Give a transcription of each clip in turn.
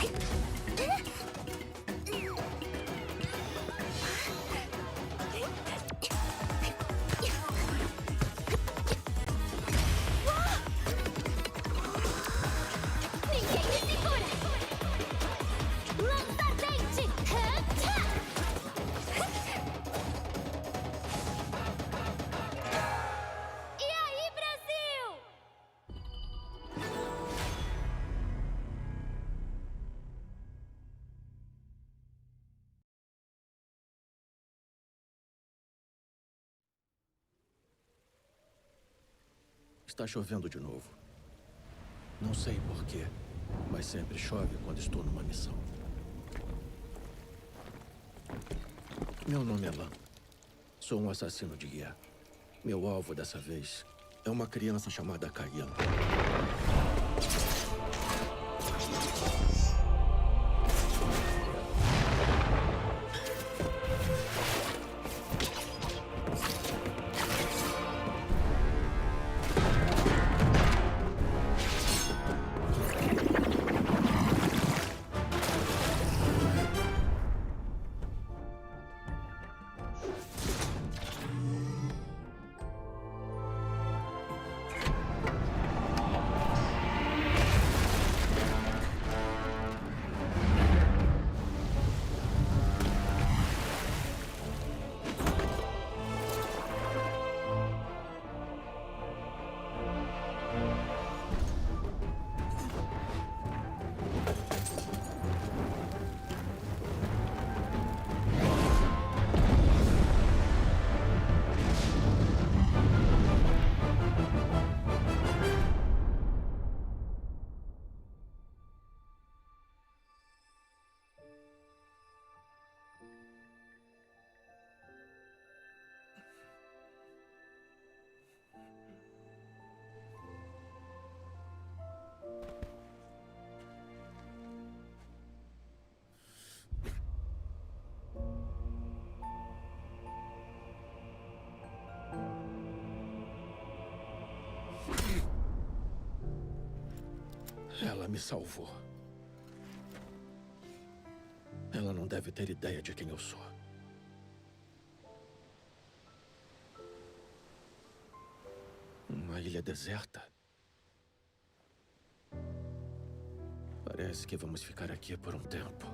Ninguém me segura! Lança-dente! E aí, Brasil? Está chovendo de novo. Não sei porquê, mas sempre chove quando estou numa missão. Meu nome é Lan. Sou um assassino de guerra. Meu alvo dessa vez é uma criança chamada KAW. Ela me salvou. Ela não deve ter ideia de quem eu sou. Uma ilha deserta. Parece que vamos ficar aqui por um tempo.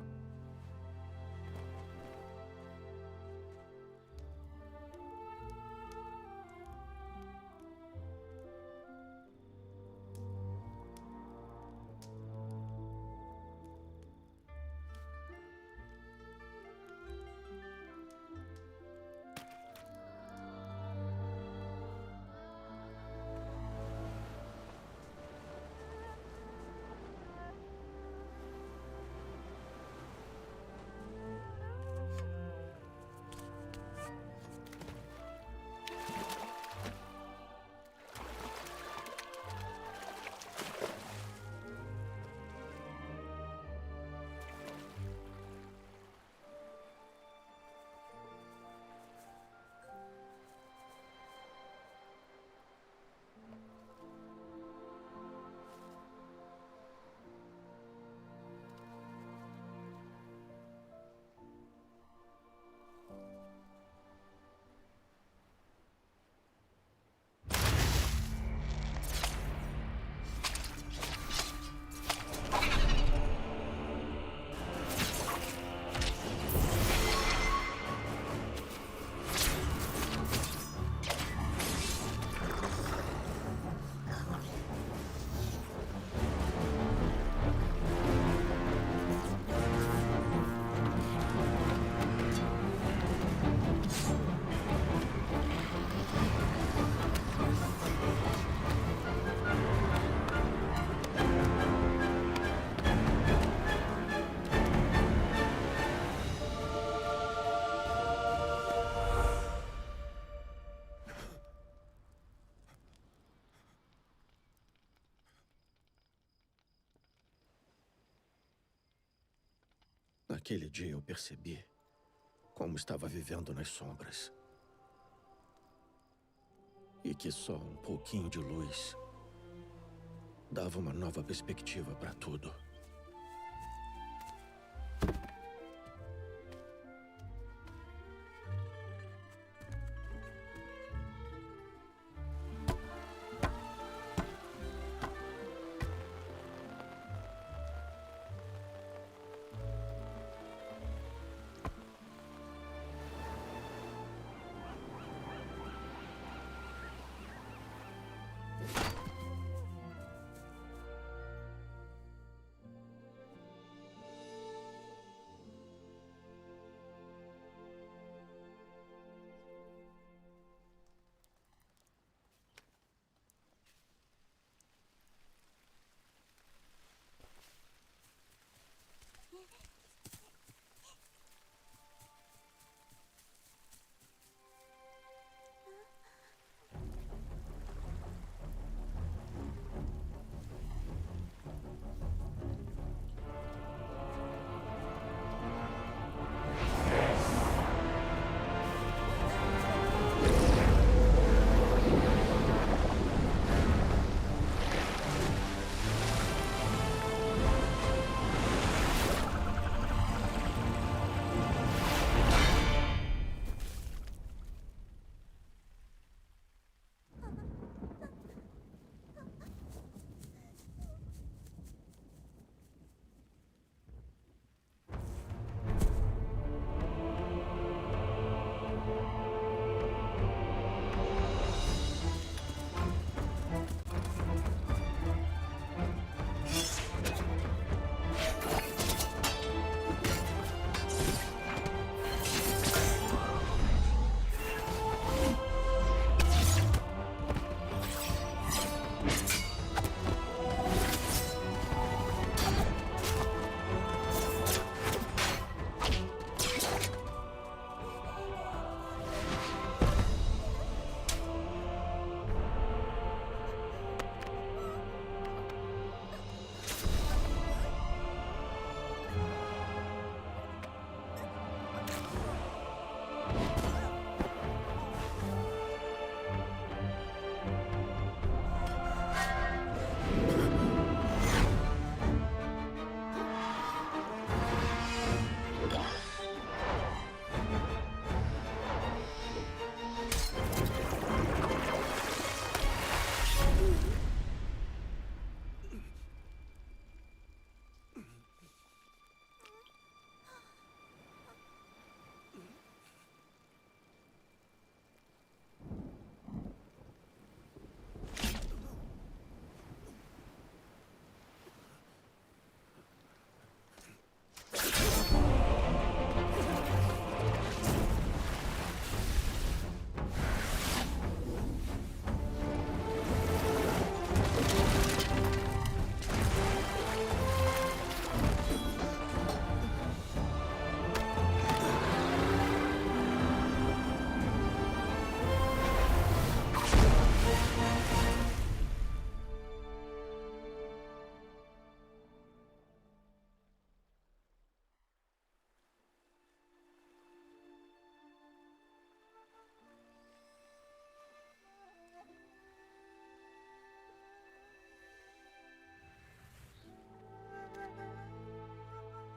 Naquele dia eu percebi como estava vivendo nas sombras. E que só um pouquinho de luz dava uma nova perspectiva para tudo.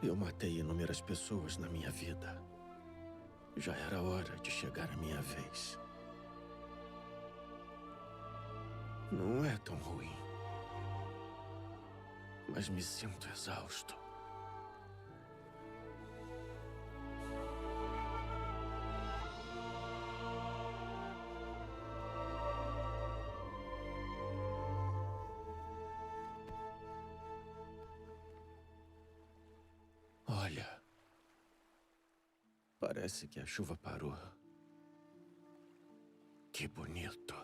Eu matei inúmeras pessoas na minha vida. Já era hora de chegar a minha vez. Não é tão ruim. Mas me sinto exausto. Olha, parece que a chuva parou. Que bonito.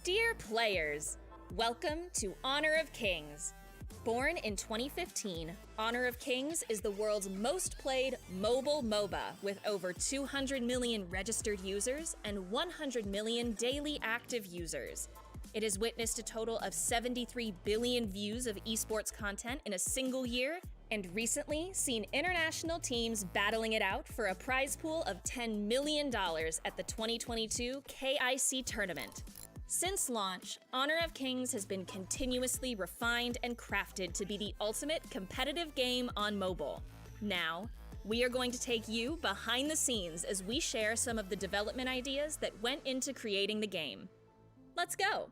Dear players, welcome to Honor of Kings. Born in 2015, Honor of Kings is the world's most played mobile MOBA with over 200 million registered users and 100 million daily active users. It has witnessed a total of 73 billion views of esports content in a single year, and recently seen international teams battling it out for a prize pool of $10 million at the 2022 KIC tournament. Since launch, Honor of Kings has been continuously refined and crafted to be the ultimate competitive game on mobile. Now, we are going to take you behind the scenes as we share some of the development ideas that went into creating the game. Let's go!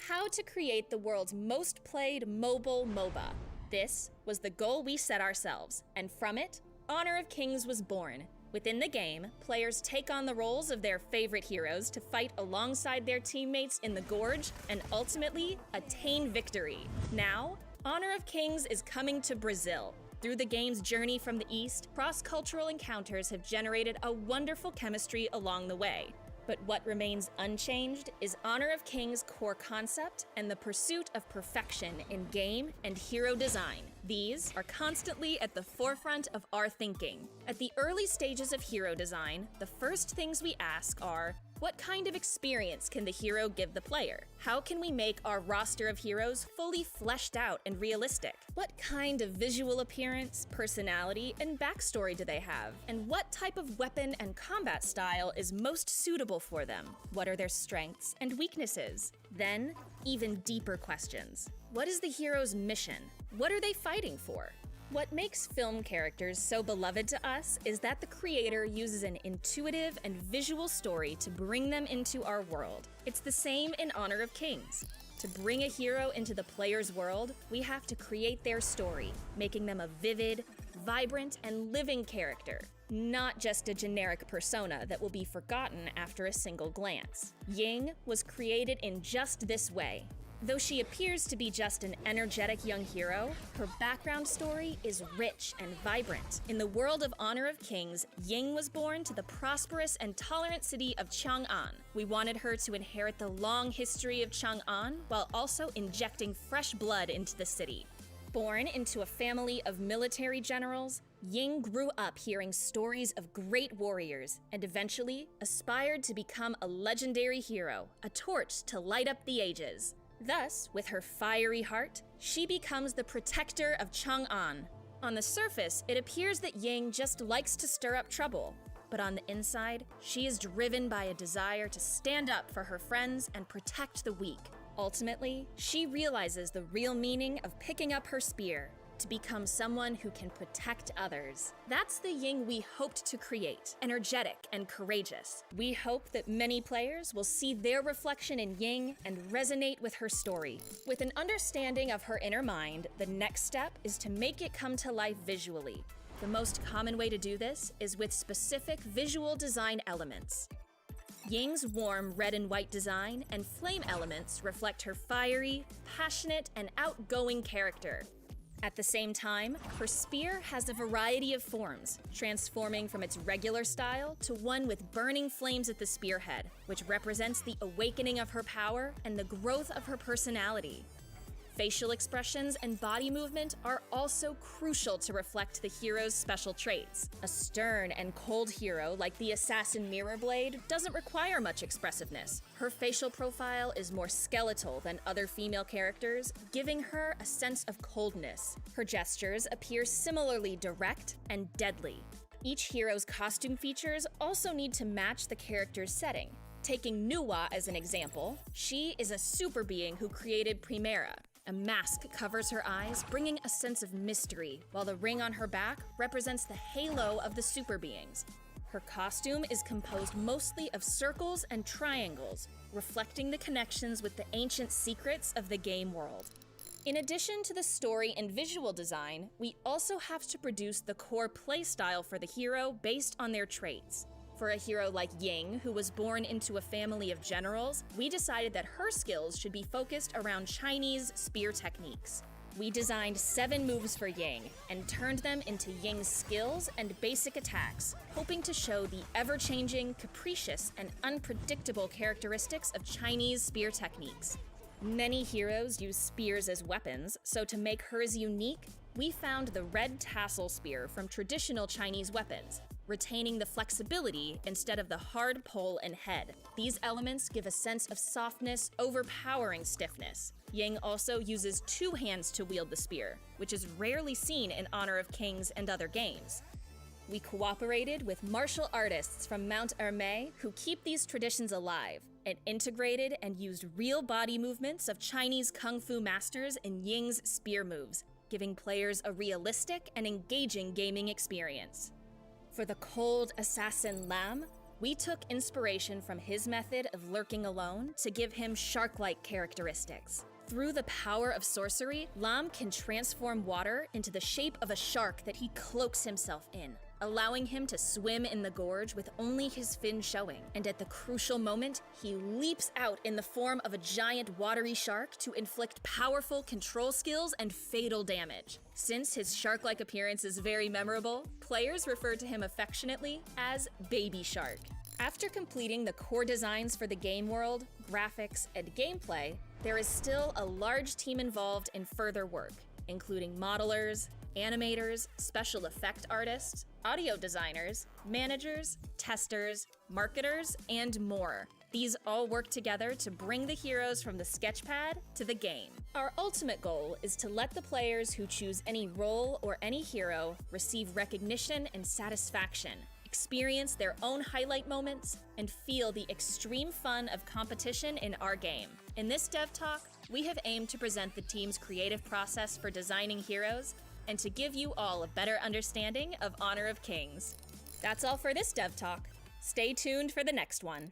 How to create the world's most played mobile MOBA. This was the goal we set ourselves, and from it, Honor of Kings was born. Within the game, players take on the roles of their favorite heroes to fight alongside their teammates in the Gorge and ultimately attain victory. Now, Honor of Kings is coming to Brazil. Through the game's journey from the East, cross-cultural encounters have generated a wonderful chemistry along the way. But what remains unchanged is Honor of Kings' core concept and the pursuit of perfection in game and hero design. These are constantly at the forefront of our thinking. At the early stages of hero design, the first things we ask are, what kind of experience can the hero give the player? How can we make our roster of heroes fully fleshed out and realistic? What kind of visual appearance, personality, and backstory do they have? And what type of weapon and combat style is most suitable for them? What are their strengths and weaknesses? Then, even deeper questions. What is the hero's mission? What are they fighting for? What makes film characters so beloved to us is that the creator uses an intuitive and visual story to bring them into our world. It's the same in Honor of Kings. To bring a hero into the player's world, we have to create their story, making them a vivid, vibrant, and living character, not just a generic persona that will be forgotten after a single glance. Ying was created in just this way. Though she appears to be just an energetic young hero, her background story is rich and vibrant. In the world of Honor of Kings, Ying was born to the prosperous and tolerant city of Chang'an. We wanted her to inherit the long history of Chang'an while also injecting fresh blood into the city. Born into a family of military generals, Ying grew up hearing stories of great warriors and eventually aspired to become a legendary hero, a torch to light up the ages. Thus, with her fiery heart, she becomes the protector of Chang'an. On the surface, it appears that Ying just likes to stir up trouble, but on the inside, she is driven by a desire to stand up for her friends and protect the weak. Ultimately, she realizes the real meaning of picking up her spear, to become someone who can protect others. That's the Ying we hoped to create, energetic and courageous. We hope that many players will see their reflection in Ying and resonate with her story. With an understanding of her inner mind, the next step is to make it come to life visually. The most common way to do this is with specific visual design elements. Ying's warm red and white design and flame elements reflect her fiery, passionate, and outgoing character. At the same time, her spear has a variety of forms, transforming from its regular style to one with burning flames at the spearhead, which represents the awakening of her power and the growth of her personality. Facial expressions and body movement are also crucial to reflect the hero's special traits. A stern and cold hero like the assassin Mirrorblade doesn't require much expressiveness. Her facial profile is more skeletal than other female characters, giving her a sense of coldness. Her gestures appear similarly direct and deadly. Each hero's costume features also need to match the character's setting. Taking Nuwa as an example, she is a super being who created Primera. A mask covers her eyes, bringing a sense of mystery, while the ring on her back represents the halo of the super beings. Her costume is composed mostly of circles and triangles, reflecting the connections with the ancient secrets of the game world. In addition to the story and visual design, we also have to produce the core playstyle for the hero based on their traits. For a hero like Ying, who was born into a family of generals, we decided that her skills should be focused around Chinese spear techniques. We designed 7 moves for Ying and turned them into Ying's skills and basic attacks, hoping to show the ever-changing, capricious, and unpredictable characteristics of Chinese spear techniques. Many heroes use spears as weapons, so to make hers unique, we found the red tassel spear from traditional Chinese weapons, retaining the flexibility instead of the hard pole and head. These elements give a sense of softness, overpowering stiffness. Ying also uses 2 hands to wield the spear, which is rarely seen in Honor of Kings and other games. We cooperated with martial artists from Mount Hermé who keep these traditions alive, and integrated and used real body movements of Chinese kung fu masters in Ying's spear moves, giving players a realistic and engaging gaming experience. For the cold assassin Lam, we took inspiration from his method of lurking alone to give him shark-like characteristics. Through the power of sorcery, Lam can transform water into the shape of a shark that he cloaks himself in, allowing him to swim in the gorge with only his fin showing. And at the crucial moment, he leaps out in the form of a giant watery shark to inflict powerful control skills and fatal damage. Since his shark-like appearance is very memorable, players refer to him affectionately as Baby Shark. After completing the core designs for the game world, graphics, and gameplay, there is still a large team involved in further work, including modelers, animators, special effect artists, audio designers, managers, testers, marketers, and more. These all work together to bring the heroes from the sketchpad to the game. Our ultimate goal is to let the players who choose any role or any hero receive recognition and satisfaction, experience their own highlight moments, and feel the extreme fun of competition in our game. In this Dev Talk, we have aimed to present the team's creative process for designing heroes and to give you all a better understanding of Honor of Kings. That's all for this Dev Talk. Stay tuned for the next one.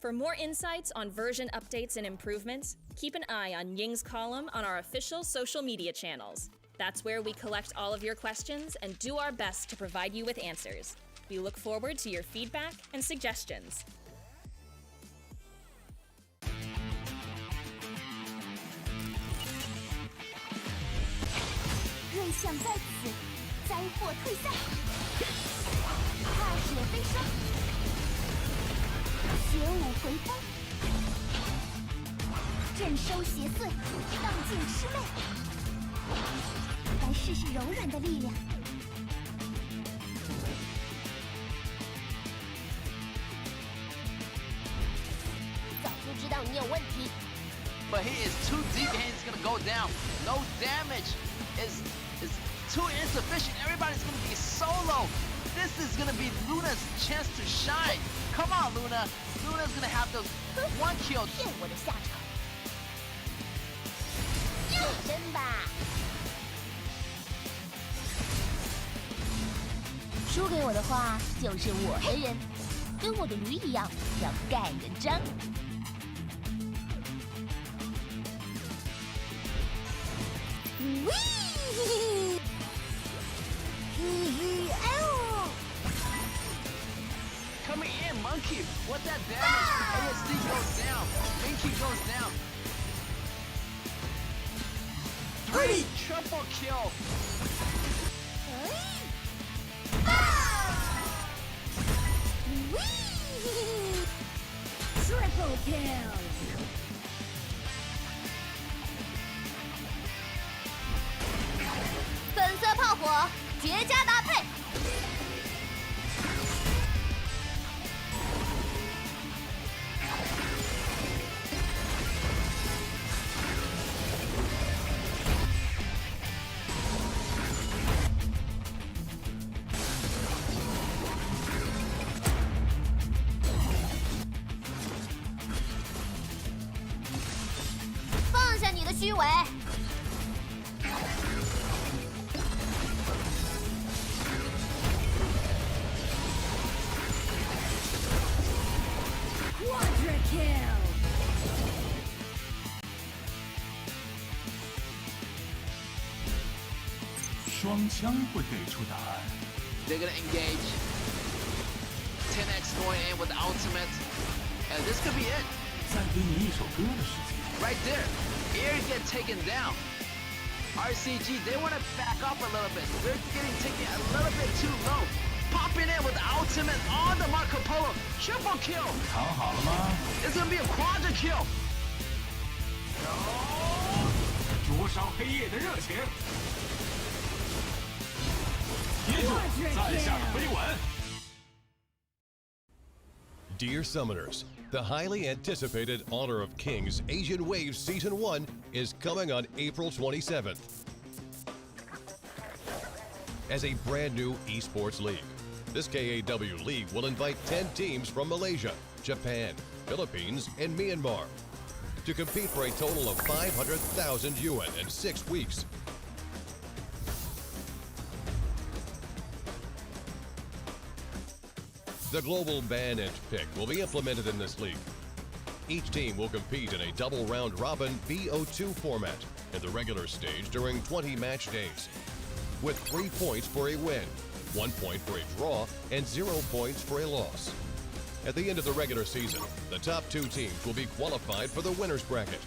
For more insights on version updates and improvements, keep an eye on Ying's column on our official social media channels. That's where we collect all of your questions and do our best to provide you with answers. We look forward to your feedback and suggestions. 瑞象在此，灾祸退散，踏雪飞霜，邪舞回风，镇收邪祟，荡尽魑魅，来试试柔软的力量。早就知道你有问题。 But he is too deep and he's gonna go down. No damage is too insufficient. Everybody's gonna be solo. This is gonna be Luna's chance to shine. Come on, Luna. Luna's gonna have those 1 kill. 骗我的下场，真吧？输给我的话，就是我的人，跟我的驴一样，要盖人章。 Coming in, Monkey. What that damage? ASD goes down. Minky goes down. 3 triple kill. Triple kill. 粉色炮火，绝佳搭配。虚伪。Quadra kill。双枪会给出答案。 They're gonna engage. 10x going in with the ultimate. And this could be it. 再给你一首歌的时间。 Right there. Air get taken down. RCG, they want to back up a little bit. They're getting taken a little bit too low. Popping in with the ultimate on the Marco Polo. Triple kill. 藏好了吗？ It's gonna be a quadra kill. 灼烧黑夜的热情。接住，在下的飞吻。 Dear Summoners, the highly anticipated Honor of Kings Asian Wave Season 1 is coming on April 27th. As a brand new esports league, this KAW league will invite 10 teams from Malaysia, Japan, Philippines, and Myanmar to compete for a total of 500,000 yuan in 6 weeks. The global ban and pick will be implemented in this league. Each team will compete in a double round robin BO2 format in the regular stage during 20 match days, with 3 points for a win, 1 point for a draw, and 0 points for a loss. At the end of the regular season, the top 2 teams will be qualified for the winner's bracket.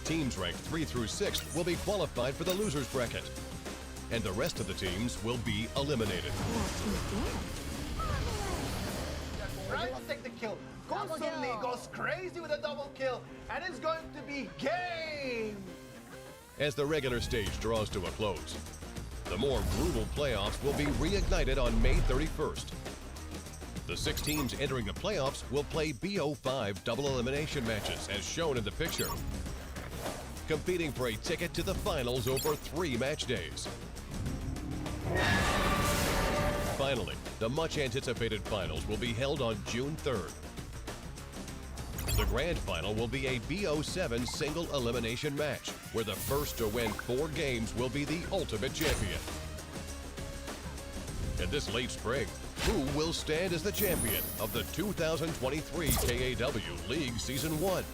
Teams ranked 3 through 6 will be qualified for the loser's bracket, and the rest of the teams will be eliminated. Trying to take the kill. Constantly goes crazy with a double kill, and it's going to be game. As the regular stage draws to a close, the more brutal playoffs will be reignited on May 31st. The 6 teams entering the playoffs will play BO5 double elimination matches as shown in the picture, competing for a ticket to the finals over 3 match days. Finally, the much-anticipated finals will be held on June 3rd. The grand final will be a BO7 single elimination match, where the first to win 4 games will be the ultimate champion. And this late spring, who will stand as the champion of the 2023 KAW League Season 1?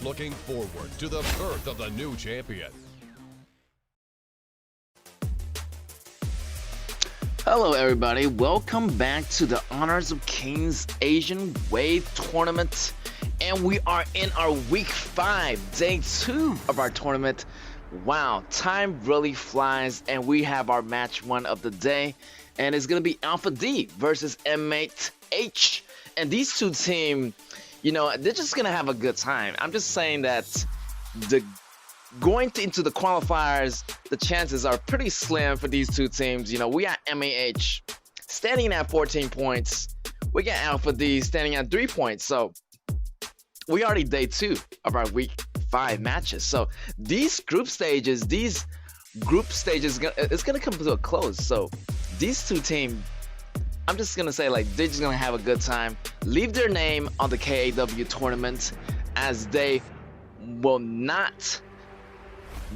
Looking forward to the birth of the new champion. Hello everybody, welcome back to the Honors of Kings Asian Wave Tournament. And we are in our week 5, day 2 of our tournament. Wow, time really flies, and we have our match 1 of the day. And it's going to be Alpha D versus M8 H. And these 2 teams, you know, they're just going to have a good time. I'm just saying that going into the qualifiers, the chances are pretty slim for these 2 teams. You know, we got MAH standing at 14 points. We got Alpha D standing at 3 points. So we already day 2 of our week 5 matches. So these group stages, it's gonna come to a close. So these 2 teams, I'm just gonna say, like, they're just gonna have a good time. Leave their name on the KAW tournament, as they will not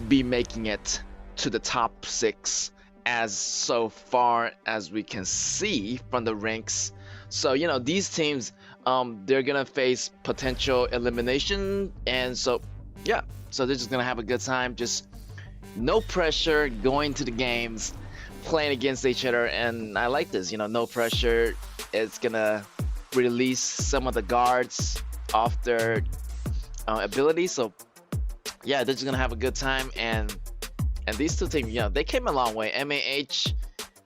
be making it to the top 6 as so far as we can see from the ranks. So, you know, these teams, they're gonna face potential elimination, and so yeah, so they're just gonna have a good time. Just no pressure going to the games, playing against each other. And I like this, you know, no pressure. It's gonna release some of the guards off their ability. So yeah, they're just gonna have a good time. And these 2 teams, you know, they came a long way. MAH,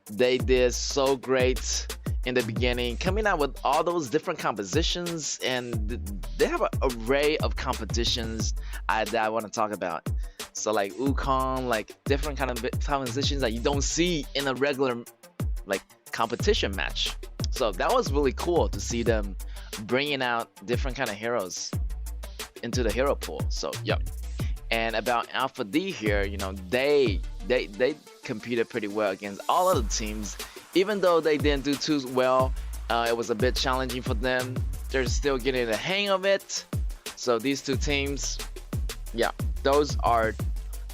they did so great in the beginning, coming out with all those different compositions, and they have an array of competitions that I want to talk about. So like Wukong, like different kind of compositions that you don't see in a regular like competition match. So that was really cool to see them bringing out different kind of heroes into the hero pool. So yeah. And about Alpha D here, you know, they competed pretty well against all of the teams. Even though they didn't do too well, it was a bit challenging for them. They're still getting the hang of it. So these 2 teams, yeah, those are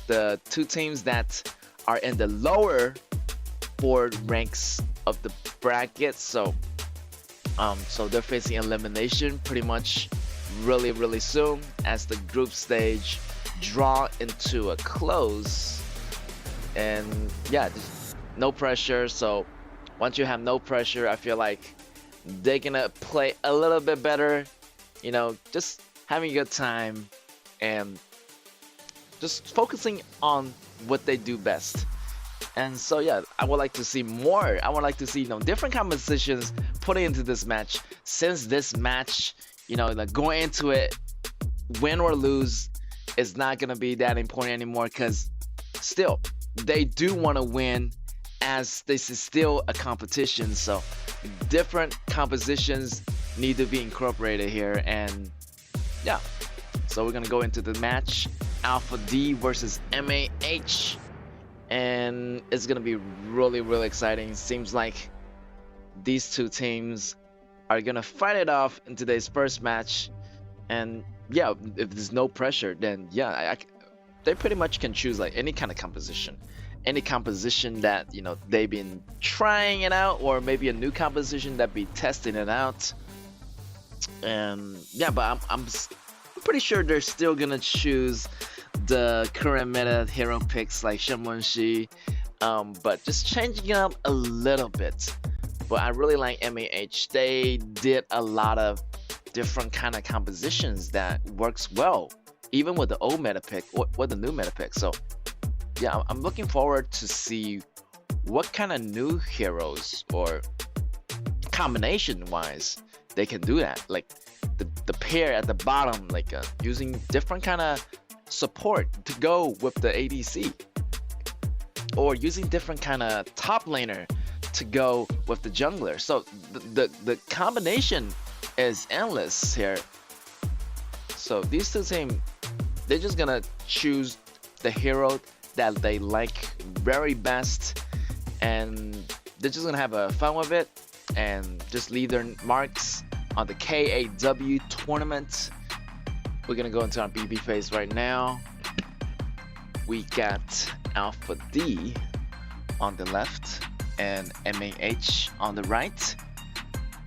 the two teams that are in the lower 4 ranks of the bracket. So so they're facing elimination pretty much really soon as the group stage draw into a close. And yeah, just no pressure. So once you have no pressure, I feel like they're gonna play a little bit better, you know, just having a good time and just focusing on what they do best. And so yeah, I would like to see more. I would like to see, you know, different compositions put into this match, since this match, you know, like going into it, win or lose is not gonna be that important anymore, because still they do want to win, as this is still a competition. So different compositions need to be incorporated here. And yeah, so we're gonna go into the match, Alpha D versus MAH, and it's gonna be really exciting. Seems like these two teams are gonna fight it off in today's first match. And yeah, if there's no pressure, then yeah, they pretty much can choose like any kind of composition, that, you know, they've been trying it out, or maybe a new composition that be testing it out. And yeah, but I'm pretty sure they're still gonna choose the current meta hero picks like Shenmunshi, but just changing it up a little bit. But I really like MAH. They did a lot of different kind of compositions that works well, even with the old meta pick or the new meta pick. So yeah, I'm looking forward to see what kind of new heroes, or combination wise, they can do that. Like the pair at the bottom, like using different kind of support to go with the ADC, or using different kind of top laner to go with the jungler. So the combination is endless here. So these two teams, they're just gonna choose the hero that they like very best, and they're just gonna have a fun with it and just leave their marks on the KAW tournament. We're gonna go into our BB phase right now. We got Alpha D on the left and MAH on the right.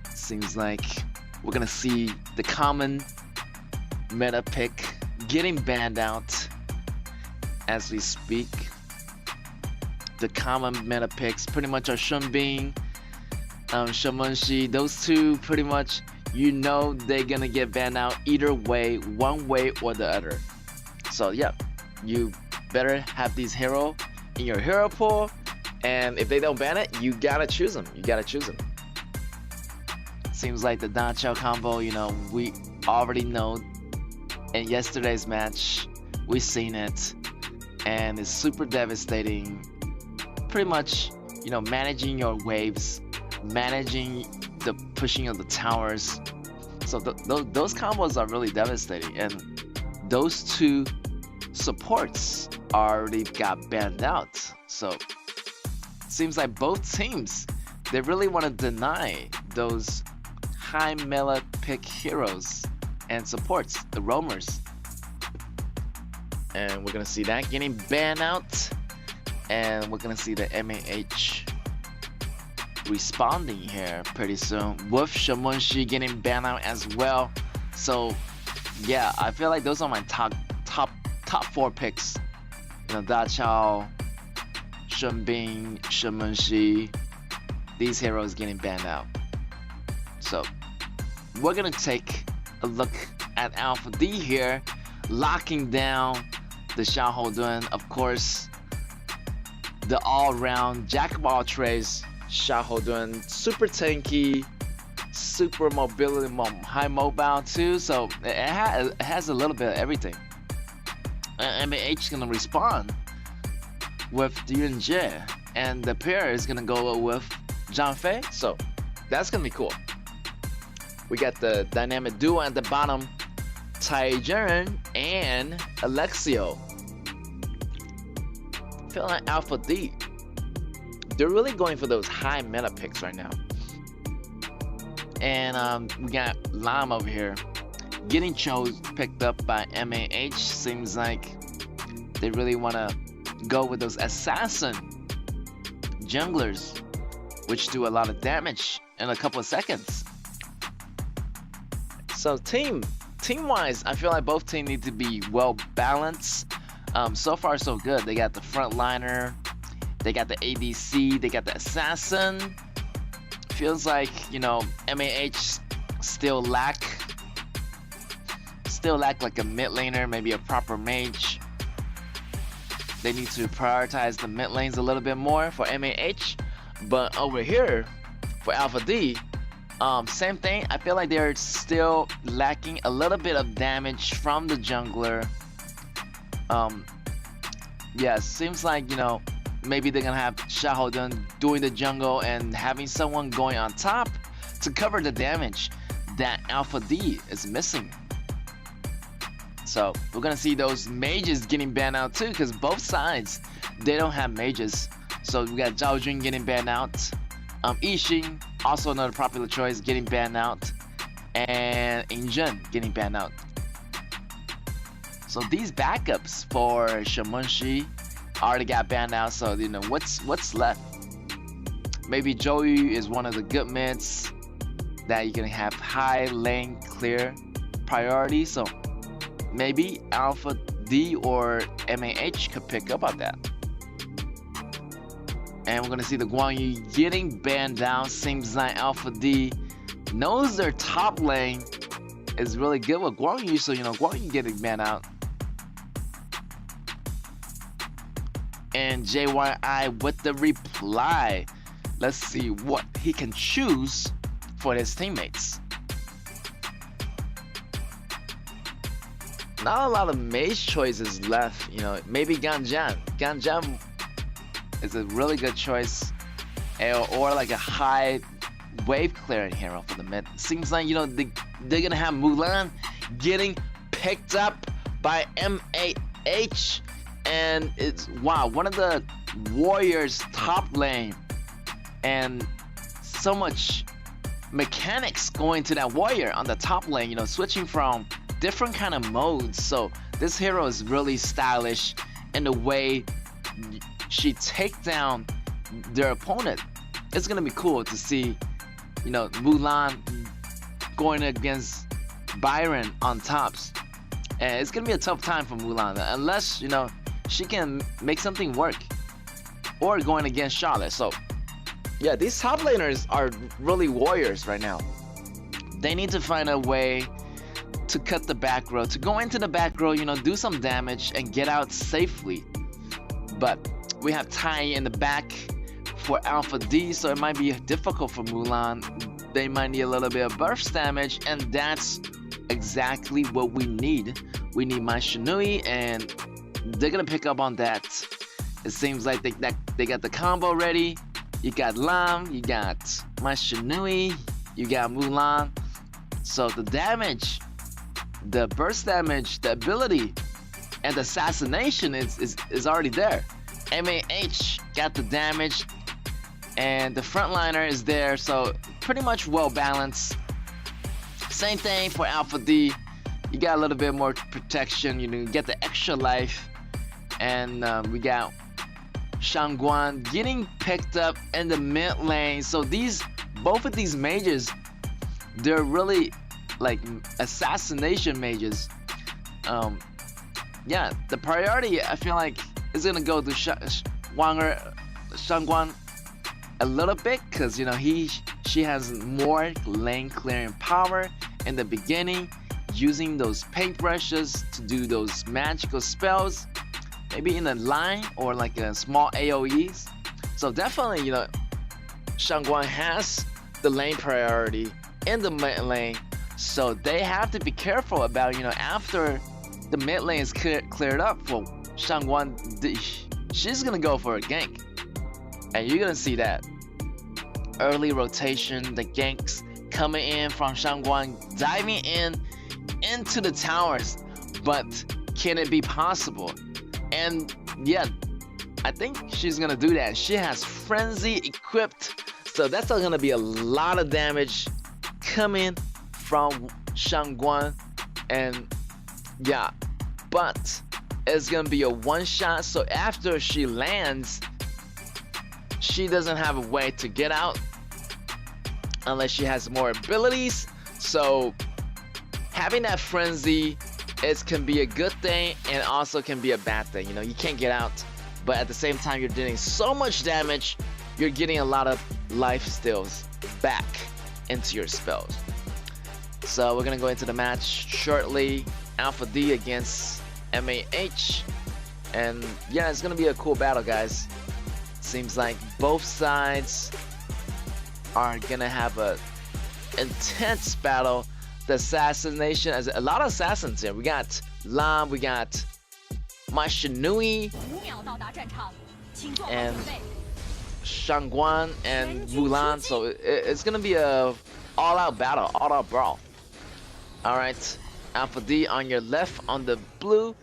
Seems like we're gonna see the common meta pick getting banned out as we speak. The common meta picks pretty much are Shunbing, Shenmunshi. Those two pretty much, you know, they're gonna get banned out either way, one way or the other. So yeah, you better have these hero in your hero pool, and if they don't ban it, you gotta choose them. Seems like the Da Chao combo, you know, we already know in yesterday's match, we seen it, and it's super devastating. Pretty much, you know, managing your waves, managing the pushing of the towers. So those combos are really devastating, and those two supports already got banned out. So seems like both teams, they really want to deny those high meta pick heroes and supports, the roamers. And we're gonna see that getting banned out, and we're gonna see the MAH responding here pretty soon, with Shenmunshi getting banned out as well. So yeah, I feel like those are my top 4 picks. You know, Da Chao, Shunbing, Shenmunshi, these heroes getting banned out. So we're gonna take a look at Alpha D here, locking down the Xiao Dun. Of course, the all-round jack of all trades, Xiao Dun, super tanky, super mobility, high mobile too. So it has a little bit of everything. MAH is gonna respond with Yunjie, and the pair is gonna go with Zhang Fei. So that's gonna be cool. We got the dynamic duo at the bottom, Tai Jern and Alexio. Feel like Alpha D, they're really going for those high meta picks right now. And we got Lam over here. getting picked up by MAH. Seems like they really want to go with those assassin junglers, which do a lot of damage in a couple of seconds. So team-wise, I feel like both teams need to be well balanced. So far so good. They got the frontliner, they got the ADC, they got the assassin. Feels like, you know, MAH still lack like a mid laner, maybe a proper mage. They need to prioritize the mid lanes a little bit more for MAH. But over here for Alpha D, same thing. I feel like they're still lacking a little bit of damage from the jungler. Yeah, seems like, you know, maybe they're gonna have Xiaohodun doing the jungle and having someone going on top to cover the damage that Alpha D is missing. So we're gonna see those mages getting banned out too, because both sides, they don't have mages. So we got Zhao Jun getting banned out, Yixing, also another popular choice, getting banned out, and Yingzhen getting banned out. So these backups for Shamunshi already got banned out. So you know what's left. Maybe Zhou is one of the good mids that you can have high lane clear priority. So maybe Alpha D or MAH could pick up on that. And we're gonna see the Guanyu getting banned down. Seems like Alpha D knows their top lane is really good with Guanyu, so you know Guanyu getting banned out. And JYI with the reply. Let's see what he can choose for his teammates. Not a lot of mage choices left, you know. Maybe Ganjan. Ganjan is a really good choice, or like a high wave clearing hero for the mid. Seems like, you know, they're gonna have Mulan getting picked up by MAH, and it's wow, one of the Warriors top lane, and so much mechanics going to that Warrior on the top lane, you know, switching from different kind of modes. So this hero is really stylish in the way she take down their opponent. It's gonna be cool to see, you know, Mulan going against Byron on tops, and it's gonna be a tough time for Mulan unless, you know, she can make something work, or going against Charlotte. So yeah, these top laners are really warriors right now. They need to find a way to cut the back row, to go into the back row, you know, do some damage and get out safely. But we have Tai in the back for Alpha D, so it might be difficult for Mulan. They might need a little bit of burst damage, and that's exactly what we need. We need my Shinui, and they're gonna pick up on that. It seems like they got the combo ready. You got Lam, you got my Shinui, you got Mulan. So the damage, the burst damage, the ability, and the assassination is already there. MAH got the damage, and the frontliner is there, so pretty much well balanced. Same thing for Alpha D. You got a little bit more protection, you know, you get the extra life, and we got Shangguan getting picked up in the mid lane. So both of these mages, they're really like assassination mages. Yeah, the priority I feel like is gonna go to Shangguan a little bit, because you know she has more lane clearing power in the beginning, using those paintbrushes to do those magical spells, maybe in a line or like a small AoEs. So definitely, you know, Shangguan has the lane priority in the mid lane, so they have to be careful about, you know, after the mid lane is cleared up for Shangguan, she's gonna go for a gank, and you're gonna see that early rotation, the ganks coming in from Shangguan, diving into the towers. But can it be possible? And yeah, I think she's gonna do that. She has Frenzy equipped, so that's gonna be a lot of damage coming from Shangguan. And yeah, but it's gonna be a one shot. So after she lands, she doesn't have a way to get out unless she has more abilities. So having that frenzy can be a good thing and also can be a bad thing. You know, you can't get out, but at the same time you're doing so much damage, you're getting a lot of life steals back into your spells. So we're gonna go into the match shortly. Alpha D against MAH, and yeah, it's gonna be a cool battle, guys. Seems like both sides are gonna have a intense battle. The assassination, as a lot of assassins here. We got Lam, we got Mashinui, and Shangguan and Mulan. So it's gonna be a all-out battle, all-out brawl. All right, Alpha D on your left on the blue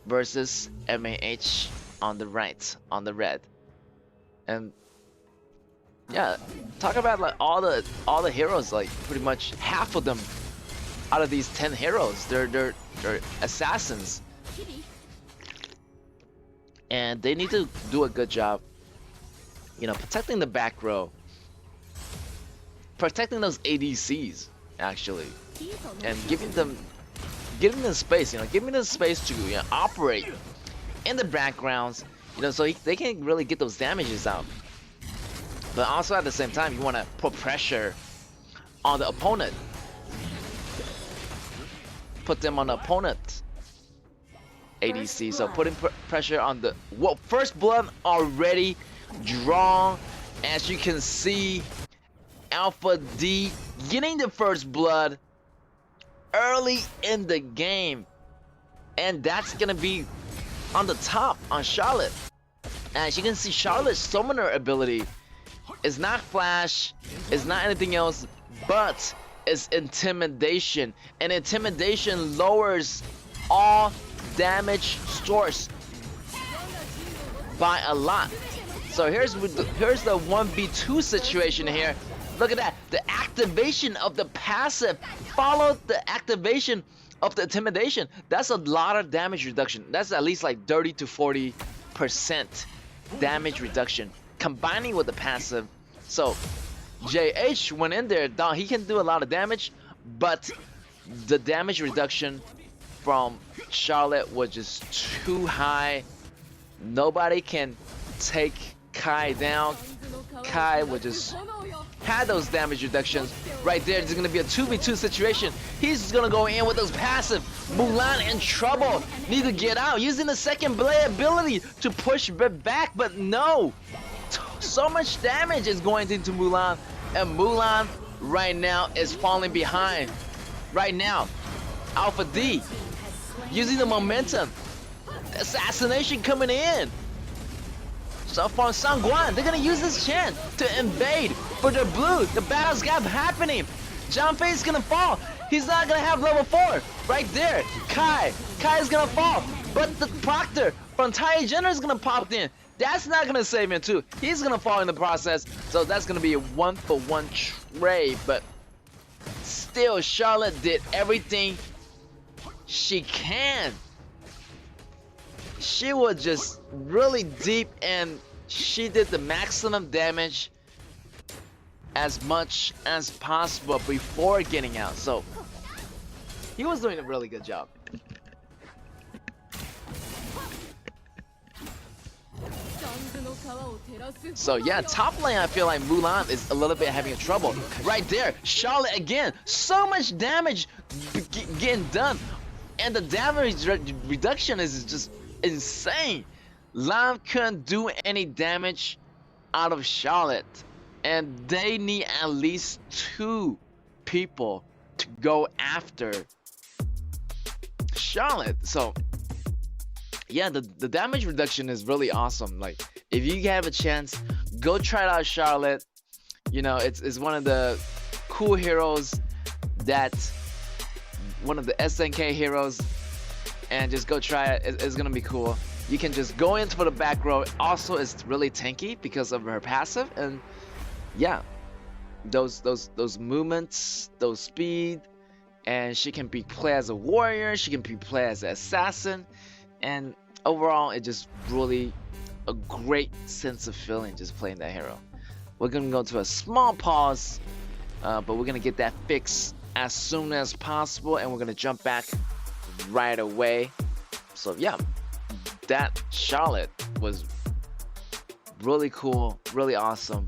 versus MAH on the right on the red. And yeah, talk about like all the heroes, like pretty much half of them out of these 10 heroes, they're assassins, and they need to do a good job, you know, protecting the back row, protecting those ADCs actually, and giving them space, you know, giving them space to, you know, operate in the backgrounds, you know, so they can really get those damages out. But also at the same time, you want to put pressure on the opponent. Put them on the opponent ADC. So putting pressure on the first blood already drawn. As you can see, Alpha D getting the first blood early in the game, and that's gonna be on the top on Charlotte. As you can see, Charlotte's summoner ability is not flash, it's not anything else, but it's intimidation, and intimidation lowers all damage source by a lot. So here's the 1v2 situation here. Look at that, the activation of the passive followed the activation of the intimidation. That's a lot of damage reduction. That's at least like 30 to 40% damage reduction combining with the passive. So JH went in there, thought he can do a lot of damage, but the damage reduction from Charlotte was just too high. Nobody can take Kai down. Kai would just had those damage reductions right there. There's gonna be a 2v2 situation. He's gonna go in with those passive. Mulan in trouble. Need to get out. Using the second blade ability to push back, but no. So much damage is going into Mulan, and Mulan right now is falling behind. Right now, Alpha D using the momentum. Assassination coming in. So from Shangguan, they're gonna use this chance to invade for the blue. The battle's gap happening. John Fei's gonna fall. He's not gonna have level 4 right there. Kai is gonna fall, but the Proctor from Tai Jenner is gonna pop in. That's not gonna save him too. He's gonna fall in the process. So that's gonna be a 1-for-1 trade. But still, Charlotte did everything she can. She was just really deep, and she did the maximum damage as much as possible before getting out. So he was doing a really good job. So yeah, top lane I feel like Mulan is a little bit having trouble. Right there, Charlotte again, so much damage getting done, and the damage reduction is just insane. Lam couldn't do any damage out of Charlotte, and they need at least 2 people to go after Charlotte. So yeah, the damage reduction is really awesome. Like, if you have a chance, go try out Charlotte. You know, it's one of the cool heroes, that one of the SNK heroes, and just go try it. It's gonna be cool. You can just go into the back row. Also, it's really tanky because of her passive, and yeah, those movements, those speed, and she can be played as a warrior, she can be played as an assassin, and overall it's just really a great sense of feeling just playing that hero. We're gonna go to a small pause, but we're gonna get that fixed as soon as possible, and we're gonna jump back right away. So yeah, that Charlotte was really cool, really awesome.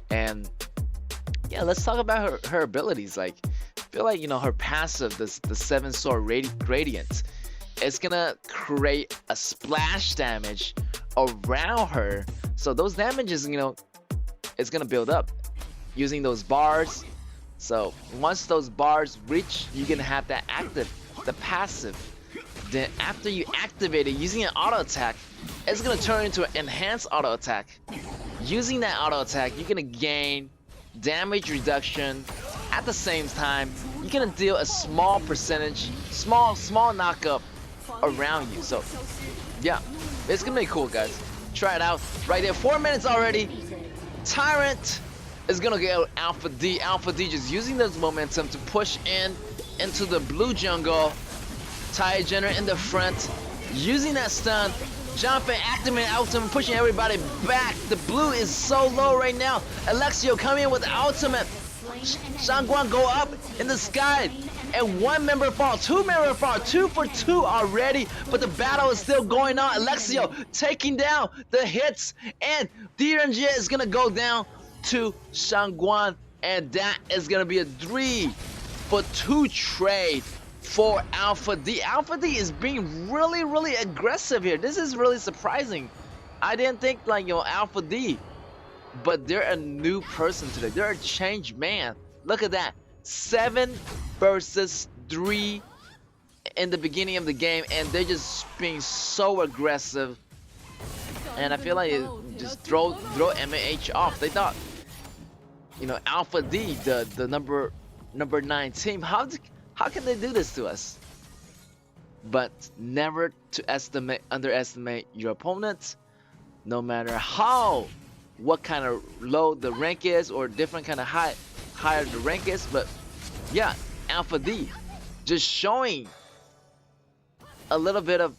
And yeah, let's talk about her abilities. Like, I feel like, you know, her passive, the 7 sword gradient, it's gonna create a splash damage around her. So those damages, you know, it's gonna build up using those bars. So once those bars reach, you're gonna have that active, the passive. Then after you activate it using an auto attack, it's gonna turn into an enhanced auto attack. Using that auto attack, you're gonna gain damage reduction. At the same time, you're gonna deal a small percentage, small knockup around you. So yeah, it's gonna be cool, guys. Try it out. Right there, 4 minutes already. Tyrant is gonna get Alpha D. Alpha D just using this momentum to push into the blue jungle. Ty Jenner in the front, using that stun. Jumping, activating ultimate, pushing everybody back. The blue is so low right now. Alexio coming in with the ultimate. Shangguan go up in the sky. And 1 member fall, 2 member fall, 2 for 2 already. But the battle is still going on. Alexio taking down the hits. And DRNG is gonna go down to Shangguan. And that is gonna be a 3 for 2 trade for Alpha D. Alpha D is being really aggressive here. This is really surprising. I didn't think, like, you know, Alpha D, but they're a new person today. They're a changed man. Look at that. 7 versus 3 in the beginning of the game, and they're just being so aggressive. And I feel like it just throw MAH off. They thought, you know, Alpha D, the number 9 team, how can they do this to us? But never to underestimate your opponent, no matter what kind of low the rank is or different kind of higher the rank is. But yeah, Alpha D just showing a little bit of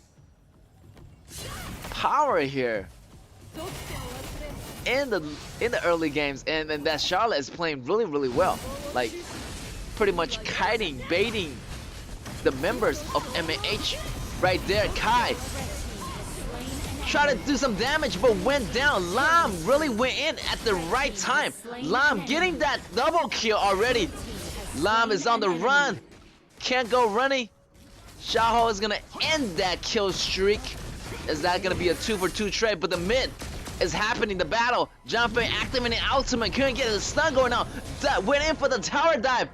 power here in the early games, and that Charlotte is playing really well. Like, pretty much kiting, baiting the members of MAH right there. Kai tried to do some damage but went down. Lam really went in at the right time. Lam getting that double kill already. Lam is on the run. Can't go running. Xiaoho is gonna end that kill streak. Is that gonna be a 2 for 2 trade? But the mid is happening, the battle. Jumping, activating ultimate, couldn't get the stun going on. Went in for the tower dive.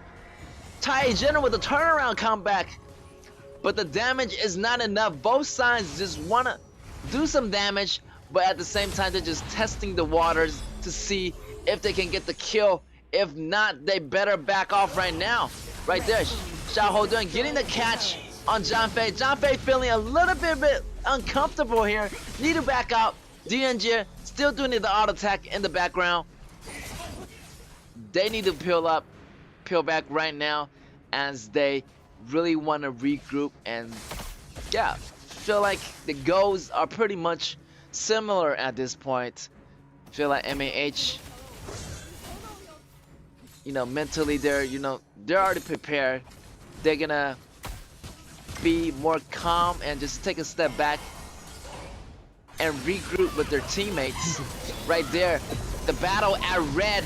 Ty Jenner with a turnaround comeback, but the damage is not enough. Both sides just want to do some damage, but at the same time they're just testing the waters to see if they can get the kill. If not, they better back off right now. Right there, Xiaoho doing, getting the catch on Janfei. Janfei feeling a little bit uncomfortable here. Need to back out. DNG still doing the auto attack in the background. They need to peel back right now, as they really want to regroup. And yeah, feel like the goals are pretty much similar at this point. Feel like MAH, you know, mentally they're already prepared. They're gonna be more calm and just take a step back and regroup with their teammates. Right there, the battle at red.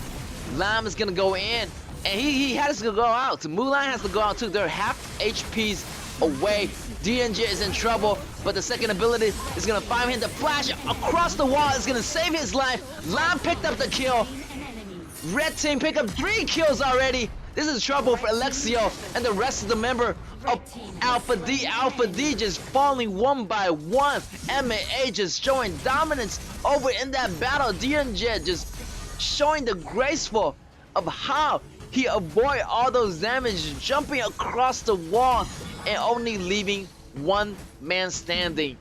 Lam is gonna go in, and he has to go out. Mulan has to go out too. They're half HPs away. DNG is in trouble, but the second ability is gonna find him. The flash across the wall is gonna save his life. Lam picked up the kill. Red team pick up 3 kills already. This is trouble for Alexio and the rest of the member of Alpha D. Alpha D just falling one by one. MAA just showing dominance over in that battle. DNG just showing the graceful of how he avoid all those damage, jumping across the wall and only leaving one man standing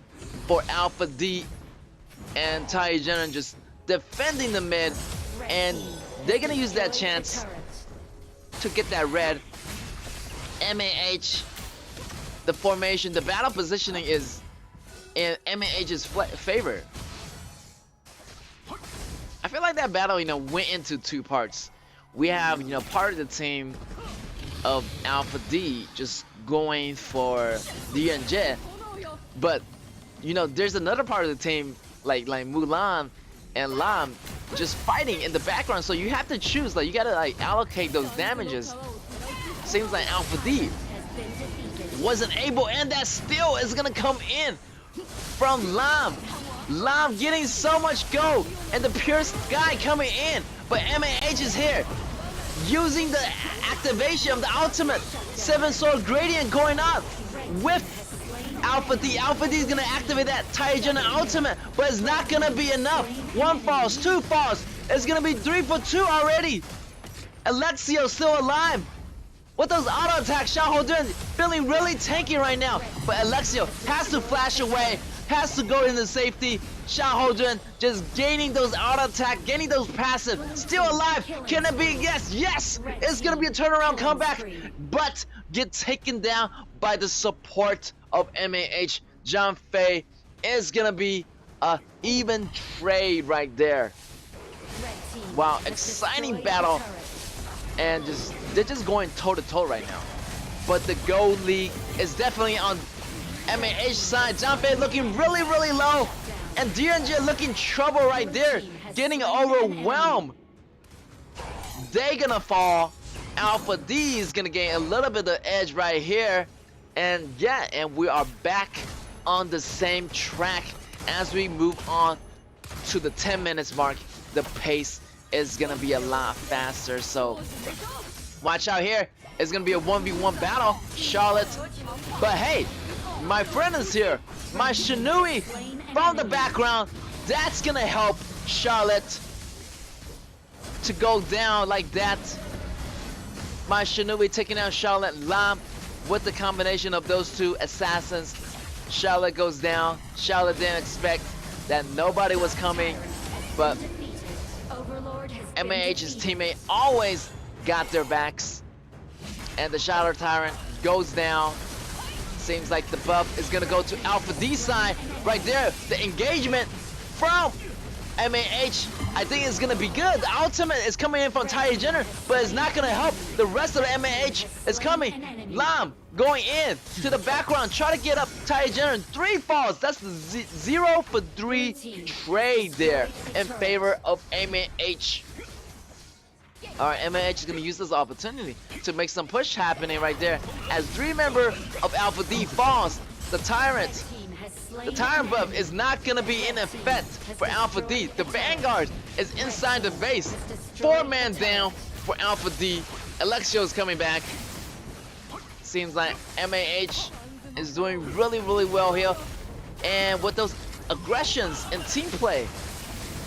for Alpha D. And Tai Jiren just defending the mid, and they're gonna use that chance to get that red. MAH, the formation, the battle positioning is in MAH's favor. I feel like that battle, went into two parts. We have, part of the team of Alpha D just going for DNJ, but there's another part of the team like Mulan and Lam just fighting in the background. So you have to choose, you gotta allocate those damages. Seems like Alpha D wasn't able, and that steal is gonna come in from Lam. Lam getting so much gold, and the pure sky coming in, but MAH is here using the activation of the ultimate. 7 sword gradient going up with Alpha D. Alpha D is gonna activate that Taijin ultimate, but it's not gonna be enough. 1 falls, 2 falls. It's gonna be 3 for 2 already. Alexio still alive. With those auto attacks, Xiao Dun feeling really tanky right now. But Alexio has to flash away, has to go into safety. Xiao Dun just gaining those auto attack, gaining those passive. Still alive. Can it be? Yes, yes. It's gonna be a turnaround comeback, but get taken down by the support of MAH. John Fei is gonna be a even trade right there. Wow, exciting battle, and they're just going toe to toe right now. But the Gold League is definitely on MAH side. John Fei looking really, really low, and DNJ looking trouble right there, getting overwhelmed. They're gonna fall. Alpha D is gonna gain a little bit of edge right here, and yeah, and we are back on the same track as we move on to the 10 minutes mark. The pace is gonna be a lot faster, so watch out here. It's gonna be a 1v1 battle, Charlotte. But hey, my friend is here, my Shinui from the background. That's gonna help Charlotte to go down like that. My Shinui taking out Charlotte Lam with the combination of those two assassins. Charlotte goes down. Charlotte didn't expect that nobody was coming, but MAH's teammate always got their backs. And the Shadow Tyrant goes down. Seems like the buff is gonna go to Alpha D side. Right there, the engagement from MAH, I think it's gonna be good. The ultimate is coming in from Ty Jenner, but it's not gonna help. The rest of the MAH is coming. Lam going in to the background, try to get up Ty Jenner. 3 falls. That's the 0 for 3 trade there in favor of MAH. Alright, MAH is gonna use this opportunity to make some push happening right there. As 3 member of Alpha D falls, the Tyrant buff is not gonna be in effect for Alpha D. The Vanguard is inside the base. 4-man down for Alpha D. Alexio is coming back. Seems like MAH is doing really, really well here. And with those aggressions and team play,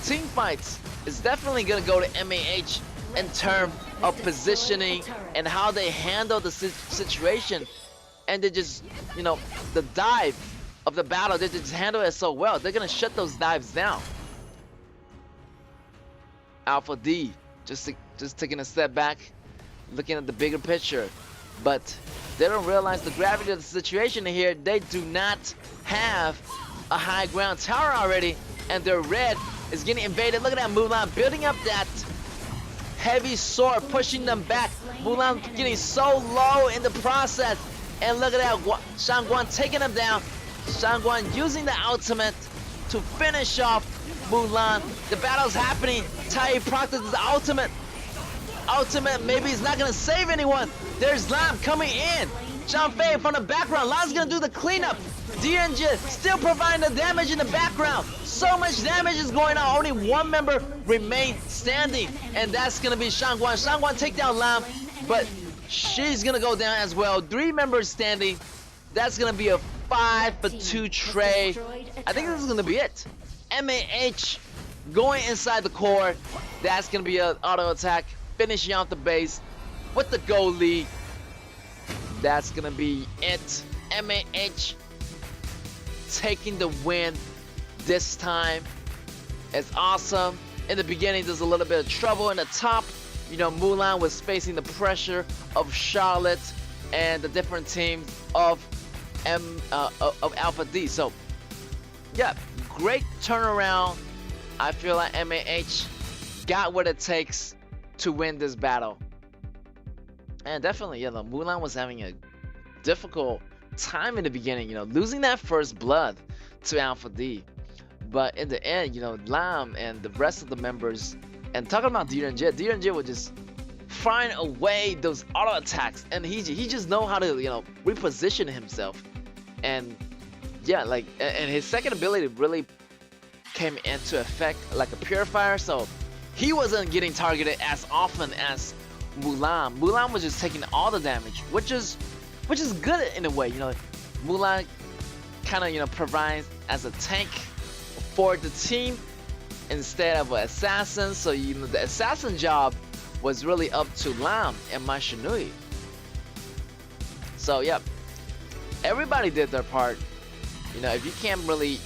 team fights is definitely gonna go to MAH in terms of positioning and how they handle the situation. And they just, the dive of the battle, they just handle it so well. They're gonna shut those dives down. Alpha D just taking a step back, looking at the bigger picture, but they don't realize the gravity of the situation here. They do not have a high ground tower already, and their red is getting invaded. Look at that Mulan building up that heavy sword, pushing them back. Mulan getting so low in the process, and look at that Shangguan taking them down. Shangguan using the ultimate to finish off Mulan. The battle's happening. Tai practices the ultimate. Ultimate maybe is not gonna save anyone. There's Lam coming in. Zhang Fei from the background. Lam's gonna do the cleanup. DNJ still providing the damage in the background. So much damage is going on. Only 1 member remains standing, and that's gonna be Shangguan. Shangguan take down Lam, but she's gonna go down as well. 3 members standing. That's gonna be a 5 for 2 trade. I think this is gonna be it. MAH going inside the core. That's gonna be an auto attack, finishing out the base with the Gold League. That's gonna be it. MAH taking the win this time. It's awesome. In the beginning, there's a little bit of trouble in the top. Mulan was facing the pressure of Charlotte, and the different teams of Alpha D. So yeah, great turnaround. I feel like MAH got what it takes to win this battle. And definitely, Mulan was having a difficult time in the beginning, losing that first blood to Alpha D. But in the end, Lam and the rest of the members, and talking about DNJ would just find away those auto attacks, and he just know how to reposition himself. And yeah, and his second ability really came into effect like a purifier, so he wasn't getting targeted as often as Mulan. Mulan was just taking all the damage, which is good in a way. Mulan kind of provides as a tank for the team instead of an assassin. So the assassin job was really up to Lam and Mai Shinui. So yeah, everybody did their part. If you can't really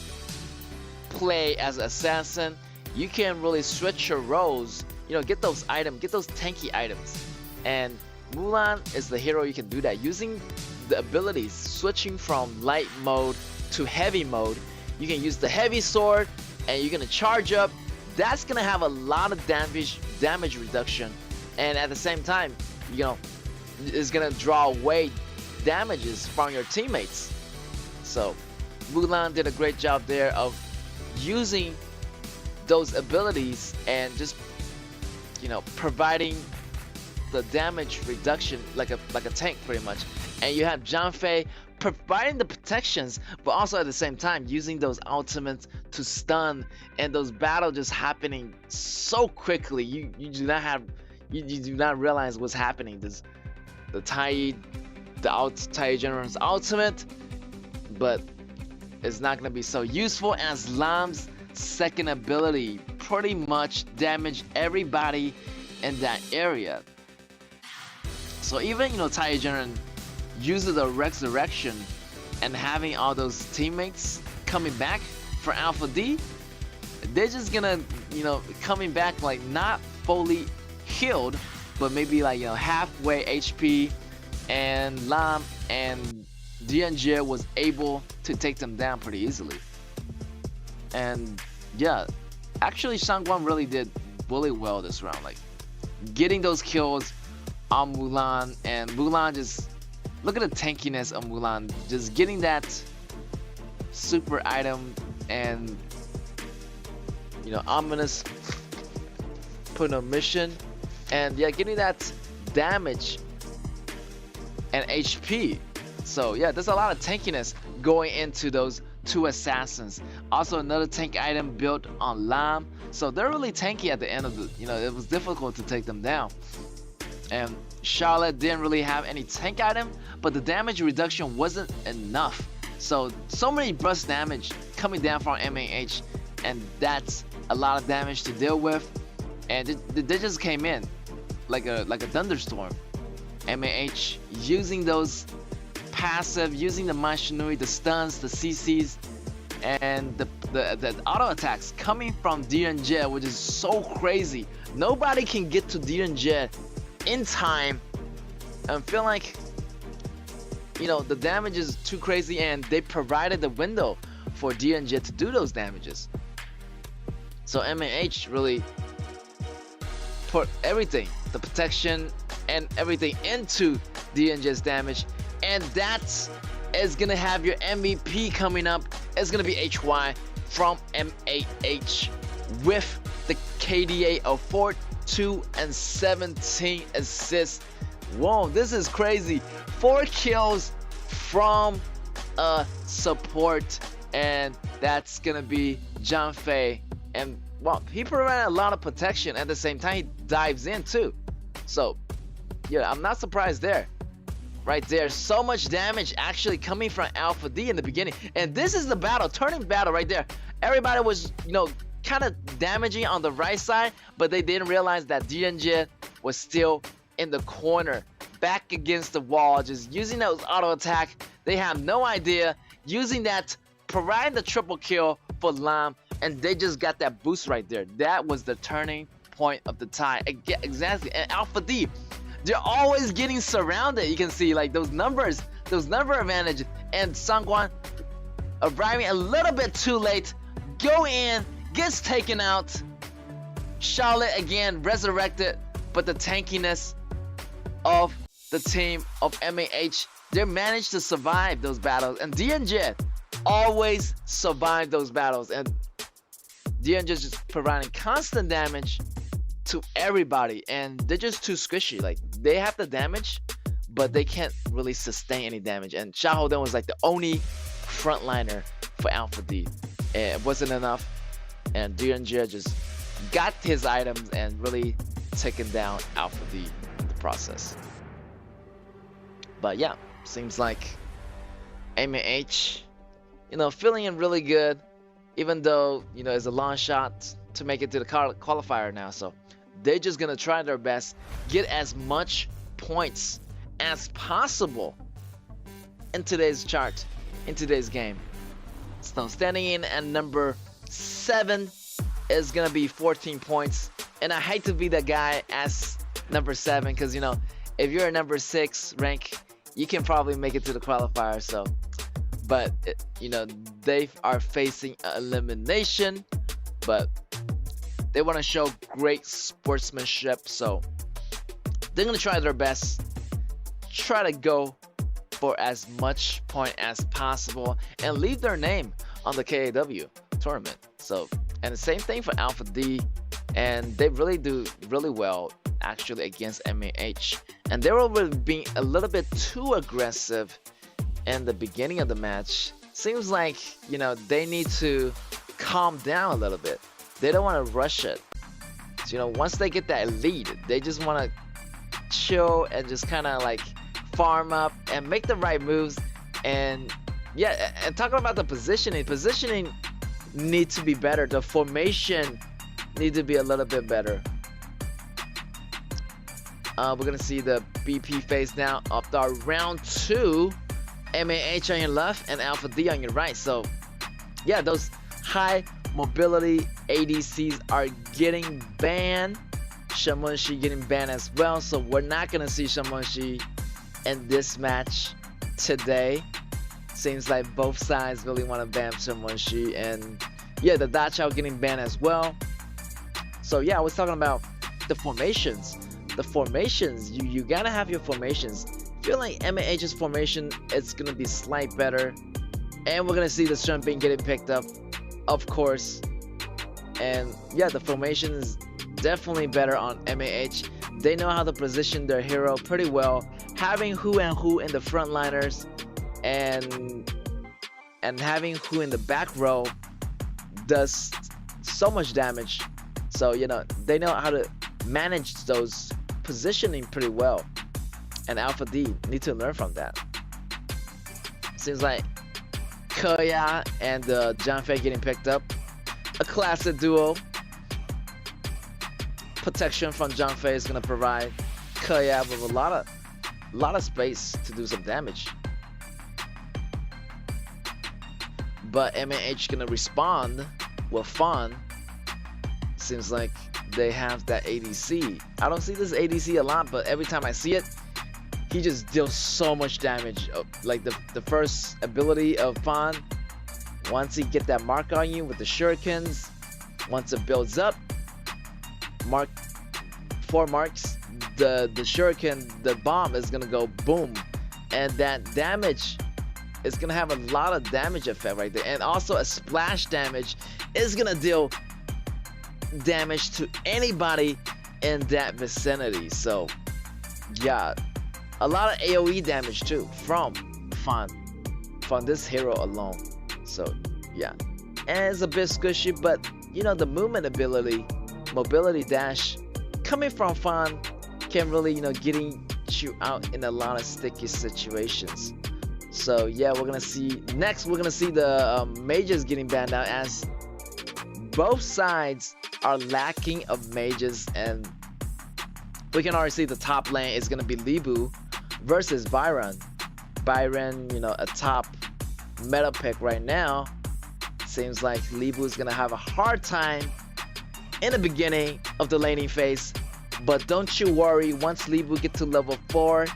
play as an assassin, you can really switch your roles. Get those items, get those tanky items. And Mulan is the hero you can do that using the abilities, switching from light mode to heavy mode. You can use the heavy sword and you're gonna charge up. That's gonna have a lot of damage reduction, and at the same time, it's gonna draw away damages from your teammates. So Mulan did a great job there of using those abilities and just providing the damage reduction like a tank pretty much. And you have Zhang providing the protections, but also at the same time using those ultimates to stun, and those battles just happening so quickly. You do not realize what's happening. The Tai General's ultimate, but it's not gonna be so useful as Lam's second ability pretty much damaged everybody in that area. So even Tai General uses the resurrection and having all those teammates coming back for Alpha D, they're just gonna coming back like not fully healed, but maybe like halfway HP, and Lam and DNJ was able to take them down pretty easily. And yeah, actually Shangguan really did really well this round, like getting those kills on Mulan, and Mulan just look at the tankiness of Mulan, just getting that super item and ominous put on mission, and yeah, getting that damage and HP. So yeah, there's a lot of tankiness going into those two assassins. Also another tank item built on Lam, so they're really tanky at the end of the, it was difficult to take them down. And Charlotte didn't really have any tank item, but the damage reduction wasn't enough. So many burst damage coming down from MAH, and that's a lot of damage to deal with. And they just came in like a thunderstorm. MAH using those passive, using the Mai Shinui, the stuns, the CCs, and the auto attacks coming from DNJ, which is so crazy. Nobody can get to DNJ in time. I feel like the damage is too crazy, and they provided the window for DNJ to do those damages. So MAH really put everything, the protection and everything, into DNJ's damage, and that is gonna have your MVP coming up. It's gonna be HY from MAH with the KDA of 4, 2, and 17 assists. Whoa, this is crazy. 4 kills from a support, and that's gonna be Zhang Fei. And well, he provided a lot of protection. At the same time, he dives in too. So yeah, I'm not surprised there. Right there, so much damage actually coming from Alpha D in the beginning. And this is the battle, turning battle right there. Everybody was, kind of damaging on the right side, but they didn't realize that DNJ was still in the corner, back against the wall, just using those auto attack. They have no idea, using that, providing the triple kill for Lam, and they just got that boost right there. That was the turning point of the tie. Exactly. And Alpha D they're always getting surrounded. You can see like those number advantage, and Sangwan arriving a little bit too late, go in, gets taken out. Charlotte again resurrected, but the tankiness of the team of MAH, they managed to survive those battles, and DNJ always survive those battles, and DNJ just providing constant damage to everybody, and they're just too squishy. Like, they have the damage, but they can't really sustain any damage, and Xiaohouden was like the only frontliner for Alpha D, and it wasn't enough, and DNJ just got his items and really taken down Alpha D in the process. But yeah, seems like MAH, you know, feeling it really good, even though, you know, it's a long shot to make it to the qualifier now. So they're just gonna try their best, get as much points as possible in today's chart, in today's game. So standing in at number 7 is gonna be 14 points, and I hate to be the guy as number 7, because, you know, if you're a number 6 rank, you can probably make it to the qualifier. So, but you know, they are facing elimination, but they want to show great sportsmanship, so they're gonna try their best, try to go for as much point as possible and leave their name on the KAW tournament. So, and the same thing for Alpha D, and they really do really well actually against MAH, and they were being a little bit too aggressive in the beginning of the match. Seems like, you know, they need to calm down a little bit. They don't want to rush it. So, you know, once they get that lead, they just want to chill and just kind of like farm up and make the right moves. And yeah, and talking about the positioning needs to be better. The formation needs to be a little bit better. We're gonna see the BP phase now of the round 2. MAH on your left and Alpha D on your right. So yeah, those high mobility ADCs are getting banned. Shamunshi getting banned as well. So we're not gonna see Shamunshi in this match today. Seems like both sides really want to ban Shamunshi, and yeah, the Dachau getting banned as well. So yeah, I was talking about the formations. The formations, you gotta have your formations. I feel like MAH's formation is gonna be slight better, and we're gonna see the Shumping getting picked up, of course. And yeah, the formation is definitely better on MAH. They know how to position their hero pretty well, having Hu and Hu in the frontliners, and having Hu in the back row does so much damage. So, you know, they know how to manage those positioning pretty well, and Alpha D need to learn from that. Seems like KAW and Janfei getting picked up. A classic duo. Protection from Janfei is gonna provide KAW with a lot of space to do some damage. But MAH gonna respond with Fawn. Seems like they have that ADC. I don't see this ADC a lot, but every time I see it, he just deals so much damage. Like the first ability of Fawn, once he get that mark on you with the shurikens, once it builds up, 4 marks, the shuriken, the bomb is gonna go boom, and that damage is gonna have a lot of damage effect right there. And also a splash damage is gonna deal damage to anybody in that vicinity. So yeah, a lot of AoE damage too from this hero alone. So yeah, and it's a bit squishy, but you know, the movement ability, mobility dash coming from Fawn can really, you know, getting you out in a lot of sticky situations. So yeah, we're gonna see next, we're gonna see the mages getting banned out, as both sides are lacking of mages, and we can already see the top lane is gonna be Libu versus Byron. Byron, you know, a top meta pick right now. Seems like Libu is gonna have a hard time in the beginning of the laning phase, But don't you worry, once Li Bu get to level 4,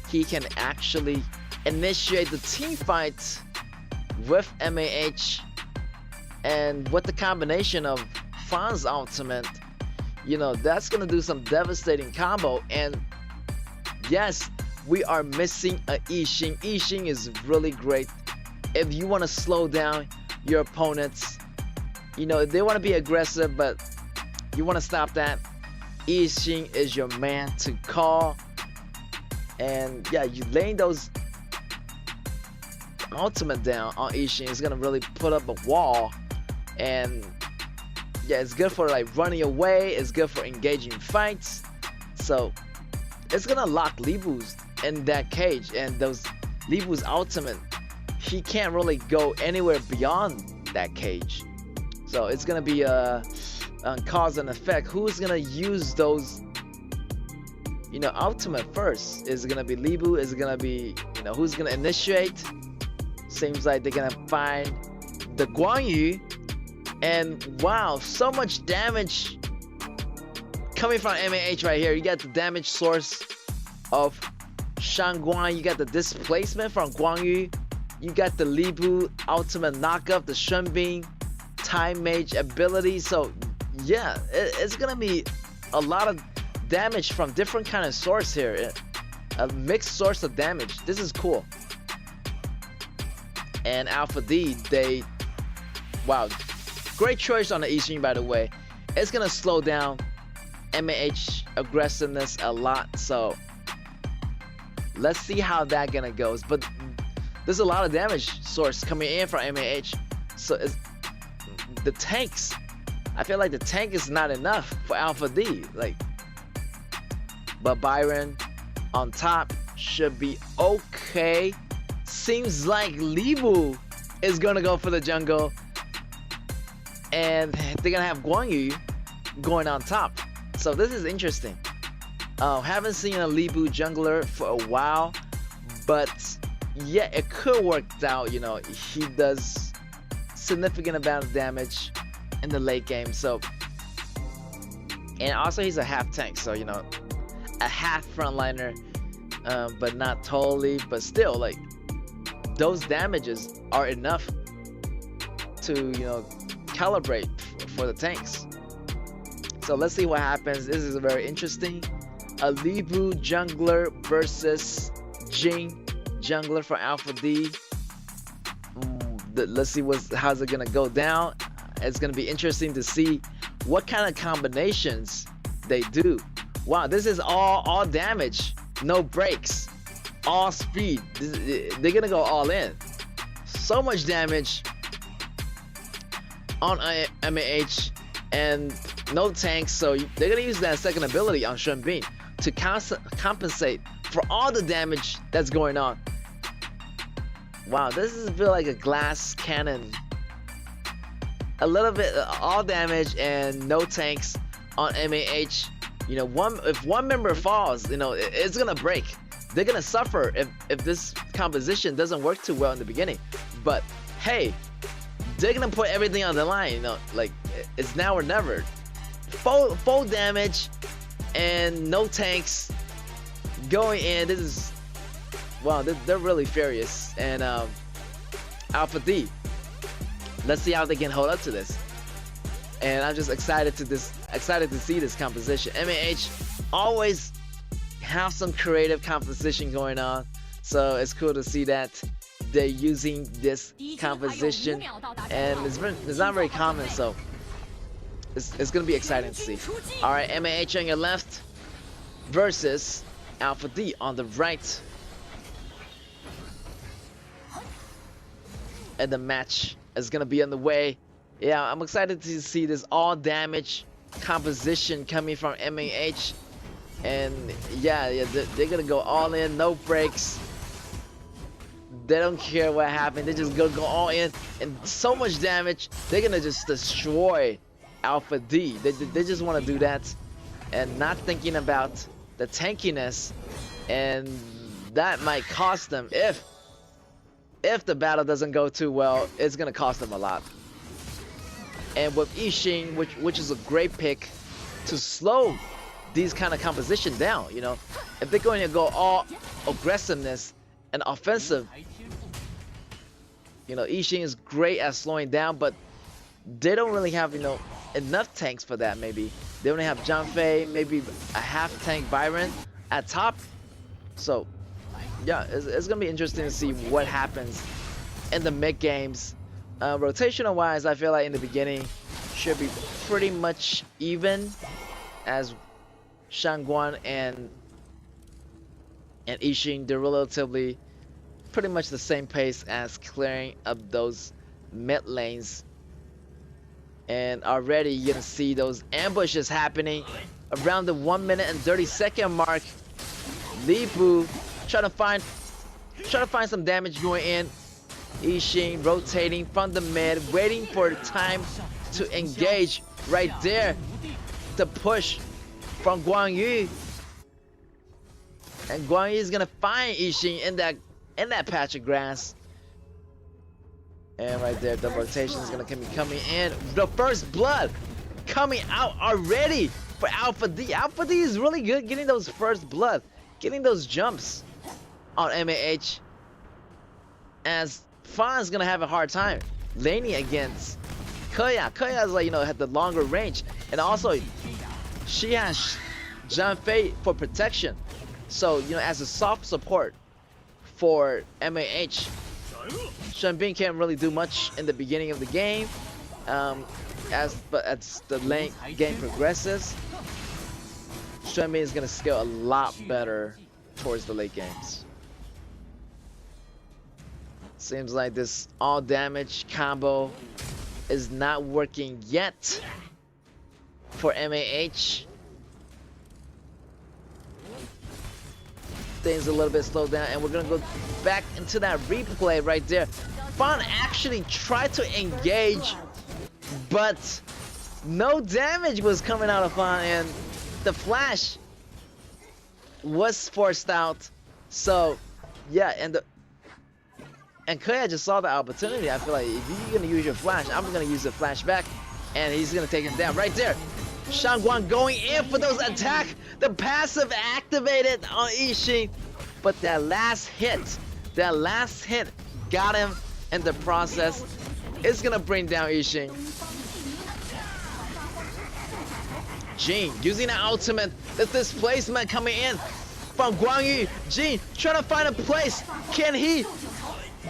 he can actually initiate the team fight with MAH, and with the combination of Fran's ultimate, you know, that's gonna do some devastating combo. And yes, we are missing a Yixing. Yixing is really great if you want to slow down your opponents. You know, they want to be aggressive, but you want to stop that. Yixing is your man to call. And yeah, you laying those ultimate down on Yixing is gonna really put up a wall. And yeah, it's good for like running away, it's good for engaging fights. So it's gonna lock Li Bu's in that cage, and those Li Bu's ultimate, he can't really go anywhere beyond that cage. So it's gonna be a cause and effect. Who's gonna use those, you know, ultimate first? Is it gonna be Li Bu? Is it gonna be, you know, who's gonna initiate? Seems like they're gonna find the Guan Yu. And wow, so much damage coming from MAH right here. You got the damage source of Shangguan. You got the displacement from Guan Yu. You got the Li Bu ultimate knockup, the Shenbing time mage ability. So yeah, it's gonna be a lot of damage from different kind of source here. A mixed source of damage. This is cool. And Alpha D, wow, great choice on the Yixing, by the way. It's gonna slow down MAH aggressiveness a lot, so let's see how that gonna goes. But there's a lot of damage source coming in from MAH, so it's, the tanks, I feel like the tank is not enough for Alpha D. Like, but Byron on top should be okay. Seems like Li Bu is gonna go for the jungle, and they're gonna have Guan Yu going on top. So this is interesting. Haven't seen a Li Bu jungler for a while, but yeah, it could work out. You know, he does significant amount of damage in the late game. So, and also he's a half tank, so you know, a half frontliner, but not totally. But still, like, those damages are enough to, you know, calibrate for the tanks. So let's see what happens. This is very interesting. A Li Bu jungler versus Jing jungler for Alpha D. Let's see how's it gonna go down. It's gonna be interesting to see what kind of combinations they do. Wow, this is all damage, no breaks, all speed. They're gonna go all in. So much damage on MAH and no tanks, so they're gonna use that second ability on Shenbing to compensate for all the damage that's going on. Wow, this is feel like a glass cannon. A little bit all damage and no tanks on MAH. You know, if one member falls, you know, it's gonna break. They're gonna suffer if this composition doesn't work too well in the beginning. But hey, they're gonna put everything on the line. You know, like, it's now or never. Full damage and no tanks going in. This is, wow, they're really furious. And Alpha D, let's see how they can hold up to this. And I'm just excited to see this composition. MAH always have some creative composition going on, so it's cool to see that they're using this composition, and it's not very common, so it's gonna be exciting to see. All right, MAH on your left versus Alpha D on the right, and the match is gonna be on the way. Yeah, I'm excited to see this all damage composition coming from MAH, and yeah, they're gonna go all in, no breaks. They don't care what happened. They just go all in, and so much damage. They're gonna just destroy Alpha D. They just want to do that, and not thinking about the tankiness, and that might cost them if the battle doesn't go too well. It's gonna cost them a lot. And with Yixing, which is a great pick to slow these kind of composition down. You know, if they're going to go all aggressiveness and offensive, you know, Ishin is great at slowing down, but they don't really have, you know, enough tanks for that. Maybe they only have Janfei, maybe a half tank Byron at top. So yeah, it's gonna be interesting to see what happens in the mid games. Rotational wise, I feel like in the beginning should be pretty much even, as Shangguan and Ishin, they're relatively pretty much the same pace as clearing up those mid lanes. And already you're gonna see those ambushes happening around the 1 minute and 30-second mark. Li Bu trying to find some damage going in. Ishin rotating from the mid, waiting for time to engage right there. The push from Guan Yu, and Guan Yu is gonna find Ishin in that patch of grass. And right there, the rotation is gonna be coming in. The first blood coming out already for Alpha D. Alpha D is really good getting those first blood, getting those jumps on MAH. As Fawn's gonna have a hard time laning against KAW. KAW is like, you know, had the longer range, and also she has Janfei for protection. So, you know, as a soft support for MAH, Shenbin can't really do much in the beginning of the game. But as the late game progresses, Shenbin is gonna scale a lot better towards the late games. Seems like this all damage combo is not working yet for MAH. Things a little bit slowed down, and we're gonna go back into that replay right there. Fawn actually tried to engage, but no damage was coming out of Fawn, and the flash was forced out. So yeah, and KAW just saw the opportunity. I feel like if you're gonna use your flash, I'm gonna use the flash back, and he's gonna take him down right there. Shangguan going in for those attack. The passive activated on Ishin, but that last hit got him in the process. It's gonna bring down Ishin. Jin using the ultimate. There's displacement coming in from Guan Yu. Jin trying to find a place. Can he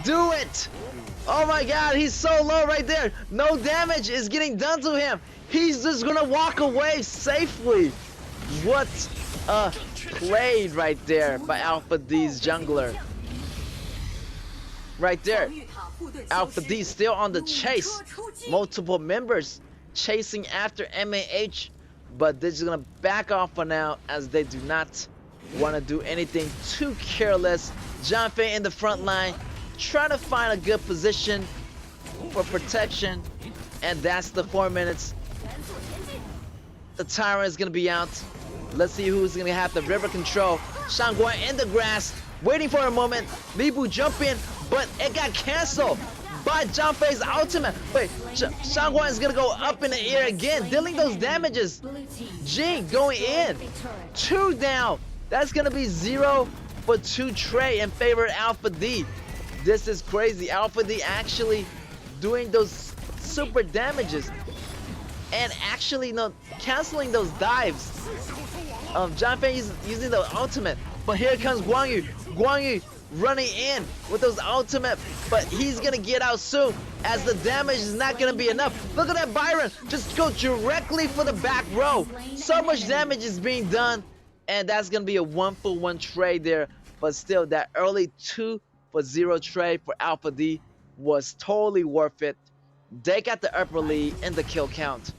do it? Oh my god, he's so low right there. No damage is getting done to him. He's just gonna walk away safely. What a play right there by Alpha D's jungler. Right there. Alpha D still on the chase. Multiple members chasing after MAH, but they're just gonna back off for now, as they do not want to do anything too careless. Janfei in the front line, trying to find a good position for protection, and that's the 4 minutes. The Tyrant is gonna be out. Let's see who's gonna have the river control. Shangguan in the grass, waiting for a moment. Li Bu jump in, but it got canceled by Janfei's ultimate. Wait, Shangguan is gonna go up in the air again, dealing those damages. Jing going in, 2 down. That's gonna be 0 for 2 Trey in favor of Alpha D. This is crazy. Alpha D actually doing those super damages and actually canceling those dives. Janfei is using the ultimate, but here comes Guan Yu. Guan Yu running in with those ultimate, but he's gonna get out soon, as the damage is not gonna be enough. Look at that Byron, just go directly for the back row. So much damage is being done, and that's gonna be a 1-for-1 trade there. But still, that early 2-for-0 trade for Alpha D was totally worth it. They got the upper lead in the kill count.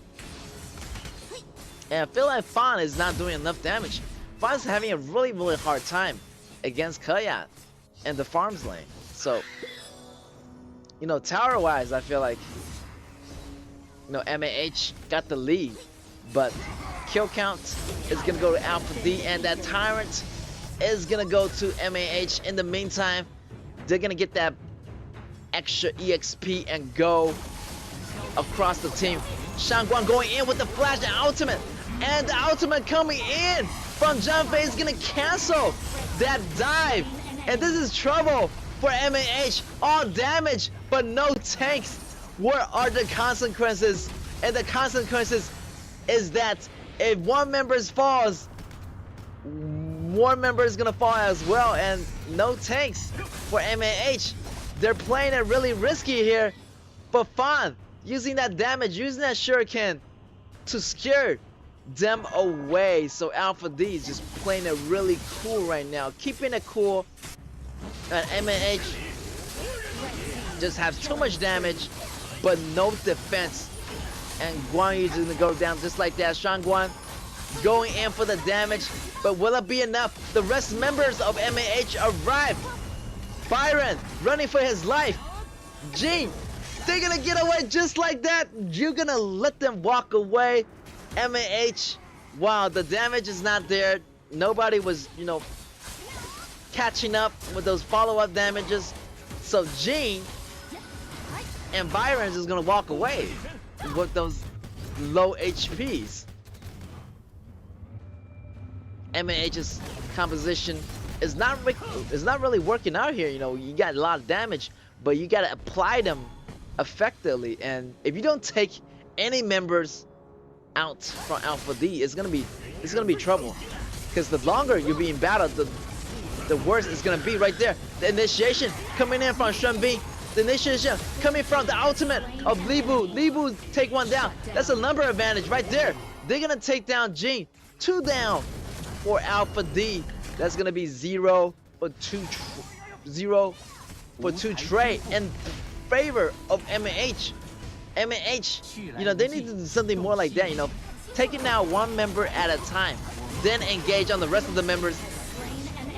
And I feel like Fawn is not doing enough damage. Fawn's having a really hard time against KAW in the farms lane. So, you know, tower wise, I feel like, you know, MAH got the lead, but kill count is gonna go to Alpha D, and that Tyrant is gonna go to MAH. In the meantime, they're gonna get that extra EXP and go across the team. Shangguan going in with the flash and ultimate. And the ultimate coming in from Junfei is gonna cancel that dive. And this is trouble for MAH. All damage, but no tanks. What are the consequences? And the consequences is that if one member falls, one member is gonna fall as well, and no tanks for MAH. They're playing it really risky here, but fun. Using that damage, using that shuriken to scare them away. So Alpha D is just playing it really cool right now, keeping it cool. And MAH just has too much damage, but no defense. And Guan Yu is gonna go down just like that. Shangguan going in for the damage, but will it be enough? The rest members of MAH arrive. Byron running for his life. Jin, they're gonna get away just like that. You're gonna let them walk away. MAH, wow, the damage is not there. Nobody was, you know, catching up with those follow-up damages. So Jin and Byron is gonna walk away with those low HPs. MAH's composition is not really working out here. You know, you got a lot of damage, but you gotta apply them effectively. And if you don't take any members out from Alpha D, it's gonna be trouble. Because the longer you're being battled, the worse it's gonna be. Right there, the initiation coming in from Shen Bing. The initiation coming from the ultimate of Li Bu. Li Bu take one down. That's a number advantage right there. They're gonna take down Jin. 2 down for Alpha D. That's gonna be 0 for 2 trade in favor of MAH. MAH, you know, they need to do something more like that, you know, taking out one member at a time, then engage on the rest of the members,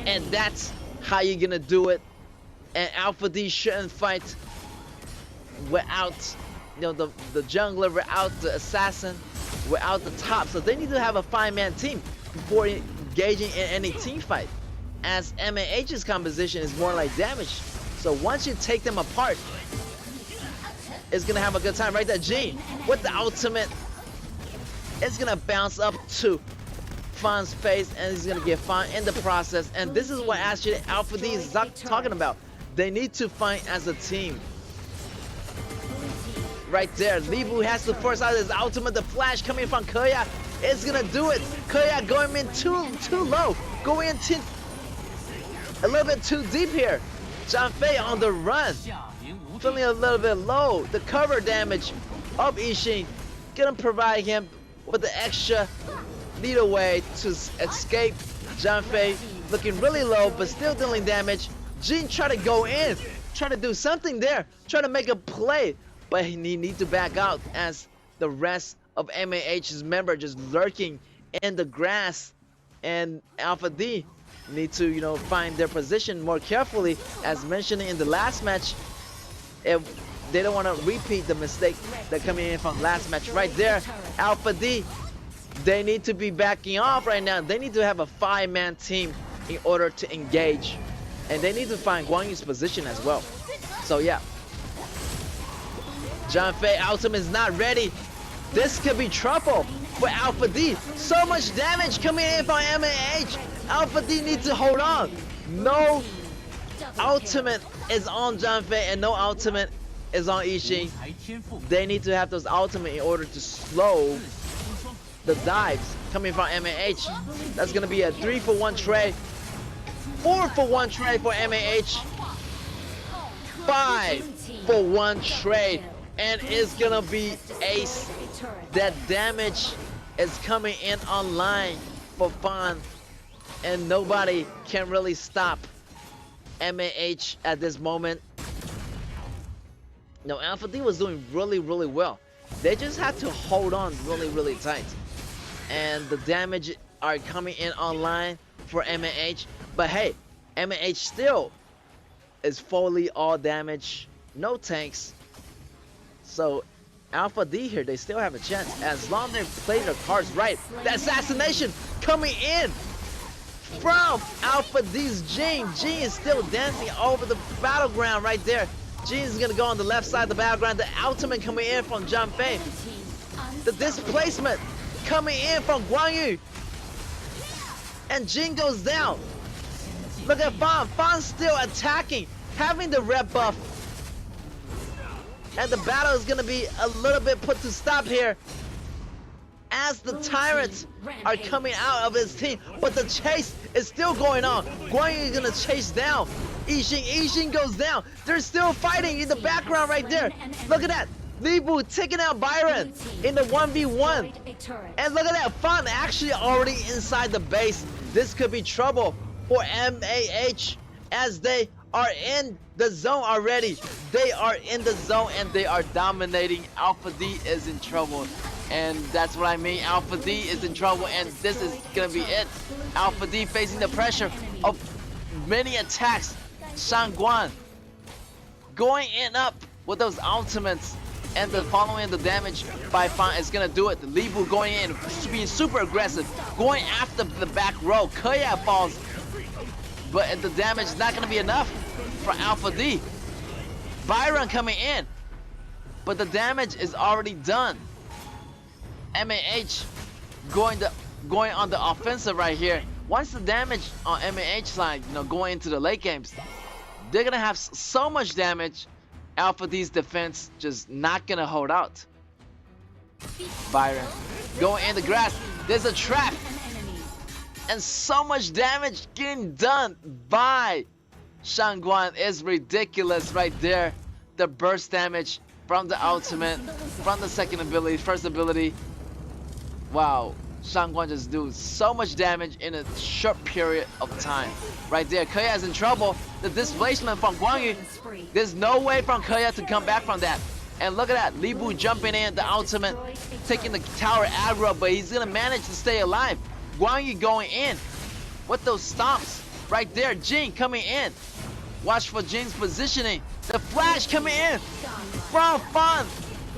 and that's how you're gonna do it. And Alpha D shouldn't fight without, you know, the jungler, without the assassin, without the top. So they need to have a 5-man team before engaging in any team fight, as MAH's composition is more like damage. So once you take them apart, it's gonna have a good time. Right there, Jin with the ultimate. It's gonna bounce up to Fan's face, and he's gonna get Fan in the process. And this is what actually Alpha D is talking about. They need to fight as a team. Right there, Li Bu has to force out his ultimate. The flash coming from KAW. It's gonna do it. KAW going in too low. Going in a little bit too deep here. Junfei on the run. Feeling a little bit low. The cover damage of Ishin gonna provide him with the extra lead way to escape. Junfei looking really low, but still dealing damage. Jin try to go in, try to do something there, try to make a play, but he needs to back out as the rest of MAH's member just lurking in the grass. And Alpha D need to, you know, find their position more carefully, as mentioned in the last match. If they don't want to repeat the mistake that coming in from last match. Right there, Alpha D, they need to be backing off right now. They need to have a 5-man team in order to engage, and they need to find Guan Yu's position as well. So yeah, Junfei ultimate is not ready. This could be trouble for Alpha D. So much damage coming in from MAH. Alpha D needs to hold on. No ultimate is on Junfei, and no ultimate is on Ishin. They need to have those ultimate in order to slow the dives coming from MAH. That's gonna be a 3-for-1 trade, 4-for-1 trade for MAH, 5-for-1 trade, and it's gonna be ace. That damage is coming in online for Fan, and nobody can really stop MAH at this moment. No, Alpha D was doing really well. They just had to hold on really tight, and the damage are coming in online for MAH. But hey, MAH still is fully all damage, no tanks. So Alpha D here, they still have a chance as long as they play their cards right. The assassination coming in from Alpha D's Jin. Jin is still dancing over the battleground right there. Jin is gonna go on the left side of the battleground. The ultimate coming in from Junfei. The displacement coming in from Guan Yu. And Jin goes down. Look at Fan. Fan's still attacking, having the red buff. And the battle is gonna be a little bit put to stop here, as the tyrants are coming out of his team. But the chase is still going on. Guan Yu is gonna chase down Yixing. Yixing goes down. They're still fighting in the background right there. Look at that. Li Bu taking out Byron in the 1v1. And look at that. Fan actually already inside the base. This could be trouble for MAH, as they are in the zone already. They are in the zone and they are dominating. Alpha D is in trouble. And that's what I mean. Alpha D is in trouble, and this is gonna be it. Alpha D facing the pressure of many attacks. Shangguan going in up with those ultimates, and the following the damage by Fan is gonna do it. The Li Bu going in, being super aggressive, going after the back row. KAW falls, but the damage is not gonna be enough for Alpha D. Byron coming in, but the damage is already done. MAH going on the offensive right here. Once the damage on MAH side, going into the late games, they're gonna have so much damage. Alpha D's defense just not gonna hold out. Byron going in the grass. There's a trap, and so much damage getting done by Shangguan is ridiculous right there. The burst damage from the ultimate, from the second ability, first ability. Wow, Shangguan just do so much damage in a short period of time. Right there, KAW is in trouble. The displacement from Guan Yu, there's no way from KAW to come back from that. And look at that, Li Bu jumping in, the ultimate, taking the tower aggro, but he's gonna manage to stay alive. Guan Yu going in with those stomps. Right there, Jin coming in. Watch for Jin's positioning. The flash coming in from Fan,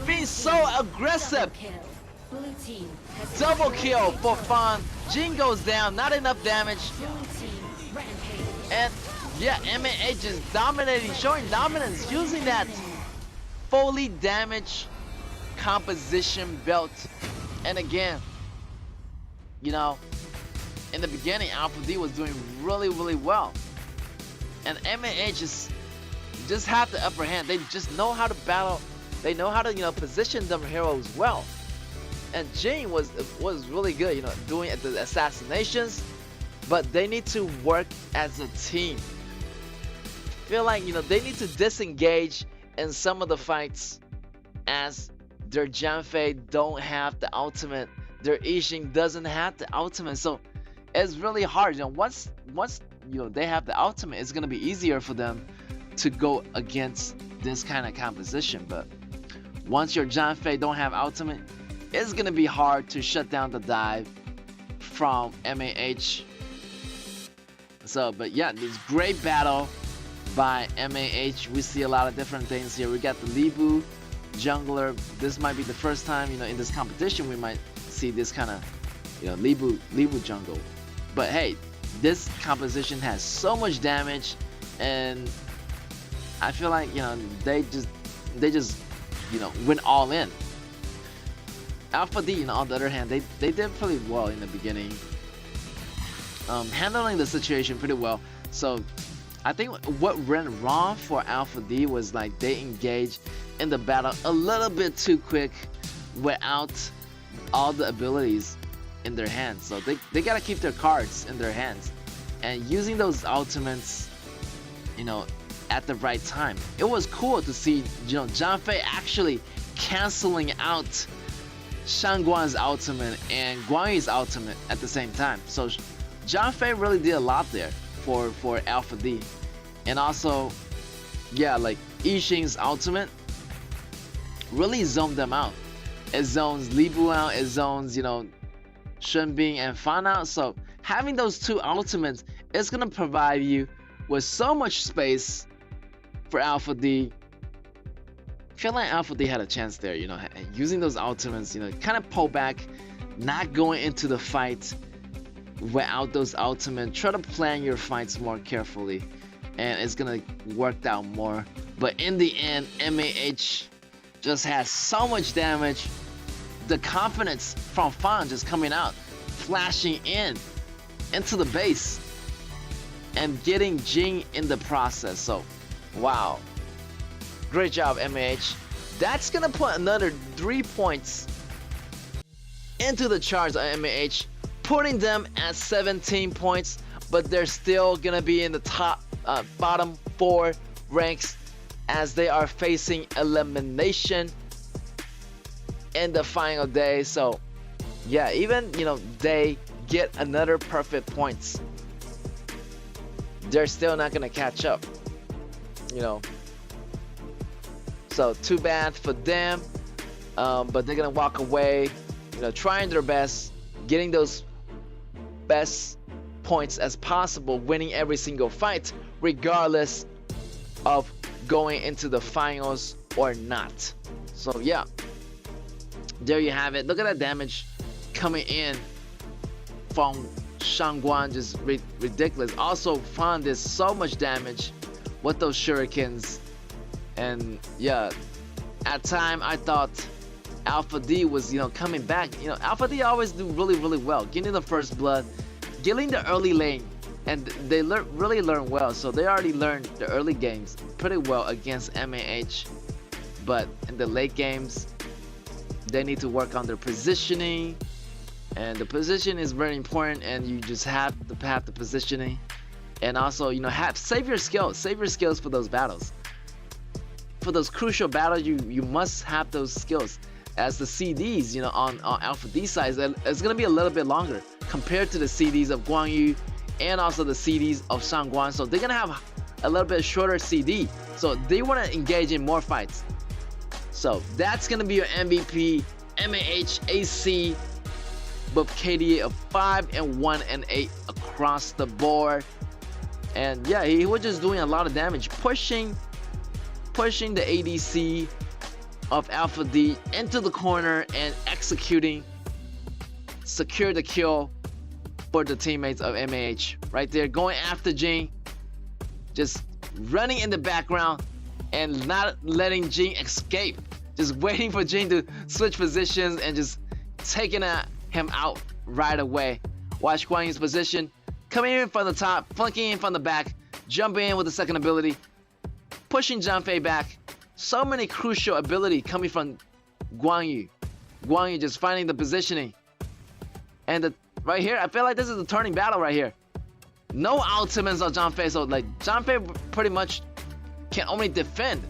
being so aggressive. Double kill for Fan. Jin goes down, not enough damage. And yeah, MAH is dominating, showing dominance, using that fully damage composition belt. And again, in the beginning, Alpha D was doing really, really well. And MAH just have the upper hand. They just know how to battle. They know how to, position them heroes well. And Jin was really good, doing the assassinations, but they need to work as a team. Feel like, they need to disengage in some of the fights, as their Janfei don't have the ultimate, their Yixing doesn't have the ultimate, so it's really hard. Once they have the ultimate, it's gonna be easier for them to go against this kind of composition. But once your Janfei don't have ultimate, it's gonna be hard to shut down the dive from MAH. So, but yeah, this great battle by MAH. We see a lot of different things here. We got the Li Bu jungler. This might be the first time, in this competition we might see this kind of, Li Bu jungle. But hey, this composition has so much damage, and I feel like, they just went all in. Alpha D, on the other hand, they did pretty well in the beginning, handling the situation pretty well. So I think what went wrong for Alpha D was like they engaged in the battle a little bit too quick without all the abilities in their hands. So they gotta keep their cards in their hands and using those ultimates, at the right time. It was cool to see, Janfei actually canceling out Shangguan's ultimate and Guan Yu's ultimate at the same time. So Janfei really did a lot there for Alpha D. And also, yeah, like Yixing's ultimate really zoned them out. It zones Li Bu out, it zones, Shenbing and Fan out. So having those two ultimates is gonna provide you with so much space for Alpha D. I feel like Alpha D had a chance there, using those ultimates, kind of pull back, not going into the fight without those ultimates. Try to plan your fights more carefully, and it's gonna work out more. But in the end, MAH just has so much damage. the confidence from Fan just coming out, flashing into the base, and getting Jing in the process. So, wow. Great job, MAH. That's gonna put another 3 points into the charts of MAH, putting them at 17 points, but they're still gonna be in the top, bottom 4 ranks as they are facing elimination in the final day. So, yeah, even they get another perfect points, they're still not gonna catch up. So too bad for them, but they're gonna walk away, trying their best, getting those best points as possible, winning every single fight, regardless of going into the finals or not. So yeah, there you have it. Look at that damage coming in from Shangguan, just ridiculous. Also, Fan did so much damage with those shurikens. And yeah, at time I thought Alpha D was coming back. Alpha D always do really well, getting the first blood, getting the early lane, and they really learn well. So they already learned the early games pretty well against MAH, but in the late games they need to work on their positioning, and the position is very important, and you just have to have the positioning, and also save your skills for those battles. For those crucial battles, you must have those skills. As the CDs, on Alpha D side, it's gonna be a little bit longer compared to the CDs of Guan Yu and also the CDs of Shangguan. So they're gonna have a little bit shorter CD. So they want to engage in more fights. So that's gonna be your MVP, MAH AC, with KDA of 5 and 1 and 8 across the board. And yeah, he was just doing a lot of damage, pushing the ADC of Alpha D into the corner and executing, secure the kill for the teammates of MAH. Right there, going after Jing, just running in the background and not letting Jing escape. Just waiting for Jing to switch positions and just taking him out right away. Watch Guan Yu's position, coming in from the top, flanking in from the back, jumping in with the second ability, pushing Zhang back. So many crucial ability coming from Guan Yu. Guan Yu just finding the positioning. And right here, I feel like this is the turning battle right here. No ultimates of Zhang, so like Zhang pretty much can only defend.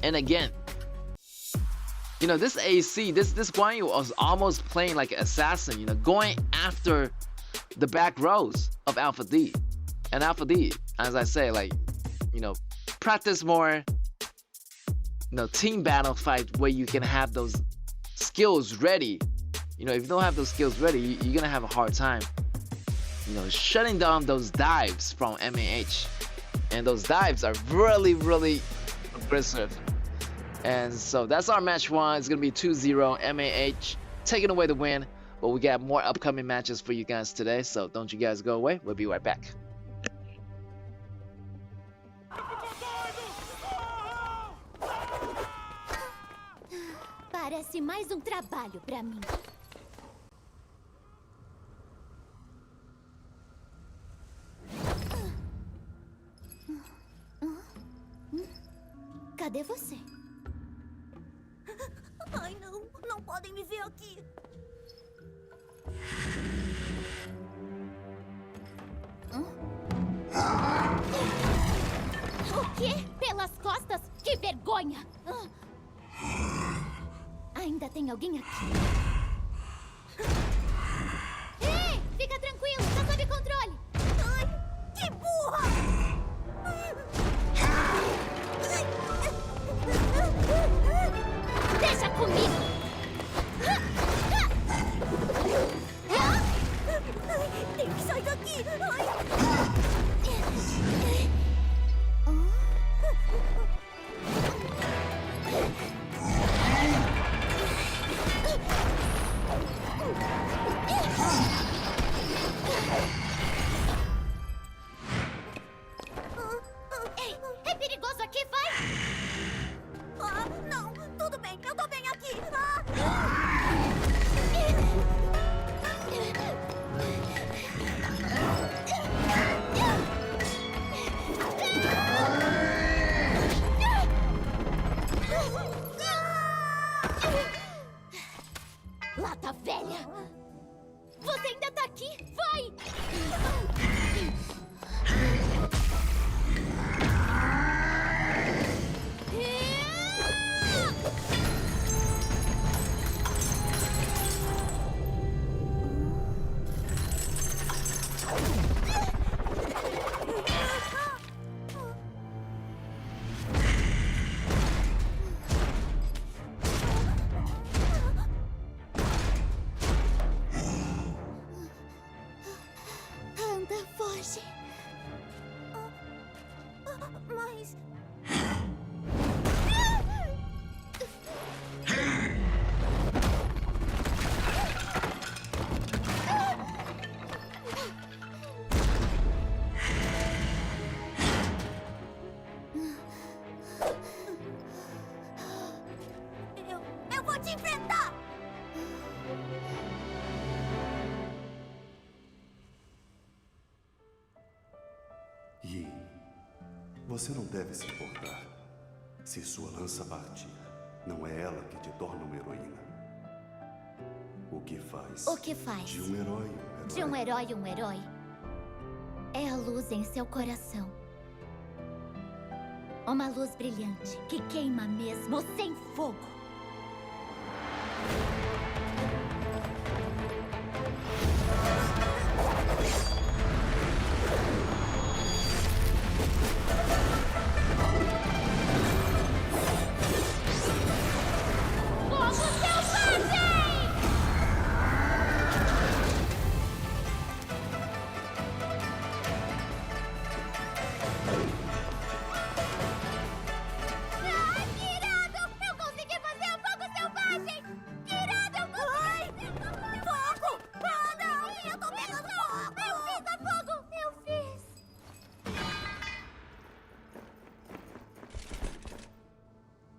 And again, this AC, this Guan Yu was almost playing like an assassin, going after the back rows of Alpha D. And Alpha D, as I say, like, practice more, team battle fight where you can have those skills ready. If you don't have those skills ready, you're gonna have a hard time, shutting down those dives from MAH. And those dives are really aggressive. And so that's our match 1. It's gonna be 2-0, MAH taking away the win. But we got more upcoming matches for you guys today, so don't you guys go away. We'll be right back. Parece mais trabalho pra mim. Cadê você? Ai, não podem me ver aqui. O quê? Pelas costas? Que vergonha! Ainda tem alguém aqui. Ei, fica tranquilo, tá sob controle. Ai, que burra! Deixa comigo. Tem que sair daqui. Ei, é perigoso aqui, vai! Ah, não, tudo bem, eu tô bem aqui. Lata velha! Você ainda tá aqui? Vai! Anda, foge. Mas... Eu vou te enfrentar! Yi, você não deve se importar. Se sua lança partir, não é ela que te torna uma heroína. O que faz? O que faz? De um herói um herói. De um herói, é a luz em seu coração. Uma luz brilhante que queima mesmo sem fogo. Fogo selvagem! Ai, que irado! Eu consegui fazer o fogo selvagem! Que irado! Eu consegui! Fogo! Ah, não! Eu tô pegando fogo! Eu fiz a fogo! Eu fiz!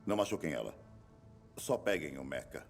Não machuquem ela. Só peguem o mecha.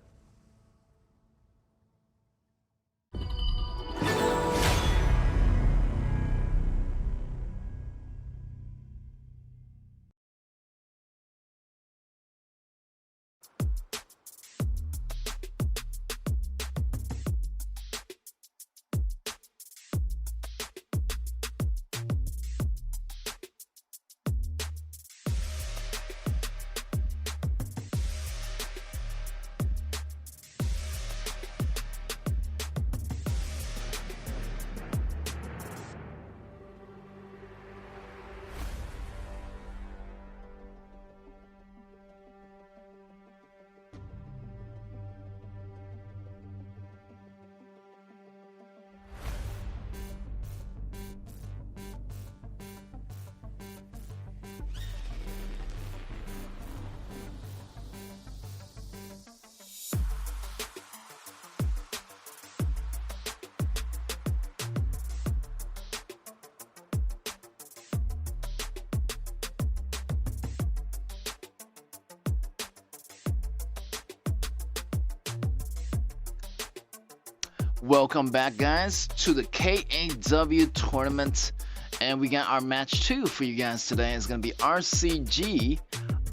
Welcome back, guys, to the KAW tournament, and we got our match 2 for you guys today. It's gonna be RCG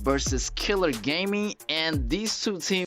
versus Killer Gaming, and these two teams.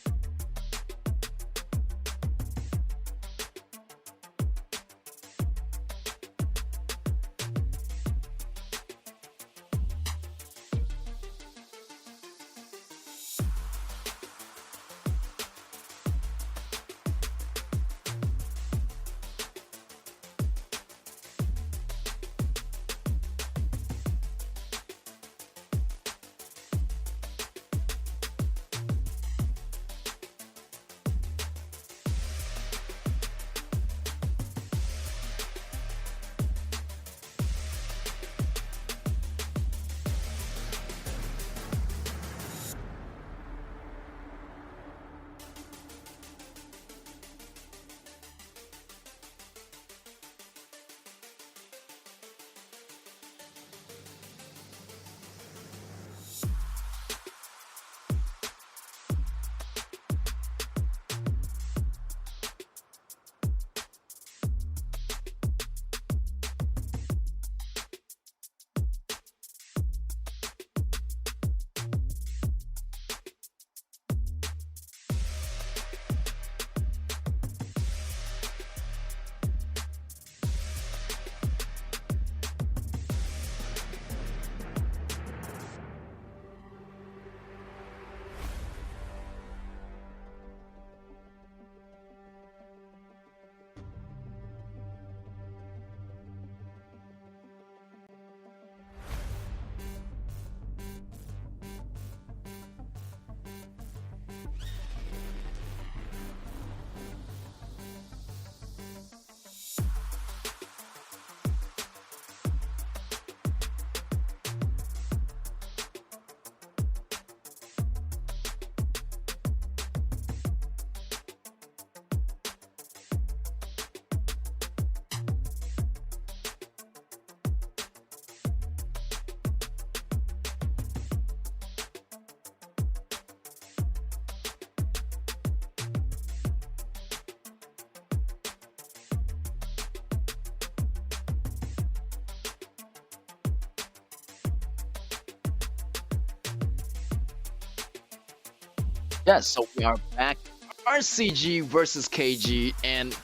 Yeah, so we are back. RCG versus KG, and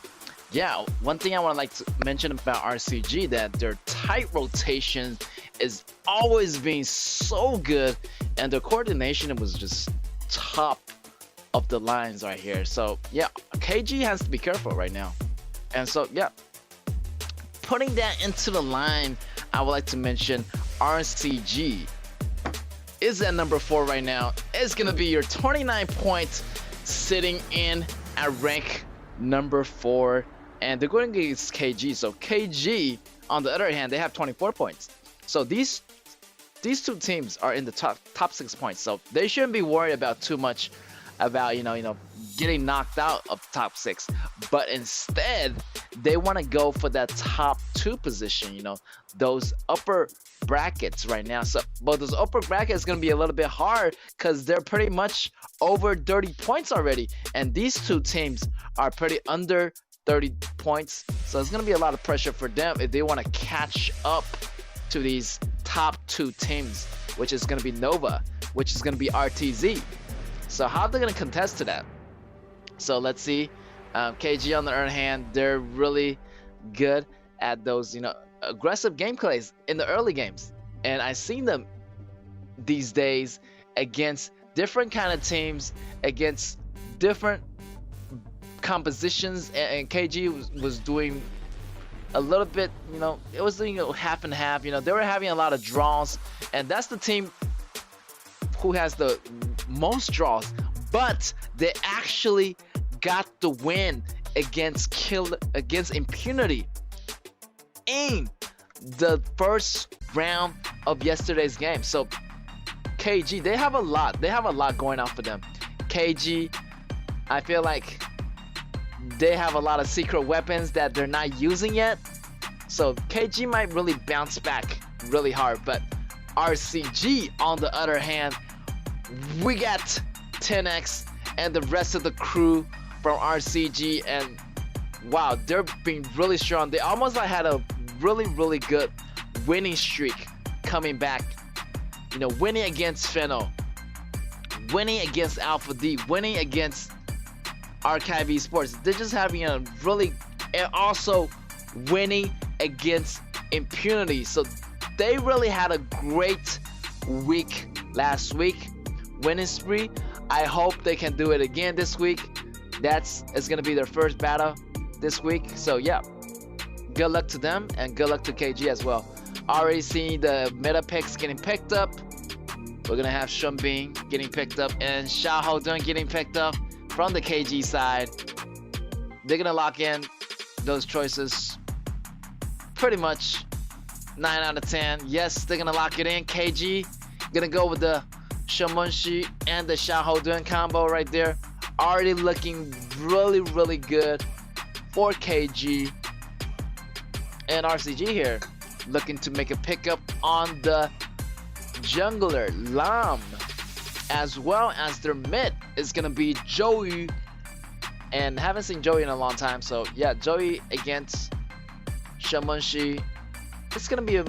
yeah, one thing I want to like to mention about RCG that their tight rotation is always being so good, and their coordination was just top of the lines right here. So yeah, KG has to be careful right now, and so yeah, putting that into the line, I would like to mention RCG is at number 4 right now. It's gonna be your 29 points, sitting in at rank number 4, and they're going against KG. So KG, on the other hand, they have 24 points. So these two teams are in the top 6 points. So they shouldn't be worried about too much about getting knocked out of top 6. But instead, they want to go for that top 2 position. Those upper brackets right now. So, but those upper brackets gonna be a little bit hard because they're pretty much over 30 points already, and these two teams are pretty under 30 points. So it's gonna be a lot of pressure for them if they want to catch up to these top 2 teams, which is gonna be Nova, which is gonna be RTZ. So how they're gonna contest to that? So let's see. KG on the other hand, they're really good at those aggressive gameplays in the early games, and I've seen them these days against different kind of teams, against different compositions, and KG was doing a little bit, it was doing half and half. They were having a lot of draws, and that's the team who has the most draws, but they actually got the win against Impunity in the first round of yesterday's game. So KG, they have a lot going on for them. KG, I feel like they have a lot of secret weapons that they're not using yet. So KG might really bounce back really hard. But RCG, on the other hand, we got 10X and the rest of the crew from RCG, and wow, they're being really strong. They almost had a really good winning streak coming back. Winning against Fennel, winning against Alpha D, winning against Archive Esports. They're just having a really, and also winning against Impunity. So they really had a great week last week, winning spree. I hope they can do it again this week. It's gonna be their first battle this week. So yeah, good luck to them, and good luck to KG as well. Already seeing the meta picks getting picked up. We're gonna have Shumbin getting picked up and Xiao Dun getting picked up from the KG side. They're gonna lock in those choices pretty much 9 out of 10. Yes, they're gonna lock it in. KG gonna go with the Shamunshi and the Xiao Dun combo right there. Already looking really good for KG. And RCG here looking to make a pickup on the jungler Lam, as well as their mid is gonna be Joey, and haven't seen Joey in a long time. So yeah, Joey against Shamunshi. It's gonna be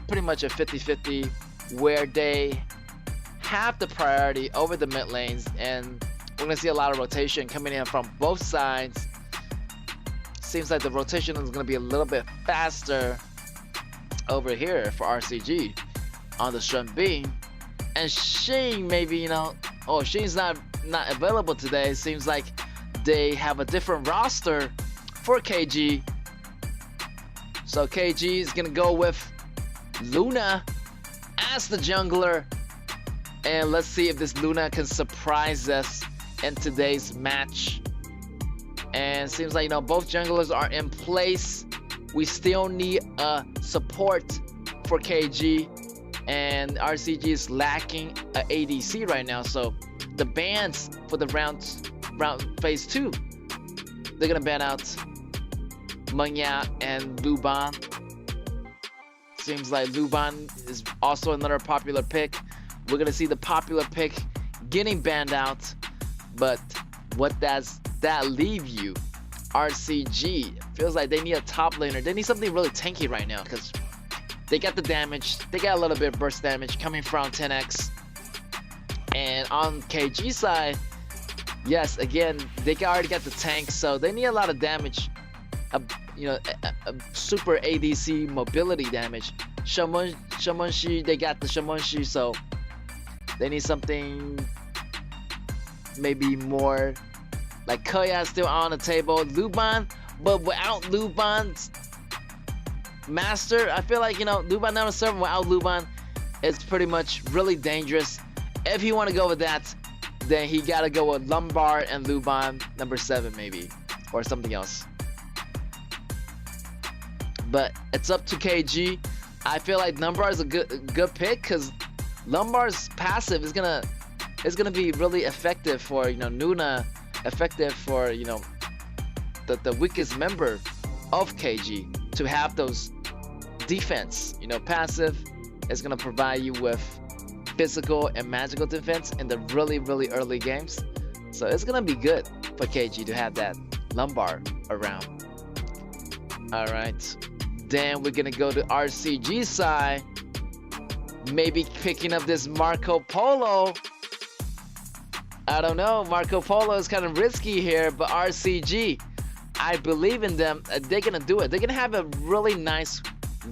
pretty much a 50-50 where they have the priority over the mid lanes, and we're gonna see a lot of rotation coming in from both sides. Seems like the rotation is gonna be a little bit faster over here for RCG on the Shumbin. And Sheen, maybe, Sheen's not available today. Seems like they have a different roster for KG. So KG is gonna go with Luna as the jungler, and let's see if this Luna can surprise us in today's match. And seems like both junglers are in place. We still need a support for KG, and RCG is lacking a ADC right now. So the bans for the round phase 2, they're gonna ban out Mengya and Luban. Seems like Luban is also another popular pick. We're gonna see the popular pick getting banned out, but what does that leave you? RCG feels like they need a top laner. They need something really tanky right now because they got the damage. They got a little bit of burst damage coming from 10X. And on KG side, Yes, again, they already got the tank, so they need a lot of damage. A super ADC mobility damage. Shamonshi, they got the Shamonshi, so they need something maybe more. Like KAW still on the table. Luban, but without Luban's master, I feel like, Luban on a server without Luban is pretty much really dangerous. If you want to go with that, then he gotta go with Lombard and Luban number 7 maybe, or something else. But it's up to KG. I feel like Lombard is a good pick because Lombard's passive is gonna be really effective for Nuna, effective for the weakest member of KG to have those defense. Passive is gonna provide you with physical and magical defense in the really early games. So it's gonna be good for KG to have that Lombard around. Alright. Then we're gonna go to RCG side. Maybe picking up this Marco Polo. I don't know. Marco Polo is kind of risky here, but RCG, I believe in them. They're gonna do it. They're gonna have a really nice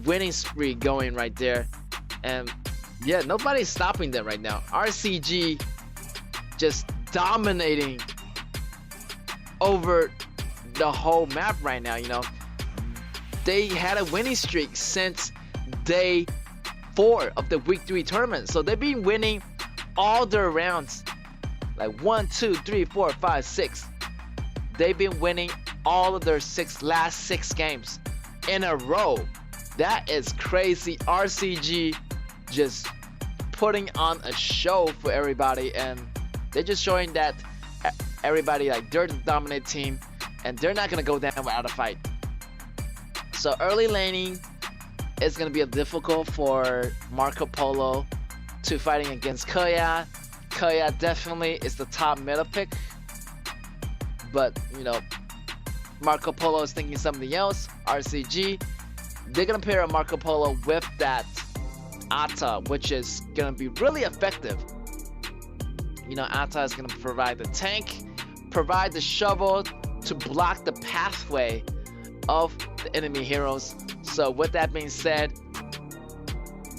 winning spree going right there. And yeah, nobody's stopping them right now. RCG just dominating over the whole map right now, They had a winning streak since day 4 of the week 3 tournament. So they've been winning all their rounds. Like 1, 2, 3, 4, 5, 6. They've been winning all of their last 6 games in a row. That is crazy. RCG just putting on a show for everybody, and they're just showing that everybody, like, they're the dominant team and they're not gonna go down without a fight. So early laning is gonna be difficult for Marco Polo to fighting against KAW. KAW definitely is the top meta pick, but Marco Polo is thinking something else. RCG, they're gonna pair a Marco Polo with that Ata, which is gonna be really effective. Ata is gonna provide the tank, provide the shovel to block the pathway of the enemy heroes. So with that being said,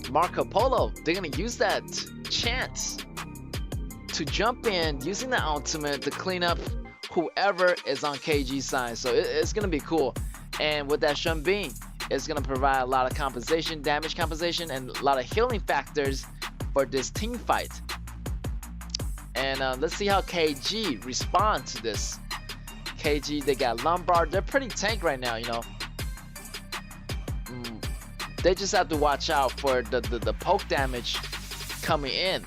Marco Polo, they're gonna use that chance to jump in using the ultimate to clean up whoever is on KG side. So it's gonna be cool. And with that Shun Bean, it's gonna provide a lot of compensation, damage compensation, and a lot of healing factors for this team fight. And let's see how KG respond to this. KG, they got Lombard. They're pretty tank right now, They just have to watch out for the poke damage coming in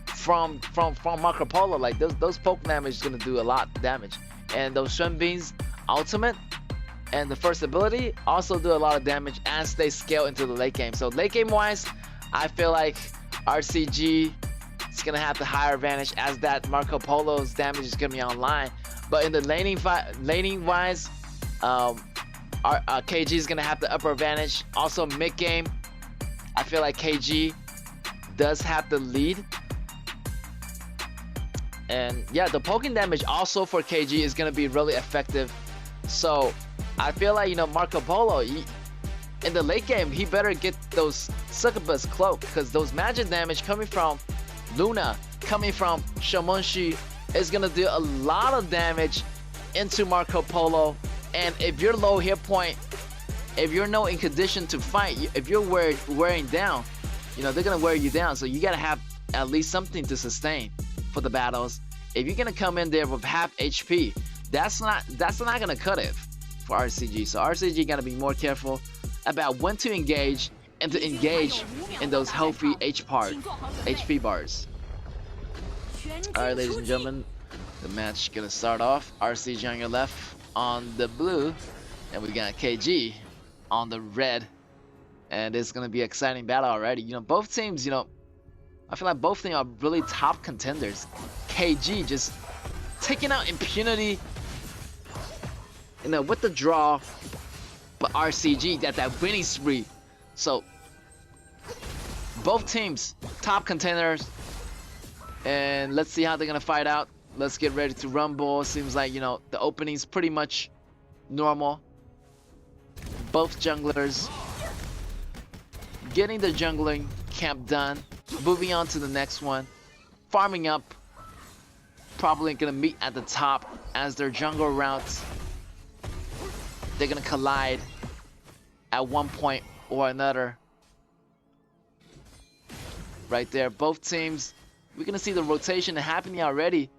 from Marco Polo. Like those poke damage is gonna do a lot of damage, and those Shun Bean's ultimate and the first ability also do a lot of damage as they scale into the late game. So late game wise, I feel like RCG is gonna have the higher advantage as that Marco Polo's damage is gonna be online. But in the laning wise, KG is gonna have the upper advantage. Also mid game, I feel like KG does have the lead. And yeah, the poking damage also for KG is gonna be really effective. So I feel like Marco Polo, in the late game, he better get those Succubus cloak, because those magic damage coming from Luna, coming from Shamonshi, is gonna do a lot of damage into Marco Polo. And if you're low hit point, if you're not in condition to fight, if you're wearing down, they're gonna wear you down. So you gotta have at least something to sustain for the battles. If you're gonna come in there with half HP, that's not gonna cut it for RCG. So RCG gotta be more careful about when to engage and to engage in those healthy HP bars. Alright, ladies and gentlemen, the match gonna start off. RCG on your left on the blue, and we got KG on the red. And it's gonna be an exciting battle already. Both teams, I feel like both teams are really top contenders. KG just taking out Impunity, with the draw, but RCG got that winning spree. So both teams top contenders, and let's see how they're gonna fight out. let's get ready to rumble. Seems like, you know, the opening's pretty much normal. Both junglers getting the jungling camp done. Moving on to the next one. Farming up. Probably gonna meet at the top as their jungle routes. They're gonna collide at one point or another. Right there, both teams. We're gonna see the rotation happening already.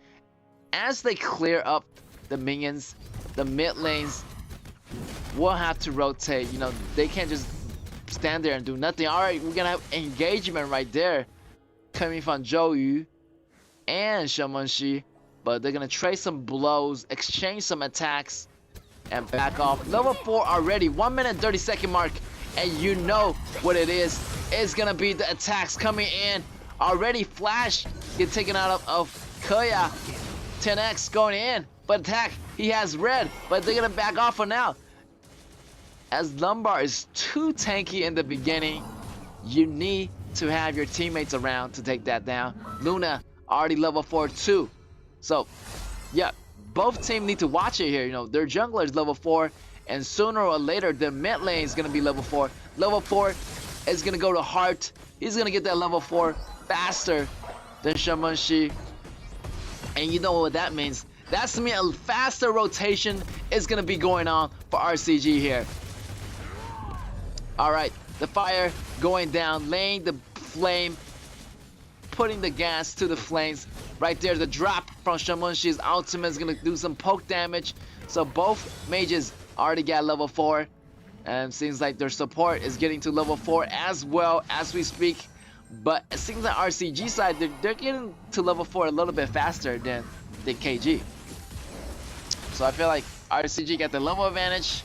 As they clear up the minions, the mid lanes will have to rotate. You know, they can't just stand there and do nothing. Alright, we're gonna have engagement right there coming from Zhou Yu and Shamanshi, but they're gonna trade some blows, exchange some attacks, and back off. Level 4 already, 1 minute 30-second mark, and you know what it is. It's gonna be the attacks coming in. Already Flash get taken out of KAW. 10x going in, but attack, he has red, but they're gonna back off for now. As Lumbar is too tanky in the beginning, you need to have your teammates around to take that down. Luna already level 4 too. So, yeah, both teams need to watch it here. You know, their jungler is level 4, and sooner or later, the mid lane is gonna be level 4. Level 4 is gonna go to Heart. He's gonna get that level 4 faster than Shamanshi. And you know what that means. That's to me a faster rotation is gonna be going on for RCG here. Alright, the fire going down, laying the flame, putting the gas to the flames. Right there, the drop from Shamanshi's ultimate is gonna do some poke damage. So both mages already got level 4. And seems like their support is getting to level 4 as well as we speak. But it seems like RCG side, they're getting to level 4 a little bit faster than KG. So I feel like RCG got the level advantage.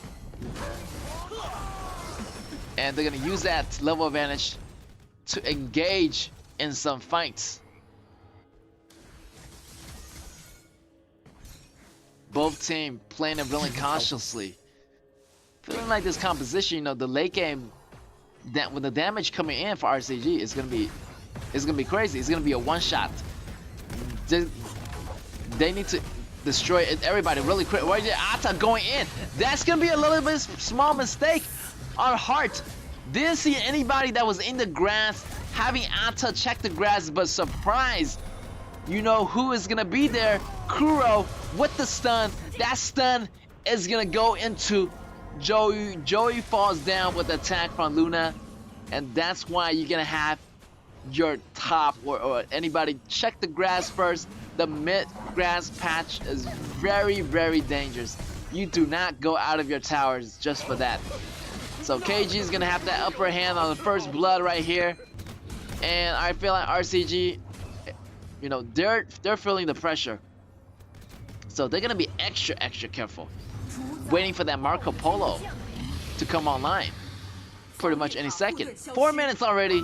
And they're gonna use that level advantage to engage in some fights. Both teams playing it really cautiously. Feeling like this composition, you know, the late game, that with the damage coming in for RCG is gonna be crazy. It's gonna be a one-shot. They need to destroy everybody really quick. Right there, Ata going in. That's gonna be a little bit small mistake on Heart. Didn't see anybody that was in the grass having Ata check the grass, but surprise, you know who is gonna be there? Kuro with the stun. That stun is gonna go into Joey. Joey falls down with the attack from Luna, and that's why you're gonna have your top or anybody check the grass first. The mid grass patch is very, very dangerous. You do not go out of your towers just for that. So KG is gonna have that upper hand on the first blood right here, and I feel like RCG, you know, they're feeling the pressure, so they're gonna be extra careful, waiting for that Marco Polo to come online pretty much any second. 4 minutes already.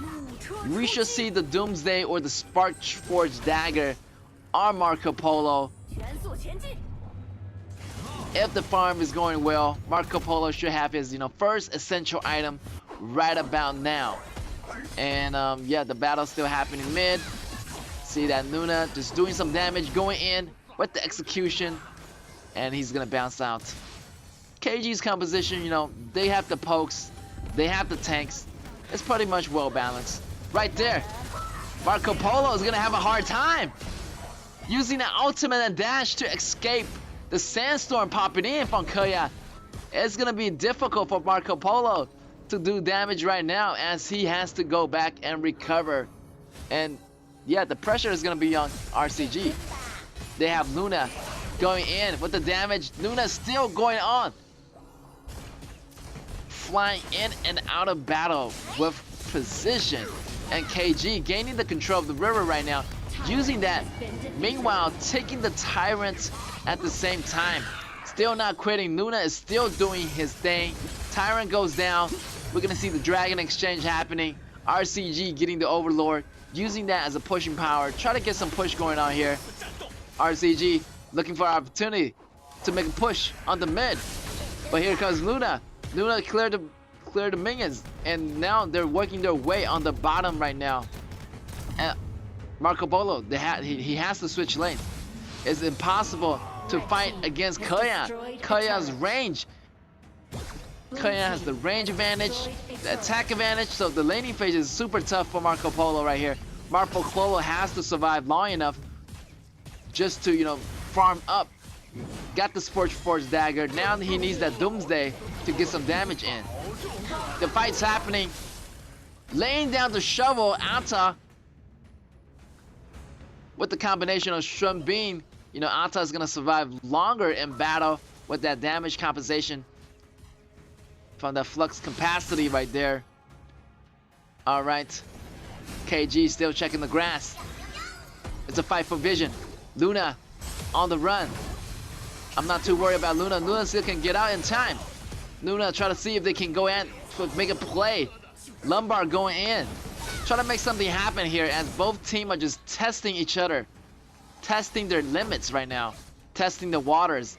We should see the Doomsday or the Spark Forged Dagger on Marco Polo. If the farm is going well, Marco Polo should have his, you know, first essential item right about now. And yeah, the battle's still happening mid. See that Luna just doing some damage, going in with the execution, and he's gonna bounce out. KG's composition, you know, they have the pokes, they have the tanks. It's pretty much well balanced. Right there, Marco Polo is gonna have a hard time using the ultimate and dash to escape the sandstorm popping in from KAW. It's gonna be difficult for Marco Polo to do damage right now as he has to go back and recover. And yeah, the pressure is gonna be on RCG. They have Luna going in with the damage. Luna's still going on, flying in and out of battle with precision. And KG gaining the control of the river right now, using that. Meanwhile, taking the Tyrant at the same time. Still not quitting. Luna is still doing his thing. Tyrant goes down. We're gonna see the Dragon Exchange happening. RCG getting the Overlord, using that as a pushing power. Try to get some push going on here. RCG looking for an opportunity to make a push on the mid. But here comes Luna. Luna cleared the minions, and now they're working their way on the bottom right now. And Marco Polo, he has to switch lanes. It's impossible to fight against KAW. KAW's range. KAW has the range advantage, the attack advantage, so the laning phase is super tough for Marco Polo right here. Marco Polo has to survive long enough just to, you know, farm up. Got the Scorch Forge dagger. Now he needs that Doomsday to get some damage in. The fight's happening. Laying down the shovel, Ata. With the combination of Shun Bean, you know, Ata is gonna survive longer in battle with that damage compensation from the flux capacity right there. All right, KG still checking the grass. It's a fight for vision. Luna on the run. I'm not too worried about Luna. Luna still can get out in time. Luna try to see if they can go in, make a play. Lumbar going in. Try to make something happen here as both teams are just testing each other. Testing their limits right now. Testing the waters.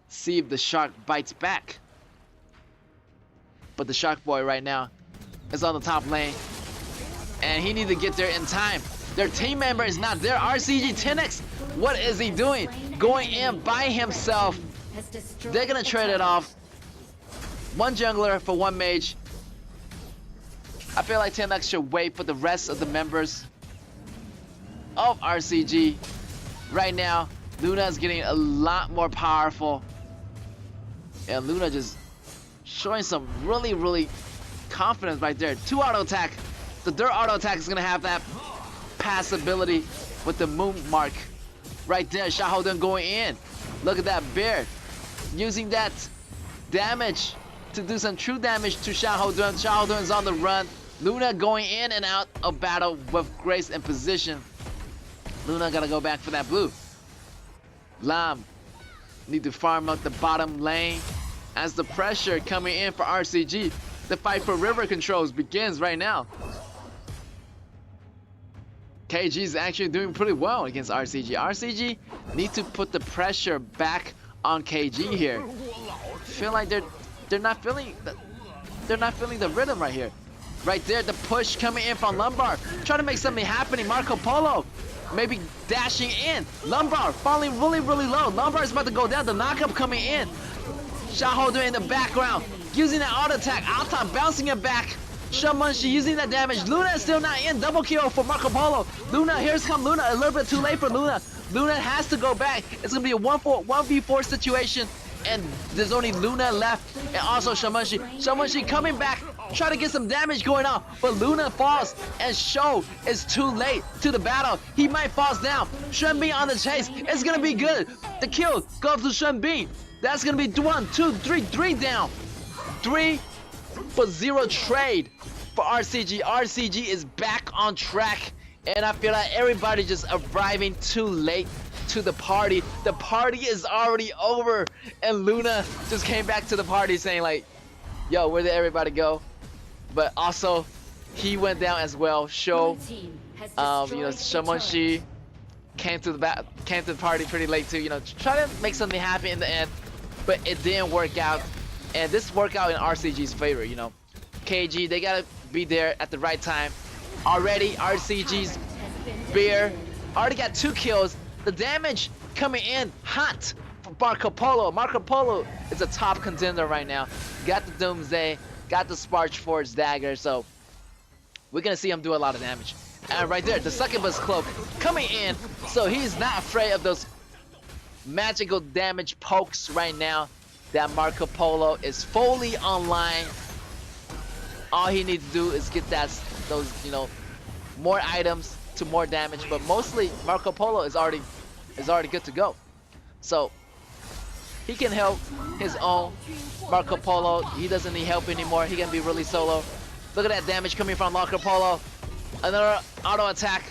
See if the shark bites back. But the Shark Boy right now is on the top lane. And he needs to get there in time. Their team member is not there. RCG 10X, what is he doing? Going in by himself. They're gonna trade it off. One jungler for one mage. I feel like 10X should wait for the rest of the members of RCG. Right now, Luna is getting a lot more powerful. And Luna just showing some really confidence right there. 2 auto attack. The third auto attack is gonna have that pass ability with the moon mark right there. Xiaohouden going in. Look at that bear using that damage to do some true damage to Xiaohouden. Xiaohouden is on the run. Luna going in and out of battle with grace and position. Luna gotta go back for that blue. Lam need to farm up the bottom lane as the pressure coming in for RCG. The fight for river controls begins right now. KG is actually doing pretty well against RCG. RCG need to put the pressure back on KG here. Feel like they're not feeling the rhythm right here. Right there, the push coming in from Lumbar. Trying to make something happening. Marco Polo maybe dashing in. Lumbar falling really low. Lumbar is about to go down. The knockup coming in. Xiaohouden in the background using that auto attack. Alta bouncing it back. Shamanshi using that damage. Luna is still not in. Double kill for Marco Polo. Luna, here's come Luna. A little bit too late for Luna. Luna has to go back. It's gonna be a 1v4 situation, and there's only Luna left, and also Shamanshi. Shamanshi coming back, trying to get some damage going on, but Luna falls, and Sho is too late to the battle. He might fall down. Shenbin on the chase. It's gonna be good. The kill goes to Shenbin. That's gonna be 1, 2, 3, 3 down. 3-0 trade for RCG. RCG is back on track, and I feel like everybody just arriving too late to the party. The party is already over, and Luna just came back to the party saying like, yo, where did everybody go? But also, he went down as well. Sho, you know, Shamanshi came to the party pretty late too. You know, try to make something happen in the end, but it didn't work out. And this worked out in RCG's favor. You know, KG, they gotta be there at the right time. Already, RCG's bear already got 2 kills. The damage coming in hot for Marco Polo. Marco Polo is a top contender right now. Got the Doomsday, got the Scorch Forge dagger, so we're gonna see him do a lot of damage. And right there, the Succubus cloak coming in, so he's not afraid of those magical damage pokes right now. That Marco Polo is fully online. All he needs to do is get those, you know, more items to more damage, but mostly Marco Polo is already good to go. So he can help his own. Marco Polo, he doesn't need help anymore. He can be really solo. Look at that damage coming from Marco Polo. Another auto attack.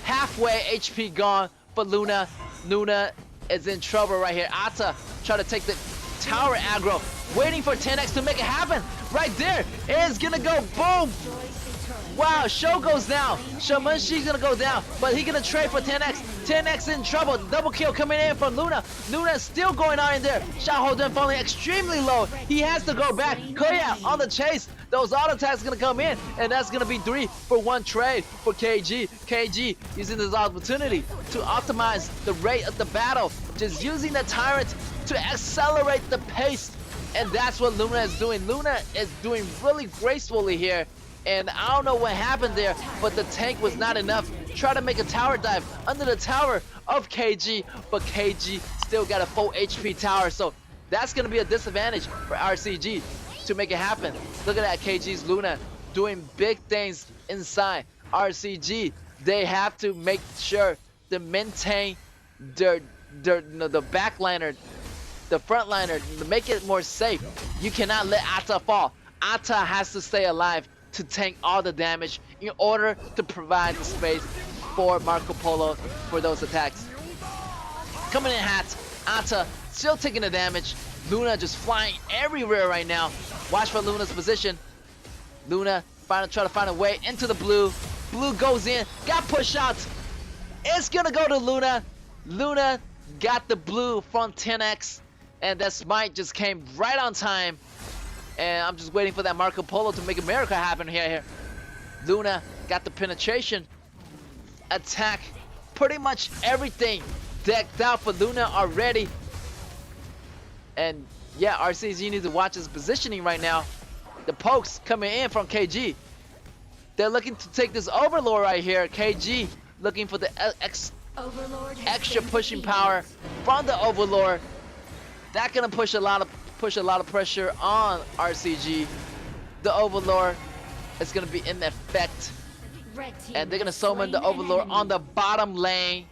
Halfway HP gone, but Luna is in trouble right here. Ata try to take tower aggro, waiting for 10x to make it happen. Right there, it's gonna go boom. Wow, Show goes down. Shamanji's gonna go down, but he gonna trade for 10x. 10x in trouble. Double kill coming in from Luna. Luna still going on in there. Xiaohouden falling extremely low. He has to go back. KAW on the chase. Those auto attacks gonna come in, and that's gonna be 3 for 1 trade for KG. KG using this opportunity to optimize the rate of the battle, just using the tyrant to accelerate the pace, and that's what Luna is doing. Luna is doing really gracefully here, and I don't know what happened there, but the tank was not enough. Try to make a tower dive under the tower of KG, but KG still got a full HP tower, so that's gonna be a disadvantage for RCG to make it happen. Look at that, KG's Luna doing big things inside. RCG, they have to make sure to maintain the backliner, the frontliner, to make it more safe. You cannot let Ata fall. Ata has to stay alive to tank all the damage in order to provide the space for Marco Polo for those attacks. Coming in hot, Ata still taking the damage. Luna just flying everywhere right now. Watch for Luna's position. Luna try to find a way into the blue. Blue goes in, got pushed out. It's gonna go to Luna. Luna got the blue from 10x, and that smite just came right on time. And I'm just waiting for that Marco Polo to make a miracle happen here. Luna got the penetration. Attack. Pretty much everything decked out for Luna already. And yeah, RCG need to watch his positioning right now. The pokes coming in from KG. They're looking to take this Overlord right here. KG looking for the extra pushing power from the Overlord. That gonna push a lot of pressure on RCG. The Overlord is gonna be in effect, and they're gonna summon the Overlord on the bottom lane.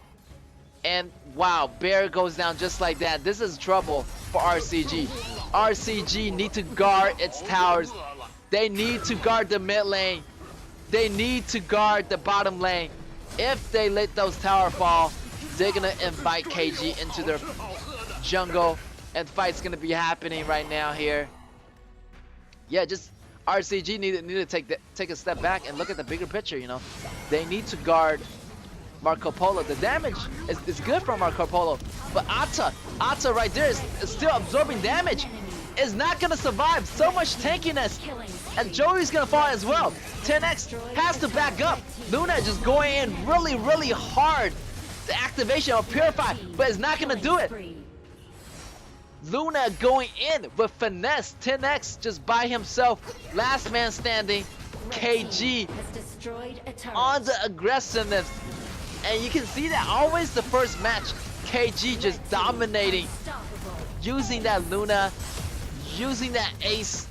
And wow, Bear goes down just like that. This is trouble for RCG. RCG need to guard its towers. They need to guard the mid lane. They need to guard the bottom lane. If they let those towers fall, they're gonna invite KG into their jungle, and fight's gonna be happening right now here. Yeah, just RCG need to take a step back and look at the bigger picture. You know, they need to guard Marco Polo. The damage is good from Marco Polo, but Ata right there is still absorbing damage. Is not gonna survive. So much tankiness, and Joey's gonna fall as well. 10x has to back up. Luna just going in really hard. The activation of Purify, but it's not gonna do it. Luna going in with finesse. 10x just by himself. Last man standing. KG on the aggressiveness. And you can see that always the first match, KG just dominating. Using that Luna, using that ace.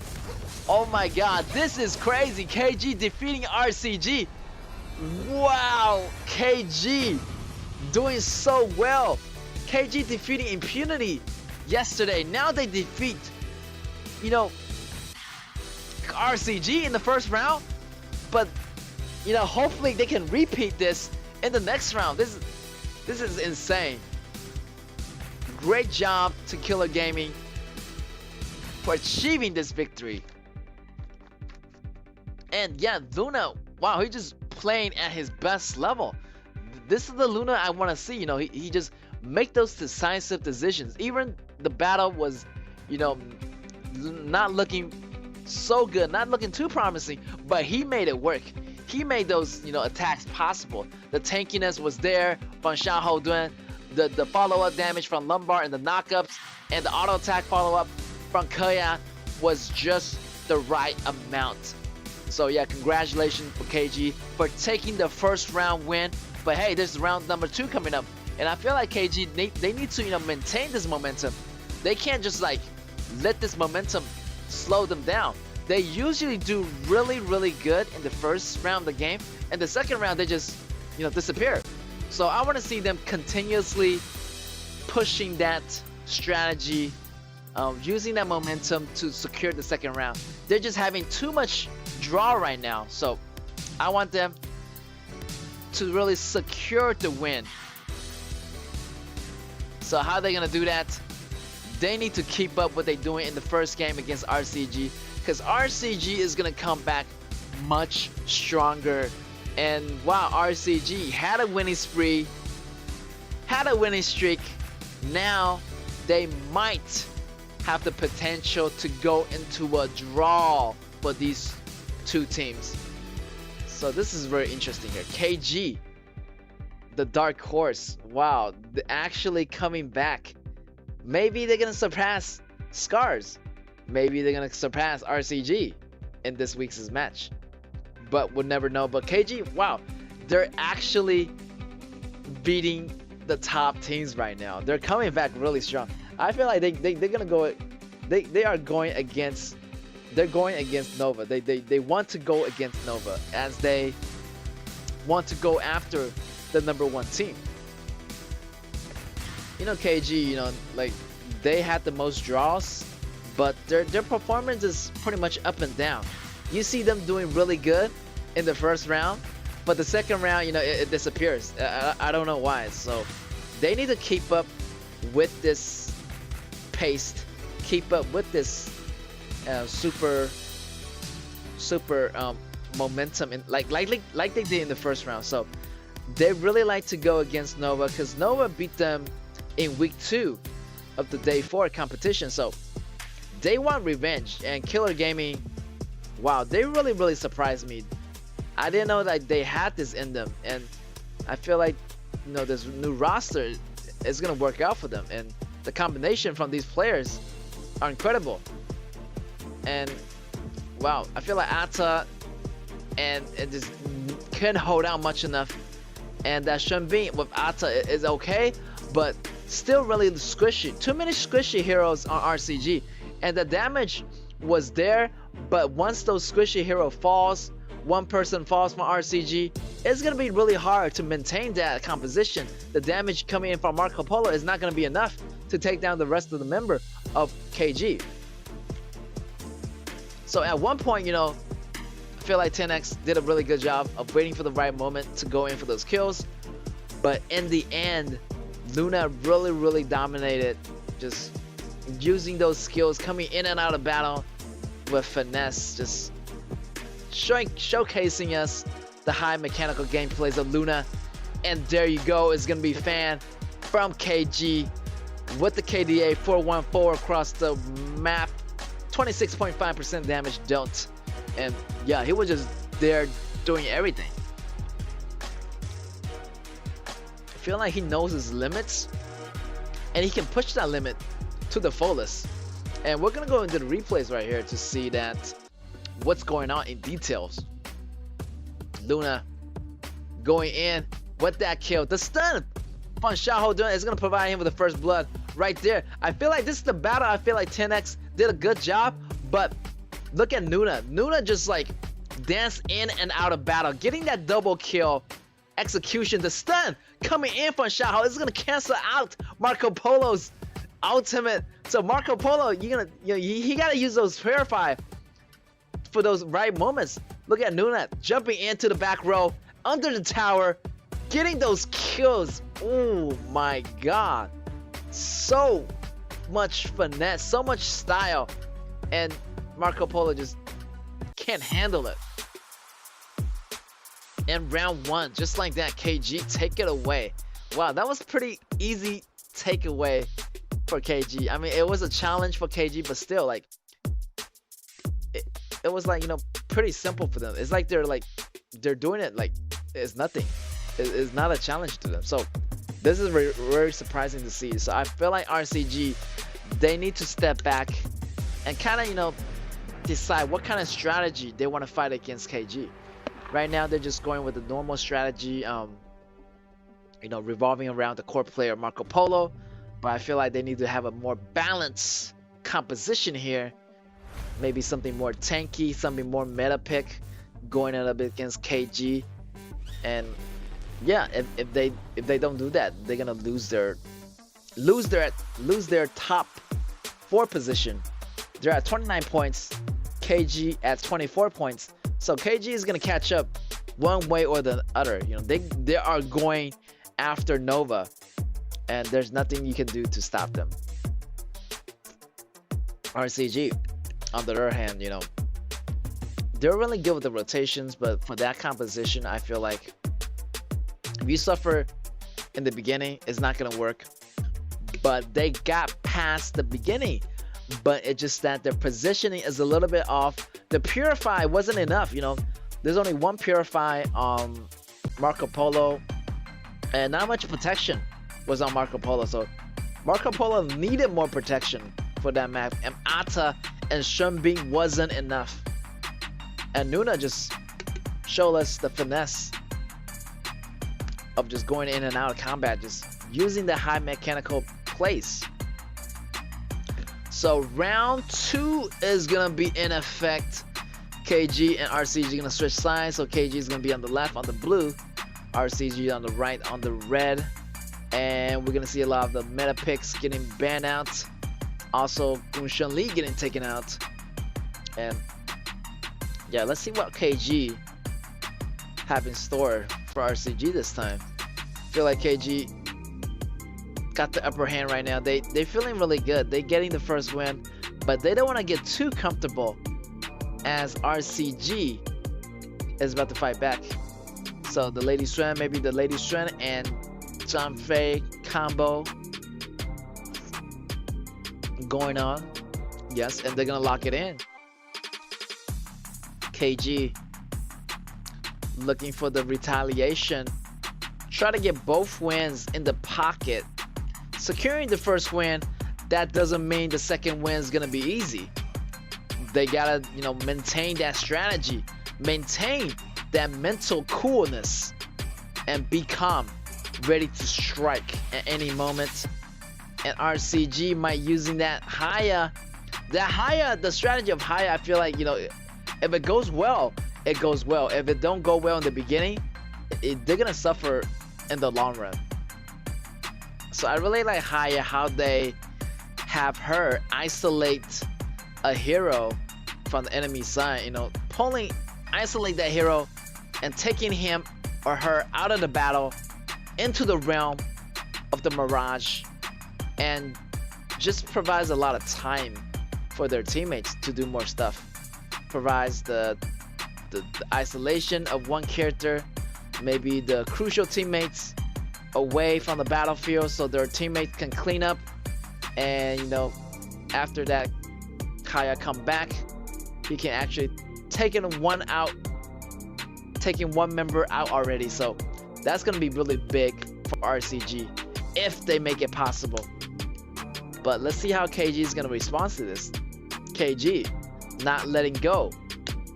Oh my god, this is crazy. KG defeating RCG. Wow, KG doing so well. KG defeating Impunity yesterday. Now they defeat, you know, RCG in the first round. But, you know, hopefully they can repeat this in the next round. This is insane. Great job to Killer Gaming for achieving this victory. And yeah, Luna, wow, he just playing at his best level. This is the Luna I want to see. You know, he just make those decisive decisions. Even the battle was, you know, not looking so good, not looking too promising, but he made it work. He made those, you know, attacks possible. The tankiness was there from Xiaohouden, the follow-up damage from Lumbar and the knockups, and the auto attack follow-up from KAW was just the right amount. So yeah, congratulations for KG for taking the first round win. But hey, there's round number 2 coming up, and I feel like KG they need to, you know, maintain this momentum. They can't just like let this momentum slow them down. They usually do really good in the first round of the game, and the second round they just, you know, disappear. So I want to see them continuously pushing that strategy, using that momentum to secure the second round. They're just having too much draw right now, so I want them to really secure the win. So how are they gonna do that? they need to keep up what they're doing in the first game against RCG, because RCG is gonna come back much stronger. And wow, RCG had a winning spree, had a winning streak. Now they might have the potential to go into a draw for these two teams. So this is very interesting here. KG, the dark horse. Wow, they're actually coming back. Maybe they're gonna surpass Scars. Maybe they're gonna surpass RCG in this week's match. But we'll never know. But KG, wow, they're actually beating the top teams right now. They're coming back really strong. I feel like they're gonna go. They are going against. They're going against Nova. They want to go against Nova as they want to go after the #1 team. You know, KG, you know, like they had the most draws, but their performance is pretty much up and down. You see them doing really good in the first round, but the second round, you know, it disappears. I don't know why. So they need to keep up with this pace, keep up with this super momentum, in, like they did in the first round. So they really like to go against Nova because Nova beat them in week 2 of the day 4 competition. So they want revenge. And Killer Gaming, wow, they really surprised me. I didn't know that they had this in them, and I feel like, you know, this new roster is gonna work out for them, and the combination from these players are incredible. And wow, I feel like Atta and it just couldn't hold out much enough, and that Shenbin with Atta is okay, but still really squishy. Too many squishy heroes on RCG, and the damage was there, but once those squishy hero falls, one person falls from RCG, it's gonna be really hard to maintain that composition. The damage coming in from Marco Polo is not gonna be enough to take down the rest of the member of KG. So at one point, you know, I feel like 10X did a really good job of waiting for the right moment to go in for those kills, but in the end, Luna really dominated, just using those skills, coming in and out of battle with finesse, just showcasing us the high mechanical gameplays of Luna. And there you go, it's gonna be Fan from KG with the KDA 414 across the map, 26.5% damage dealt, and yeah, he was just there doing everything. I feel like he knows his limits, and he can push that limit to the fullest. And we're gonna go into the replays right here to see that what's going on in details. Luna going in with that kill. The stun from Xiaoho doing is gonna provide him with the first blood right there. I feel like this is the battle. I feel like 10X did a good job, but look at Luna. Luna just like danced in and out of battle, getting that double kill execution. The stun coming in from Xiaoho is gonna cancel out Marco Polo's ultimate. So Marco Polo, he gotta use those Purify for those right moments. Look at Luna jumping into the back row under the tower, getting those kills. Oh my god, so much finesse, so much style, and Marco Polo just can't handle it. In round 1, just like that, KG take it away. Wow, that was pretty easy takeaway for KG. I mean, it was a challenge for KG, but still, like, it was like, you know, pretty simple for them. It's like they're doing it like it's nothing. It's not a challenge to them. So this is very surprising to see. So I feel like RCG, they need to step back and kind of, you know, decide what kind of strategy they want to fight against KG. Right now, they're just going with the normal strategy, you know, revolving around the core player Marco Polo. But I feel like they need to have a more balanced composition here. Maybe something more tanky, something more meta pick, going a little bit against KG. And yeah, if they don't do that, they're gonna lose their top 4 position. They're at 29 points, KG at 24 points. So KG is gonna catch up one way or the other. You know, they are going after Nova, and there's nothing you can do to stop them. RCG, on the other hand, you know, they're really good with the rotations, but for that composition, I feel like if you suffer in the beginning, it's not gonna work. But they got past the beginning, but it's just that their positioning is a little bit off. The Purify wasn't enough, you know. There's only one Purify on Marco Polo, and not much protection was on Marco Polo. So Marco Polo needed more protection for that map, and Atta and Shunbing wasn't enough. And Nuna just showed us the finesse of just going in and out of combat, just using the high mechanical place. So round 2 is gonna be in effect. KG and RCG gonna switch sides. So KG is gonna be on the left on the blue, RCG on the right on the red. And we're gonna see a lot of the meta picks getting banned out. Also, Gunshan Lee getting taken out. And yeah, let's see what KG have in store for RCG this time. Feel like KG got the upper hand right now. They're feeling really good. They're getting the first win, but they don't want to get too comfortable as RCG is about to fight back. So the Lady Swen, maybe the Lady Swen and John Fei combo going on. Yes, and they're gonna lock it in. KG looking for the retaliation. Try to get both wins in the pocket. Securing the first win, that doesn't mean the second win is gonna be easy. They gotta, you know, maintain that strategy, maintain that mental coolness, and be calm, ready to strike at any moment. And RCG might using that Haya. The strategy of Haya, I feel like, you know, if it goes well, it goes well. If it don't go well in the beginning, they're gonna suffer in the long run. So I really like Haya, how they have her isolate a hero from the enemy side, you know, isolate that hero and taking him or her out of the battle into the realm of the Mirage, and just provides a lot of time for their teammates to do more stuff. Provides the isolation of one character, maybe the crucial teammates away from the battlefield so their teammates can clean up, and you know, after that Kaya come back, he can actually taking one member out already. So that's gonna be really big for RCG if they make it possible. But let's see how KG is gonna respond to this. KG not letting go.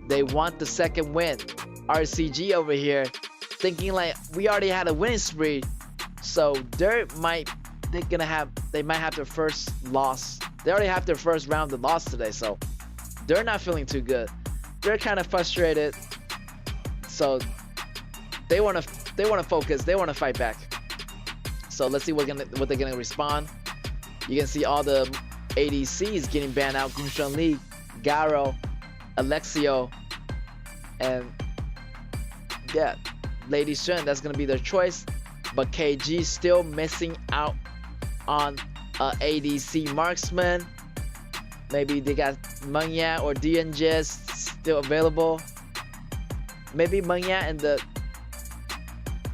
They want the second win. RCG over here thinking like we already had a winning spree, so they might have their first loss. They already have their first round of loss today, so they're not feeling too good. They're kind of frustrated, so they want to focus. They want to fight back. So let's see what they're gonna respond. You can see all the ADCs getting banned out. Gunshan Lee, Garo, Alexio, and yeah, Lady Shen, that's gonna be their choice. But KG still missing out on ADC marksman. Maybe they got Mengya or DNJ still available. Maybe Mengya and the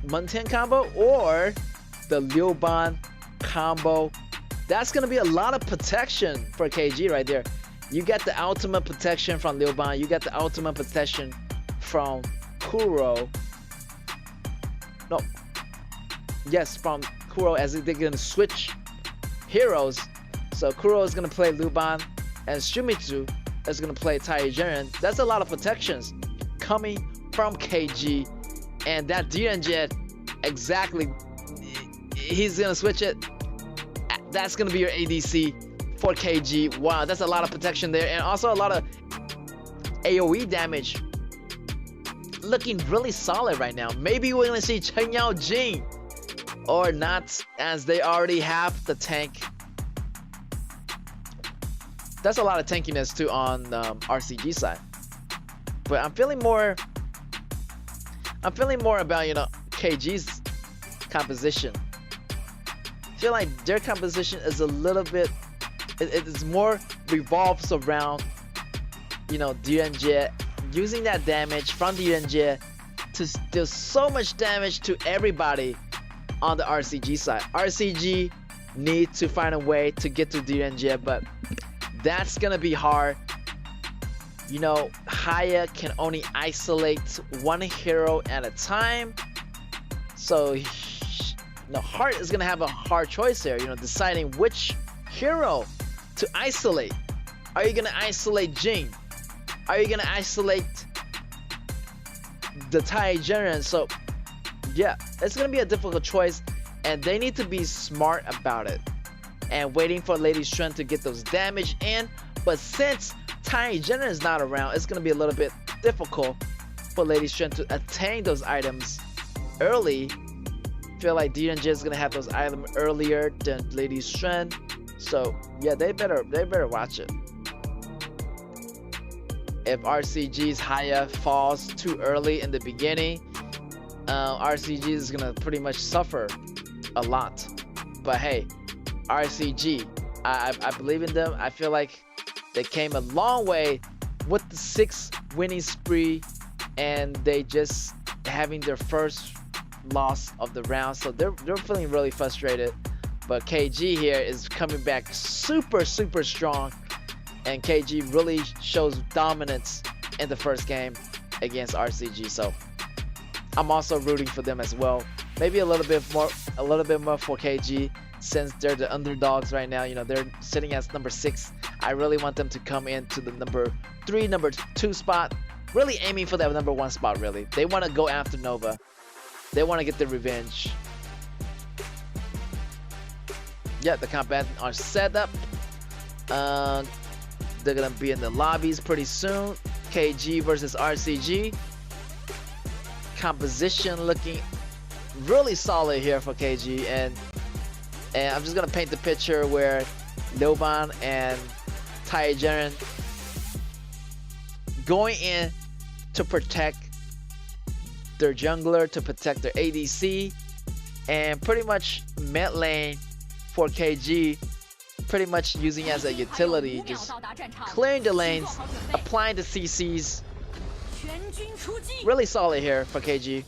Muntian combo or the Liu Ban combo. That's gonna be a lot of protection for KG right there. You get the ultimate protection from Liu Ban. You get the ultimate protection from Kuro. No. Yes, from Kuro, as they're gonna switch heroes. So Kuro is gonna play Liu Ban, and Shumitsu is gonna play Tai Jiren. That's a lot of protections coming from KG. And that DNJ, exactly, he's gonna switch it. That's gonna be your ADC for KG. Wow, that's a lot of protection there, and also a lot of AoE damage. Looking really solid right now. Maybe we're gonna see Chen Yao Jing or not, as they already have the tank. That's a lot of tankiness too on RCG side. But I'm feeling more about, you know, KG's composition. I feel like their composition is a little bit it's more revolves around, you know, DNJ using that damage from DNJ to deal so much damage to everybody on the RCG side. RCG need to find a way to get to DNJ, but that's gonna be hard. You know, Haya can only isolate one hero at a time, so you know, Heart is gonna have a hard choice here. You know, deciding which hero to isolate. Are you gonna isolate Jing? Are you gonna isolate the Tai General? So yeah, it's gonna be a difficult choice, and they need to be smart about it and waiting for Lady Strength to get those damage in. But since Tai General is not around, it's gonna be a little bit difficult for Lady Strength to attain those items early. Feel like DNJ is gonna have those items earlier than Lady Strength, so yeah, they better watch it. If RCG's Haya falls too early in the beginning, RCG is gonna pretty much suffer a lot. But hey, RCG, I believe in them. I feel like they came a long way with the 6 winning spree, and they just having their first loss of the round, so they're feeling really frustrated. But KG here is coming back super strong, and KG really shows dominance in the first game against RCG, so I'm also rooting for them as well. Maybe a little bit more for KG, since they're the underdogs right now. You know, they're sitting as number 6. I really want them to come into the number 3, number 2 spot, really aiming for that number 1 spot. Really, they want to go after Nova. They want to get the revenge. Yeah, the combatants are set up. They're gonna be in the lobbies pretty soon. KG versus RCG. Composition looking really solid here for KG, and I'm just gonna paint the picture where Loban and Tai Jaren going in to protect their jungler, to protect their ADC, and pretty much mid lane for KG, pretty much using as a utility, just clearing the lanes, applying the CCs. Really solid here for KG.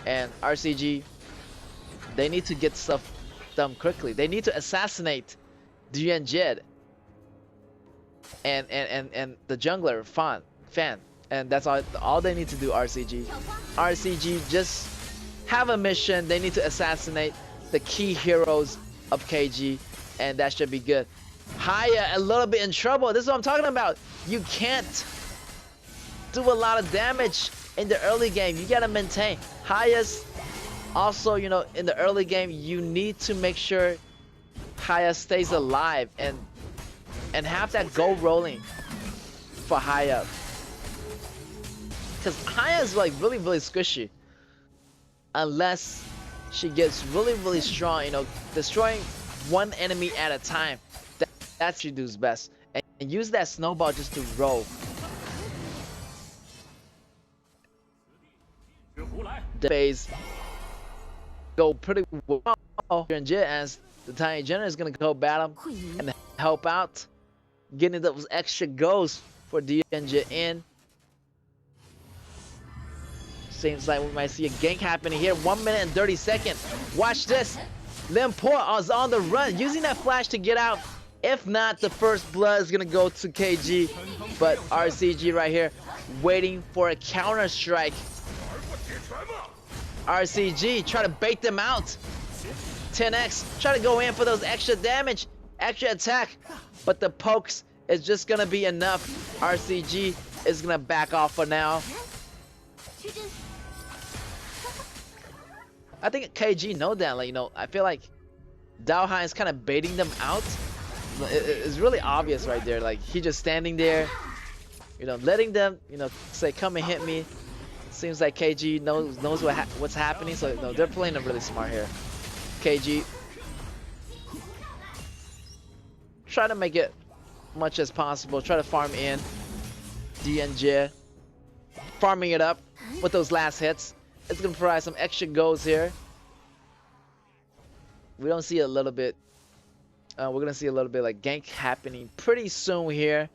And RCG, they need to get stuff done quickly. They need to assassinate DNJ and the jungler Fan. And that's all they need to do. RCG just have a mission. They need to assassinate the key heroes of KG, and that should be good. Haya a little bit in trouble. This is what I'm talking about. You can't do a lot of damage in the early game. You gotta maintain. Haya's also, you know, in the early game, you need to make sure Haya stays alive and have that goal rolling for Haya. Because Haya is like really squishy unless she gets really strong, you know, destroying one enemy at a time. That she does best, and use that snowball just to roll. The phase go pretty well, as the Tiny General is gonna go battle and help out, getting those extra goals for DNJ in. Seems like we might see a gank happening here. 1 minute and 30 seconds. Watch this. Limport is on the run, using that flash to get out. If not, the first blood is gonna go to KG. But RCG right here, waiting for a counter strike. RCG try to bait them out. 10x, try to go in for those extra damage, extra attack. But the pokes is just gonna be enough. RCG is gonna back off for now. I think KG know that, like, you know, I feel like Daohan is kind of baiting them out. It's really obvious right there, like he just standing there, you know, letting them, you know, say come and hit me. Seems like KG knows what's happening, so no, they're playing them really smart here. KG try to make it much as possible, try to farm in DNJ, farming it up with those last hits. It's gonna provide some extra goals here. We don't see a little bit We're gonna see a little bit like gank happening pretty soon here,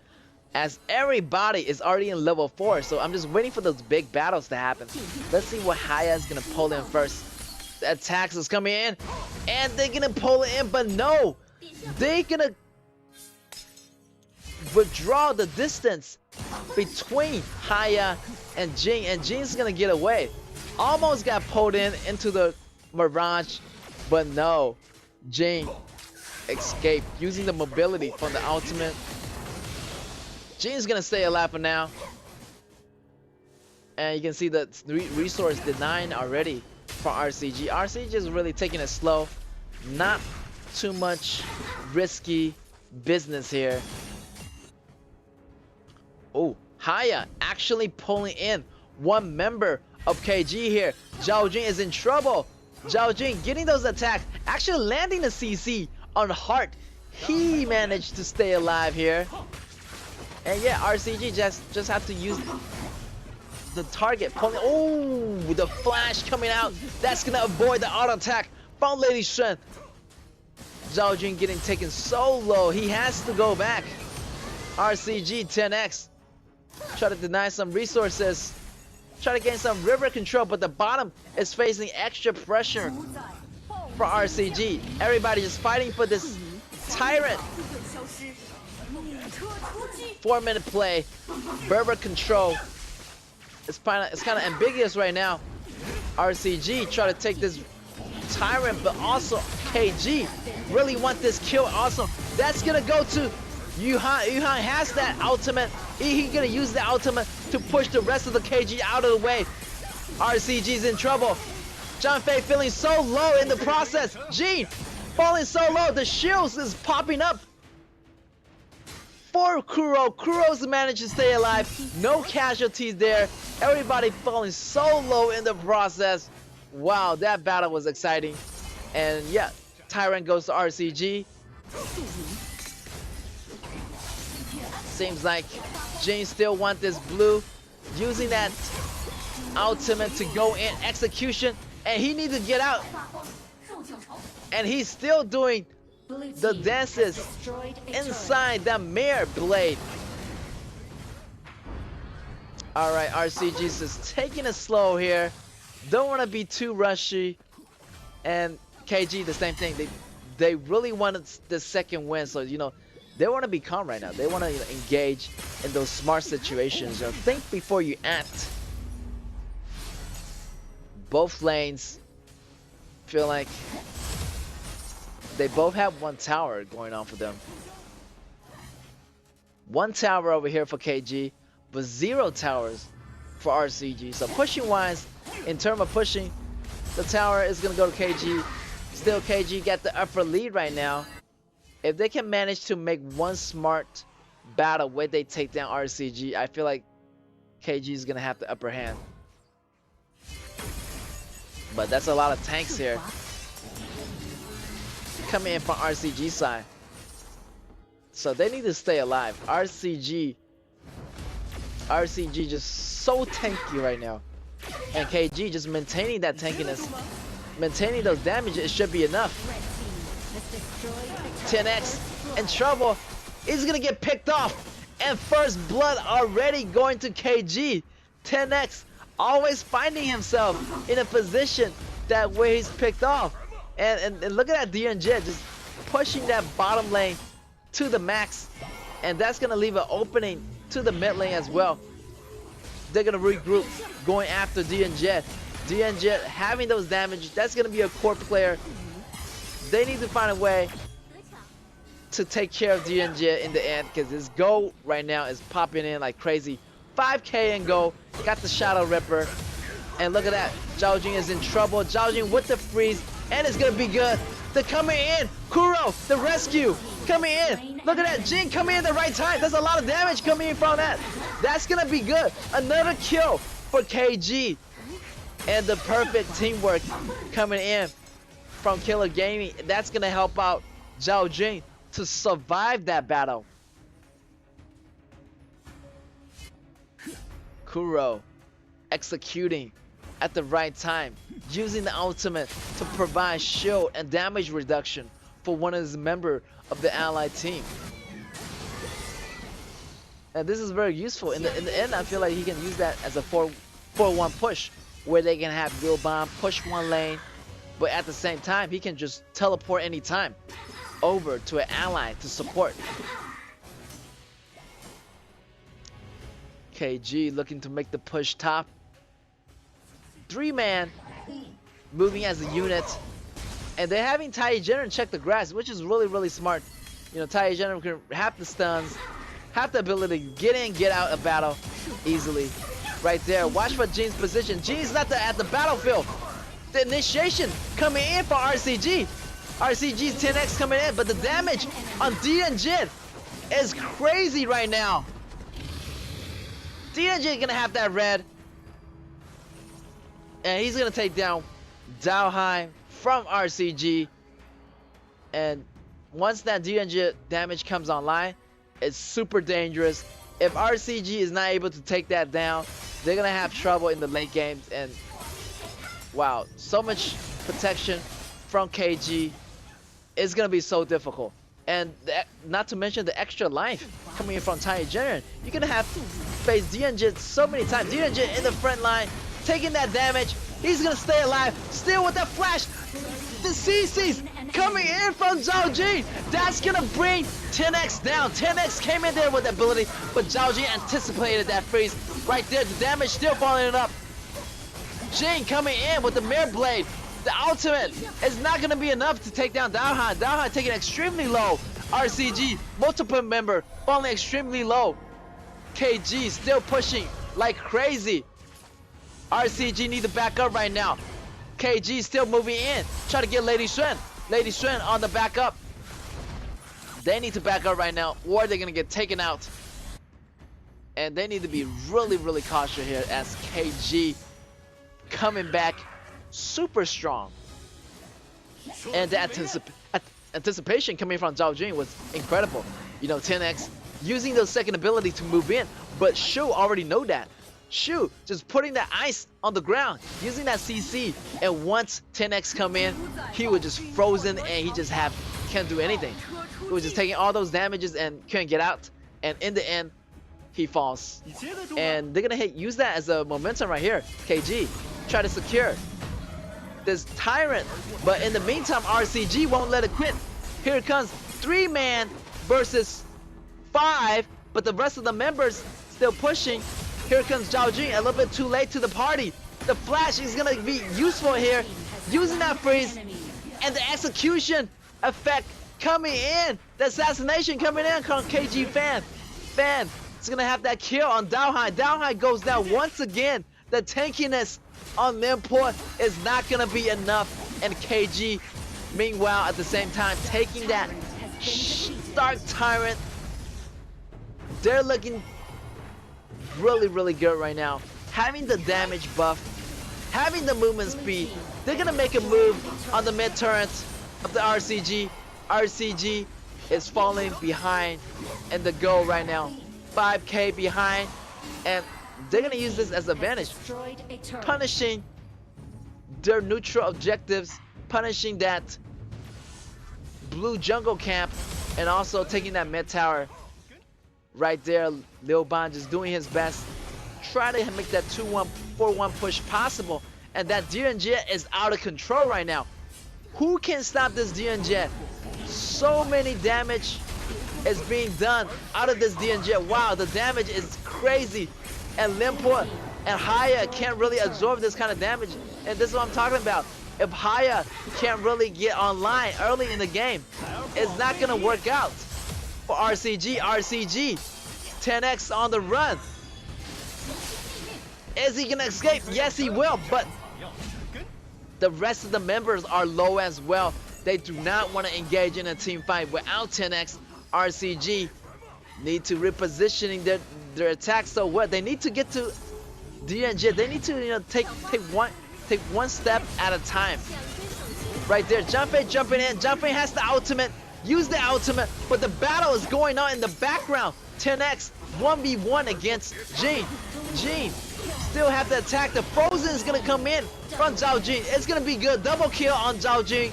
as everybody is already in level 4. So I'm just waiting for those big battles to happen. Let's see what Haya is gonna pull in first. The attacks is coming in, and they're gonna pull it in, but no, they're gonna withdraw the distance between Haya and Jing, and Jing's gonna get away. Almost got pulled in into the Mirage, but no, Jing escaped using the mobility from the ultimate. Jing's gonna stay alive for now, and you can see the resource denying already for RCG. RCG is really taking it slow, not too much risky business here. Oh, Haya actually pulling in one member of KG here. Zhao Jing is in trouble. Zhao Jing getting those attacks, actually landing the CC on Heart. He managed to stay alive here. And yeah, RCG just have to use the target pulling. Oh, the flash coming out. That's gonna avoid the auto attack from Lady Shen. Zhao Jing getting taken so low, he has to go back. RCG 10x. Try to deny some resources. Try to gain some river control, but the bottom is facing extra pressure for RCG. Everybody just fighting for this Tyrant. 4-minute play. Berber control. It's kind of ambiguous right now. RCG try to take this Tyrant, but also KG really want this kill. Also, that's gonna go to Yuhan. Yuhan has that ultimate. He's gonna use the ultimate to push the rest of the KG out of the way. RCG's in trouble. John Fei feeling so low in the process. Jean falling so low. The shields is popping up for Kuro. Kuro's managed to stay alive. No casualties there. Everybody falling so low in the process. Wow, that battle was exciting. And yeah, Tyrant goes to RCG. Seems like Jane still want this blue. Using that ultimate to go in execution. And he needs to get out. And he's still doing the dances inside that Mare blade. Alright, RCG's just taking it slow here. Don't want to be too rushy. And KG, the same thing. They really wanted the second win. So, you know, they want to be calm right now. They want to engage in those smart situations. You know, think before you act. Both lanes feel like they both have one tower going on for them. One tower over here for KG, but 0 towers for RCG. So pushing wise, in terms of pushing, the tower is going to go to KG. Still, KG got the upper lead right now. If they can manage to make one smart battle where they take down RCG, I feel like KG is going to have the upper hand. But that's a lot of tanks here coming in from RCG side. So they need to stay alive. RCG just so tanky right now. And KG just maintaining that tankiness. Maintaining those damages, it should be enough. 10x in trouble. He's gonna get picked off. And first blood already going to KG. 10x always finding himself in a position that where he's picked off. And look at that DNJ just pushing that bottom lane to the max. And that's gonna leave an opening to the mid lane as well. They're gonna regroup, going after DNJ. DNJ having those damage, that's gonna be a core player. They need to find a way to take care of DNJ in the end, because his gold right now is popping in like crazy. 5k in gold, got the Shadow Ripper. And look at that, Zhao Jing is in trouble. Zhao Jing with the freeze, and it's gonna be good. They're coming in. Kuro, the rescue, coming in. Look at that, Jing coming in at the right time. There's a lot of damage coming in from that. That's gonna be good. Another kill for KG. And the perfect teamwork coming in from Killer Gaming. That's gonna help out Zhao Jing to survive that battle. Kuro executing at the right time, using the ultimate to provide shield and damage reduction for one of his member of the allied team. And this is very useful. In the end, I feel like he can use that as a 4-1 push, where they can have Lil Bomb push one lane, but at the same time, he can just teleport anytime over to an ally to support. KG looking to make the push top. 3-man moving as a unit. And they're having Tai General check the grass, which is really, really smart. You know, Tai General can have the stuns, have the ability to get in, get out of battle easily. Right there. Watch for Jin's position. Jin's not at the battlefield. The initiation coming in for RCG. RCG's 10x coming in, but the damage on D and Jin is crazy right now. D and Jin gonna have that red. And he's gonna take down Daohai from RCG. And once that DNG damage comes online, it's super dangerous. If RCG is not able to take that down, they're gonna have trouble in the late games. And wow, so much protection from KG is gonna be so difficult. And not to mention the extra life coming in from Tai General. You're gonna have to face DNG so many times. DNG in the front line, taking that damage. He's gonna stay alive, still with that flash. The CC's coming in from Zhao Jin. That's gonna bring 10x down. 10x came in there with the ability, but Zhao Jin anticipated that freeze. Right there, the damage still following up. Jin coming in with the Mirror Blade. The ultimate is not gonna be enough to take down Daohai. Daohai taking extremely low. RCG, multiple member, falling extremely low. KG still pushing like crazy. RCG need to back up right now. KG still moving in, trying to get Lady Xuan. Lady Xuan on the back up. They need to back up right now, or they're gonna get taken out. And they need to be really, really cautious here as KG coming back super strong. And the anticipation coming from Zhao Jin was incredible. You know, 10x using the second ability to move in, but Shu already know that. Shu just putting that ice on the ground, using that CC, and once 10x come in, he was just frozen and he just can't do anything. He was just taking all those damages and couldn't get out. And in the end, he falls. And they're gonna use that as a momentum right here. KG try to secure this Tyrant, but in the meantime, RCG won't let it quit. Here it comes, 3-man versus 5, but the rest of the members still pushing. Here comes Zhao Jin, a little bit too late to the party. The flash is gonna be useful here, using that freeze, and the execution effect coming in. The assassination coming in from KG Fan. Fan is gonna have that kill on Daohai. Daohai goes down once again. The tankiness on Limport is not gonna be enough, and KG, meanwhile, at the same time, taking that Stark Tyrant. They're looking really, really good right now. Having the damage buff, having the movement speed, they're gonna make a move on the mid turret of the RCG. RCG is falling behind in the goal right now. 5k behind, and they're gonna use this as advantage, punishing their neutral objectives, punishing that blue jungle camp, and also taking that mid tower. Right there, Lil Ban just doing his best, try to make that 2-1, 4-1 push possible, and that DNG is out of control right now. Who can stop this DNG? So many damage is being done out of this DNG. Wow, the damage is crazy. And Limport and Haya can't really absorb this kind of damage. And this is what I'm talking about. If Haya can't really get online early in the game, it's not gonna work out for RCG. RCG, 10x on the run. Is he gonna escape? Yes, he will, but the rest of the members are low as well. They do not want to engage in a team fight without 10x. RCG need to repositioning their attack. So what? They need to get to DNG. They need to take one step at a time. Right there, Junpei jumping in. Junpei has the ultimate. Use the ultimate, but the battle is going on in the background. 10x 1v1 against Jin. Jin still have to attack. The Frozen is gonna come in from Zhao Jin. It's gonna be good. Double kill on Zhao Jin.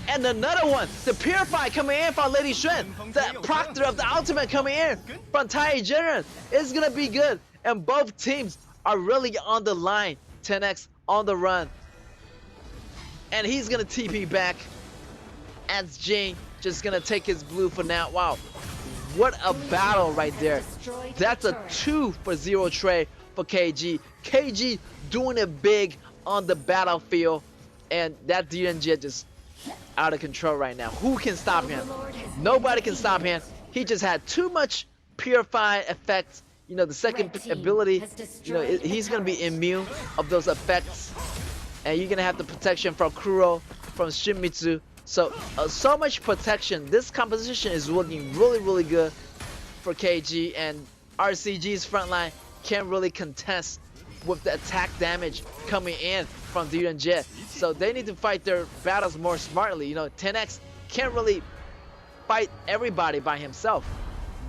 And another one, the Purify coming in from Lady Xuan. The Proctor of the Ultimate coming in from Tai Jiren. It's gonna be good. And both teams are really on the line. 10X on the run. And he's gonna TP back as Jing just gonna take his blue for now. Wow, what a battle right there. That's a 2-for-0 trade for KG. KG doing it big on the battlefield, and that DNJ just out of control right now. Who can stop him? Nobody can stop him. He just had too much Purify effects. You know, the second ability, you know, he's gonna be immune of those effects. And you're gonna have the protection from Kuro, from Shimizu. So, so much protection. This composition is looking really, really good for KG, and RCG's front line can't really contest with the attack damage coming in from DNJ. So they need to fight their battles more smartly. You know, 10X can't really fight everybody by himself.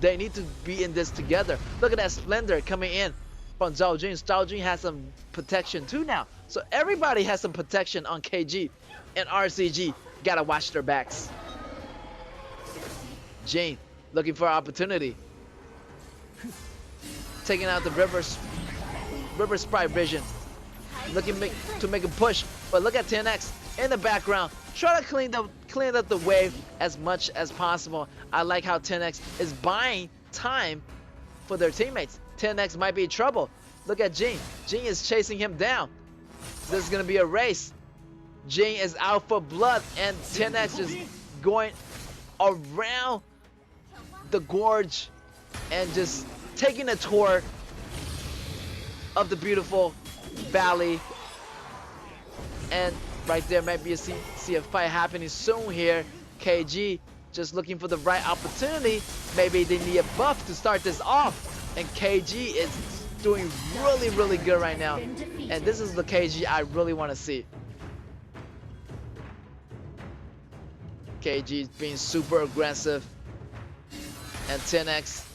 They need to be in this together. Look at that Splendor coming in from Zhao Jun. Zhao Jun has some protection too now. So everybody has some protection on KG, and RCG gotta watch their backs. Jane looking for an opportunity. Taking out the River Sprite Vision. Looking to make a push. But look at 10X in the background. Try to clean up the wave as much as possible. I like how 10X is buying time for their teammates. 10X might be in trouble. Look at Jing. Jing is chasing him down. This is gonna be a race. Jing is out for blood, and 10X is going around the gorge and just taking a tour of the beautiful valley. And right there might be see a fight happening soon here. KG just looking for the right opportunity. Maybe they need a buff to start this off. And KG is doing really, really good right now. And this is the KG I really want to see. KG is being super aggressive. And 10X,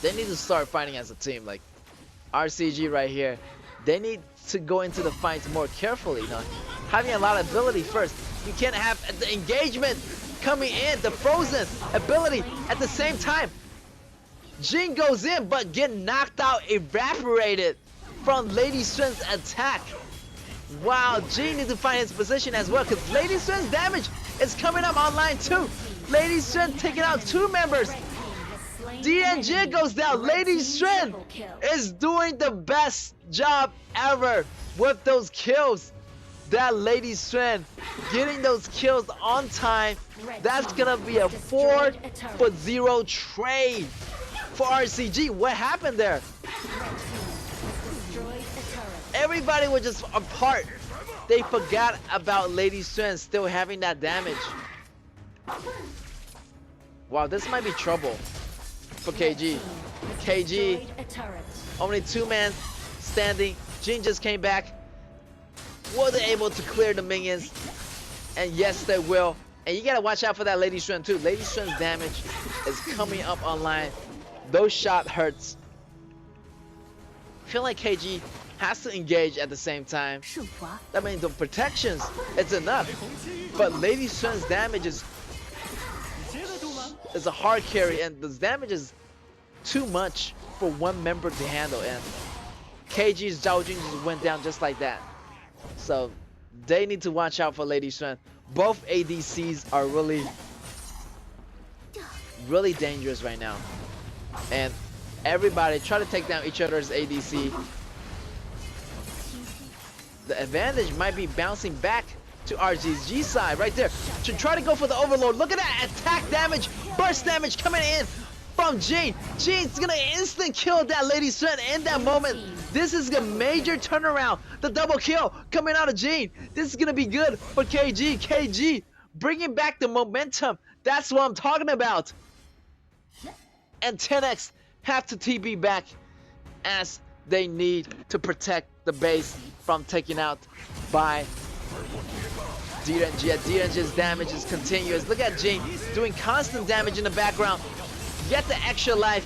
they need to start fighting as a team. Like RCG right here, they need to go into the fights more carefully. You know, having a lot of ability first. You can't have the engagement coming in, the frozen ability at the same time. Jing goes in, but get knocked out, evaporated from Lady Xuan's attack. Wow, Jing needs to find his position as well, because Lady Xuan's damage is coming up online too. Lady Xuan taking out 2 members. DNJ goes down. Lady Xuan is doing the best job ever with those kills. That Lady Xuan getting those kills on time. That's gonna be a 4-for-0 trade for RCG. What happened there? Everybody was just apart. They forgot about Lady Xuan still having that damage. Wow, this might be trouble for KG. KG, only 2 men standing. Jin just came back. Were they able to clear the minions? And yes, they will. And you gotta watch out for that Lady Xuan too. Lady Xuan's damage is coming up online. Those shot hurts. I feel like KG has to engage at the same time. I mean, the protections, it's enough. But Lady Xuan's damage is a hard carry, and the damage is too much for one member to handle. And KG's Zhao Jun just went down just like that. So they need to watch out for Lady Xuan. Both ADCs are really dangerous right now. And everybody try to take down each other's ADC. The advantage might be bouncing back to RG's side right there to try to go for the overload. Look at that attack damage, burst damage coming in from Jane. Jane's gonna instant kill that Lady Xuan in that moment. This is a major turnaround. The double kill coming out of Jane. This is gonna be good for KG. KG bringing back the momentum. That's what I'm talking about. And 10X have to TB back as they need to protect the base from taken out by DNJ. DNJ's damage is continuous. Look at Jin doing constant damage in the background. Get the extra life.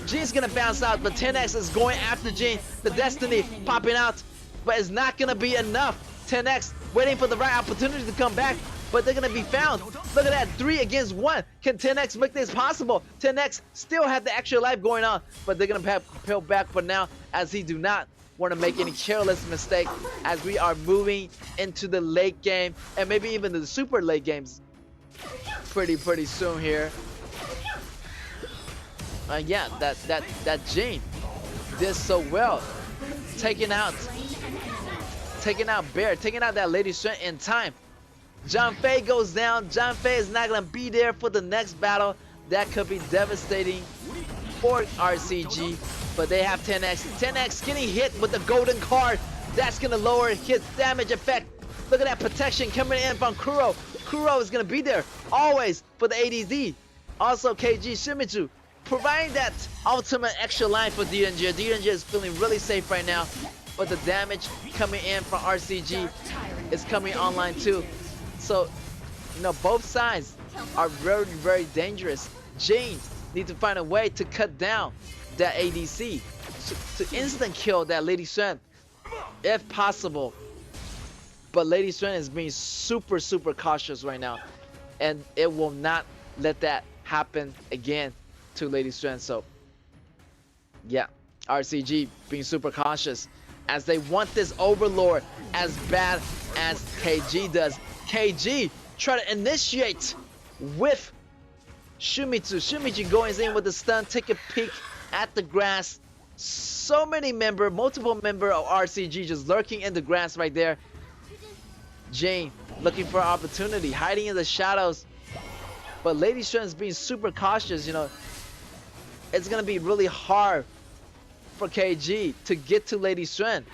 Jin's gonna bounce out, but 10X is going after Jin. The Destiny popping out, but it's not gonna be enough. 10X waiting for the right opportunity to come back, but they're gonna be found. Look at that, 3 against 1. Can 10X make this possible? 10X still have the extra life going on, but they're gonna have Propel back for now, as he do not want to make any careless mistake as we are moving into the late game and maybe even the super late games pretty soon here. Yeah, that Jane did so well, taking out Bear, taking out that Lady Shen in time. John Fei goes down. John Fei is not gonna be there for the next battle. That could be devastating for RCG, but they have 10X. 10X getting hit with the golden card. That's gonna lower his damage effect. Look at that protection coming in from Kuro. Kuro is gonna be there always for the ADZ. Also KG Shimizu providing that ultimate extra line for D-Danger. D-Danger is feeling really safe right now, but the damage coming in from RCG is coming online too. So, you know, both sides are very dangerous. Jane needs to find a way to cut down that ADC, to instant kill that Lady Shen if possible. But Lady Shen is being super cautious right now, and it will not let that happen again to Lady Shen. So yeah, RCG being super cautious as they want this Overlord as bad as KG does. KG try to initiate with Shimizu. Shimizu going in with the stun, take a peek at the grass. So many multiple member of RCG just lurking in the grass right there. Jane looking for opportunity, hiding in the shadows. But Lady Shen is being super cautious, you know. It's gonna be really hard for KG to get to Lady Shen.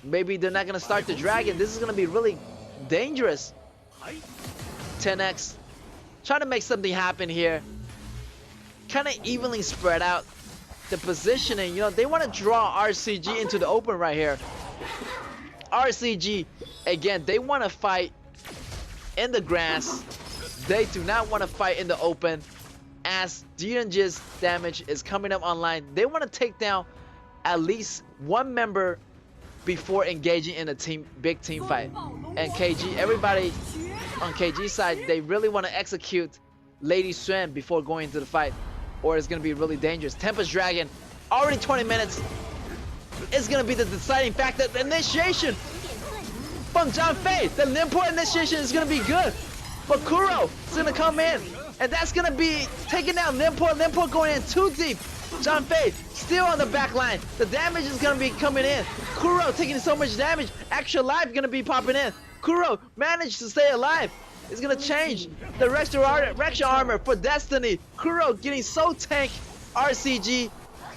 Maybe they're not gonna start the dragon. This is gonna be really dangerous. 10X trying to make something happen here. Kind of evenly spread out the positioning. You know, they want to draw RCG into the open right here. RCG, again, they want to fight in the grass. They do not want to fight in the open. As D-Danger's damage is coming up online, they want to take down at least one member before engaging in a big team fight. And KG, everybody on KG side, they really want to execute Lady Shen before going into the fight, or it's going to be really dangerous. Tempest Dragon, already 20 minutes. It's going to be the deciding factor. The initiation from John Fei. The Nimport initiation is going to be good. But Kuro is going to come in, and that's going to be taking down Nimport. Nimport going in too deep. John Fei still on the back line. The damage is going to be coming in. Kuro taking so much damage. Extra life going to be popping in. Kuro managed to stay alive. It's going to change the Rection Armor for Destiny. Kuro getting so tank. RCG,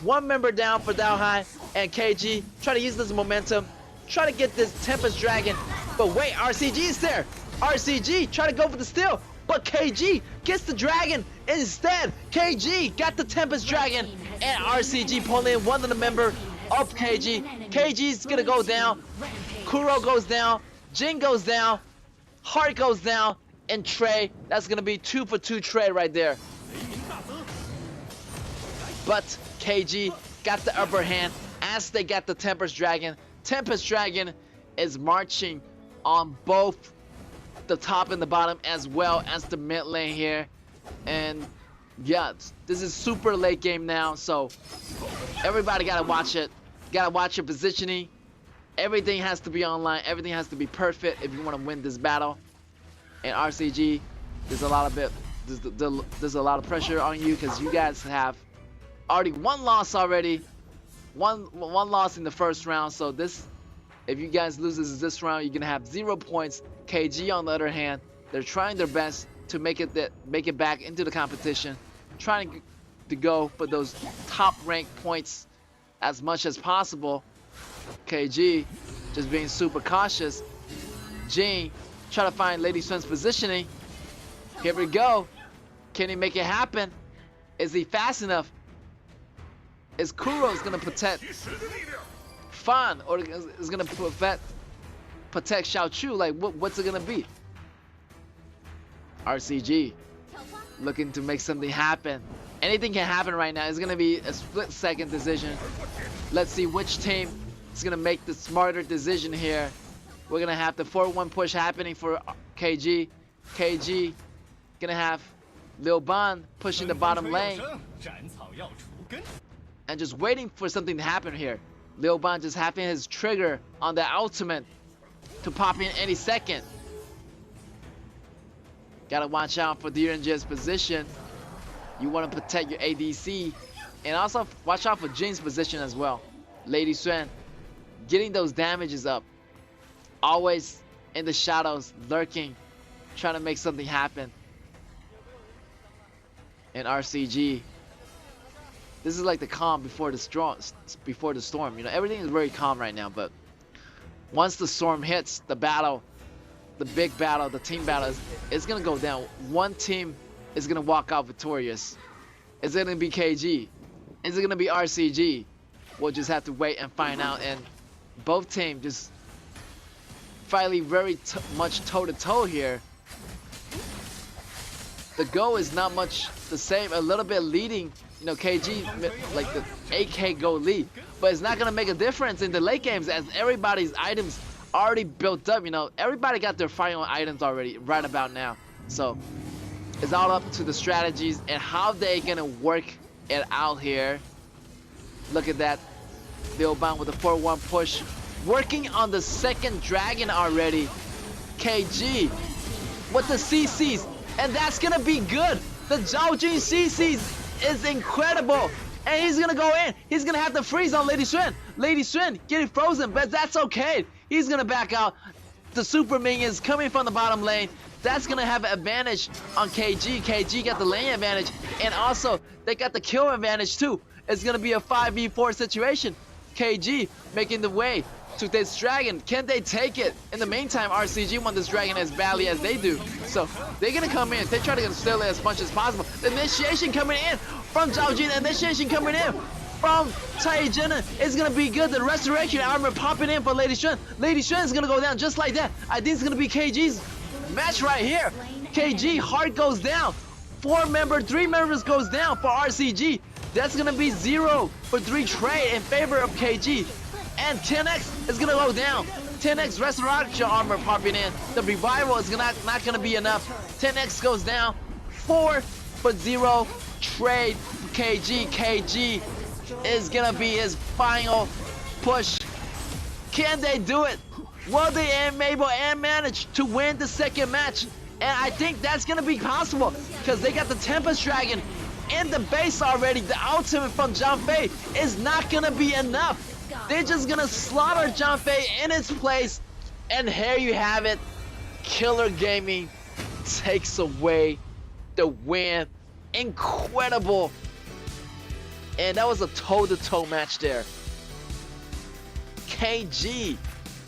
one member down for Dao High. And KG try to use this momentum. Try to get this Tempest Dragon. But wait, RCG is there. RCG try to go for the steal. But KG gets the dragon instead. KG got the Tempest Dragon. And RCG pulling in one of the member of KG. KG's gonna go down. Kuro goes down. Jin goes down. Heart goes down. And Trey, that's gonna be 2 for 2 Trey right there. But KG got the upper hand as they got the Tempest Dragon. Tempest Dragon is marching on both the top and the bottom as well as the mid lane here. And yeah, this is super late game now, so everybody gotta watch it. Gotta watch your positioning. Everything has to be online. Everything has to be perfect if you want to win this battle. And RCG, there's a lot of pressure on you because you guys have already one loss already. One loss in the first round. So this, if you guys lose this round, you're gonna have 0 points. KG on the other hand, they're trying their best to make it back into the competition, trying to go for those top ranked points as much as possible. KG just being super cautious. Jin try to find Lady Shen's positioning. Here we go. Can he make it happen? Is he fast enough? Is Kuro's gonna protect Fan, or is gonna protect Xiao Chu? Like what's it gonna be? RCG looking to make something happen. Anything can happen right now. It's gonna be a split-second decision. Let's see which team is gonna make the smarter decision here. We're gonna have the 4-1 push happening for KG. KG gonna have Liu Ban pushing the bottom lane. And just waiting for something to happen here. Liu Ban just having his trigger on the ultimate to pop in any second. Gotta watch out for Direnji's position. You want to protect your ADC. And also watch out for Jin's position as well. Lady Xuan getting those damages up. Always in the shadows, lurking, trying to make something happen. And RCG, this is like the calm before the storm. You know, everything is very calm right now, but once the storm hits, the battle, the big battle, the team battle, it's gonna go down. One team is gonna walk out victorious. Is it gonna be KG? Is it gonna be RCG? We'll just have to wait and find out. And both teams just fighting very much toe-to-toe here. The goal is not much the same, a little bit leading, you know, KG, like the AK go lead. But it's not gonna make a difference in the late games as everybody's items already built up, you know. Everybody got their final items already right about now. So it's all up to the strategies and how they gonna work it out here. Look at that. Liu Ban with the 4-1 push. Working on the second dragon already. KG with the CCs. And that's gonna be good. The Zhao Jun CCs is incredible. And he's gonna go in. He's gonna have to freeze on Lady Xuan. Lady Xuan getting frozen, but that's okay. He's gonna back out. The super minions coming from the bottom lane. That's gonna have an advantage on KG. KG got the lane advantage. And also, they got the kill advantage too. It's gonna be a 5v4 situation. KG making the way to this dragon. Can they take it? In the meantime, RCG want this dragon as badly as they do. So they're gonna come in. They try to steal it as much as possible. The initiation coming in from Zhao Jun. Initiation coming in from Tai Jin. It's gonna be good. The resurrection armor popping in for Lady Xuan. Lady Xuan is gonna go down just like that. I think it's gonna be KG's match right here. KG heart goes down. 3 members goes down for RCG. That's gonna be 0 for 3 trade in favor of KG. And 10x is gonna go down. 10x resurrection armor popping in. The revival is not gonna be enough. 10x goes down. 4 for 0 trade for KG. KG is gonna be his final push. Can they do it? Will they able and manage to win the second match? And I think that's gonna be possible because they got the Tempest Dragon in the base already. The ultimate from Zhang Fei is not gonna be enough. They're just gonna slaughter Zhang Fei in its place. And here you have it. Killer Gaming takes away the win. Incredible. And that was a toe-to-toe match there. KG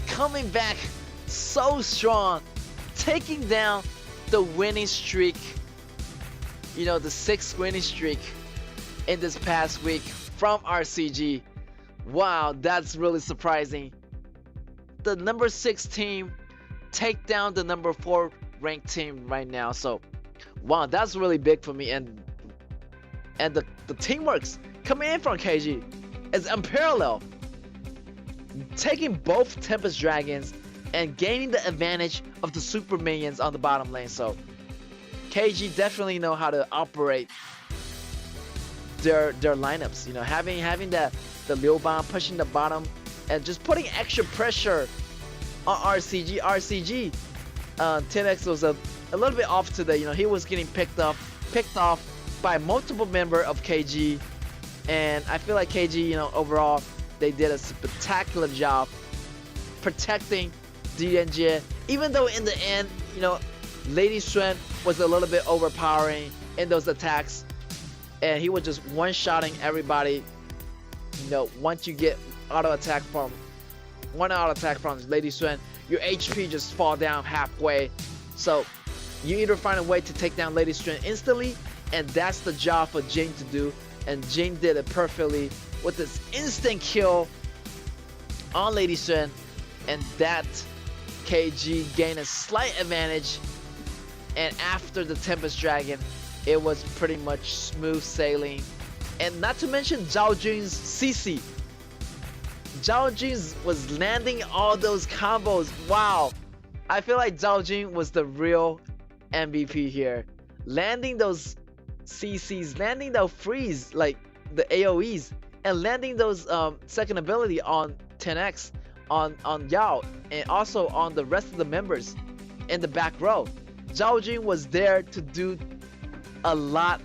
coming back so strong, taking down the winning streak, you know, the 6th winning streak in this past week from RCG. Wow, that's really surprising. The number 6 team take down the number 4 ranked team right now. So wow, that's really big for me. And the teamworks coming in from KG is unparalleled. Taking both Tempest Dragons and gaining the advantage of the super minions on the bottom lane. So KG definitely know how to operate their lineups. You know, having the Liu Ban pushing the bottom and just putting extra pressure on RCG. 10x was a little bit off today. You know, he was getting picked off by multiple member of KG, and I feel like KG, you know, overall they did a spectacular job protecting DNJ. Even though in the end, you know, Lady Xuan was a little bit overpowering in those attacks, and he was just one-shotting everybody. You know, once you get one auto attack from Lady Xuan, your HP just fall down halfway. So you either find a way to take down Lady Xuan instantly, and that's the job for Jin to do. And Jin did it perfectly with this instant kill on Lady Xuan, and that KG gained a slight advantage. And after the Tempest Dragon, it was pretty much smooth sailing. And not to mention Zhao Jun's CC. Zhao Jing was landing all those combos. Wow. I feel like Zhao Jing was the real MVP here. Landing those CCs, landing the freeze, like the AoEs, and landing those second ability on 10x on Yao, and also on the rest of the members in the back row. Zhao Jing was there to do a lot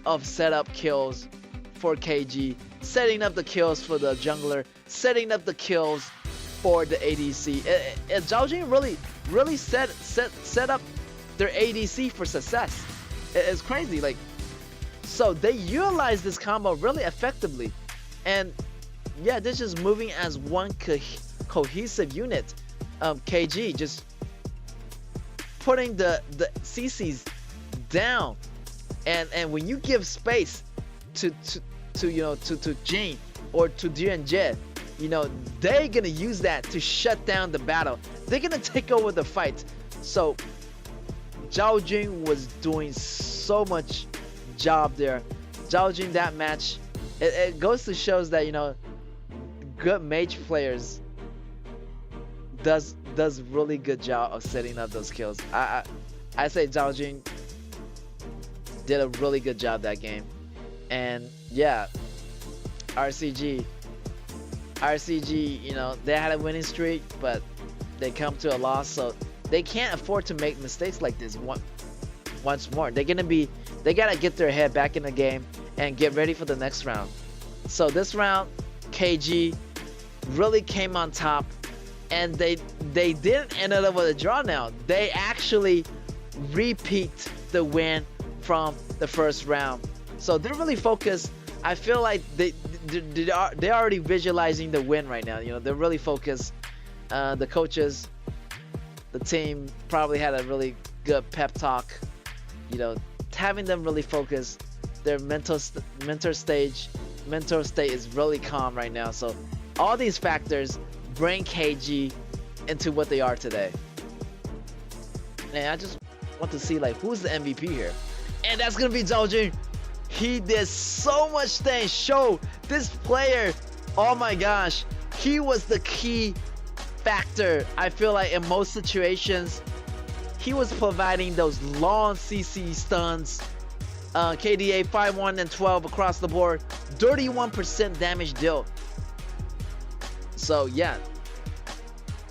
of setup kills for KG, setting up the kills for the jungler, setting up the kills for the ADC. Zhao Jing really set up their ADC for success. It's crazy. Like, so they utilize this combo really effectively, and yeah, this is moving as one cohesive unit. KG just putting the CCs down, and when you give space to Jing or to Dianjie, you know, they're gonna use that to shut down the battle. They're gonna take over the fight. So Zhao Jing was doing so much job there. Zhao Jing, that match, it goes to shows that, you know, good mage players does really good job of setting up those kills. I say Zhao Jing did a really good job that game. And yeah, RCG, you know, they had a winning streak, but they come to a loss, so they can't afford to make mistakes like this once more. They gotta get their head back in the game and get ready for the next round. So this round, KG really came on top, and they didn't end up with a draw now. They actually repeat the win from the first round. So they're really focused. I feel like they're already visualizing the win right now. You know, they're really focused. The coaches, the team probably had a really good pep talk. You know, having them really focused. Their mental state is really calm right now. So all these factors bring KG into what they are today. And I just want to see, like, who's the MVP here, and that's gonna be Zhao Jing. He did so much things. Show this player, oh my gosh, he was the key factor. I feel like in most situations, he was providing those long CC stuns. KDA 5-1 and 12 across the board, 31% damage dealt. So yeah,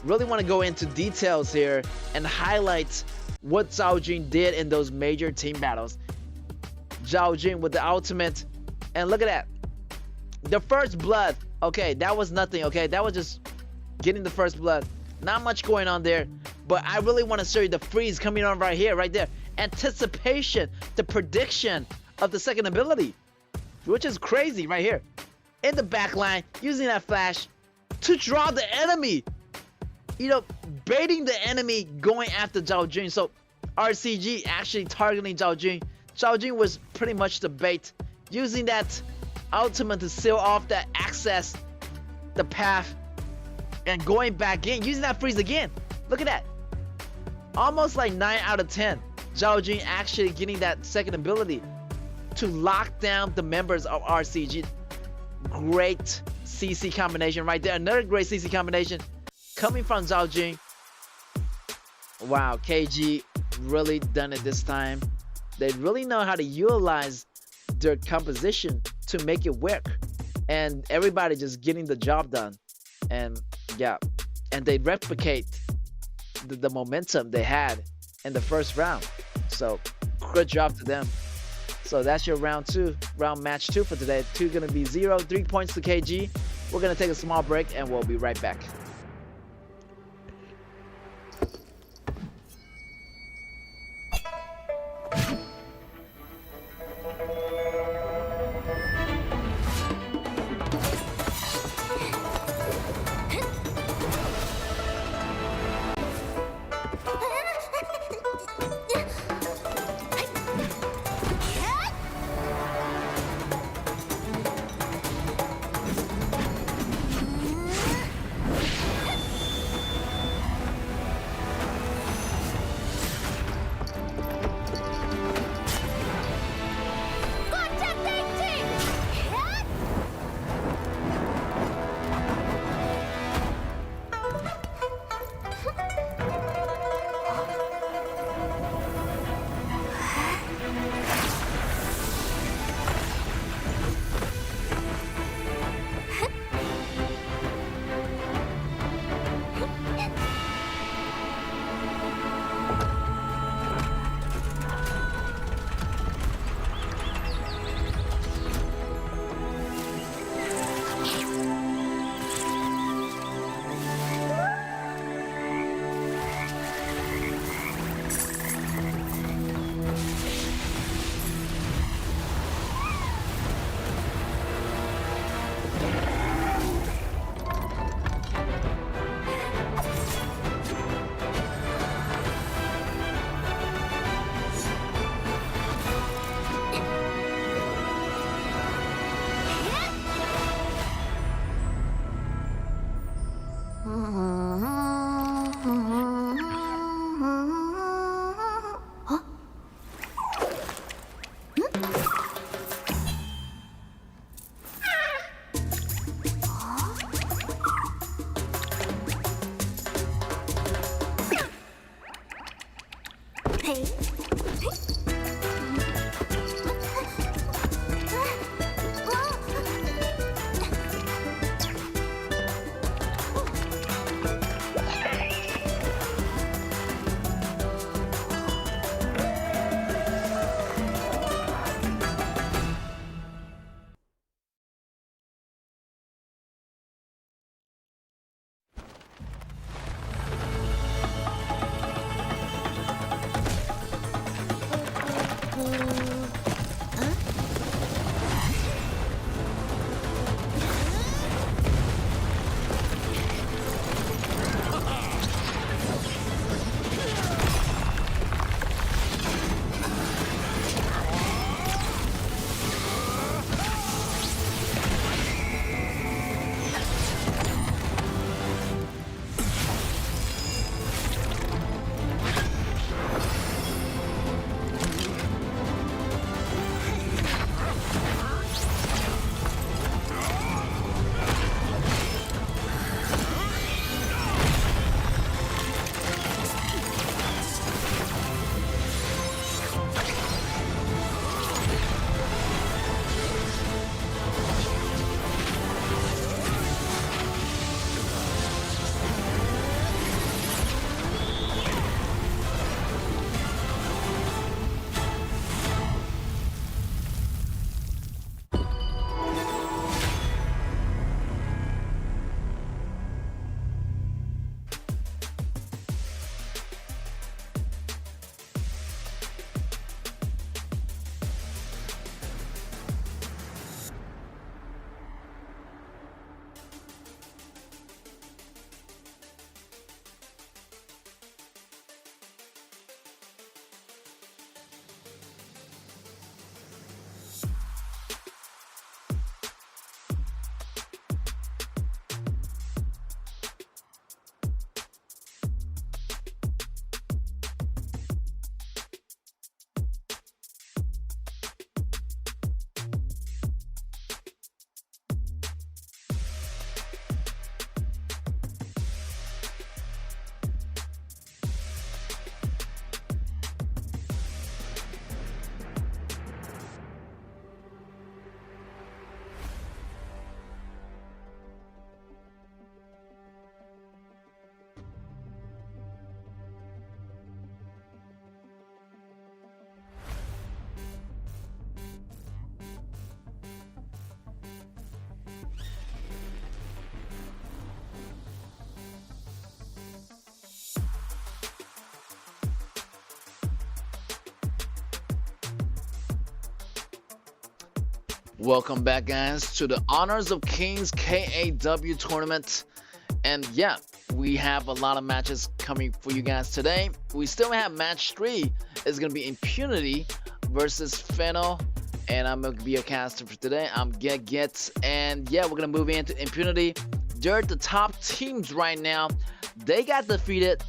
really want to go into details here and highlight what Zhao Jing did in those major team battles. Zhao Jing with the ultimate, and look at that, the first blood. Okay, that was nothing. Okay, that was just getting the first blood, not much going on there. But I really want to show you the freeze coming on right here, right there. Anticipation, the prediction of the second ability, which is crazy right here. In the back line, using that flash to draw the enemy. You know, baiting the enemy going after Zhao Jing. So RCG actually targeting Zhao Jing. Zhao Jing was pretty much the bait, using that ultimate to seal off that access, the path, and going back in, using that freeze again. Look at that. Almost like 9 out of 10. Zhao Jing actually getting that second ability to lock down the members of RCG. Great CC combination right there. Another great CC combination coming from Zhao Jing. Wow, KG really done it this time. They really know how to utilize their composition to make it work. And everybody just getting the job done. And yeah, and they replicate the momentum they had in the first round. So good job to them. So that's your match 2 for today. 2 gonna be 0, 3 points to KG. We're gonna take a small break and we'll be right back. Welcome back, guys, to the Honors of Kings KAW tournament. And yeah, we have a lot of matches coming for you guys today. We still have match 3. It's gonna be Impunity versus Fennel, and I'm gonna be your caster for today. I'm Get, and yeah, we're gonna move into Impunity. They're the top teams right now. They got defeated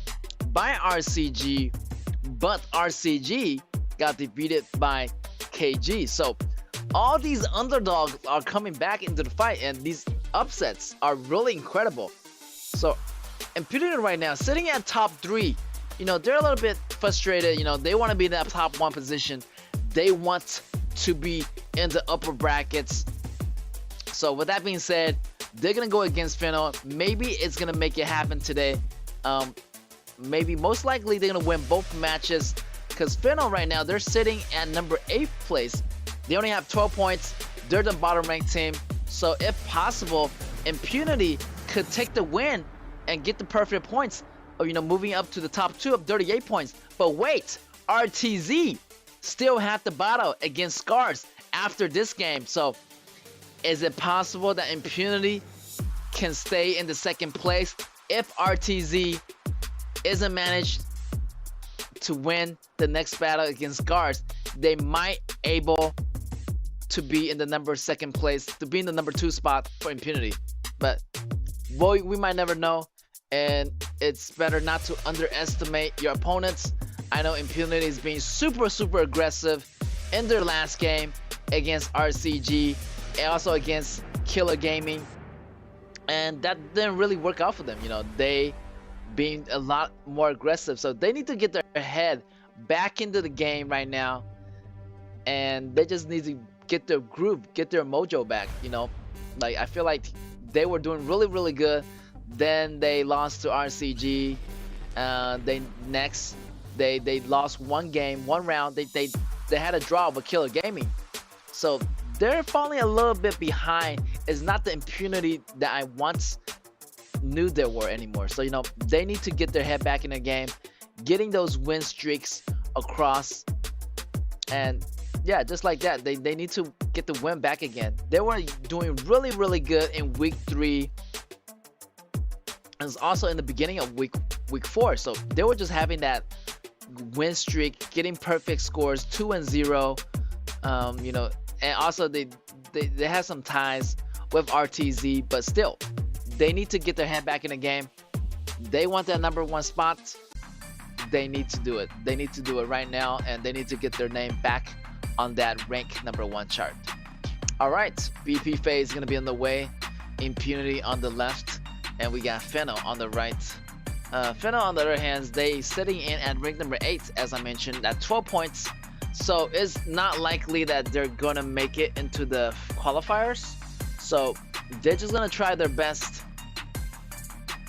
by RCG, but RCG got defeated by KG. So all these underdogs are coming back into the fight, and these upsets are really incredible. So Impunity right now sitting at top 3. You know, they're a little bit frustrated. You know, they want to be in that top 1 position. They want to be in the upper brackets. So with that being said, they're gonna go against Fennel. Maybe it's gonna make it happen today. Maybe most likely they're gonna win both matches, because Fennel right now, they're sitting at number 8th place. They only have 12 points. They're the bottom ranked team. So if possible, Impunity could take the win and get the perfect points of, you know, moving up to the top 2 of 38 points. But wait, RTZ still have to battle against Scars after this game. So is it possible that Impunity can stay in the 2nd place if RTZ isn't managed to win the next battle against Scars? They might able to be in the 2nd place, to be in the number 2 spot for Impunity. But boy, we might never know, and it's better not to underestimate your opponents. I know Impunity is being super aggressive in their last game against RCG and also against Killer Gaming, and that didn't really work out for them. You know, they being a lot more aggressive, so they need to get their head back into the game right now, and they just need to get their groove, get their mojo back. You know, like I feel like they were doing really good, then they lost to RCG. They lost one game, one round. They had a draw with Killer Gaming, so they're falling a little bit behind. It's not the Impunity that I once knew there were anymore. So, you know, they need to get their head back in the game, getting those win streaks across, and yeah, just like that, they need to get the win back again. They were doing really good in week 3, and also in the beginning of week 4. So they were just having that win streak, getting perfect scores, 2-0. You know, and also they had some ties with RTZ, but still, they need to get their head back in the game. They want that number 1 spot. They need to do it. They need to do it right now, and they need to get their name back on that rank number 1 chart. All right, VP phase is gonna be on the way. Impunity on the left, and we got Fennel on the right. Fennel, on the other hand, they sitting in at rank number 8, as I mentioned, at 12 points. So it's not likely that they're gonna make it into the qualifiers. So they're just gonna try their best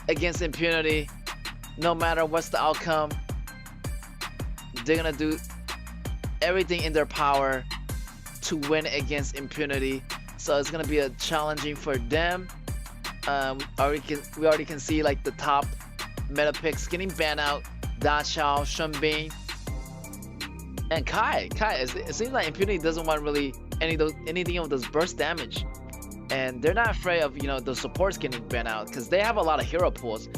against Impunity. No matter what's the outcome, they're gonna do everything in their power to win against Impunity. So it's gonna be a challenging for them. We already can see like the top meta picks getting banned out. Da Chao, Shunbin, and Kai. It seems like Impunity doesn't want really anything of those burst damage, and they're not afraid of, you know, the supports getting banned out, because they have a lot of hero pools.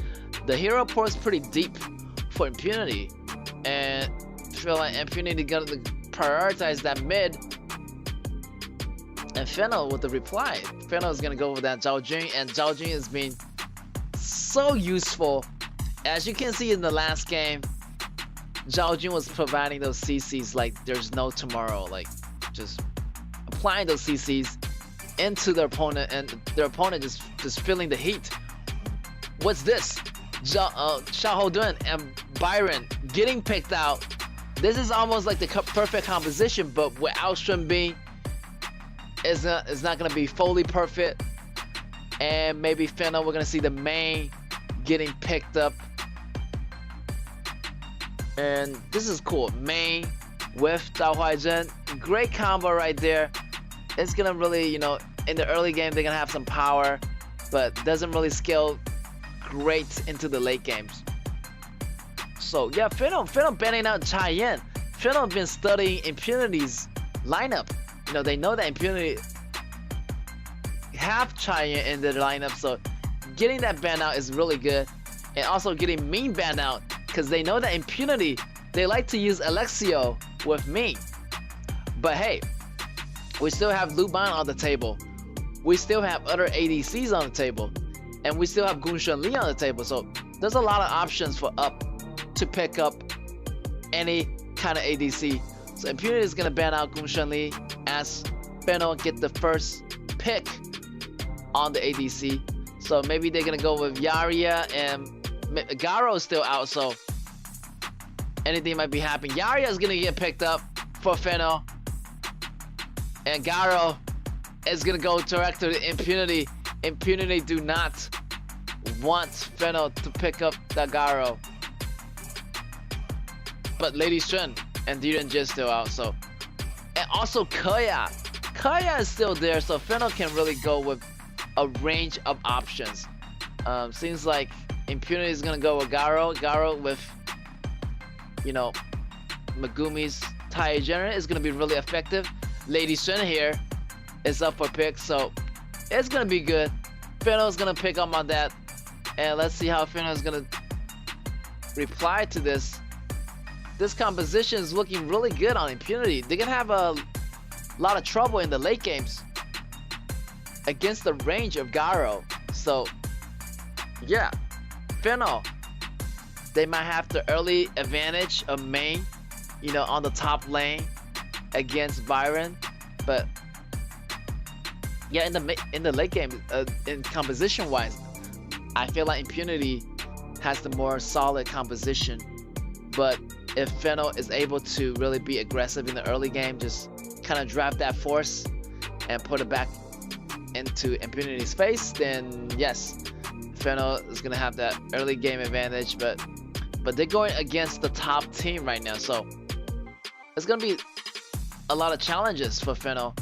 The hero pool is pretty deep for Impunity, and I feel like Impunity gonna prioritize that mid. And Fennel with the reply. Fennel is gonna go with that Zhao Jun, and Zhao Jun has been so useful. As you can see in the last game, Zhao Jun was providing those CCs like there's no tomorrow, like just applying those CCs into their opponent, and their opponent just feeling the heat. What's this? Xiao Dun and Byron getting picked out. This is almost like the perfect composition, but without Shunbin, it's not gonna be fully perfect. And maybe Fennel, we're gonna see the main getting picked up. And this is cool. Main with Dao Huaizhen. Great combo right there. It's gonna really, you know, in the early game, they're gonna have some power, but doesn't really scale great into the late games. So yeah, Fennel banning out Cheyenne. Fennel been studying Impunity's lineup. You know, they know that Impunity have Cheyenne in the lineup, so getting that ban out is really good. And also getting Mean ban out, because they know that Impunity, they like to use Alexio with Mean. But hey, we still have Luban on the table. We still have other ADCs on the table. And we still have Gunshan Li on the table. So there's a lot of options for Up to pick up any kind of ADC. So Impunity is going to ban out Gunshan Li as Fennel get the first pick on the ADC. So maybe they're going to go with Yaria, and Garo is still out. So anything might be happening. Yaria is going to get picked up for Fennel. And Garo is going to go direct to the Impunity. Impunity do not want Fennel to pick up the Garo. But Lady Shen and Diren still out. So, and also KAW. KAW is still there, so Fennel can really go with a range of options. Seems like Impunity is gonna go with Garo. Garo with, you know, Megumi's Tai General is gonna be really effective. Lady Shen here is up for pick, so it's gonna be good. Fennel's gonna pick up on that, and let's see how Fennel's gonna reply to this. This composition is looking really good on Impunity. They're gonna have a lot of trouble in the late games against the range of Garo. So yeah, Fennel, they might have the early advantage of main, you know, on the top lane against Byron, but yeah, in the late game, in composition wise, I feel like Impunity has the more solid composition. But if Fennel is able to really be aggressive in the early game, just kind of drive that force and put it back into Impunity's face, then yes, Fennel is gonna have that early game advantage. But they're going against the top team right now, so it's gonna be a lot of challenges for Fennel.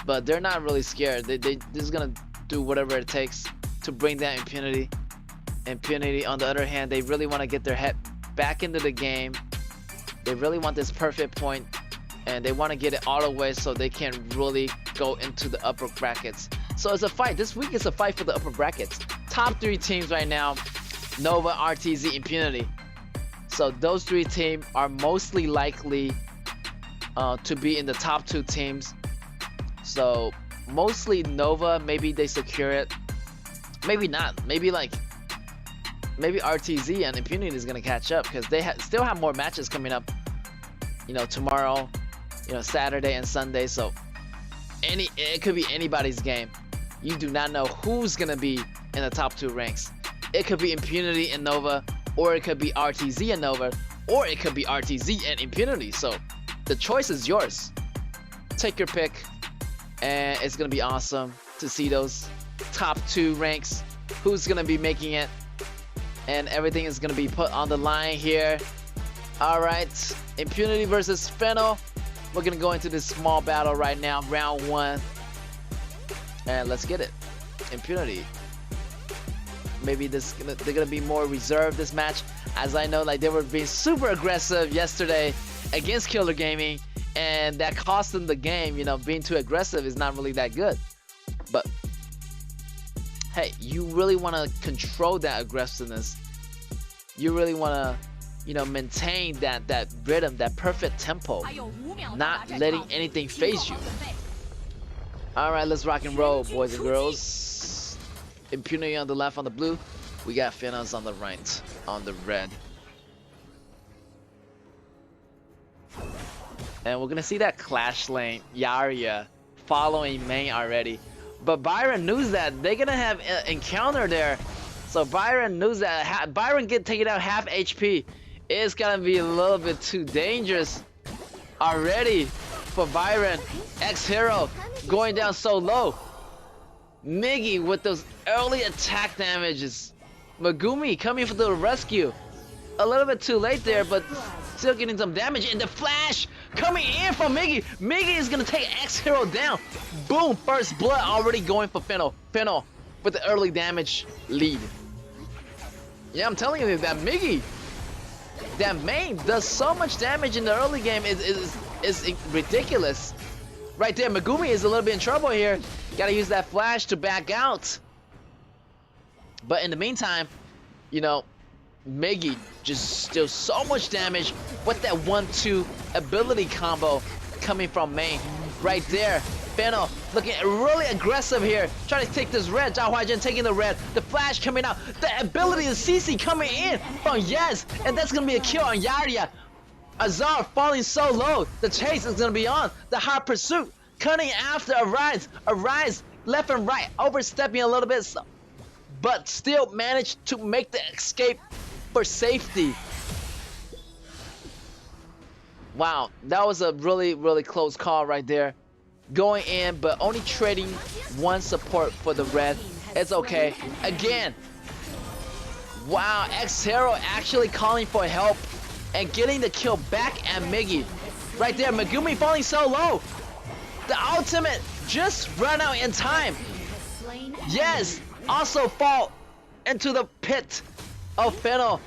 But they're not really scared. They're just gonna do whatever it takes to bring down Impunity. Impunity, on the other hand, they really want to get their head back into the game. They really want this perfect point, and they want to get it all the way so they can really go into the upper brackets. So it's a fight. This week is a fight for the upper brackets. Top 3 teams right now: Nova, RTZ, Impunity. So those 3 teams are mostly likely to be in the top 2 teams. So mostly Nova, maybe they secure it, maybe not. Maybe RTZ and Impunity is gonna catch up, because they still have more matches coming up, you know, tomorrow, you know, Saturday and Sunday. So it could be anybody's game. You do not know who's gonna be in the top 2 ranks. It could be Impunity and Nova, or it could be RTZ and Nova, or it could be RTZ and Impunity. So the choice is yours. Take your pick. And it's gonna be awesome to see those top 2 ranks, who's gonna be making it, and everything is gonna be put on the line here. All right, Impunity versus Fennel. We're gonna go into this small battle right now, round 1, and let's get it. Impunity. Maybe they're gonna be more reserved this match, as I know, like, they were being super aggressive yesterday against Killer Gaming. And that cost them the game. You know, being too aggressive is not really that good. But hey, you really want to control that aggressiveness. You really want to, you know, maintain that rhythm, that perfect tempo, not letting anything phase you. All right, let's rock and roll, boys and girls. Impunity on the left, on the blue. We got Finance on the right, on the red. And we're gonna see that clash lane, Yaria, following main already. But Byron knows that they're gonna have an encounter there. So Byron knows that Byron get taken out half HP. It's gonna be a little bit too dangerous already for Byron. Ex-hero going down so low. Miggy with those early attack damages. Megumi coming for the rescue. A little bit too late there, but still getting some damage. And the flash coming in from Miggy. Miggy is gonna take Ex-hero down. Boom, first blood already going for Fennel. Fennel with the early damage lead. Yeah, I'm telling you that Miggy, that main does so much damage in the early game is ridiculous. Right there, Megumi is a little bit in trouble here. Gotta use that flash to back out. But in the meantime, you know, Miggy just deals so much damage with that 1-2 ability combo coming from main. Right there, Fennel looking really aggressive here, trying to take this red. Zhao Huaijin taking the red, the flash coming out, the ability of CC coming in from Yes, and that's gonna be a kill on Yarya. Azar falling so low, the chase is gonna be on. The hot pursuit, cutting after Arise left and right, overstepping a little bit, so, but still managed to make the escape for safety. Wow, that was a really, really close call right there. Going in, but only trading one support for the red. It's okay. Again, wow, X-Hero actually calling for help and getting the kill back at Miggy. Right there, Megumi falling so low. The ultimate just ran out in time. Yes, also fall into the pit of Fennel.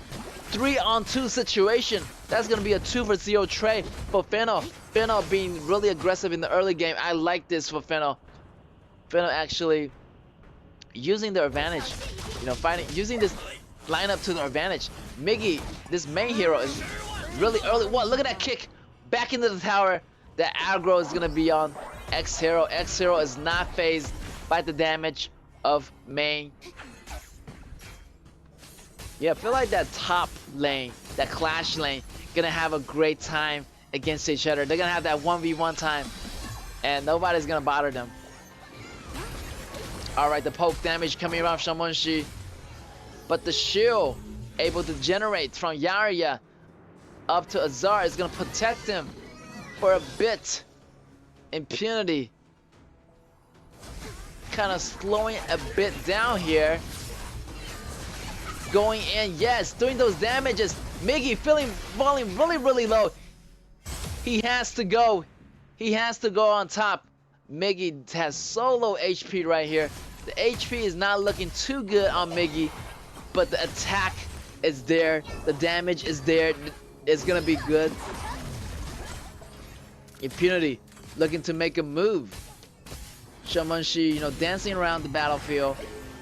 3-on-2 situation. That's gonna be a 2-for-0 trade for Fennel. Fennel being really aggressive in the early game. I like this for Fennel. Fennel actually using their advantage. You know, using this lineup to their advantage. Miggy, this main hero, is really early. What? Look at that kick back into the tower. The aggro is gonna be on X-Hero. X-Hero is not phased by the damage of main. Yeah, I feel like that top lane, that clash lane, gonna have a great time against each other. They're gonna have that 1v1 time, and nobody's gonna bother them. All right, the poke damage coming around Shamonshi, but the shield able to generate from Yarya up to Azar is gonna protect him for a bit. Impunity kind of slowing a bit down here. Going in, yes, doing those damages. Miggy falling really, really low. He has to go. He has to go on top. Miggy has so low HP right here. The HP is not looking too good on Miggy, but the attack is there. The damage is there. It's gonna be good. Impunity looking to make a move. Shamanshi, you know, dancing around the battlefield.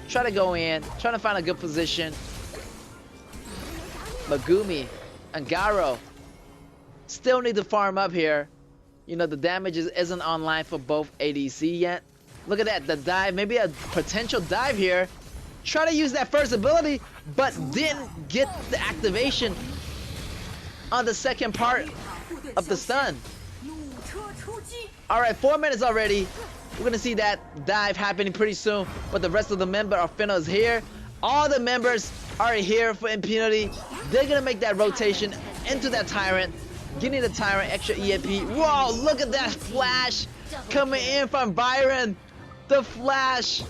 Try to go in, trying to find a good position. Megumi and Garo still need to farm up here. You know, the damage isn't online for both ADC yet. Look at that, the dive, maybe a potential dive here. Try to use that first ability, but didn't get the activation on the second part of the stun. Alright, 4 minutes already. We're gonna see that dive happening pretty soon, but the rest of the member of Fennel is here. All the members are here for Impunity. They're gonna make that rotation into that Tyrant, getting the Tyrant extra EMP. Whoa, look at that flash coming in from Byron. The flash,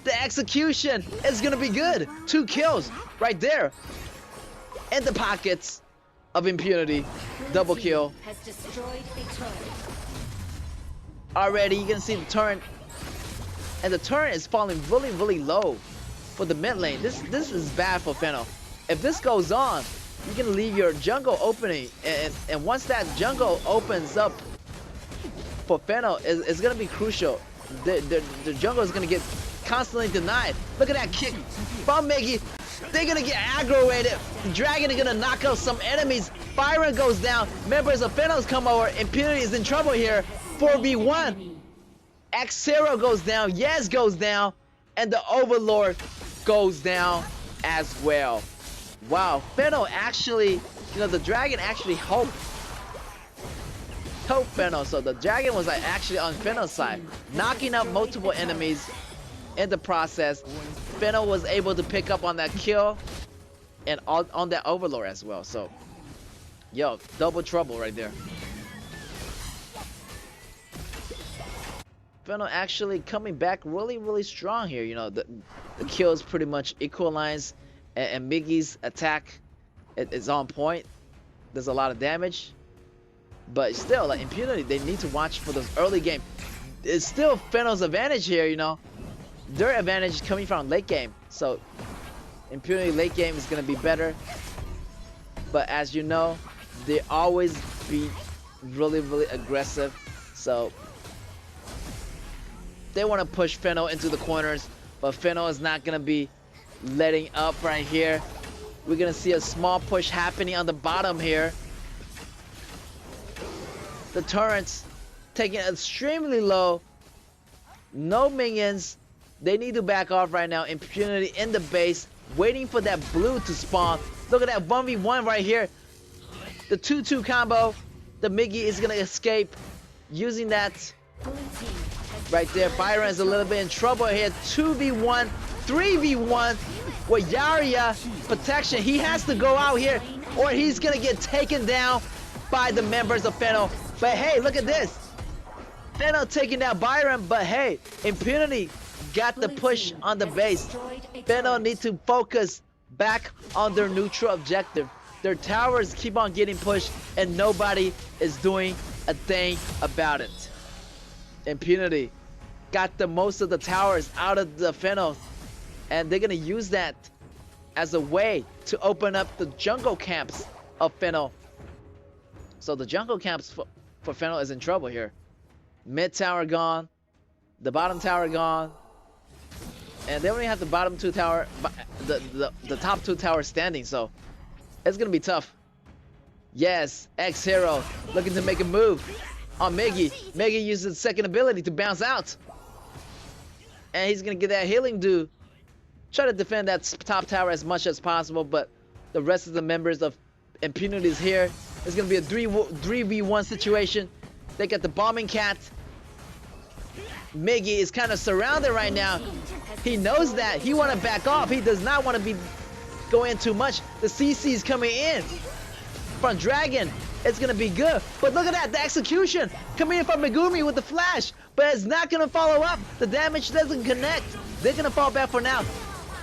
the execution is gonna be good. 2 kills right there in the pockets of Impunity. Double kill. Already, you can see the turret, and the turret is falling really, really low for the mid lane. This is bad for Fennel. If this goes on, you can leave your jungle opening, and once that jungle opens up for Fennel, it's gonna be crucial. The jungle is gonna get constantly denied. Look at that kick from Miggy. They're gonna get aggravated. The dragon is gonna knock out some enemies. Byron goes down. Members of Fennel's come over. Impunity is in trouble here. 4v1. X-Zero goes down. Yes goes down. And the Overlord goes down as well. Wow, Fennel actually, you know, the dragon actually helped Fennel. So the dragon was like actually on Fennel's side, knocking out multiple enemies in the process. Fennel was able to pick up on that kill and on that Overlord as well. So, yo, double trouble right there. Fennel actually coming back really, really strong here. You know, the kills pretty much equalize, and Miggy's attack is on point. There's a lot of damage, but still, like Impunity, they need to watch for those early game. It's still Fennel's advantage here. You know, their advantage is coming from late game. So Impunity late game is gonna be better. But as you know, they always be really, really aggressive. So They want to push Fennel into the corners, but Fennel is not going to be letting up right here. We're going to see a small push happening on the bottom here. The turrets taking extremely low. No minions. They need to back off right now. Impunity in the base, waiting for that blue to spawn. Look at that 1v1 right here. The 2-2 combo. The Miggy is going to escape using that right there. Byron is a little bit in trouble here. 2v1, 3v1 with Yarria protection. He has to go out here or he's going to get taken down by the members of Fennel. But hey, look at this. Fennel taking down Byron, but hey, Impunity got the push on the base. Fennel need to focus back on their neutral objective. Their towers keep on getting pushed and nobody is doing a thing about it. Impunity got the most of the towers out of the Fennel, and they're gonna use that as a way to open up the jungle camps of Fennel. So the jungle camps for Fennel is in trouble here. Mid tower gone, the bottom tower gone, and they only have the bottom two tower, the top two towers standing. So it's gonna be tough. Yes, X-Hero looking to make a move on Miggy. Miggy uses second ability to bounce out, and he's gonna get that healing do. Try to defend that top tower as much as possible, but the rest of the members of Impunity is here. It's gonna be a 3v1 situation. They got the bombing cat. Miggy is kind of surrounded right now. He knows that. He want to back off. He does not want to be going too much. The CC is coming in from Dragon. It's gonna be good. But look at that, the execution coming in from Megumi with the flash. But it's not gonna follow up. The damage doesn't connect. They're gonna fall back for now.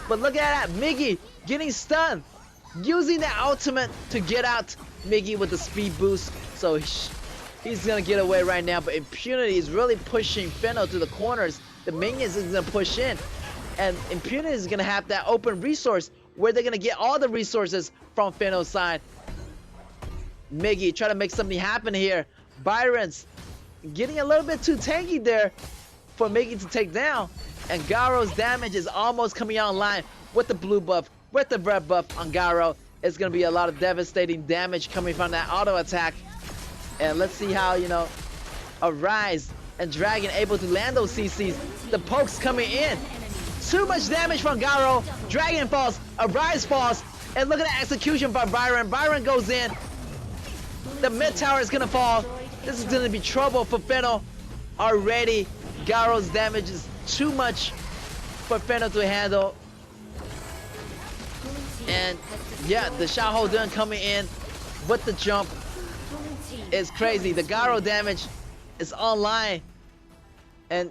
But look at that, Miggy getting stunned, using the ultimate to get out. Miggy with the speed boost, so he's gonna get away right now. But Impunity is really pushing Fennel to the corners. The minions is gonna push in, and Impunity is gonna have that open resource where they're gonna get all the resources from Fennel's side. Miggy try to make something happen here. Byron's getting a little bit too tanky there for Miggy to take down, and Garo's damage is almost coming online with the blue buff, with the red buff on Garo. It's gonna be a lot of devastating damage coming from that auto attack. And let's see how, you know, Arise and Dragon able to land those CCs. The pokes coming in. Too much damage from Garo. Dragon falls, Arise falls, and look at the execution by Byron. Byron goes in. The mid tower is gonna fall. This is gonna be trouble for Fennel. Already, Garo's damage is too much for Fennel to handle. And yeah, the Xiaohouden coming in with the jump is crazy. The Garo damage is online, and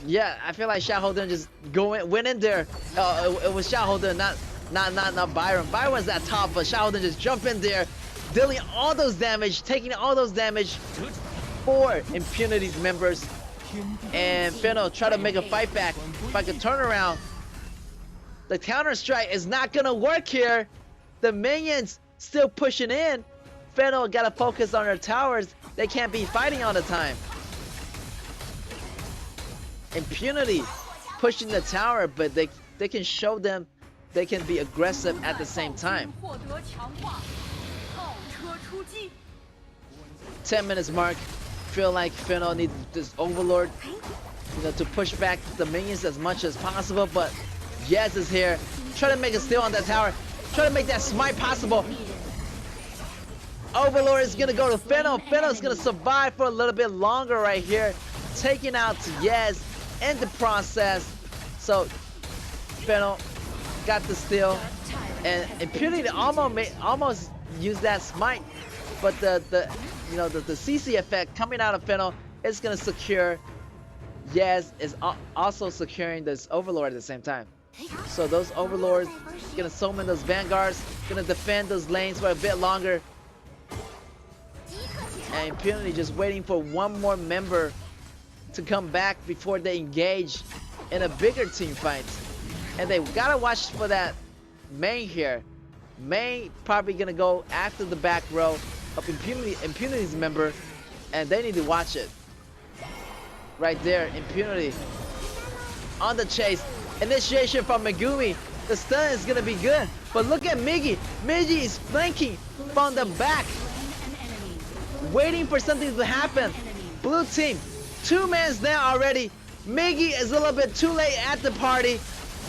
yeah, I feel like Xiaohouden just went in there. It was Xiaohouden, not Byron. Byron's at top, but Xiaohouden just jumped in there, dealing all those damage, taking all those damage for Impunity's members. And Fennel try to make a fight back. If I could turn around, the counter strike is not gonna work here. The minions still pushing in. Fennel gotta focus on their towers. They can't be fighting all the time. Impunity pushing the tower, but they can show them they can be aggressive at the same time. 10 minutes mark. Feel like Fennel needs this Overlord, you know, to push back the minions as much as possible. But Yes is here. Try to make a steal on that tower. Try to make that smite possible. Overlord is gonna go to Fennel. Fennel's gonna survive for a little bit longer right here, taking out Yes in the process. So Fennel got the steal, and Impunity almost used that smite, but the CC effect coming out of Fennel is gonna secure. Yes is also securing this Overlord at the same time. So those Overlords gonna summon those Vanguards, gonna defend those lanes for a bit longer. And Impunity just waiting for one more member to come back before they engage in a bigger team fight. And they gotta watch for that Mei here. Mei probably gonna go after the back row of Impunity's member, and they need to watch it. right there. Impunity on the chase. Initiation from Megumi. The stun is gonna be good, but look at Miggy. Miggy is flanking from the back, waiting for something to happen. Blue team, 2 mans down already. Miggy is a little bit too late at the party.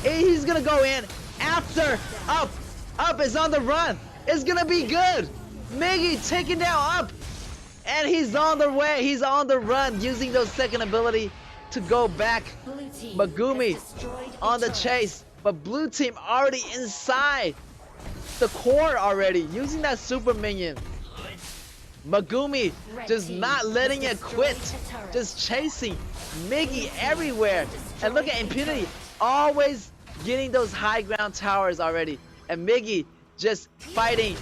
He's gonna go in after Up. Up is on the run. It's gonna be good. Miggy taking down Up, and he's on the way. He's on the run, using those second ability to go back. Megumi on the chase, but blue team already inside the core already, using that super minion. Megumi just not letting it quit, just chasing Miggy everywhere. And look at Impunity, always getting those high ground towers already. And Miggy just fighting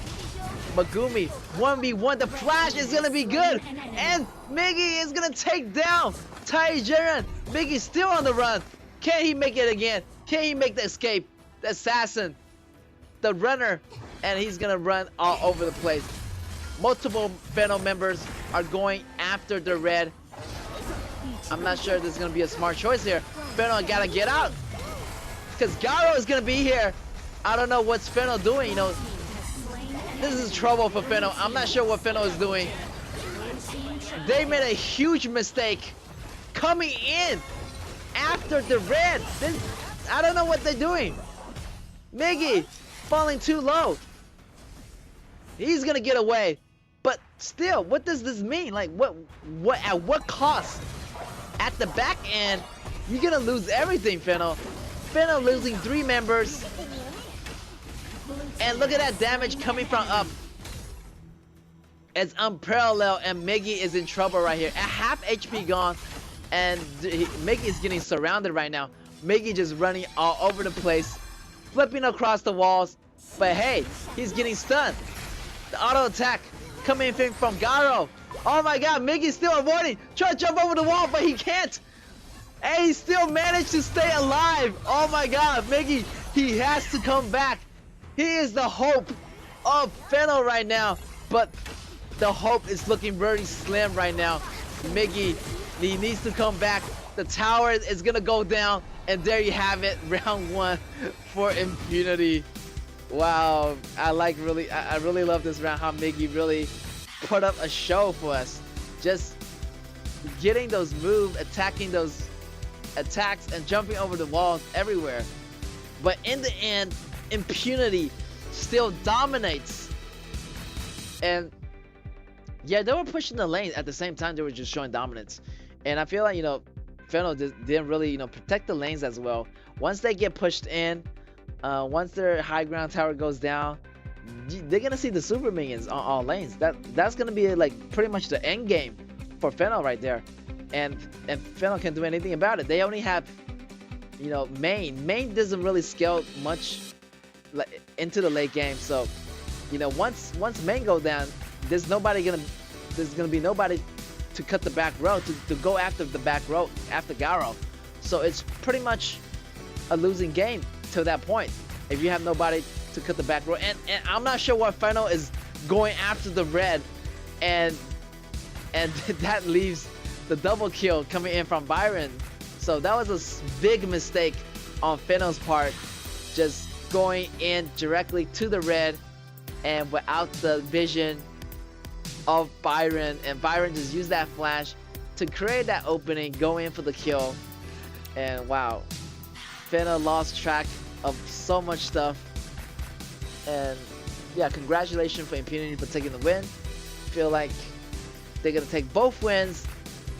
Megumi 1v1. The flash is gonna be good, and Miggy is gonna take down Taijiren. Miggy's still on the run. Can he make it again? Can he make the escape? The assassin, the runner, and he's gonna run all over the place. Multiple Fennel members are going after the red. I'm not sure this is gonna be a smart choice here. Fennel gotta get out, because Garo is gonna be here. I don't know what's Fennel doing, you know. This is trouble for Fennel. I'm not sure what Fennel is doing. They made a huge mistake coming in after the red. I don't know what they're doing. Miggy falling too low. He's gonna get away. But still, what does this mean? Like, at what cost? At the back end, you're gonna lose everything, Fennel. Fennel losing 3 members. And look at that damage coming from Up. It's unparalleled, and Miggy is in trouble right here. At half HP gone, and Miggy is getting surrounded right now. Miggy just running all over the place, flipping across the walls. But hey, he's getting stunned. The auto attack coming in from Garo. Oh my god, Miggy's still avoiding. Try to jump over the wall, but he can't. And he still managed to stay alive. Oh my god, Miggy, he has to come back. He is the hope of Fennel right now, but the hope is looking very slim right now. Miggy, he needs to come back. The tower is gonna go down, and there you have it, round 1 for Impunity. Wow, I really love this round. How Miggy really put up a show for us, just getting those moves, attacking those attacks, and jumping over the walls everywhere. But in the end, Impunity still dominates. And yeah, they were pushing the lanes at the same time. They were just showing dominance. And I feel like, you know, Fennel didn't really, you know, protect the lanes as well. Once they get pushed in, once their high ground tower goes down, they're gonna see the super minions on all lanes. That's gonna be like pretty much the end game for Fennel right there. And Fennel can't do anything about it. They only have, you know, Main doesn't really scale much into the late game. So, you know, once Main go down, there's gonna be nobody to cut the back row, to go after the back row after Garo. So it's pretty much a losing game to that point if you have nobody to cut the back row. And I'm not sure why Fennel is going after the red, and that leaves the double kill coming in from Byron. So that was a big mistake on Fennel's part, just going in directly to the red and without the vision of Byron. And Byron just used that flash to create that opening, go in for the kill. And wow, Fennel lost track of so much stuff. And yeah, congratulations for Impunity for taking the win. Feel like they're gonna take both wins.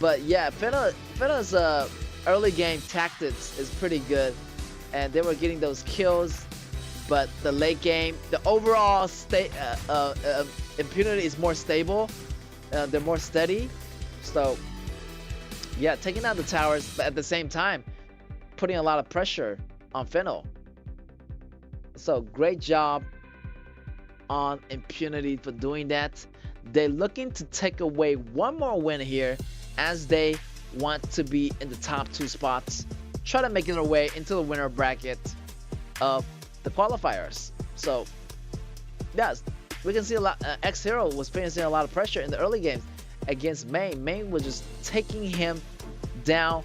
But yeah, Fennel's early game tactics is pretty good, and they were getting those kills. But the late game, the overall Impunity is more stable. They're more steady. So yeah, taking out the towers, but at the same time putting a lot of pressure on Fennel. So great job on Impunity for doing that. They're looking to take away one more win here, as they want to be in the top 2 spots, try to make their way into the winner bracket of the qualifiers. So yes, we can see a lot. X-Hero was facing a lot of pressure in the early games against Main. Main was just taking him down,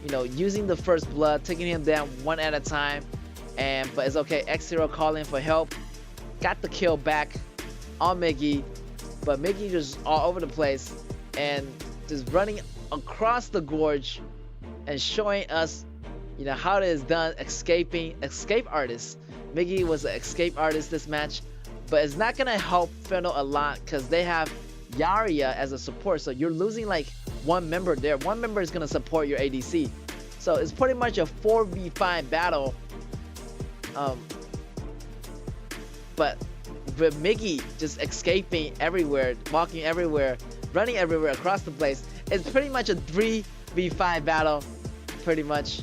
you know, using the first blood, taking him down one at a time. But it's okay. X-Hero calling for help. Got the kill back on Miggy, but Miggy just all over the place and just running across the gorge and showing us, you know, how it is done. Escape artist. Miggy was an escape artist this match, but it's not gonna help Fennel a lot because they have Yaria as a support. So you're losing like one member there. One member is gonna support your ADC. So it's pretty much a 4v5 battle. But with Miggy just escaping everywhere, walking everywhere, running everywhere across the place, it's pretty much a 3v5 battle, pretty much.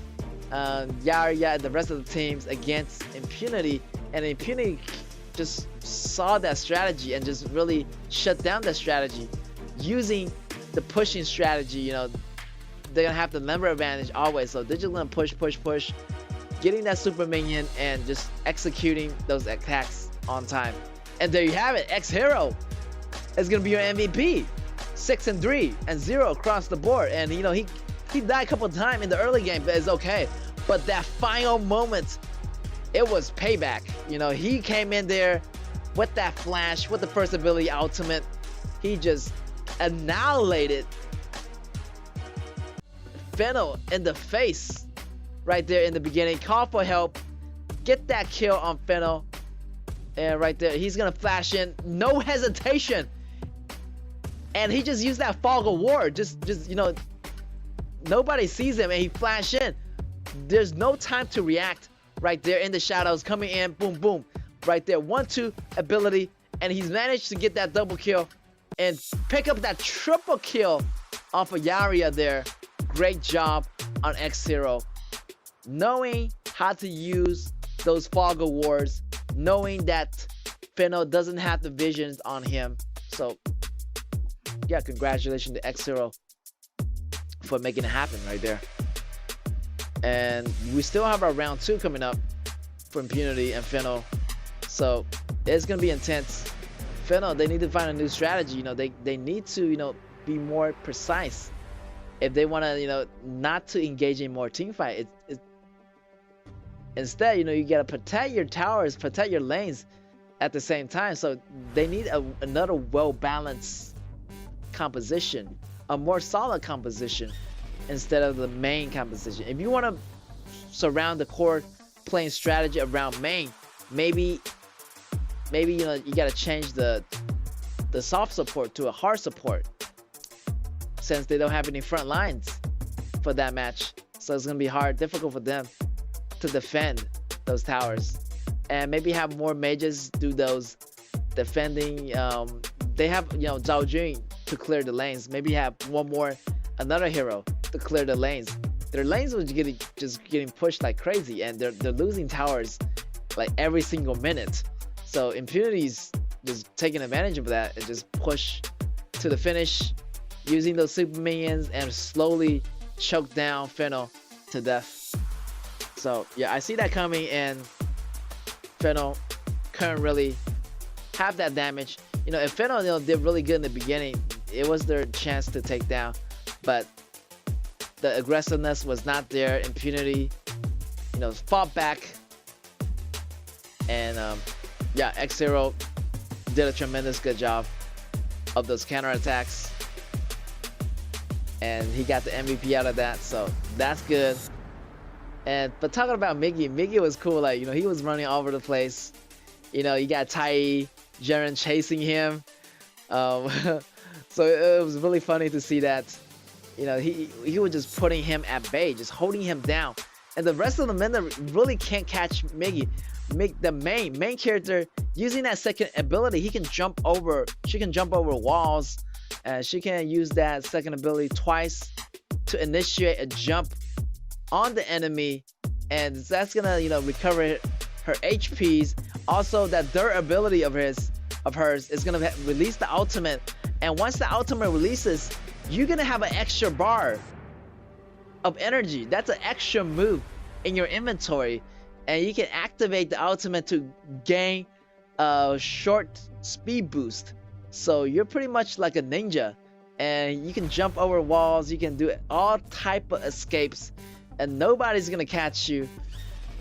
Yaria and the rest of the teams against Impunity, and Impunity just saw that strategy and just really shut down that strategy using the pushing strategy. You know, they're gonna have the number advantage always, so they're just gonna push, getting that super minion and just executing those attacks on time. And there you have it. X-Hero is gonna be your MVP. 6-3 and 0 across the board. And you know, he died a couple of times in the early game, but it's okay. But that final moment, it was payback. You know, he came in there with that flash, with the first ability ultimate. He just annihilated Fennel in the face right there in the beginning. Call for help, get that kill on Fennel, and right there he's gonna flash in, no hesitation, and he just used that fog of war. Just you know, nobody sees him, and he flashed in. There's no time to react. Right there in the shadows, coming in, boom, boom, right there, 1-2 ability, and he's managed to get that double kill and pick up that triple kill off of Yaria there. Great job on X-Hero, knowing how to use those fog of wars, knowing that Fennel doesn't have the visions on him. So yeah, congratulations to X-Hero for making it happen right there. And we still have our round 2 coming up for Impunity and Fennel, so it's gonna be intense. Fennel, they need to find a new strategy. You know, they need to, you know, be more precise if they want to, you know, not to engage in more team fight. Instead, you know, you gotta protect your towers, protect your lanes at the same time. So they need another well-balanced composition, a more solid composition, instead of the main composition. If you want to surround the core playing strategy around main, maybe you know, you got to change the soft support to a hard support, since they don't have any front lines for that match. So it's gonna be difficult for them to defend those towers, and maybe have more mages do those defending. They have, you know, Zhao Jun to clear the lanes. Maybe have another hero to clear the lanes. Their lanes were just getting pushed like crazy, and they're losing towers like every single minute. So Impunity's just taking advantage of that and just push to the finish, using those super minions and slowly choke down Fennel to death. So yeah, I see that coming, and Fennel couldn't really have that damage. You know, if Fennel, you know, did really good in the beginning, it was their chance to take down, but the aggressiveness was not there. Impunity, you know, fought back, and yeah, X-Hero did a tremendous good job of those counterattacks, and he got the MVP out of that, so that's good. But talking about Miggy was cool. Like, you know, he was running all over the place. You know, you got Tai, Jaren chasing him. So it was really funny to see that. You know, he was just putting him at bay, just holding him down, and the rest of the men really can't catch Miggy. The main character, using that second ability, she can jump over walls, and she can use that second ability twice to initiate a jump on the enemy, and that's gonna, you know, recover her HPs. Also, that durability of hers is gonna release the ultimate, and once the ultimate releases, you're gonna have an extra bar of energy. That's an extra move in your inventory, and you can activate the ultimate to gain a short speed boost. So you're pretty much like a ninja, and you can jump over walls. You can do all type of escapes, and nobody's gonna catch you.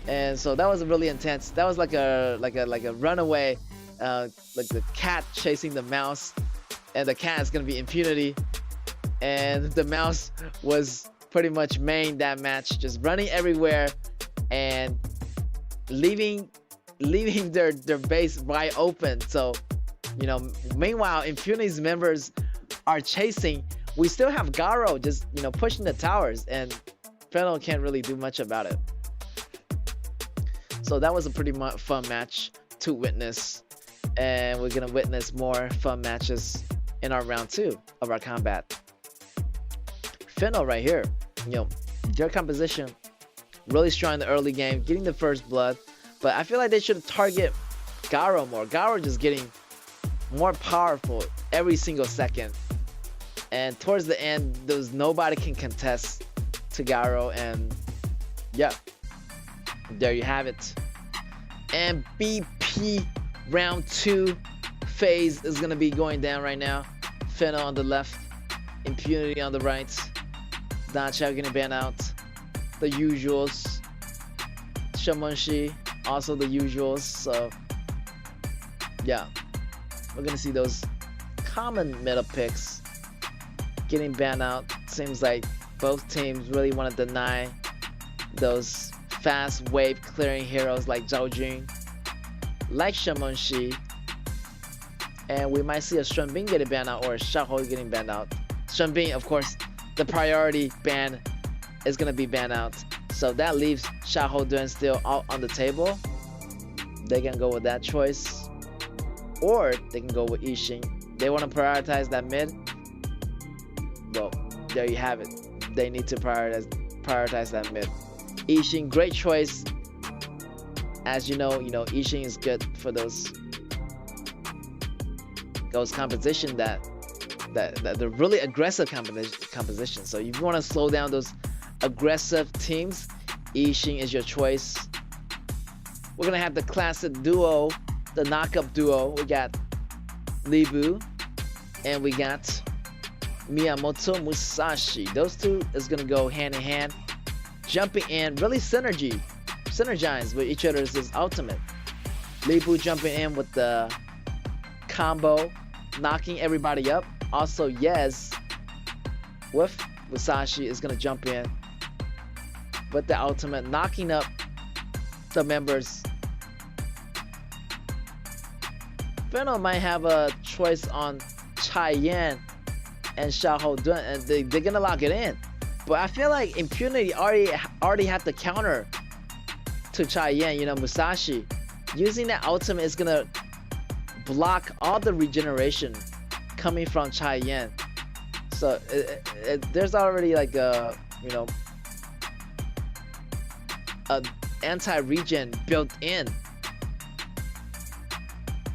And so that was really intense. That was like a runaway, like the cat chasing the mouse, and the cat is gonna be impunity, and the mouse was pretty much main that match, just running everywhere and leaving their base wide open. So, you know, meanwhile, Impunity's members are chasing. We still have Garo just, you know, pushing the towers, and Fennel can't really do much about it. So that was a pretty fun match to witness, and we're gonna witness more fun matches in our round 2 of our combat. Fennel right here, you know, their composition really strong in the early game, getting the first blood, but I feel like they should target Garo more. Garo just getting more powerful every single second, and towards the end, nobody can contest to Garo, and yeah, there you have it. And BP round 2 phase is gonna be going down right now. Fennel on the left, Impunity on the right, Danchao getting banned out, the usuals, Shamonshi also the usuals. So yeah, we're gonna see those common meta picks getting banned out. Seems like both teams really want to deny those fast wave clearing heroes like Zhao Jun, like Shamonshi, and we might see a Shenbing getting banned out or Xiaohou getting banned out. Shenbing, of course, the priority ban is gonna be banned out, so that leaves Xiaohou Duan still out on the table. They can go with that choice, or they can go with Yixing. They want to prioritize that mid. Well, there you have it. They need to prioritize that mid. Yixing, great choice. As you know, Yixing is good for those composition that they're really aggressive composition. So if you want to slow down those aggressive teams, Yixing is your choice. We're gonna have the classic duo, the knockup duo. We got Libu and we got Miyamoto Musashi. Those two is gonna go hand in hand, jumping in, really synergize with each other's ultimate. Libu jumping in with the combo, knocking everybody up. Also, Yes with Musashi is gonna jump in with the ultimate, knocking up the members. Fennel might have a choice on Cheyenne and Xiaohou Duan, and they're gonna lock it in. But I feel like Impunity already have the counter to Cheyenne. Musashi using that ultimate is gonna block all the regeneration coming from Cheyenne. So there's already like a anti-regen built in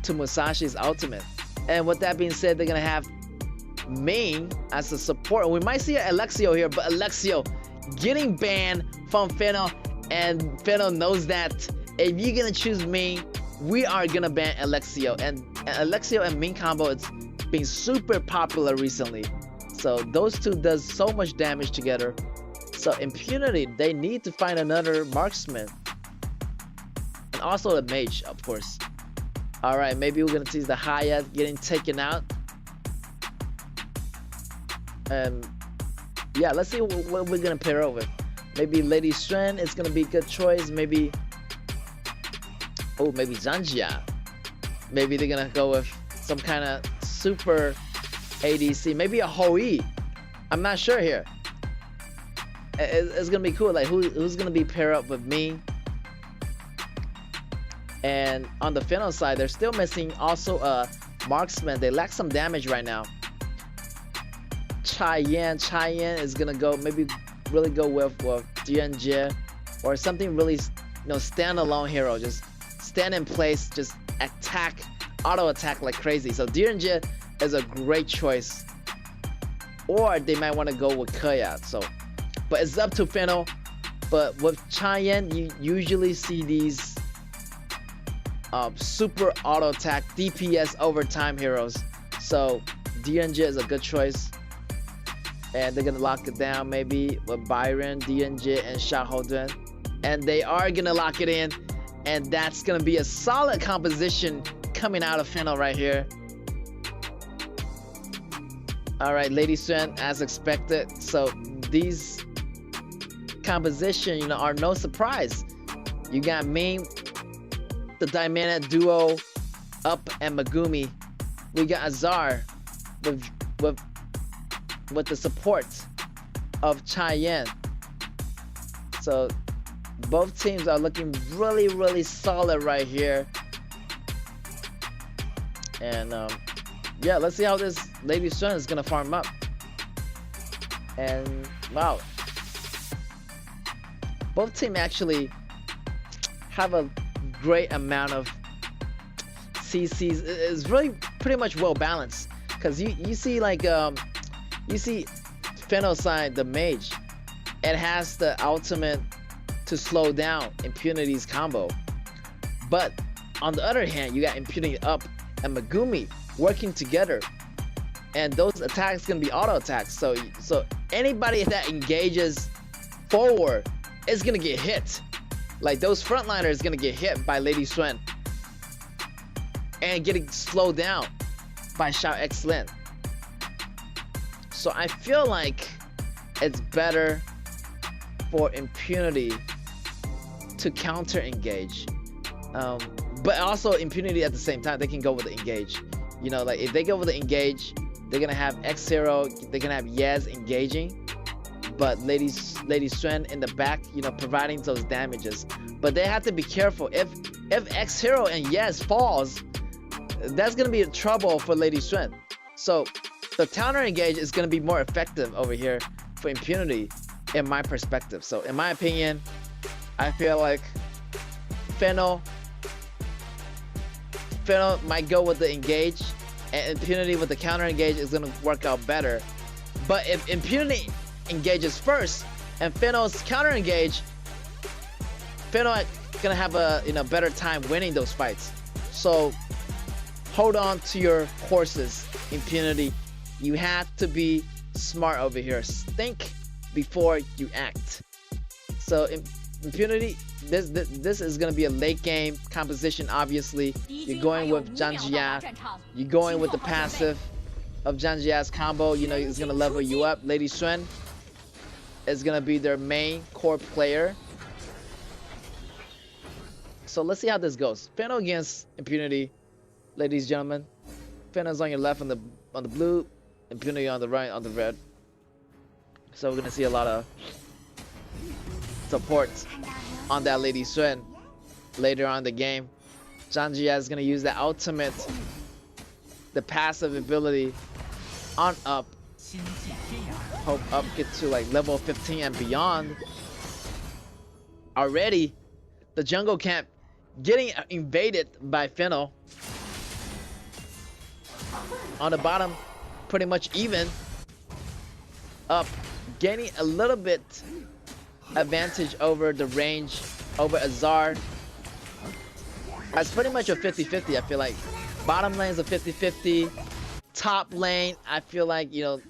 to Musashi's ultimate. And with that being said, they're gonna have Ming as a support, and we might see Alexio here, but Alexio getting banned from Fennel, and Fennel knows that if you're gonna choose Ming, we are gonna ban Alexio. And Alexio and Ming combo, it's been super popular recently, so those two does so much damage together. So Impunity, they need to find another marksman, and also the mage, of course. All right, maybe we're gonna see the Hayat getting taken out. Yeah, let's see what we're gonna pair up with. Maybe Lady Shen is gonna be a good choice. Maybe Zanjia. Maybe they're gonna go with some kind of super ADC. Maybe a Hoi. I'm not sure here. It's gonna be cool. Like who's gonna be paired up with me? And on the Fennel side, they're still missing also a marksman. They lack some damage right now. Cheyenne is gonna go really go with Dianjie or something really standalone hero. Just stand in place, just attack, auto attack like crazy. So Dianjie is a great choice. Or they might want to go with KAW. So, but it's up to Fennel. But with Cheyenne, you usually see these super auto attack DPS overtime heroes. So Dianjie is a good choice. and they're gonna lock it down maybe with Byron, DNJ, and Xiaohoudun, and they are gonna lock it in, and that's gonna be a solid composition coming out of Fennel right here. All right, Lady Swen, as expected. So these composition, you know, are no surprise. You got Ming, the dynamic duo, Up and Megumi. We got Azar with the support of Cheyenne. So both teams are looking really, really solid right here. And yeah, let's see how this Lady Swen is gonna farm up. And wow, both teams actually have a great amount of CCs. It's really pretty much well balanced, because you see like you see Fennel side, the mage, it has the ultimate to slow down Impunity's combo, but on the other hand you got Impunity Up and Megumi working together, and those attacks gonna be auto attacks, so anybody that engages forward is gonna get hit. Like those frontliners is gonna get hit by Lady Swen and getting slowed down by Xiao Xlin. So I feel like it's better for Impunity to counter engage, but also Impunity at the same time, they can go with the engage. You know, like if they go with the engage, they're gonna have X0, they're gonna have Yez engaging, but Lady Swen in the back, you know, providing those damages. But they have to be careful. If X0 and Yez falls, that's gonna be a trouble for Lady Swen. So the counter engage is gonna be more effective over here for Impunity, in my perspective. So in my opinion, I feel like Fennel might go with the engage, and Impunity with the counter engage is gonna work out better. But if Impunity engages first and Fennel's counter engage, Fennel gonna have a better time winning those fights. So hold on to your horses, Impunity. You have to be smart over here. Think before you act. So Impunity, this is gonna be a late game composition. Obviously, you're going with Zhang Jia. You're going with the passive of Zhang Jia's combo. You know, it's gonna level you up. Lady Swen is gonna be their main core player. So let's see how this goes. Fennel against Impunity, ladies and gentlemen. Fennel's on your left on the blue, Impunity on the right on the red. So we're gonna see a lot of support on that Lady Swen later on in the game. Zhang Jia is gonna use the ultimate, the passive ability on Up. Hope Up get to like level 15 and beyond. Already, the jungle camp getting invaded by Fennel. On the bottom, pretty much even. Up gaining a little bit advantage over the range, over Azar. It's pretty much a 50-50, I feel like. Bottom lane is a 50-50. Top lane, I feel like, you know,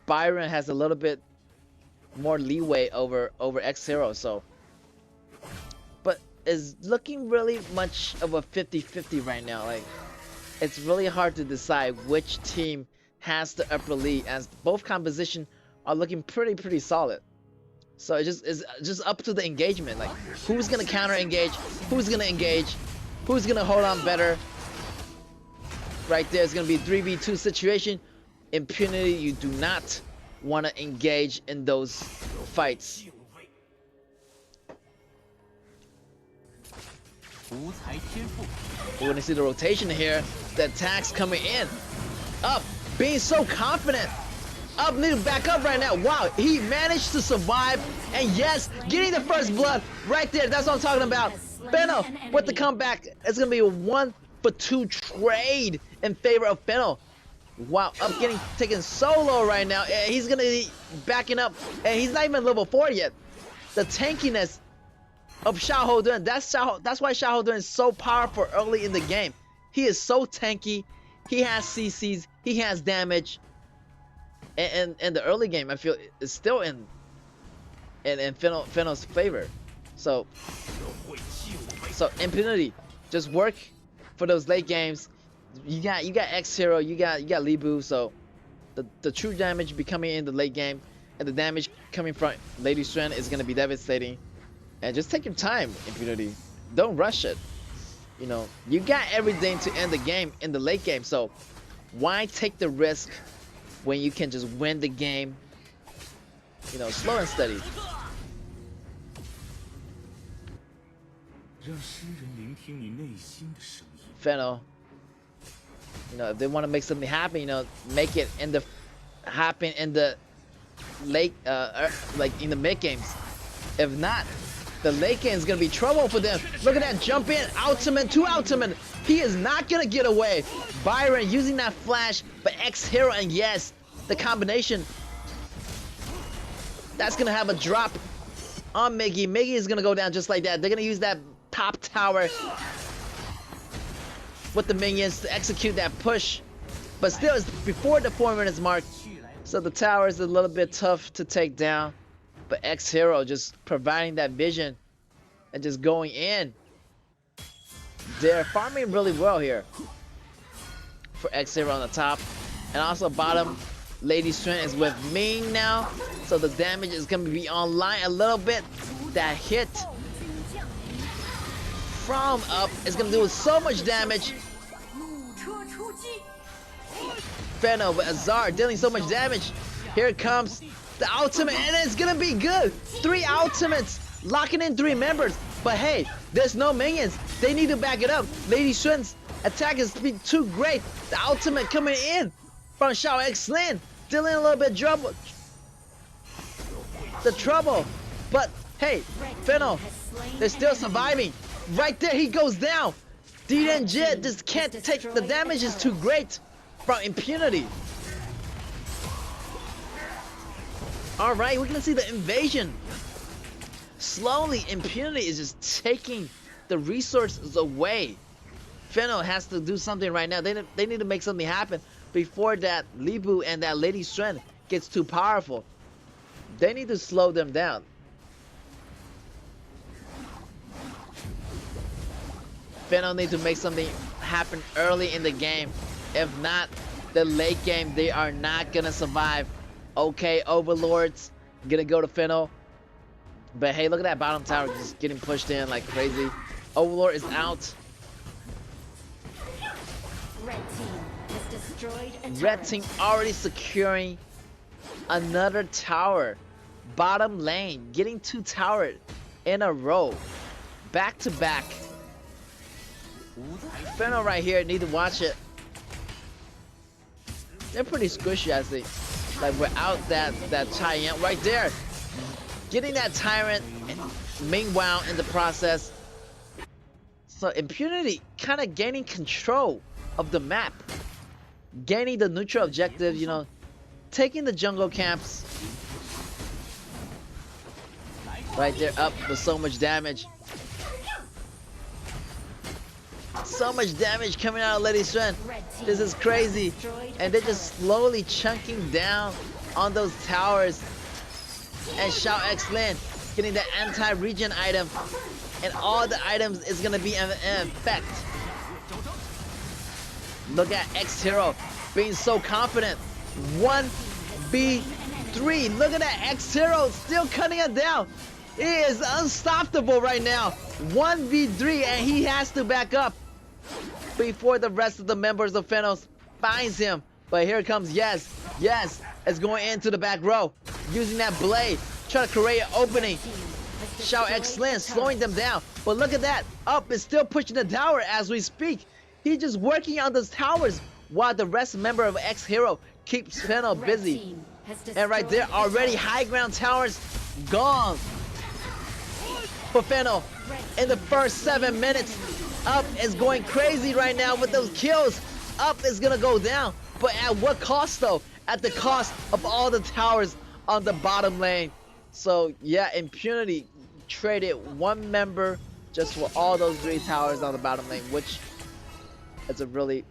Byron has a little bit more leeway over X0, so. But it's looking really much of a 50-50 right now. Like, it's really hard to decide which team has the upper lead, as both composition are looking pretty solid. So it's just up to the engagement. Like, who's gonna counter engage? Who's gonna engage? Who's gonna hold on better? Right there, it's gonna be a 3v2 situation. Impunity, you do not want to engage in those fights. We're gonna see the rotation here. The attacks coming in. Up, being so confident. Up, need to back up right now. Wow, he managed to survive, and yes, getting the first blood right there. That's what I'm talking about. Fennel with the comeback. It's gonna be a 1-for-2 trade in favor of Fennel. Wow, Up getting taken solo right now. He's gonna be backing up, and he's not even level 4 yet. The tankiness of Xiaohoudun. That's why Xiaohoudun is so powerful early in the game. He is so tanky. He has CCs. He has damage. And the early game, I feel is still in Fennel's favor. So Impunity, just work for those late games. You got X-Hero, you got Libu, so the true damage be coming in the late game, and the damage coming from Lady Strand is gonna be devastating. And just take your time, Impunity. Don't rush it. You know, you got everything to end the game in the late game, so why take the risk when you can just win the game, you know, slow and steady. Fennel, you know, if they want to make something happen, you know, make it happen in the late, like in the mid games. If not, the late game is gonna be trouble for them. Look at that jump in, ultimate to ultimate. He is not gonna get away. Byron using that flash, but X-Hero, and yes, the combination. That's gonna have a drop on Miggy. Miggy is gonna go down just like that. They're gonna use that top tower with the minions to execute that push. But still, it's before the 4 minutes mark, so the tower is a little bit tough to take down. But X-Hero just providing that vision and just going in. They're farming really well here for X-Hero on the top. And also bottom, Lady Strand is with Ming now, so the damage is going to be online a little bit. That hit from up is going to do so much damage. Fennel, but Azar dealing so much damage. Here it comes the ultimate, and it's going to be good. 3 ultimates, locking in 3 members. But hey, there's no minions. They need to back it up. Lady Strand's attack is too great. The ultimate coming in from Xiao Xlin, dealing a little bit trouble. The trouble. But hey, Fennel, they're still surviving. Right there, he goes down. D-Den Jit just can't take the damage, is too great from Impunity. Alright, we're gonna see the invasion. Slowly, Impunity is just taking the resources away. Fennel has to do something right now. They need to make something happen before that Libu and that Lady Strand gets too powerful. They need to slow them down. Fennel need to make something happen early in the game. If not, the late game, they are not gonna survive. Okay, Overlords gonna go to Fennel. But hey, look at that bottom tower just getting pushed in like crazy. Overlord is out. Red team already securing another tower. Bottom lane, getting 2 towers in a row. Back to back. Fennel right here, need to watch it. They're pretty squishy, I think. Like without that Giant right there. Getting that Tyrant, meanwhile in the process. So Impunity kind of gaining control of the map. Gaining the neutral objective, you know. Taking the jungle camps. Right there, up with so much damage. So much damage coming out of Lady Strand. This is crazy. And they're just slowly chunking down on those towers. And Xiao Xlin getting the anti-regen item. And all the items is going to be in effect. Look at X-Hero being so confident. 1v3. Look at that X-Hero still cutting it down. He is unstoppable right now. 1v3, and he has to back up before the rest of the members of Fennel finds him. But here it comes. Yes, it's going into the back row. Using that blade. Try to create an opening. Xiao Xlin slowing them down. But look at that. Up is still pushing the tower as we speak. He's just working on those towers while the rest member of X-Hero keeps Fennel busy. And right there, already high ground towers gone for Fennel in the first 7 minutes. Up is going crazy right now with those kills. Up is gonna go down, but at what cost though? At the cost of all the towers on the bottom lane. So yeah, Impunity traded 1 member just for all those 3 towers on the bottom lane, which is a really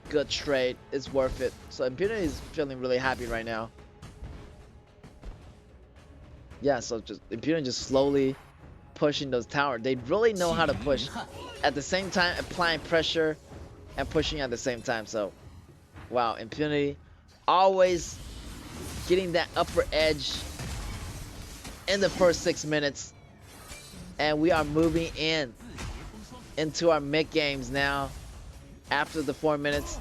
good trade. It's worth it. So Impunity is feeling really happy right now. Yeah, so just Impunity just slowly pushing those towers. They really know how to push at the same time, applying pressure and pushing at the same time. So wow, Impunity always getting that upper edge in the first 6 minutes. And we are moving into our mid games now after the 4 minutes.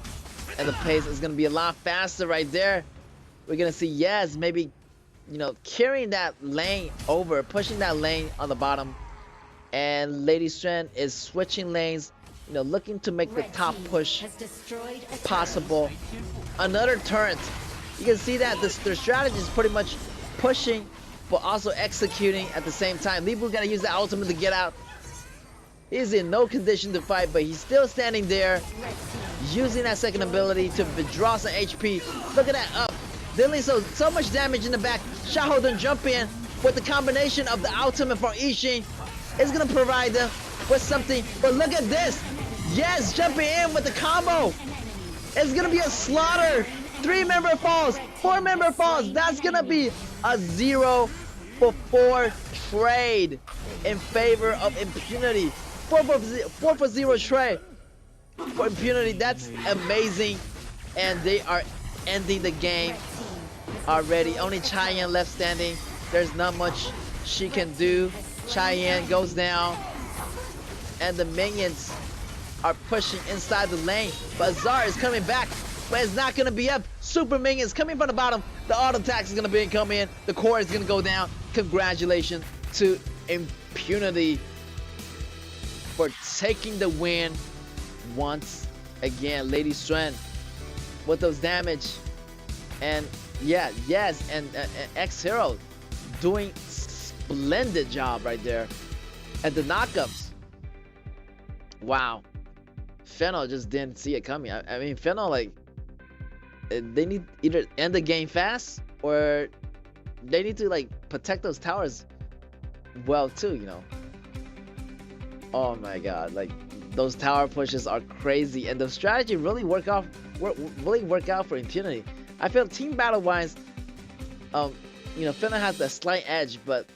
And the pace is going to be a lot faster right there. We're going to see Yes maybe, you know, carrying that lane over, pushing that lane on the bottom. And Lady Strand is switching lanes, you know, looking to make the top push possible. Another turret. You can see that their strategy is pretty much pushing, but also executing at the same time. Leepu gotta use the ultimate to get out. He's in no condition to fight, but he's still standing there, using that second ability to withdraw some HP. Look at that up, dealing so much damage in the back. Xiahou Dun jump in with the combination of the ultimate from Yixing. It's gonna provide them with something. But look at this, Yes jumping in with the combo. It's gonna be a slaughter. 3-member falls, 4-member falls. That's gonna be a 0-for-4 trade in favor of Impunity. 4-for-0 trade for Impunity. That's amazing. And they are ending the game already. Only Cheyenne left standing. There's not much she can do. Cheyenne goes down. And the minions are pushing inside the lane. But Azar is coming back. But it's not going to be up. Super minions coming from the bottom. The auto attack is going to come in. The core is going to go down. Congratulations to Impunity for taking the win once again. Lady Strand with those damage. And yeah, Yes, and X-Hero doing splendid job right there. And the knockups. Wow. Fennel just didn't see it coming. I mean, Fennel, like, they need either end the game fast or they need to like protect those towers well too, you know. Oh my god, like those tower pushes are crazy, and the strategy really work out for Impunity. I feel team battle wise, you know, Fennel has a slight edge, but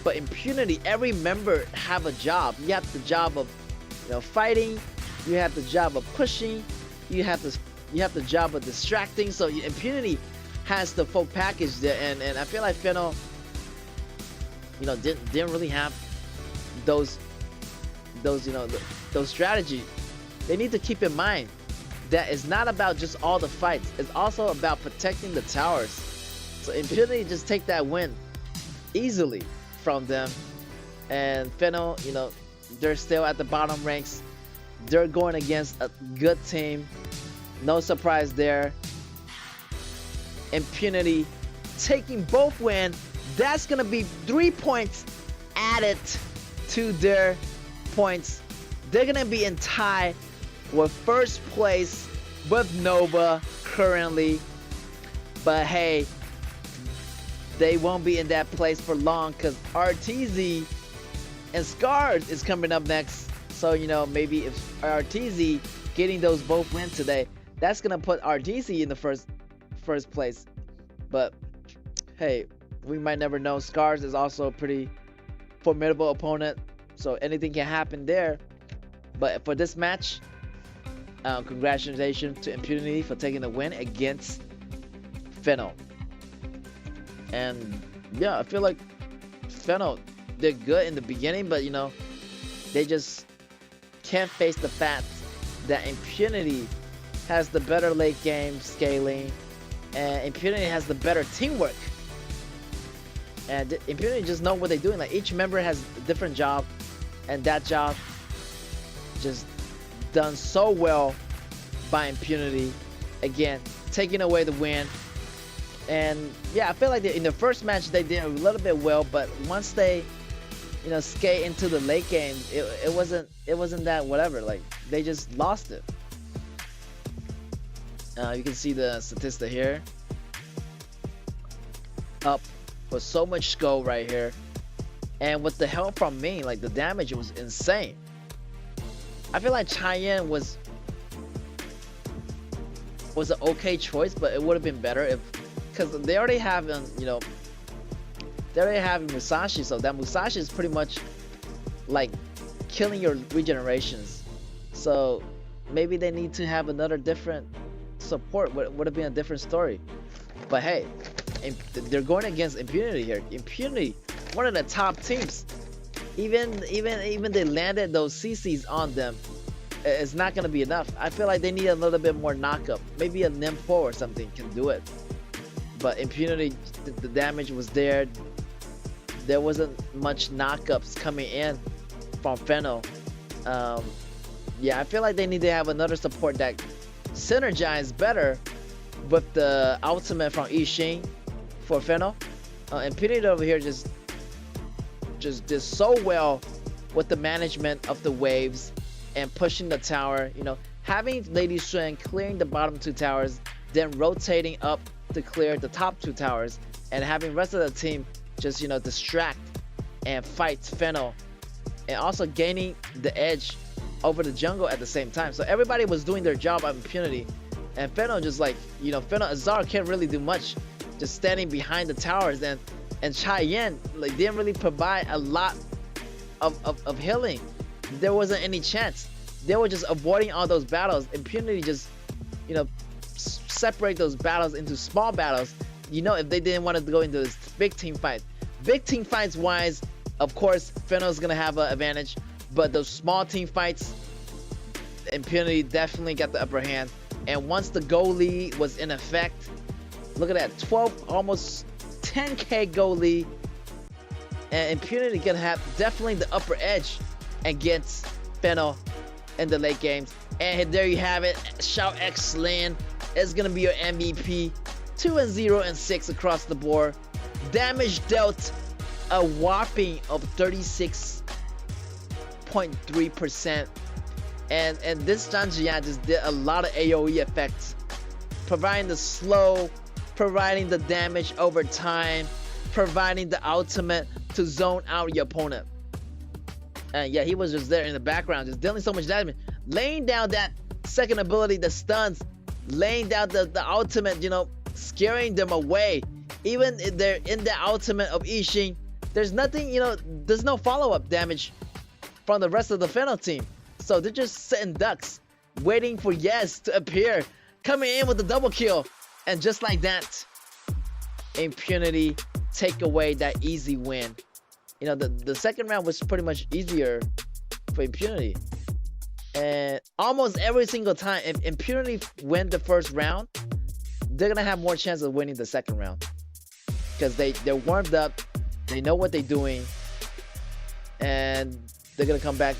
Impunity, every member have a job. You have the job of, you know, fighting. You have the job of pushing. You have the job of distracting. So Impunity has the full package there, and I feel like Fennel, you know, didn't really have those you know those strategies. They need to keep in mind that it's not about just all the fights. It's also about protecting the towers. So Impunity just take that win easily from them. And Fennel, you know, they're still at the bottom ranks. They're going against a good team. No surprise there. Impunity taking both wins. That's gonna be 3 points added to their points. They're gonna be in tie with first place with Nova currently. But hey, they won't be in that place for long because RTZ and Scars is coming up next. So, you know, maybe if RTZ getting those both wins today, that's gonna put RTZ in the first place. But hey, we might never know. Scars is also a pretty formidable opponent, so anything can happen there. But for this match, congratulations to Impunity for taking the win against Fennel. And yeah, I feel like Fennel did good in the beginning, but you know, they just can't face the fact that Impunity has the better late game scaling, and Impunity has the better teamwork. And Impunity just know what they're doing. Like each member has a different job, and that job just done so well by Impunity. Again, taking away the win. And yeah, I feel like in the first match they did a little bit well, but once they, you know, skate into the late game, it wasn't that whatever. Like they just lost it. You can see the statistic here. Up for so much skull right here, and with the help from me, like the damage was insane. I feel like Cheyenne was was an okay choice, but it would have been better if, because they already have, you know, they already have Musashi, so that Musashi is pretty much like killing your regenerations. So maybe they need to have another different support. Would have been a different story. But hey, they're going against Impunity here. Impunity, one of the top teams. Even they landed those CCs on them. It's not gonna be enough. I feel like they need a little bit more knockup. Maybe a Nympho or something can do it. But Impunity, the damage was there. There wasn't much knockups coming in from Fennel. Yeah, I feel like they need to have another support that synergize better with the ultimate from Ishin for Fennel. Impunity over here just did so well with the management of the waves and pushing the tower. You know, having Lady Xuan clearing the bottom 2 towers, then rotating up to clear the top 2 towers, and having the rest of the team just, you know, distract and fight Fennel, and also gaining the edge over the jungle at the same time. So everybody was doing their job of Impunity, and Fennel just like, you know, Fennel Azar can't really do much, just standing behind the towers, and Cheyenne like didn't really provide a lot of healing. There wasn't any chance. They were just avoiding all those battles. Impunity just, you know, separate those battles into small battles. You know, if they didn't want to go into this big team fight. Big team fights wise, of course, Fennel's gonna have an advantage. But those small team fights, Impunity definitely got the upper hand. And once the goal lead was in effect, look at that, 12, almost 10k goal lead. And Impunity gonna have definitely the upper edge against Fennel in the late games. And there you have it, Shao X Lin is gonna be your MVP. 2-0 and 6 across the board. Damage dealt a whopping of 36.3%. And this Zhang just did a lot of AoE effects, providing the slow, providing the damage over time, providing the ultimate to zone out your opponent. And yeah, he was just there in the background, just dealing so much damage, laying down that second ability, the stuns, laying down the ultimate, you know, scaring them away. Even if they're in the ultimate of Ishin, there's nothing, you know, there's no follow-up damage from the rest of the Fennel team. So they're just sitting ducks, waiting for Yes to appear, coming in with the double kill. And just like that, Impunity take away that easy win. You know, the second round was pretty much easier for Impunity. And almost every single time, if Impunity win the first round, they're gonna have more chance of winning the second round. Because they're warmed up, they know what they're doing, and they're gonna come back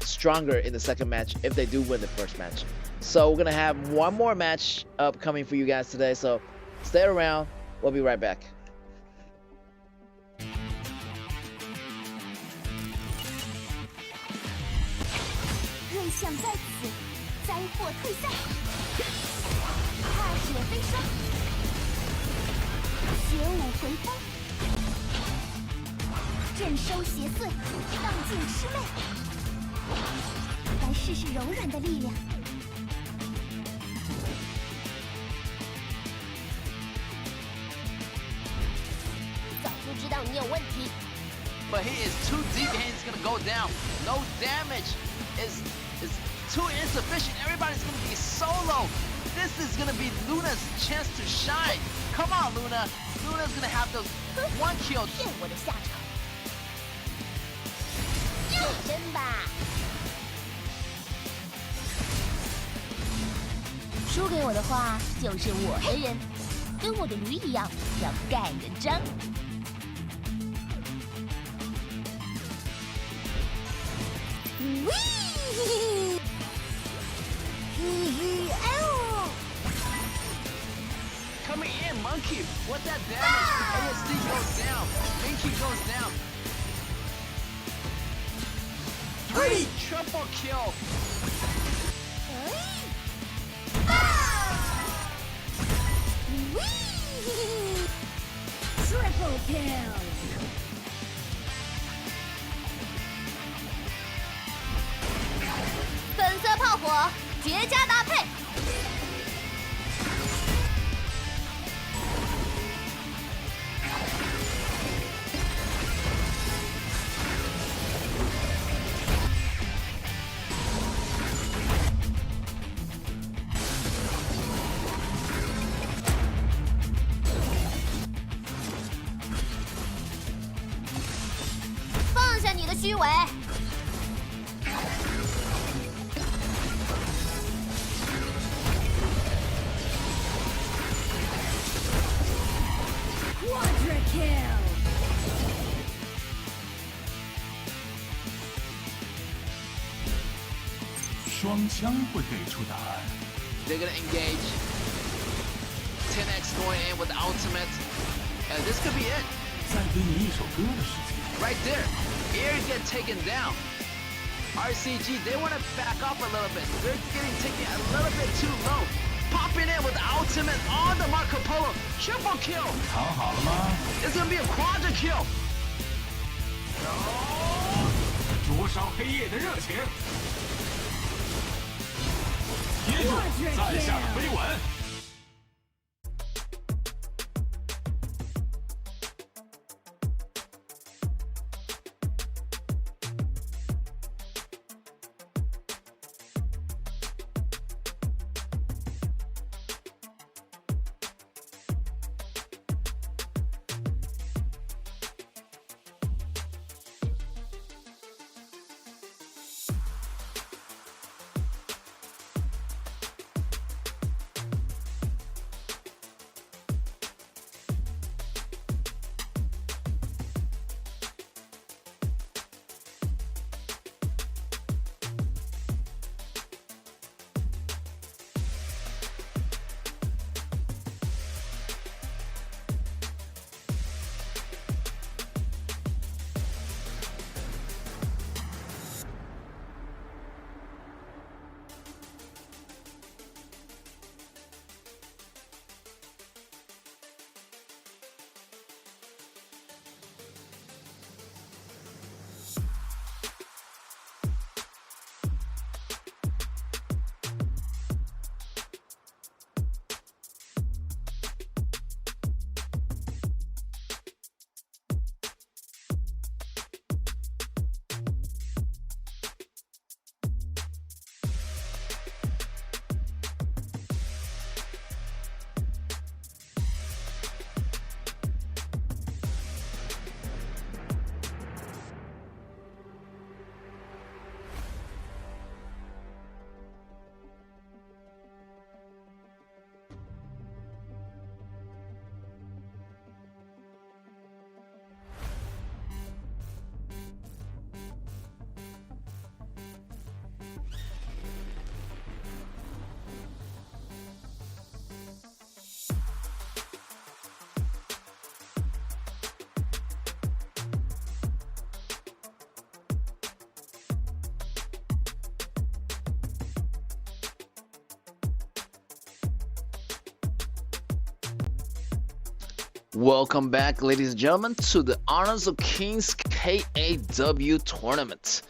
stronger in the second match if they do win the first match. So we're gonna have one more match upcoming for you guys today, so stay around, we'll be right back. But he is too deep and he's gonna go down. No damage is too insufficient. Everybody's gonna be solo. This is gonna be Luna's chance to shine. Come on, Luna. Luna's gonna have those 1 kill. 真吧。输给我的话，就是我的人，跟我的驴一样，要盖人章。Coming in, Monkey. What that damage? ASD goes down. Minky goes down. 3 triple kill. Triple kill. 粉色炮火，绝佳搭配。身你的虚伪。Quadra kill。双枪会给出答案。 They're gonna engage. 10x going in with the ultimate. This could be it. 再给你一首歌的时间。 Right there. Here get taken down. RCG, they want to back off a little bit. They're getting taken a little bit too low. Popping in with the ultimate on the Marco Polo. Triple kill. 藏好了吗？ It's gonna be a quadra kill. 灼烧黑夜的热情。接住，在下的飞吻。 Welcome back, ladies and gentlemen, to the Honors of Kings KAW tournament.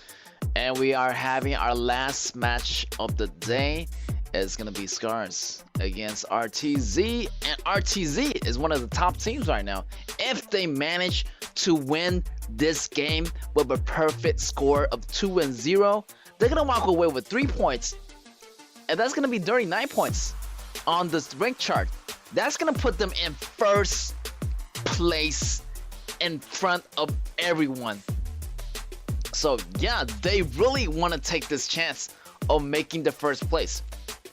And we are having our last match of the day. It's going to be Scars against RTZ. And RTZ is one of the top teams right now. If they manage to win this game with a perfect score of 2-0, they're going to walk away with 3 points. And that's going to be 39 points on this rank chart. That's going to put them in first place in front of everyone. So yeah, they really want to take this chance of making the first place,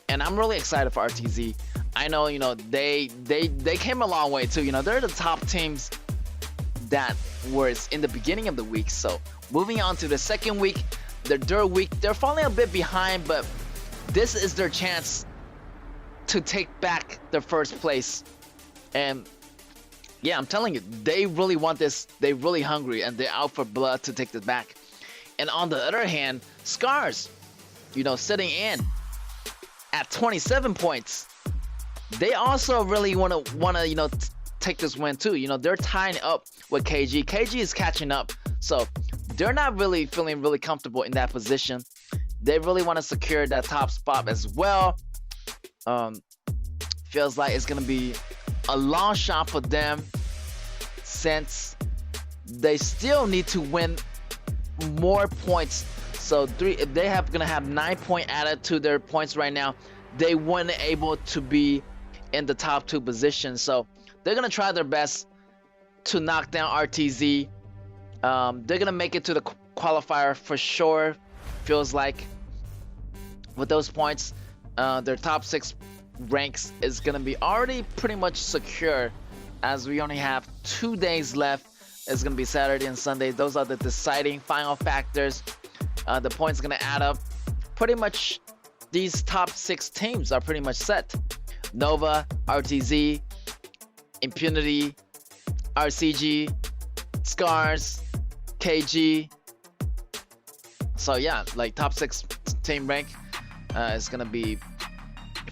and I'm really excited for RTZ. I know, you know, they came a long way too. You know, they're the top teams that was in the beginning of the week. So moving on to the second week, the third week, they're falling a bit behind, but this is their chance to take back the first place. And yeah, I'm telling you, they really want this. They're really hungry, and they're out for blood to take this back. And on the other hand, Scars, you know, sitting in at 27 points, they also really want to you know, take this win too. You know, they're tying up with KG. KG is catching up, so they're not really feeling really comfortable in that position. They really want to secure that top spot as well. Feels like it's gonna be a long shot for them, since they still need to win more points. So if they gonna have 9 points added to their points right now, they weren't able to be in the top 2 positions. So they're gonna try their best to knock down RTZ They're gonna make it to the qualifier for sure. Feels like with those points, their top 6 ranks is gonna be already pretty much secure, as we only have 2 days left. It's gonna be Saturday and Sunday. Those are the deciding final factors. The points gonna add up. Pretty much, these top 6 teams are pretty much set. Nova, RTZ, Impunity, RCG, Scars, KG. So yeah, like top 6 team rank is gonna be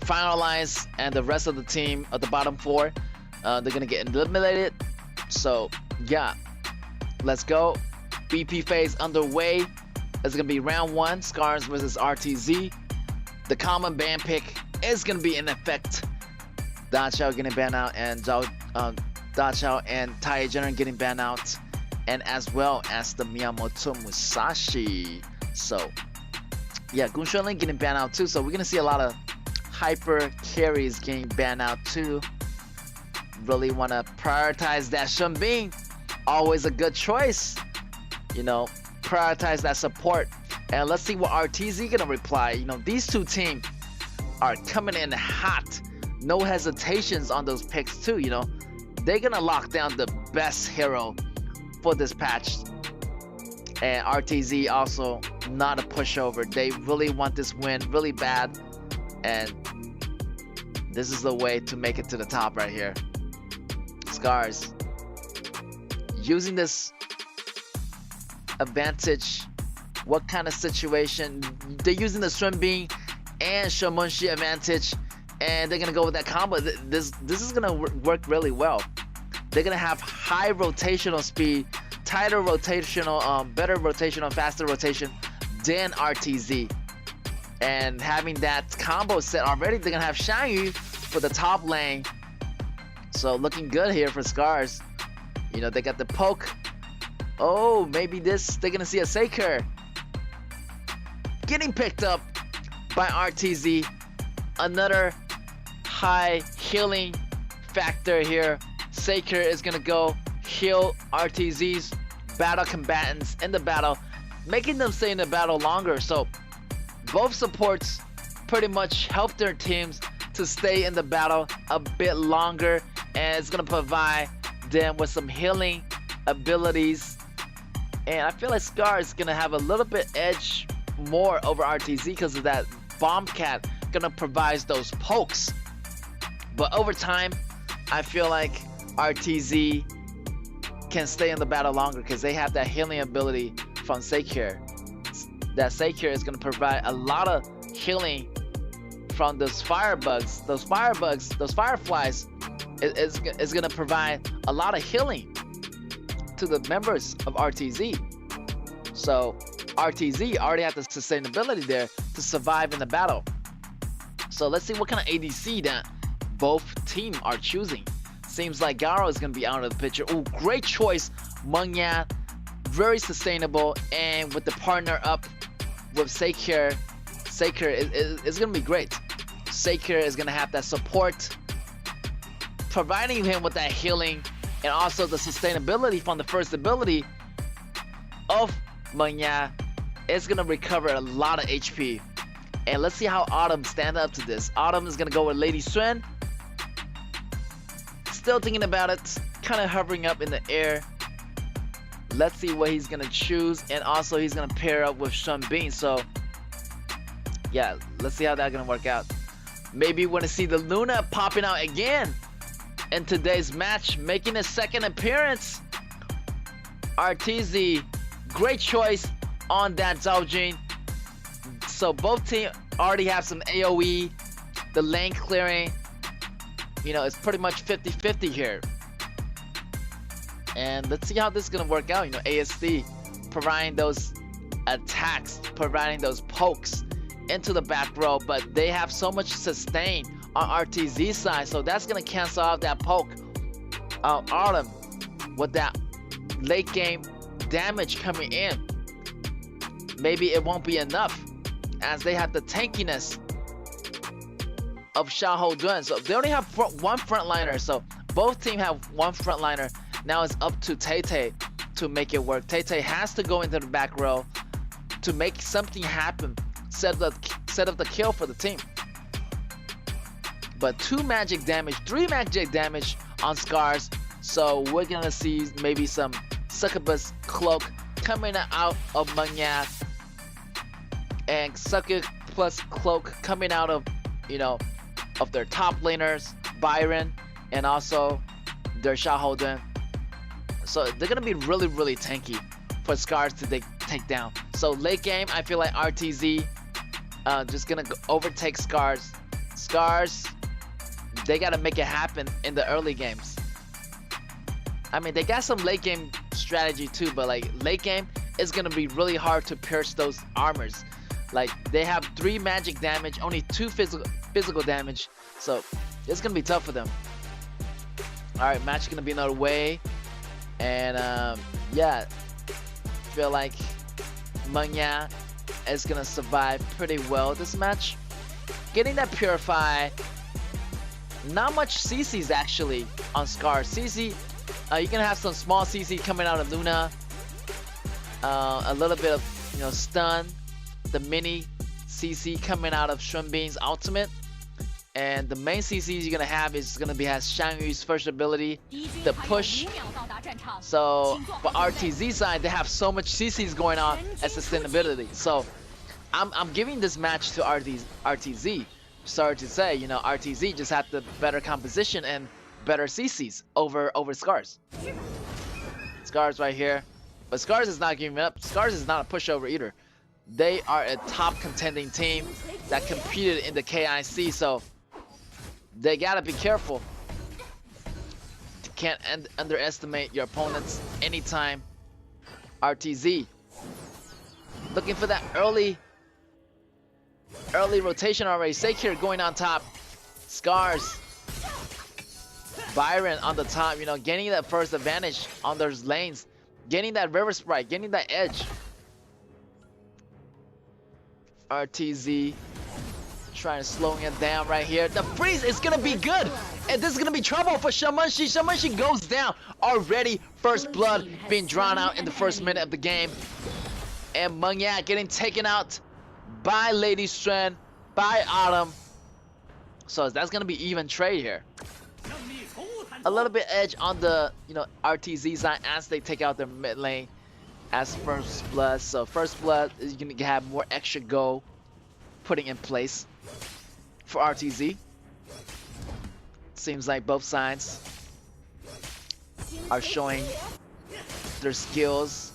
finalized, and the rest of the team at the bottom 4, they're gonna get eliminated. So yeah, let's go. BP phase underway. It's gonna be round 1, Scars versus RTZ. The common ban pick is gonna be in effect. Da Chao getting banned out, and Da Chao and Tai General getting banned out, and as well as the Miyamoto Musashi. So yeah, Gun Shuanling getting banned out too. So we're gonna see a lot of hyper carries getting banned out too. Really want to prioritize that Shunbin. Always a good choice. You know, prioritize that support. And let's see what RTZ gonna reply. You know, these 2 teams are coming in hot. No hesitations on those picks too. You know, they're gonna lock down the best hero for this patch. And RTZ also not a pushover. They really want this win really bad, and this is the way to make it to the top right here. Scars using this advantage. What kind of situation? They're using the Shunbin and Shomunshi advantage, and they're gonna go with that combo. This is gonna work really well. They're gonna have high rotational speed, tighter rotational, better rotational, faster rotation than RTZ. And having that combo set already, they're gonna have Shangyu for the top lane. So looking good here for Scars. You know, they got the poke. Oh, maybe they're gonna see a Saker getting picked up by RTZ. Another high healing factor here. Saker is gonna go heal RTZ's battle combatants in the battle, making them stay in the battle longer. So both supports pretty much help their teams to stay in the battle a bit longer, and it's gonna provide them with some healing abilities. And I feel like Scar is gonna have a little bit edge more over RTZ because of that Bomb Cat gonna provide those pokes. But over time, I feel like RTZ can stay in the battle longer because they have that healing ability from Saker. That Saker is gonna provide a lot of healing from those firebugs. Those fireflies is gonna provide a lot of healing to the members of RTZ. So RTZ already have the sustainability there to survive in the battle. So let's see what kind of ADC that both teams are choosing. Seems like Garo is going to be out of the picture. Oh, great choice, Mengyan. Very sustainable, and with the partner up with Saker is going to be great. Saker is going to have that support, providing him with that healing and also the sustainability from the first ability of Mengyan. It's going to recover a lot of HP. And let's see how Autumn stand up to this. Autumn is going to go with Lady Swen. Still thinking about it, kind of hovering up in the air. Let's see what he's going to choose. And also he's going to pair up with Shunbin. So yeah, let's see how that's going to work out. Maybe we want to see the Luna popping out again in today's match, making a second appearance. RTZ, great choice on that Zhaojin. So both teams already have some AoE, the lane clearing. You know, it's pretty much 50-50 here. And let's see how this is going to work out. You know, ASD providing those attacks, providing those pokes into the back row, but they have so much sustain on RTZ side, so that's going to cancel out that poke. Autumn with that late game damage coming in. Maybe it won't be enough, as they have the tankiness of Xiahou Dun. So they only have one frontliner, so both teams have one frontliner. Now it's up to Tay Tay to make it work. Tay has to go into the back row to make something happen, set up the kill for the team. But 2 magic damage, 3 magic damage on Scars, so we're gonna see maybe some succubus cloak coming out of Manya, and succubus cloak coming out of, you know, of their top laners, Byron, and also their Shahoden. So they're gonna be really tanky for Scars to take down. So late game, I feel like RTZ just gonna overtake Scars. Scars, they gotta make it happen in the early games. I mean, they got some late game strategy too, but like late game, it's gonna be really hard to pierce those armors. Like they have 3 magic damage, only 2 physical damage, so it's gonna be tough for them. All right, match is gonna be another way, and yeah, feel like Manya is gonna survive pretty well this match. Getting that Purify, not much CCs actually on Scar. CC, you can have some small CC coming out of Luna, a little bit of, you know, stun, the mini CC coming out of Shunbin's ultimate, and the main CCs you're gonna have is gonna be Shang Yu's first ability, the push. So for RTZ side, they have so much CCs going on as sustainability. So I'm giving this match to RTZ. Sorry to say, you know, RTZ just had the better composition and better CCs over Scars. Scars right here, but Scars is not giving up. Scars is not a pushover either. They are a top contending team that competed in the KIC, so they gotta be careful. You can't underestimate your opponents anytime. RTZ looking for that early rotation already. Sakir going on top. Scars. Byron on the top, you know, getting that first advantage on those lanes, getting that river sprite, getting that edge. RTZ trying to slow it down right here. The freeze is gonna be good, and this is gonna be trouble for Shamanshi. Shamanshi goes down already. First blood being drawn out in the first minute of the game, and Mungyak getting taken out by Lady Strand, by Autumn. So that's gonna be even trade here. A little bit edge on the, you know, RTZ side as they take out their mid lane as first blood. So first blood is gonna have more extra go putting in place for RTZ. Seems like both sides are showing their skills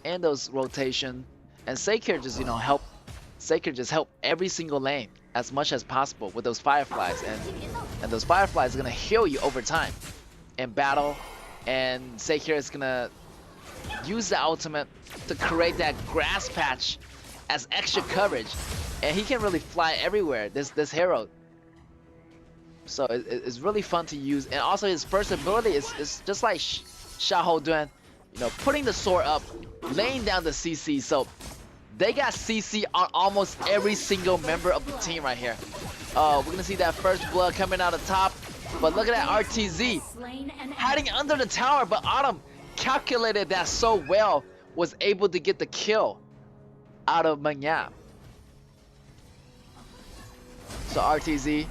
and those rotation, and Sakir just, you know, help every single lane as much as possible with those fireflies, and those fireflies are gonna heal you over time in battle, and Sakir is gonna use the ultimate to create that grass patch as extra coverage, and he can really fly everywhere, this hero. So it's really fun to use, and also his first ability is just like Xiahou Duan, you know, putting the sword up, laying down the CC. So they got CC on almost every single member of the team right here. We're gonna see that first blood coming out of top, but look at that RTZ hiding under the tower, but Autumn calculated that so well, was able to get the kill out of Manya. So RTZ,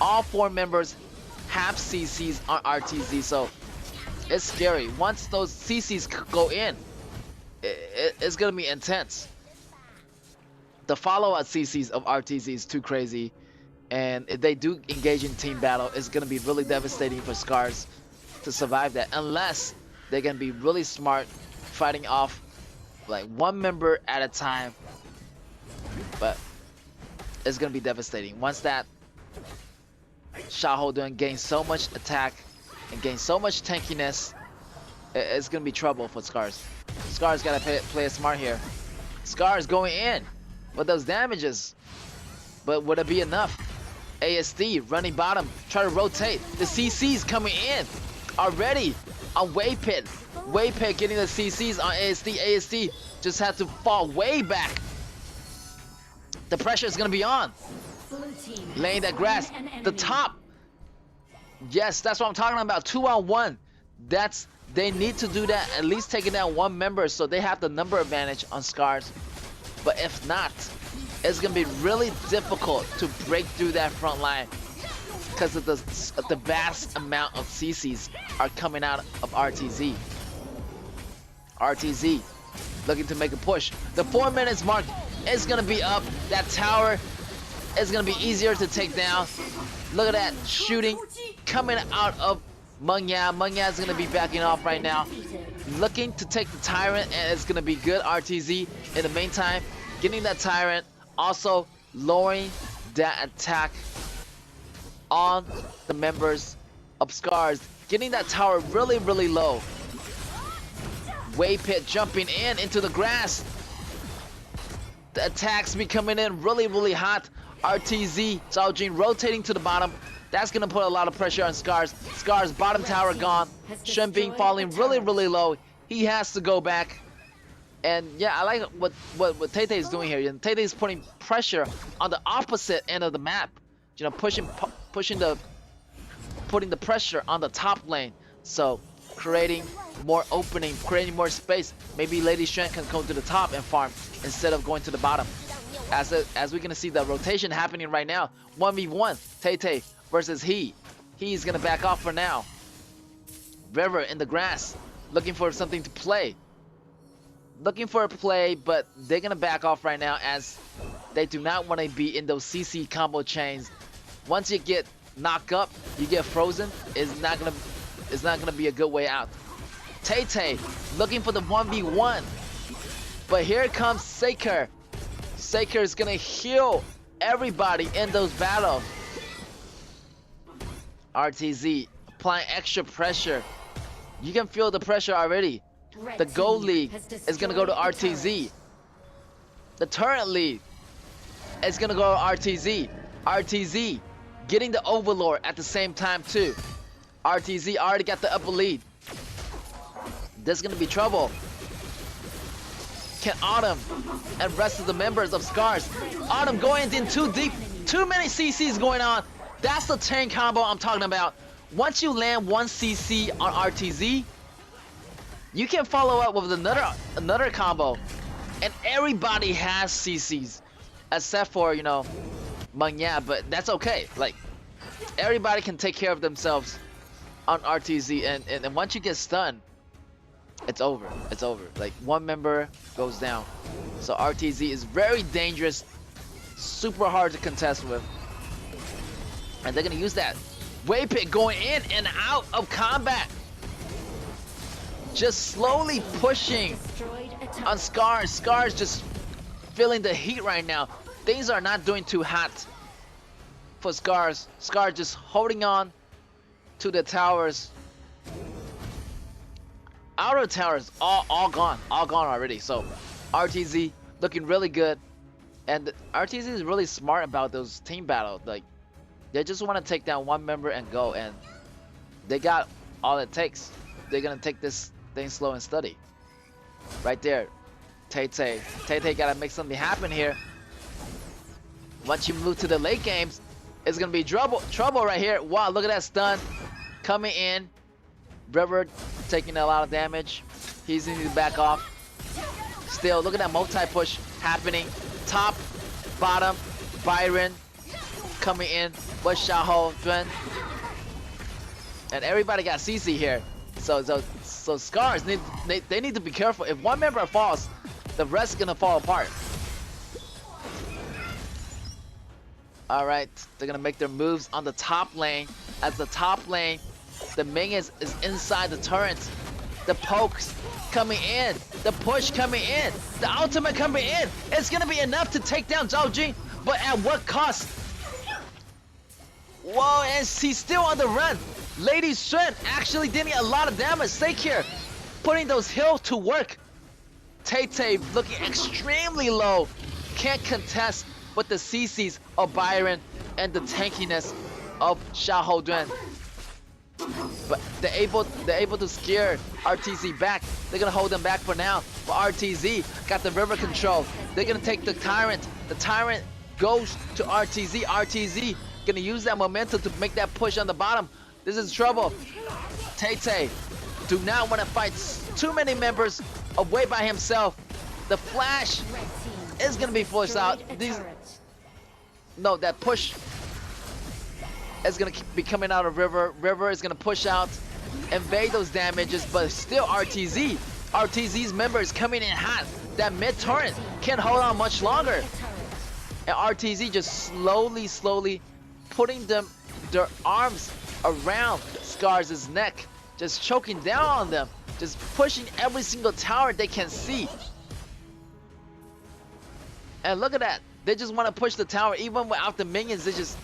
all 4 members have CCs on RTZ, so it's scary. Once those CCs go in, it's gonna be intense. The follow-up CCs of RTZ is too crazy, and if they do engage in team battle, it's gonna be really devastating for Scars to survive that, unless they're gonna be really smart, fighting off like 1 member at a time. But it's gonna be devastating once that Xiahou Duan gains so much attack and gains so much tankiness. It's gonna be trouble for Scars. Scars gotta play it smart here. Scars going in with those damages, but would it be enough? ASD running bottom, try to rotate. The CC's coming in already on Wave Pit. Wave Pit getting the CC's on ASD. ASD just had to fall way back. The pressure is gonna be on. Laying that grass. The top Yes, that's what I'm talking about. 2-on-1. They need to do that. At least taking down one member so they have the number advantage on Scars. But if not, it's gonna be really difficult to break through that front line because of the vast amount of CCs are coming out of RTZ. RTZ looking to make a push. The 4 minutes mark is gonna be up. That tower is gonna be easier to take down. Look at that shooting coming out of Mengya. Mengya is gonna be backing off right now, looking to take the Tyrant, and it's gonna be good. RTZ in the meantime getting that Tyrant, also lowering that attack on the members of Scars, getting that tower really, really low. Wave Pit jumping into the grass. The attacks be coming in really, really hot. RTZ, Zhao Jin rotating to the bottom. That's gonna put a lot of pressure on Scars. Scars bottom tower gone. Shen Bing falling really, really low. He has to go back. And yeah, I like what Tay is doing here. Tay is putting pressure on the opposite end of the map. You know, putting the pressure on the top lane. So creating more opening, creating more space. Maybe Lady Shen can go to the top and farm instead of going to the bottom. As we're gonna see the rotation happening right now. 1v1, Tay versus he. He's gonna back off for now. River in the grass, looking for something to play. Looking for a play, but they're gonna back off right now as they do not want to be in those CC combo chains. Once you get knocked up, you get frozen. It's not gonna be a good way out. Tay looking for the 1v1, but here comes Saker. Saker is gonna heal everybody in those battles. RTZ applying extra pressure. You can feel the pressure already. The gold league is gonna go to RTZ. The turret league is gonna go to RTZ. RTZ getting the overlord at the same time too. RTZ already got the upper lead. There's gonna be trouble. Can Autumn and rest of the members of Scars? Autumn going in too deep. Too many CCs going on. That's the tank combo I'm talking about. Once you land one CC on RTZ, you can follow up with another combo, and everybody has CCs, except for, you know, Mengya, but that's okay. Like, everybody can take care of themselves on RTZ, and once you get stunned, it's over. It's over. Like, one member goes down. So RTZ is very dangerous, super hard to contest with, and they're gonna use that. Wave Pit going in and out of combat. Just slowly pushing on Scars. Scars just feeling the heat right now. Things are not doing too hot for Scars. Scars just holding on to the towers. Outer towers all gone already. So RTZ looking really good, and RTZ is really smart about those team battles. Like, they just want to take down one member and go, and they got all it takes. They're gonna take this thing slow and steady. Right there, Tay gotta make something happen here. Once you move to the late games, it's gonna be trouble right here. Wow, look at that stun coming in. River taking a lot of damage. He's gonna need to back off. Still, look at that multi-push happening. Top, bottom, Byron coming in. With Xiahou Dun. And everybody got CC here. So Scars they need to be careful. If one member falls, the rest is gonna fall apart. Alright, they're gonna make their moves on the top lane. As the top lane, the minions is inside the turret. The pokes coming in. The push coming in. The ultimate coming in. It's gonna be enough to take down Zhao Jin, but at what cost? Whoa, and he's still on the run. Lady Shen actually dealing a lot of damage. Stake here, putting those heals to work. Tay looking extremely low. Can't contest with the CCs of Byron and the tankiness of Xiahou Dun. But they're able to scare RTZ back. They're gonna hold them back for now. But RTZ got the river control. They're gonna take the Tyrant. The Tyrant goes to RTZ. RTZ gonna use that momentum to make that push on the bottom. This is trouble. Tay do not want to fight too many members away by himself. The flash is gonna be forced out. No, that push is gonna be coming out of River. River is gonna push out, invade those damages, but still RTZ's members coming in hot. That mid turret can't hold on much longer. And RTZ just slowly putting their arms around Scars' neck, just choking down on them, just pushing every single tower they can see. And look at that, they just want to push the tower even without the minions. They just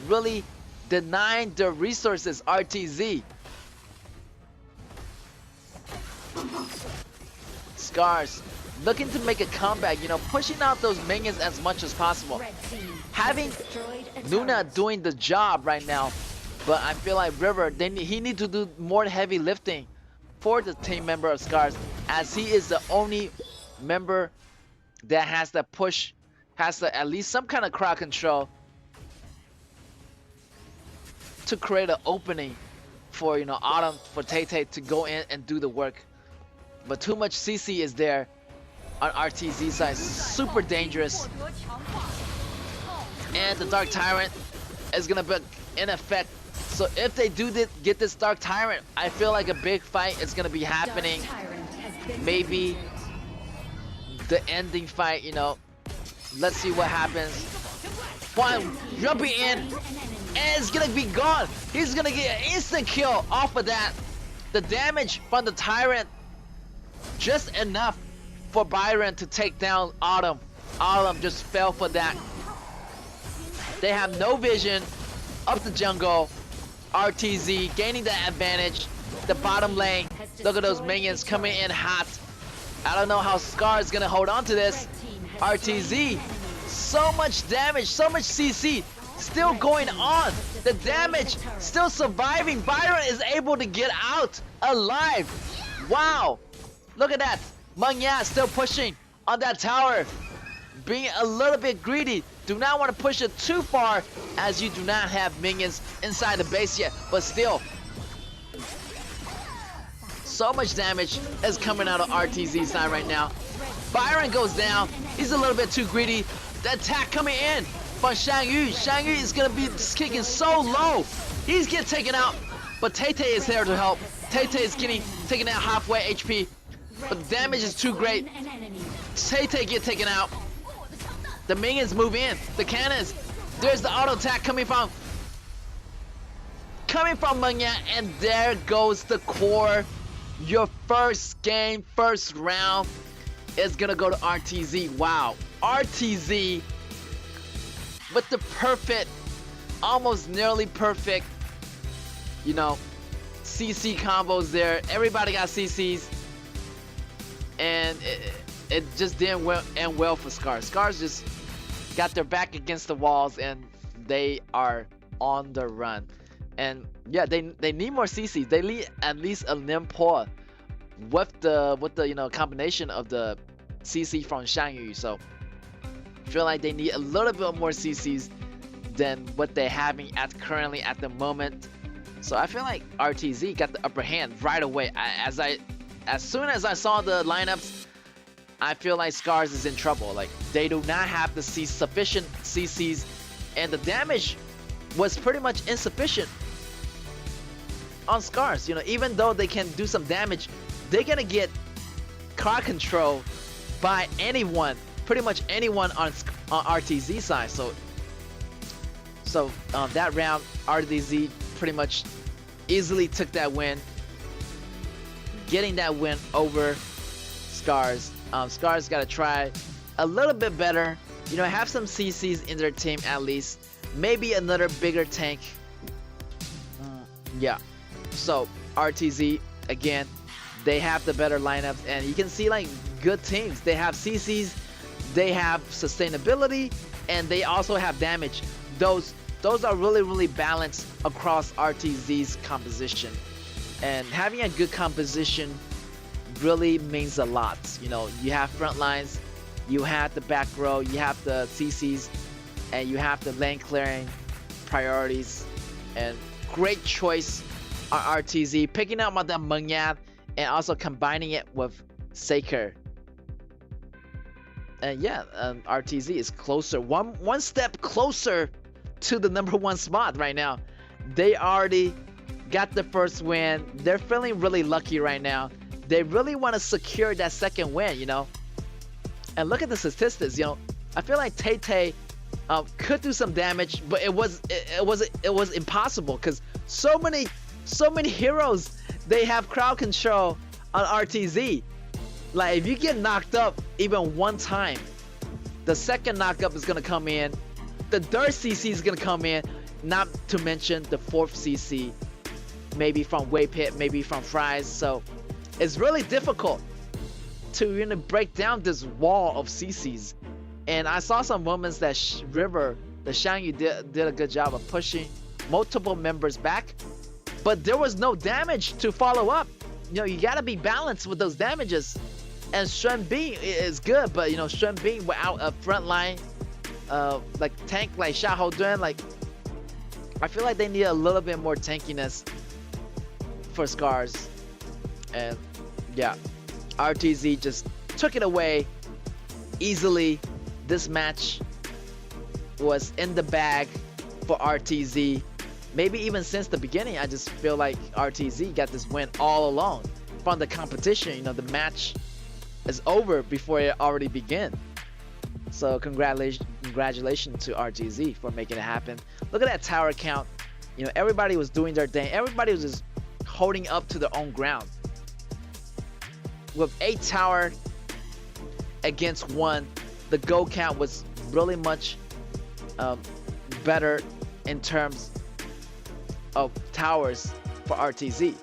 really denying their resources. RTZ. Scars looking to make a comeback, you know, pushing out those minions as much as possible. Having Luna doing the job right now, but I feel like River, he needs to do more heavy lifting for the team member of Scars, as he is the only member that has the push, has the, at least some kind of crowd control to create an opening for, you know, Autumn, for Tay to go in and do the work. But too much CC is there on RTZ side, super dangerous. And the Dark Tyrant is gonna be in effect. So if they do get this Dark Tyrant, I feel like a big fight is gonna be happening. Maybe the ending fight, you know. Let's see what happens. One jumping in, and it's gonna be gone. He's gonna get an instant kill off of that. The damage from the Tyrant, just enough for Byron to take down Autumn. Autumn just fell for that. They have no vision up the jungle. RTZ gaining the advantage. The bottom lane, look at those minions coming in hot. I don't know how Scar is gonna hold on to this. RTZ, so much damage, so much CC still going on. The damage still surviving. Byron is able to get out alive. Wow, look at that. Manya still pushing on that tower, being a little bit greedy. Do not want to push it too far, as you do not have minions inside the base yet, but still, so much damage is coming out of RTZ side right now. Byron goes down. He's a little bit too greedy. The attack coming in from Shang-Yu. Shang-Yu is gonna be kicking so low. He's getting taken out, but Tay is there to help. Tay is getting taken out halfway HP. But the damage is too great. Tay get taken out. The minions move in. The cannons. There's the auto attack coming from Manya, and there goes the core. Your first game, first round is gonna go to RTZ. Wow, RTZ with the perfect, almost nearly perfect, you know, CC combos there. Everybody got CCs. And it just didn't end well for Scars. Scars just got their back against the walls, and they are on the run. And yeah, they need more CCs. They need at least a Nimpoa with the you know, combination of the CC from Shang-Yu. So I feel like they need a little bit more CCs than what they're having currently at the moment. So I feel like RTZ got the upper hand right away. As soon as I saw the lineups, I feel like Scars is in trouble. Like, they do not have the sufficient CCs, and the damage was pretty much insufficient on Scars. You know, even though they can do some damage, they're gonna get car control by anyone, pretty much anyone on RTZ side. So that round, RTZ pretty much easily took that win, getting that win over Scars. Scars got to try a little bit better, you know, have some CCs in their team at least, maybe another bigger tank. Yeah, so RTZ, again, they have the better lineups, and you can see like good teams. They have CCs, they have sustainability, and they also have damage. Those are really balanced across RTZ's composition. And having a good composition really means a lot. You know, you have front lines, you have the back row, you have the CCs, and you have the lane clearing priorities, and great choice on RTZ, picking up Madame Mungyad and also combining it with Saker. And yeah, RTZ is closer, one step closer to the #1 spot right now. They already got the first win. They're feeling really lucky right now. They really want to secure that second win, you know. And look at the statistics, you know. I feel like Tay could do some damage, but it was impossible because so many heroes, they have crowd control on RTZ. Like if you get knocked up even one time, the second knockup is gonna come in, the third CC is gonna come in, not to mention the fourth CC, maybe from Wave Hit, maybe from Fries. So it's really difficult to break down this wall of CCs. And I saw some moments that River, the Xiangyu did a good job of pushing multiple members back, but there was no damage to follow up. You know, you gotta be balanced with those damages. And Shen Bing is good, but you know, Shen Bing without a front line, like tank like Xiahou Dun, like I feel like they need a little bit more tankiness for Scars. And yeah, RTZ just took it away easily. This match was in the bag for RTZ. Maybe even since the beginning, I just feel like RTZ got this win all along from the competition. You know, the match is over before it already began. So congratulations to RTZ for making it happen. Look at that tower count. You know, everybody was doing their thing. Everybody was just holding up to their own ground. With 8 tower against 1, the goal count was really much better in terms of towers for RTZ.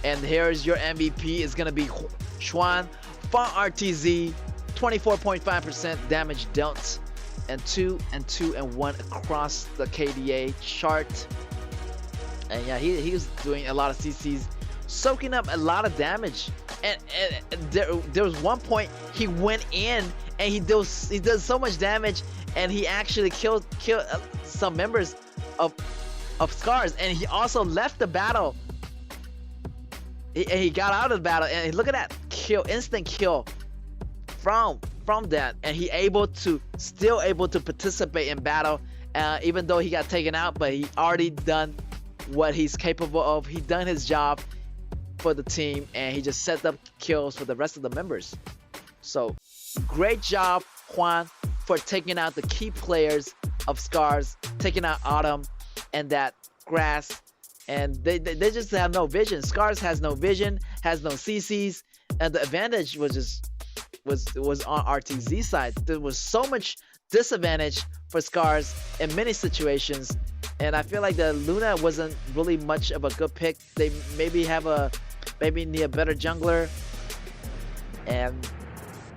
And here's your MVP. Is gonna be Xuan from RTZ, 24.5% damage dealt, and 2 and 2 and 1 across the KDA chart. And yeah, he was doing a lot of CCs, soaking up a lot of damage. And there was one point he went in and he does so much damage, and he actually killed some members of Scars, and he also left the battle. He got out of the battle, and look at that kill, instant kill from that, and he still able to participate in battle, even though he got taken out. But he already done what he's capable of. He done his job for the team, and he just set up kills for the rest of the members. So great job, Juan, for taking out the key players of Scars, taking out Autumn and that Grass. And they just have no vision. Scars has no vision, has no CCs, and the advantage was on RTZ side. There was so much disadvantage for Scars in many situations, and I feel like the Luna wasn't really much of a good pick. They maybe need a better jungler, and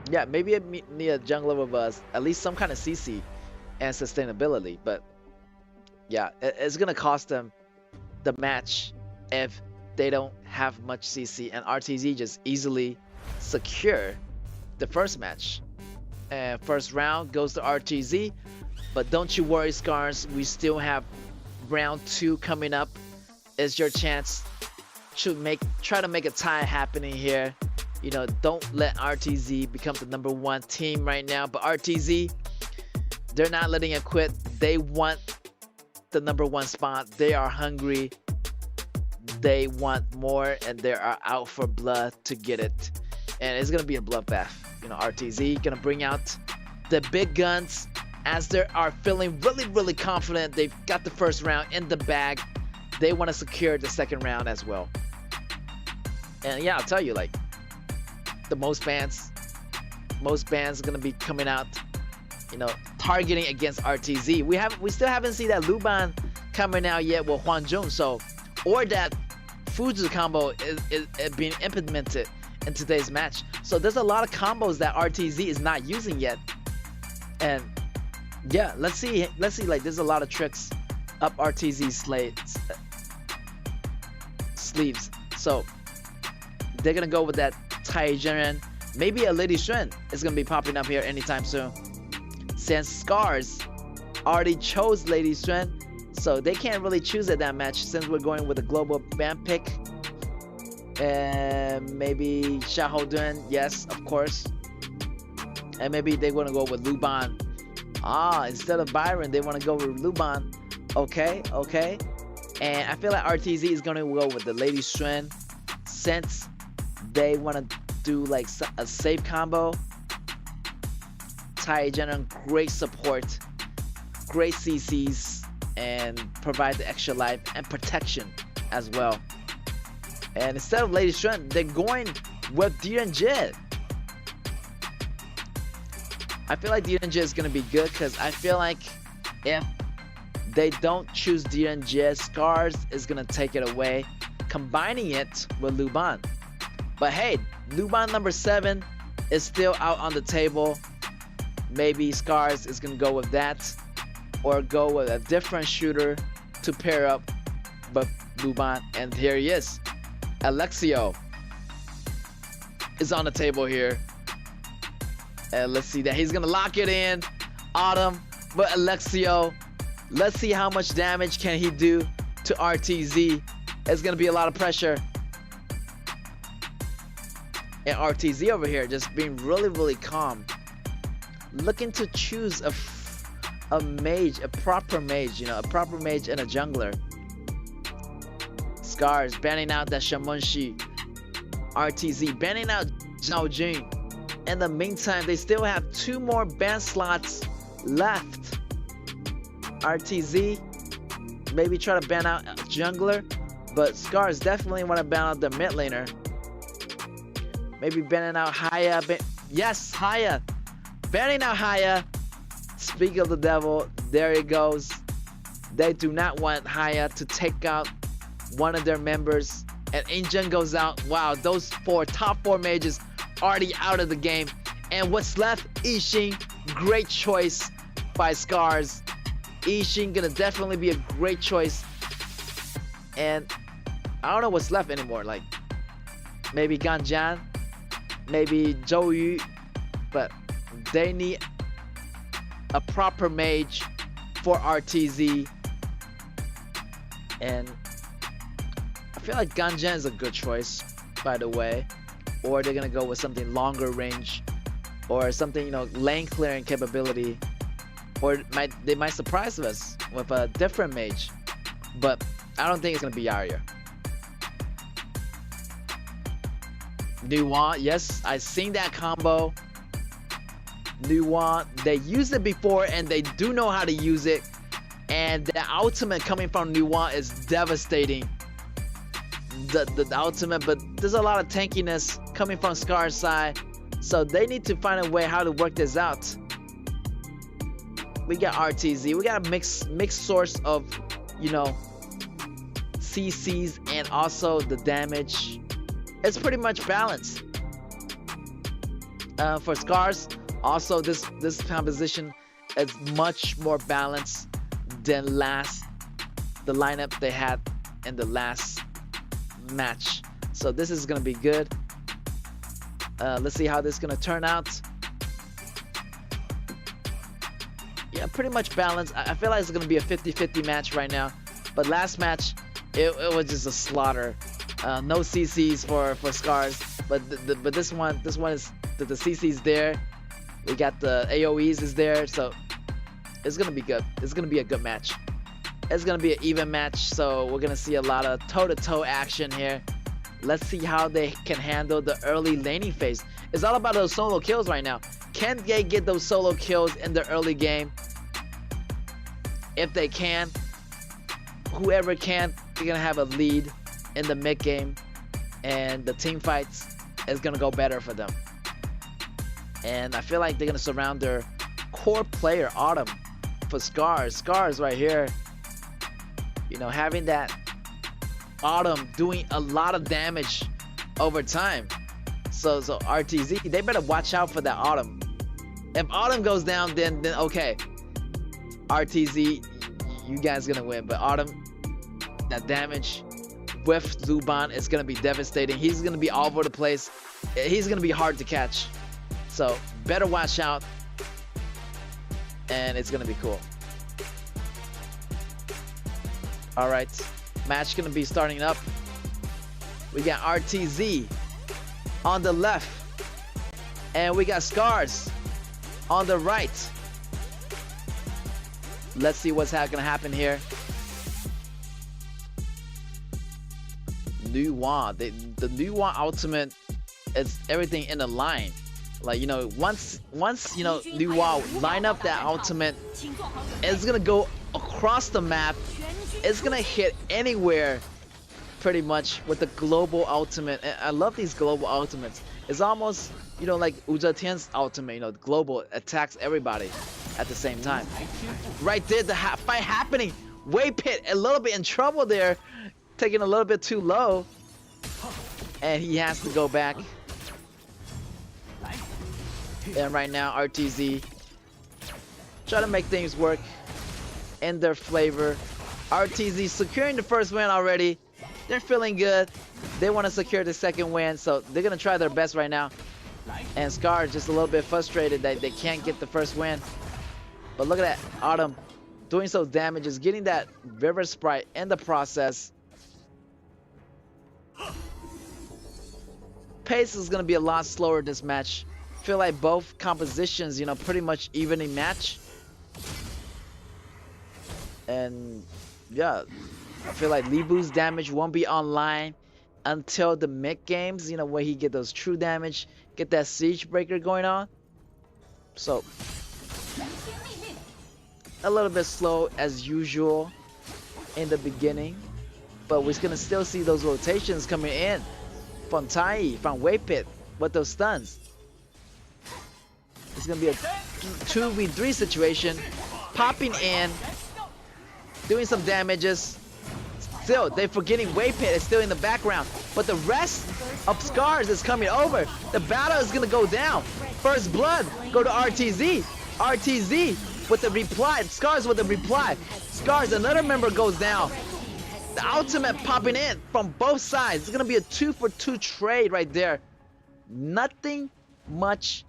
yeah, maybe need a jungler with at least some kind of CC and sustainability. But yeah, it's gonna cost them the match if they don't have much CC, and RTZ just easily secure the first match. And first round goes to RTZ, but don't you worry, Scars, we still have round 2 coming up. It's your chance to try to make a tie happening here. You know, don't let RTZ become the #1 team right now, but RTZ, they're not letting it quit. They want the #1 spot. They are hungry, they want more, and they are out for blood to get it. And it's gonna be a bloodbath. You know, RTZ gonna bring out the big guns as they are feeling really confident. They've got the first round in the bag. They want to secure the second round as well. And yeah, I'll tell you, like, the most bans are gonna be coming out, you know, targeting against RTZ. We still haven't seen that Luban coming out yet with Huan Jun, so, or that Fuzu combo is being implemented in today's match. So there's a lot of combos that RTZ is not using yet. And yeah, let's see, like, there's a lot of tricks up RTZ's sleeves. So they're gonna go with that Tai Jiren. Maybe a Lady Xuan is gonna be popping up here anytime soon, since Scars already chose Lady Xuan. So they can't really choose at that match since we're going with a global ban pick. And maybe Xiahou, yes, of course. And maybe they want to go with Luban. Instead of Byron, they want to go with Luban. Okay. And I feel like RTZ is going to go with the Lady Xuan since they want to do like a safe combo. Tai Gen, great support, great CCs, and provide the extra life and protection as well. And instead of Lady Xuan, they're going with DNJ. I feel like DNJ is going to be good because I feel like if they don't choose DNJ, Scars is going to take it away, combining it with Luban. But hey, Luban number 7 is still out on the table. Maybe Scars is going to go with that or go with a different shooter to pair up with Luban. And here he is. Alexio is on the table here. And let's see that he's going to lock it in. Autumn with Alexio. Let's see how much damage can he do to RTZ. It's going to be a lot of pressure. And RTZ over here just being really, really calm. Looking to choose a mage, a proper mage, a proper mage and a jungler. Scars banning out that Shamunshi. RTZ banning out Zhao Jun. In the meantime, they still have 2 more ban slots left. RTZ maybe try to ban out jungler, but Scars definitely want to ban out the mid laner. Maybe banning out Haya. Yes, Haya. Banning out Haya. Speak of the devil, there it goes. They do not want Haya to take out one of their members. And Injun goes out. Wow, those top 4 mages already out of the game. And what's left? Ishin. Great choice by Scars. Ishin gonna definitely be a great choice. And I don't know what's left anymore. Like maybe Ganjan, maybe Zhou Yu, but they need a proper mage for RTZ. And I feel like Ganjan is a good choice, by the way. Or they're gonna go with something longer range, or something lane clearing capability, or they might surprise us with a different mage. But I don't think it's gonna be Arya. Nuwan, yes, I've seen that combo. Nuwan, they used it before and they do know how to use it. And the ultimate coming from Nuwan is devastating. The ultimate, but there's a lot of tankiness coming from Scar's side. So they need to find a way how to work this out. We got RTZ. We got a mixed source of, CCs and also the damage. It's pretty much balanced. For Scars, also this composition is much more balanced than the lineup they had in the last match. So this is gonna be good. Let's see how this is gonna turn out. Yeah, pretty much balanced. I feel like it's gonna be a 50-50 match right now. But last match, it was just a slaughter. No CCs for Scars, but this one is the CCs there. We got the AOEs is there, so it's gonna be good. It's gonna be a good match. It's gonna be an even match, so we're gonna see a lot of toe-to-toe action here. Let's see how they can handle the early laning phase. It's all about those solo kills right now. Can they get those solo kills in the early game? If they can, whoever can, they're gonna have a lead in the mid game, and the team fights is gonna go better for them. And I feel like they're gonna surround their core player Autumn for Scars. Scars right here, having that Autumn doing a lot of damage over time. So RTZ, they better watch out for that Autumn. If Autumn goes down, then okay, RTZ, you guys gonna win. But Autumn, that damage with Luban is gonna be devastating. He's gonna be all over the place. He's gonna be hard to catch. So better watch out, and it's gonna be cool. All right, match gonna be starting up. We got RTZ on the left, and we got Scars on the right. Let's see what's gonna happen here. Nuwa, the Nuwa ultimate is everything in a line. Like, you know, once you know Nuwa line up that ultimate, it's gonna go across the map. It's gonna hit anywhere, pretty much, with the global ultimate. And I love these global ultimates. It's almost, you know, like Uja Tian's ultimate. You know, global attacks everybody at the same time. Right there, the fight happening. Way Pit a little bit in trouble there, taking a little bit too low, and he has to go back. And right now, RTZ try to make things work in their flavor. RTZ securing the first win already. They're feeling good. They want to secure the second win, so they're gonna try their best right now. And Scar just a little bit frustrated that they can't get the first win. But look at that, Autumn doing some damages, getting that River Sprite in the process. Pace is gonna be a lot slower this match. Feel like both compositions, you know, pretty much evenly match. And yeah, I feel like Libu's damage won't be online until the mid games, you know, where he get those true damage, get that siege breaker going on. So a little bit slow as usual in the beginning, but we're gonna still see those rotations coming in from Tai, from Waypit with those stuns. It's gonna be a 2v3 situation, popping in, doing some damages. Still, they're forgetting Waypit is still in the background, but the rest of Scars is coming over. The battle is gonna go down. First blood go to RTZ. RTZ with the reply. Scars with the reply. Scars, another member goes down. The ultimate popping in from both sides. It's gonna be a 2-for-2 trade right there. Nothing much,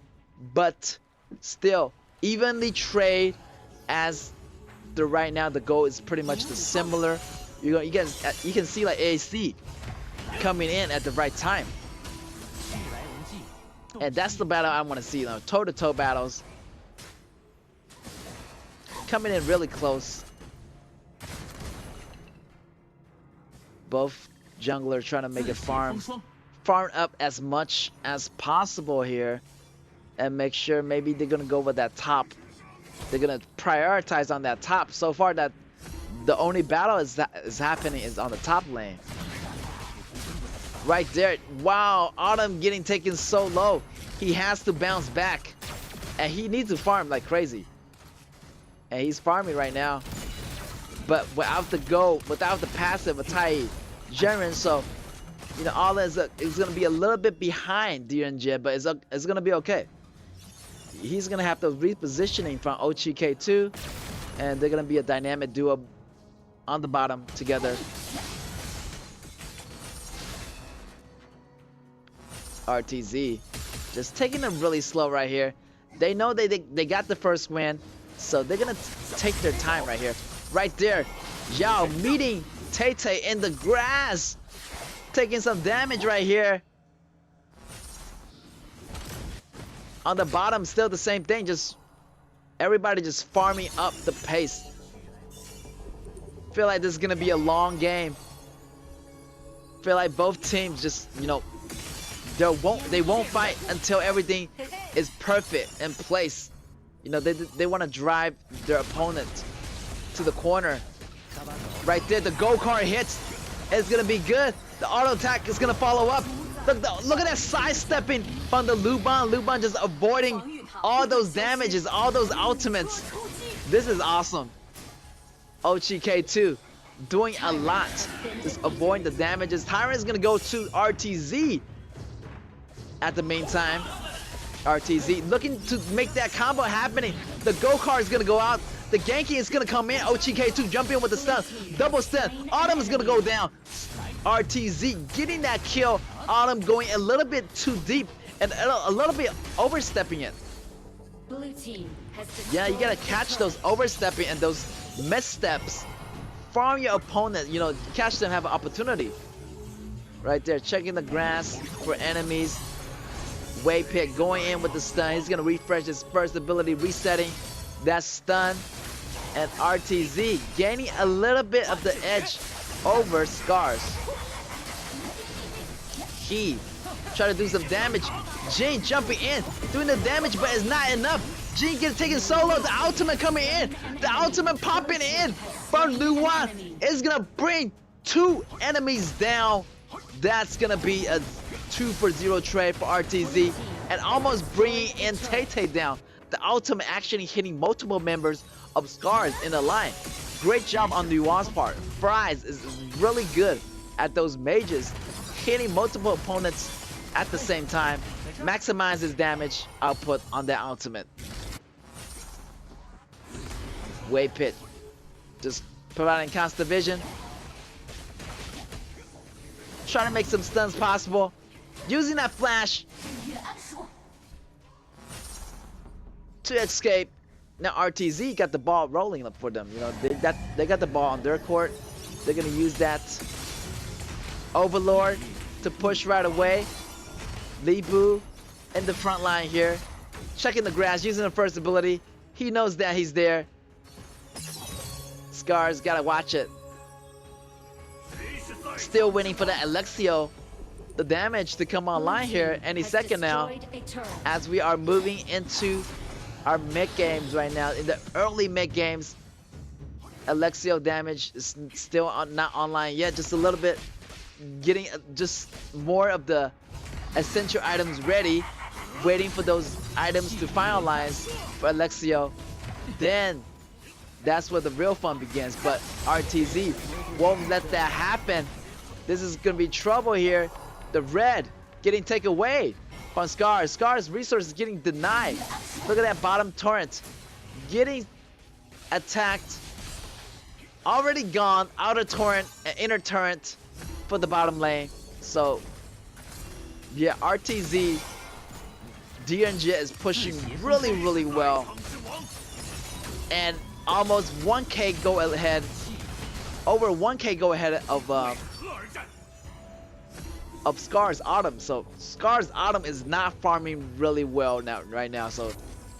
but still evenly trade, as the right now the goal is pretty much the similar. You can see like AAC coming in at the right time, and that's the battle I want to see. Toe-to-toe battles coming in really close. Both junglers trying to make it farm up as much as possible here, and make sure maybe they're gonna go with that top. They're gonna prioritize on that top. So far, that the only battle is happening is on the top lane. Right there. Wow, Autumn getting taken so low. He has to bounce back, and he needs to farm like crazy. And he's farming right now, but without the go, without the passive of Tai Jiren, so you know all is gonna be a little bit behind DNJ, but it's gonna be okay. He's gonna have to repositioning from OGK2, and they're gonna be a dynamic duo on the bottom together. RTZ just taking them really slow right here. They know they got the first win, so they're gonna take their time right here. Right there, Yao meeting Tay in the grass, taking some damage right here. On the bottom, still the same thing, just everybody just farming up the pace. Feel like this is gonna be a long game. Feel like both teams just, you know, they won't fight until everything is perfect in place. You know, they want to drive their opponent to the corner. Right there, the go kart hits. It's gonna be good. The auto attack is gonna follow up. Look at that sidestepping from the Luban. Luban just avoiding all those damages, all those ultimates. This is awesome. OGK2 doing a lot, just avoiding the damages. Tyrant's gonna go to RTZ at the meantime. RTZ looking to make that combo happening. The go-kart is gonna go out. The ganking is gonna come in. OGK2 jump in with the stun. Double stun. Autumn is gonna go down. RTZ getting that kill. Autumn going a little bit too deep and a little bit overstepping it. Yeah, you gotta catch those overstepping and those missteps farm your opponent, you know, catch them, have an opportunity. Right there, checking the grass for enemies. Wave Pit going in with the stun. He's gonna refresh his first ability, resetting that stun. And RTZ gaining a little bit of the edge over Scars. He try to do some damage. Jin jumping in, doing the damage, but it's not enough. Jin getting taken solo. The ultimate coming in. The ultimate popping in from Luan is gonna bring 2 enemies down. That's gonna be a 2-for-0 trade for RTZ, and almost bringing in Tay down. The ultimate actually hitting multiple members of Scars in the line. Great job on Nuan's part. Fries is really good at those mages, hitting multiple opponents at the same time, maximize his damage output on that ultimate. Wave Pit just providing constant vision. Trying to make some stuns possible. Using that flash to escape. Now RTZ got the ball rolling up for them. You know, they got the ball on their court. They're gonna use that Overlord to push right away. Li Bu in the front line here, checking the grass, using the first ability. He knows that he's there. Scars gotta watch it. Still waiting for that Alexio, the damage to come online here any second now, as we are moving into our mid games right now. In the early mid games, Alexio damage is still not online yet, just a little bit, getting just more of the essential items ready, waiting for those items to finalize for Alexio. Then that's where the real fun begins, but RTZ won't let that happen. This is gonna be trouble here. The red getting taken away from Scars. Scars' resources getting denied. Look at that bottom torrent getting attacked. Already gone. Outer torrent and inner torrent for the bottom lane. So yeah, RTZ DNJ is pushing really well, and almost 1k go ahead, over 1k go ahead of Scars Autumn. So Scars Autumn is not farming really well right now, so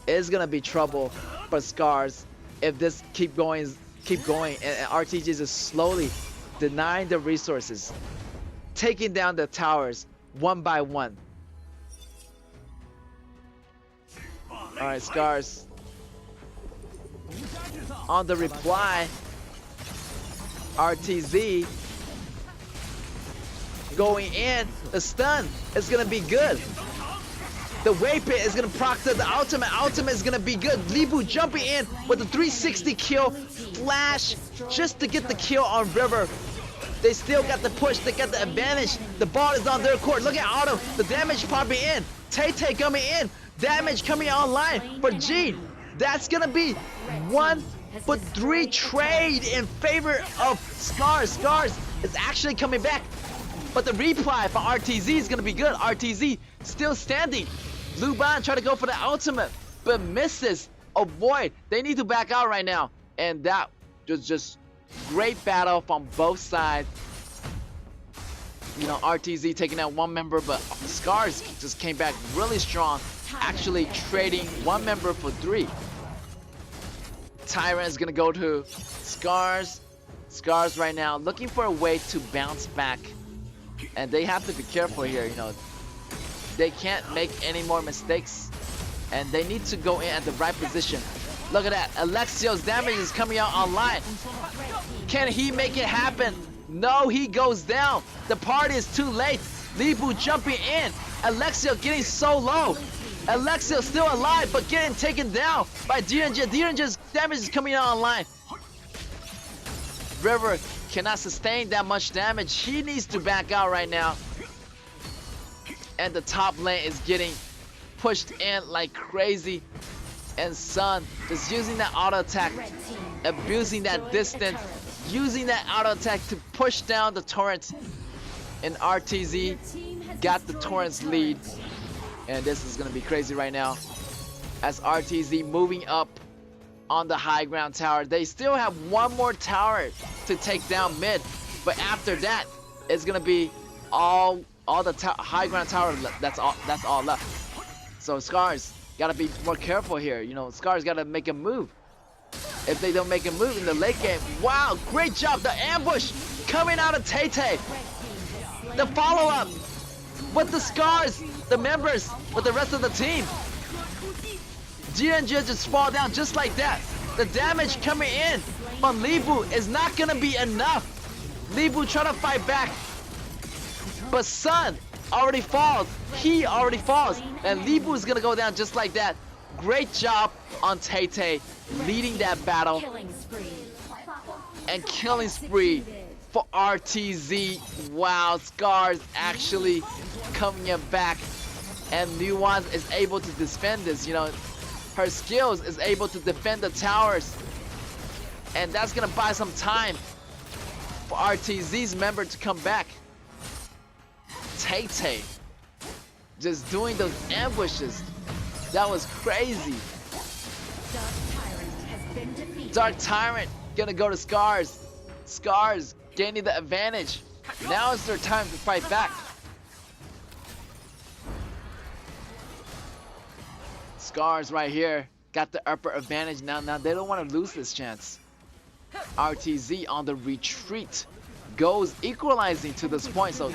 it's gonna be trouble for Scars if this keep going, and RTG is slowly denying the resources, taking down the towers one by one. All right, Scars on the reply. RTZ going in. The stun is gonna be good. The wave pit is gonna proc the ultimate. Ultimate is gonna be good. Li Bu jumping in with a 360 kill flash just to get the kill on River. They still got the push. They got the advantage. The ball is on their court. Look at Autumn. The damage popping in. Tay coming in. Damage coming online for Gene. That's gonna be 1-for-3 trade in favor of Scars. Scars is actually coming back, but the reply for RTZ is gonna be good. RTZ still standing. Luban try to go for the ultimate, but misses. Avoid. They need to back out right now, and that was just great battle from both sides. You know, RTZ taking out one member, but Scars just came back really strong, actually trading one member for 3. Tyrant is gonna go to Scars. Scars right now looking for a way to bounce back, and they have to be careful here. You know, they can't make any more mistakes, and they need to go in at the right position. Look at that. Alexio's damage is coming out online. Can he make it happen? No, he goes down. The party is too late. Li Bu jumping in. Alexio getting so low. Alexio still alive, but getting taken down by DNJ. DNJ's damage is coming out online. River cannot sustain that much damage. He needs to back out right now. And the top lane is getting pushed in like crazy. And Sun just using that auto attack, abusing that distance, using that auto attack to push down the torrent. And RTZ got the torrent's lead. And this is gonna be crazy right now, as RTZ moving up on the high ground tower. They still have one more tower to take down mid, but after that, it's gonna be all the high ground tower. That's all left. So Scars gotta be more careful here. You know, Scars gotta make a move. If they don't make a move in the late game, wow, great job. The ambush coming out of Tay. The follow-up with the Scars, the members, with the rest of the team. DNG just fall down just like that. The damage coming in from Libu is not gonna be enough. Libu trying to fight back, but Sun already falls. He already falls, and Libu is gonna go down just like that. Great job on Tay leading that battle and killing spree for RTZ. Wow, Scars actually coming it back, and Nuance is able to defend this. You know, her skills is able to defend the towers, and that's gonna buy some time for RTZ's member to come back. Tay just doing those ambushes. That was crazy. Dark Tyrant gonna go to Scars. Scars gaining the advantage. Now is their time to fight back. Scars right here got the upper advantage now. Now they don't want to lose this chance. RTZ on the retreat goes equalizing to this point. So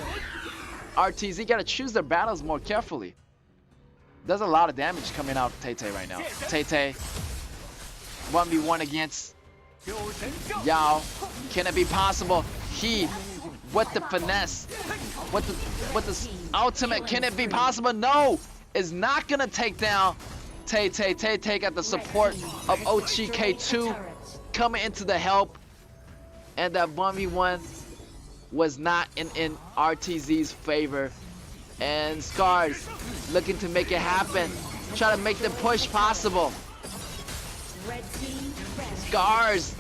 RTZ gotta choose their battles more carefully. There's a lot of damage coming out of Tay right now. Tay 1v1 against Yao. Can it be possible? He with the finesse, with the ultimate. Can it be possible? No, is not gonna take down Tay. Tay got the support of OGK2 coming into the help, and that 1v1 was not in RTZ's favor. And Scars looking to make it happen, try to make the push possible. Scars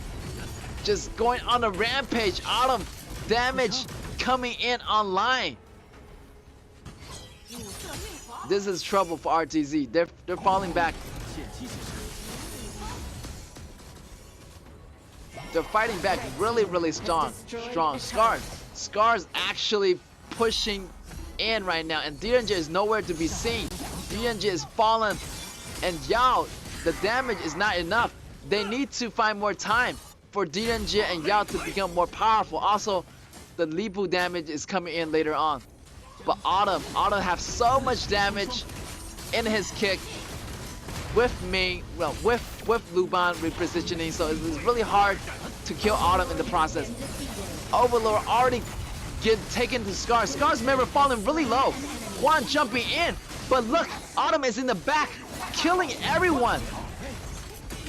just going on a rampage. Autumn damage coming in online. This is trouble for RTZ. They're falling back. They're fighting back really strong. Scars actually pushing in right now, and DNG is nowhere to be seen. DNG is fallen, and Yao, the damage is not enough. They need to find more time for DNG and Yao to become more powerful. Also, the Libu damage is coming in later on. But Autumn have so much damage in his kick with Ming, well, with Luban repositioning, so it's really hard to kill Autumn in the process. Overlord already taken to Scars. Scars member falling really low. Juan jumping in, but look, Autumn is in the back, killing everyone.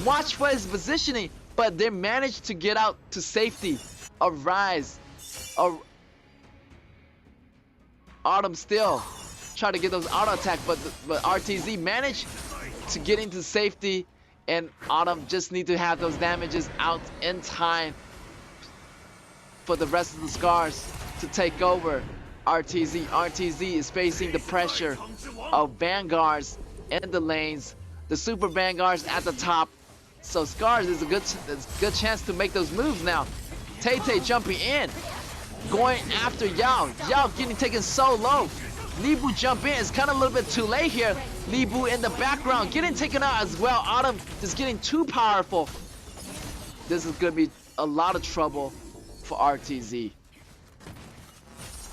Watch for his positioning, but they managed to get out to safety. Arise. Autumn still try to get those auto attack, but RTZ managed to get into safety, and Autumn just need to have those damages out in time for the rest of the Scars to take over RTZ. RTZ is facing the pressure of Vanguards in the lanes, the Super Vanguards at the top. So Scars is a good chance to make those moves now. Tay jumping in, going after Yao. Yao getting taken so low. Libu jump in. It's kind of a little bit too late here. Libu in the background getting taken out as well. Autumn is getting too powerful. This is going to be a lot of trouble for RTZ.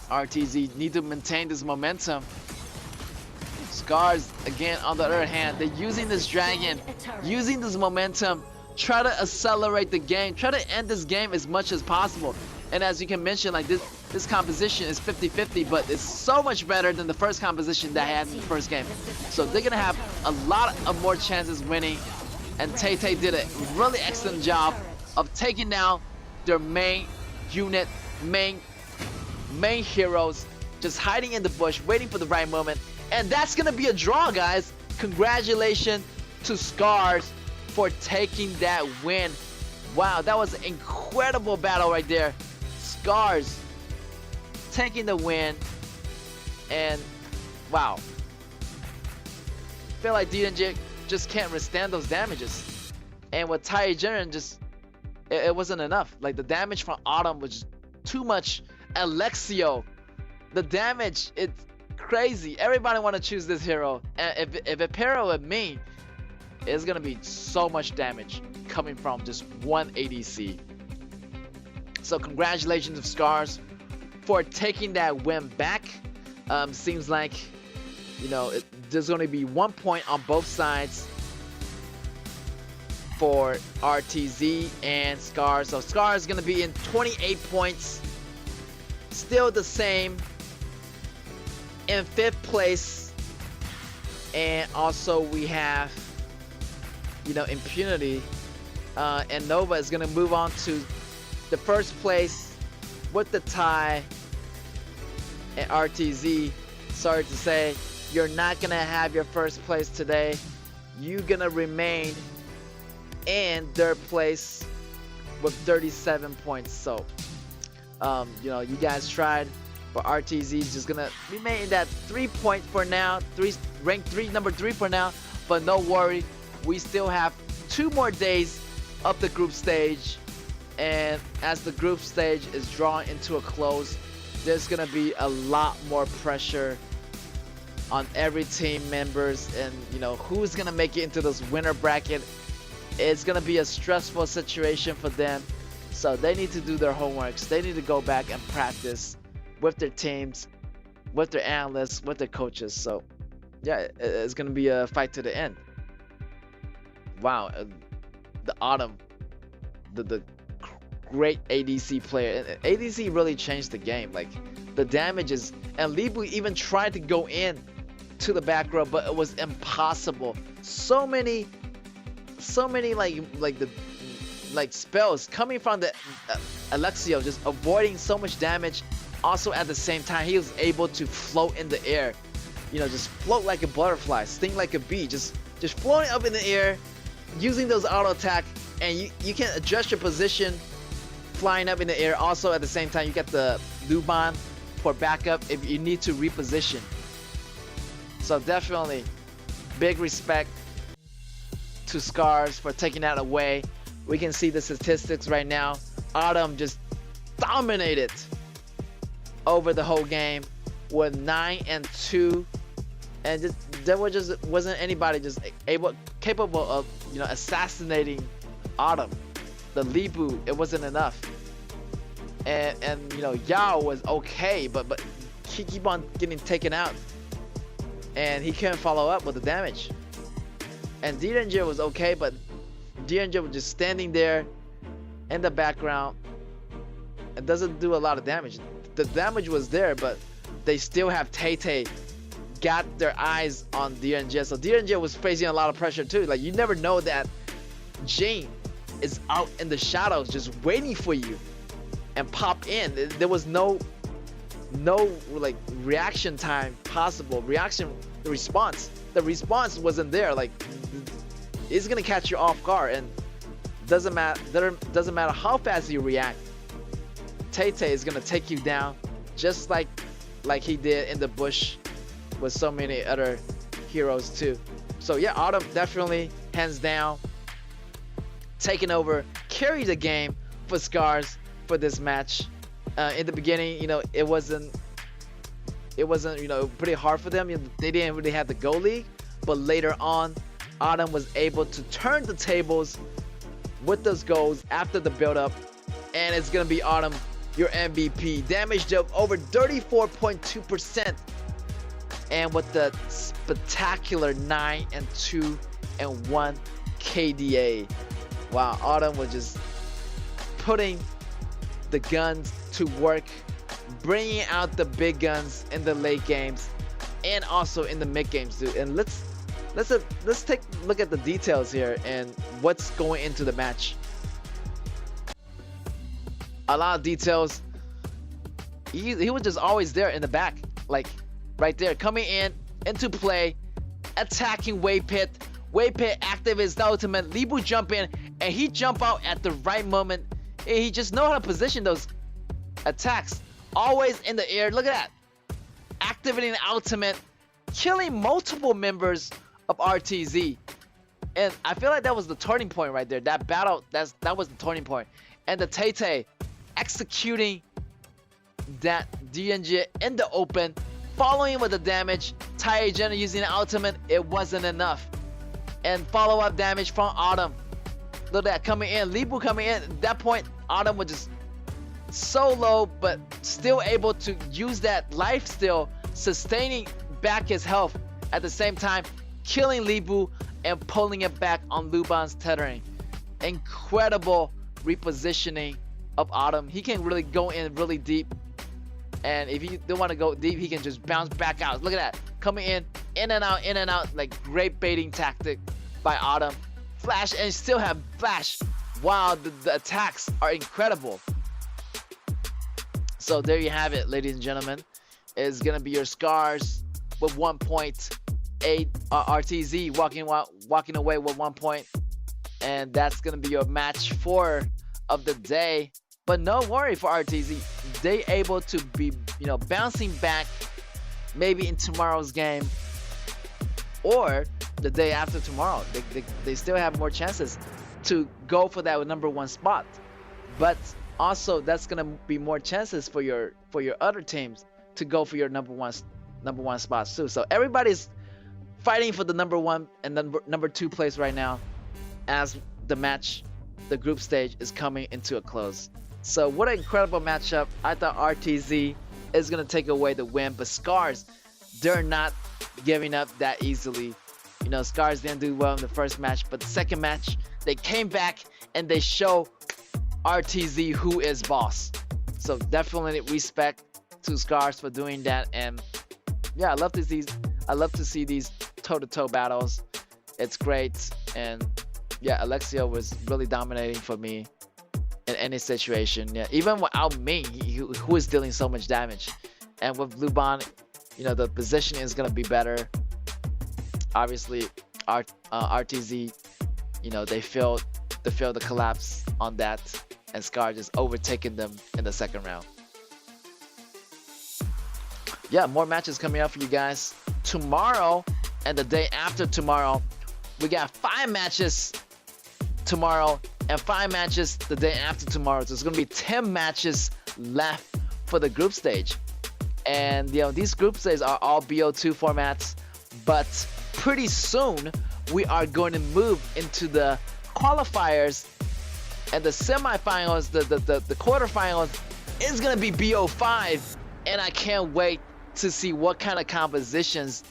RTZ need to maintain this momentum. Scars, again, on the other hand, they're using this dragon, using this momentum, try to accelerate the game, try to end this game as much as possible. And as you can mention, like this composition is 50-50, but it's so much better than the first composition that I had in the first game. So they're gonna have a lot of more chances winning. And Tay did a really excellent job of taking down their main unit, main heroes, just hiding in the bush, waiting for the right moment. And that's gonna be a draw, guys. Congratulations to Scars for taking that win. Wow, that was an incredible battle right there. Scars taking the win, and wow, feel like DNG just can't withstand those damages. And with Tai Jiren, just it wasn't enough. Like the damage from Autumn was just too much. Alexio, the damage, it's crazy. Everybody want to choose this hero, and if it pair with me, it's gonna be so much damage coming from just one ADC. So congratulations to Scars for taking that win back. Seems like, you know, there's going to be 1 point on both sides for RTZ and Scars. So Scars is going to be in 28 points. Still the same in 5th place. And also we have, you know, Impunity. And Nova is going to move on to the 1st place with the tie. And RTZ, sorry to say, you're not going to have your 1st place today. You're going to remain in 3rd place with 37 points. So, you know, you guys tried, but RTZ is just going to remain in that 3 point for now. Rank 3, number 3 for now. But no worry, we still have 2 more days of the group stage. And as the group stage is drawing into a close, there's gonna be a lot more pressure on every team members, and you know who's gonna make it into this winner bracket. It's gonna be a stressful situation for them, so they need to do their homeworks. They need to go back and practice with their teams, with their analysts, with their coaches. So yeah, it's gonna be a fight to the end. Wow, the Autumn, the great ADC player. ADC really changed the game. Like the damages, and Libu even tried to go in to the back row, but it was impossible. So many like spells coming from the Alexio, just avoiding so much damage. Also at the same time, he was able to float in the air. You know, just float like a butterfly, sting like a bee, just floating up in the air, using those auto attack, and you can adjust your position flying up in the air. Also at the same time, you get the Luban for backup if you need to reposition. So definitely big respect to Scars for taking that away. We can see the statistics right now. Autumn just dominated over the whole game with 9-2, and there wasn't anybody just capable of, you know, assassinating Autumn. The Libu, it wasn't enough. And you know, Yao was okay, but he keep on getting taken out, and he couldn't follow up with the damage. And Diranger was okay, but Diranger was just standing there in the background. It doesn't do a lot of damage. The damage was there, but they still have Tay got their eyes on Diranger. So Diranger was facing a lot of pressure too. Like, you never know that Jane is out in the shadows just waiting for you and pop in. There was no like reaction time possible. The response wasn't there. Like, it's gonna catch you off guard, and doesn't matter how fast you react. Tay is gonna take you down, just like he did in the bush with so many other heroes too. So yeah, Autumn definitely hands down taking over, carried the game for Scars for this match. In the beginning, you know, it wasn't you know, pretty hard for them. They didn't really have the goal league, but later on, Autumn was able to turn the tables with those goals after the build-up, and it's gonna be Autumn, your MVP. Damage dealt over 34.2%, and with the spectacular 9-2 and 1 KDA. Wow, Autumn was just putting the guns to work, bringing out the big guns in the late games and also in the mid games too. And let's take a look at the details here and what's going into the match. A lot of details. He was just always there in the back, like right there, coming into play, attacking Wave Pit. Wave Pit activates his ultimate. Libu jump in, and he jump out at the right moment. And he just know how to position those attacks. Always in the air. Look at that. Activating the ultimate, killing multiple members of RTZ. And I feel like that was the turning point right there. That battle, that was the turning point. And the Tay executing that DNG in the open, following with the damage. Taiyuan using the ultimate, it wasn't enough. And follow-up damage from Autumn. Look at that coming in. Libu coming in. At that point, Autumn was just so low, but still able to use that life steal, sustaining back his health. At the same time, killing Libu and pulling it back on Luban's tethering. Incredible repositioning of Autumn. He can really go in really deep. And if you don't want to go deep, he can just bounce back out. Look at that. Coming in and out, like great baiting tactic by Autumn. Flash, and still have Flash. Wow, the attacks are incredible. So there you have it, ladies and gentlemen. It's going to be your Scars with 1.8. RTZ walking away with 1 point. And that's going to be your match 4 of the day. But no worry for RTZ. They able to be, bouncing back maybe in tomorrow's game or the day after tomorrow. They still have more chances to go for that number 1 spot. But also that's going to be more chances for your other teams to go for your number one spots too. So everybody's fighting for the number 1 and number 2 place right now as the group stage is coming into a close. So what an incredible matchup. I thought RTZ is going to take away the win, but Scars, they're not giving up that easily. Scars didn't do well in the first match, but the second match, they came back and they show RTZ who is boss. So definitely respect to Scars for doing that. And yeah, I love to see these toe-to-toe battles. It's great. And yeah, Alexio was really dominating for me in any situation. Yeah, even without me, who is dealing so much damage. And with Luban, the position is gonna be better. Obviously, RTZ, they failed the collapse on that, and Scar just overtaking them in the second round. Yeah, more matches coming up for you guys tomorrow and the day after tomorrow. We got 5 matches tomorrow and 5 matches the day after tomorrow. So it's gonna be 10 matches left for the group stage. And these group stages are all BO2 formats, but pretty soon we are going to move into the qualifiers and the semifinals. The quarterfinals is gonna be BO5, and I can't wait to see what kind of compositions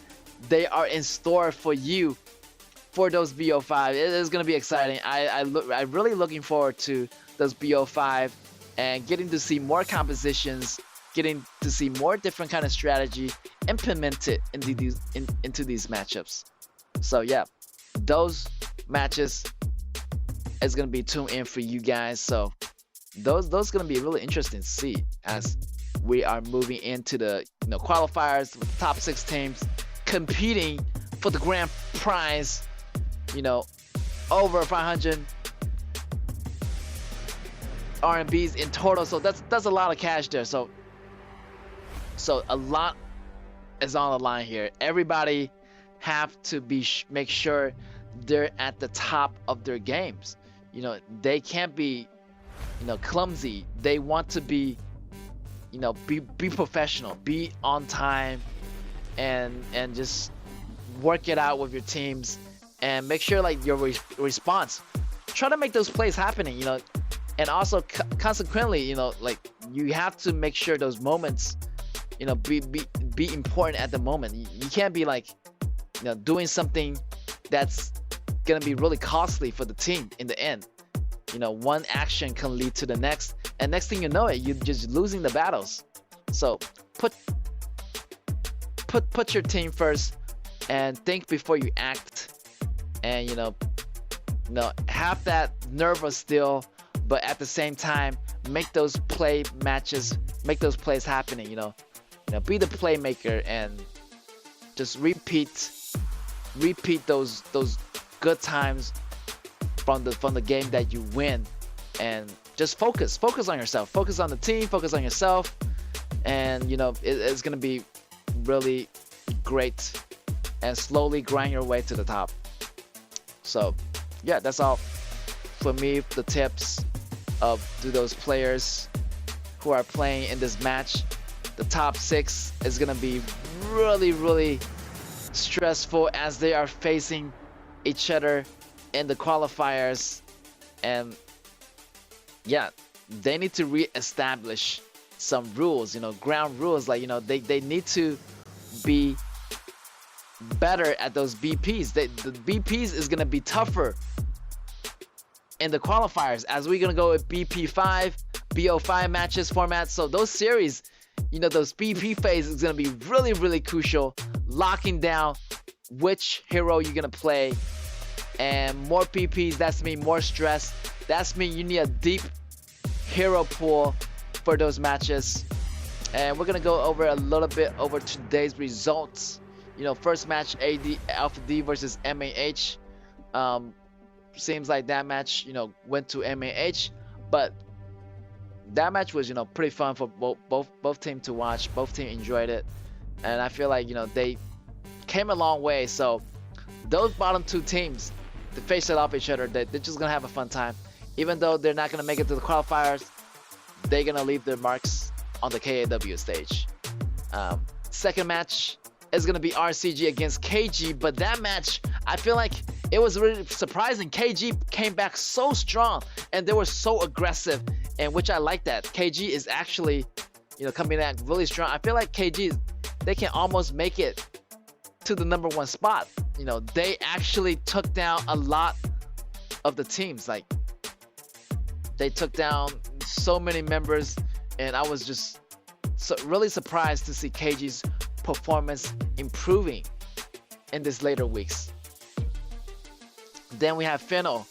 they are in store for you for those BO5. It is going to be exciting. I'm really looking forward to those BO5 and getting to see more compositions, getting to see more different kind of strategy implemented into these matchups. So yeah, those matches is going to be tuned in for you guys. So those going to be really interesting to see as we are moving into the qualifiers with the top 6 teams competing for the grand prize, over 500 RMBs in total. So that's a lot of cash there. So a lot is on the line here. Everybody have to make sure they're at the top of their games. They can't be clumsy. They want to be be professional, be on time, and just work it out with your teams, and make sure like your response, try to make those plays happening, and also consequently, like you have to make sure those moments, be important at the moment. You can't be like, doing something that's gonna be really costly for the team in the end. One action can lead to the next, and next thing you know you're just losing the battles. So put your team first and think before you act, and have that nervous still, but at the same time make those plays happening. Be the playmaker and just repeat those good times from the game that you win, and just focus on yourself, focus on the team, focus on yourself, and it's gonna be really great, and slowly grind your way to the top. So yeah, that's all for me. The tips of those players who are playing in this match. The top 6 is gonna be really stressful as they are facing each other in the qualifiers, and yeah, they need to re-establish some rules, ground rules, like, they need to be better at those BPs. The BPs is gonna be tougher in the qualifiers, as we're gonna go with BP5, BO5 matches format. So those series, those BP phase is gonna be really crucial, locking down which hero you're gonna play. And more PPs, that's mean more stress. That's mean you need a deep hero pool for those matches. And we're gonna go over a little bit over today's results. First match, Alpha D versus MAH. Seems like that match, went to MAH, but that match was, pretty fun for both teams to watch. Both teams enjoyed it, and I feel like, they came a long way. So those bottom 2 teams, to face it off each other, they're just gonna have a fun time. Even though they're not gonna make it to the qualifiers, they're gonna leave their marks on the KAW stage. Second match is gonna be RCG against KG, but that match, I feel like it was really surprising. KG came back so strong, and they were so aggressive, and which I like that. KG is actually, coming back really strong. I feel like KG, they can almost make it to the number 1 spot. They actually took down a lot of the teams. Like, they took down so many members, and I was just really surprised to see KG's performance improving in this later weeks. Then we have Fennel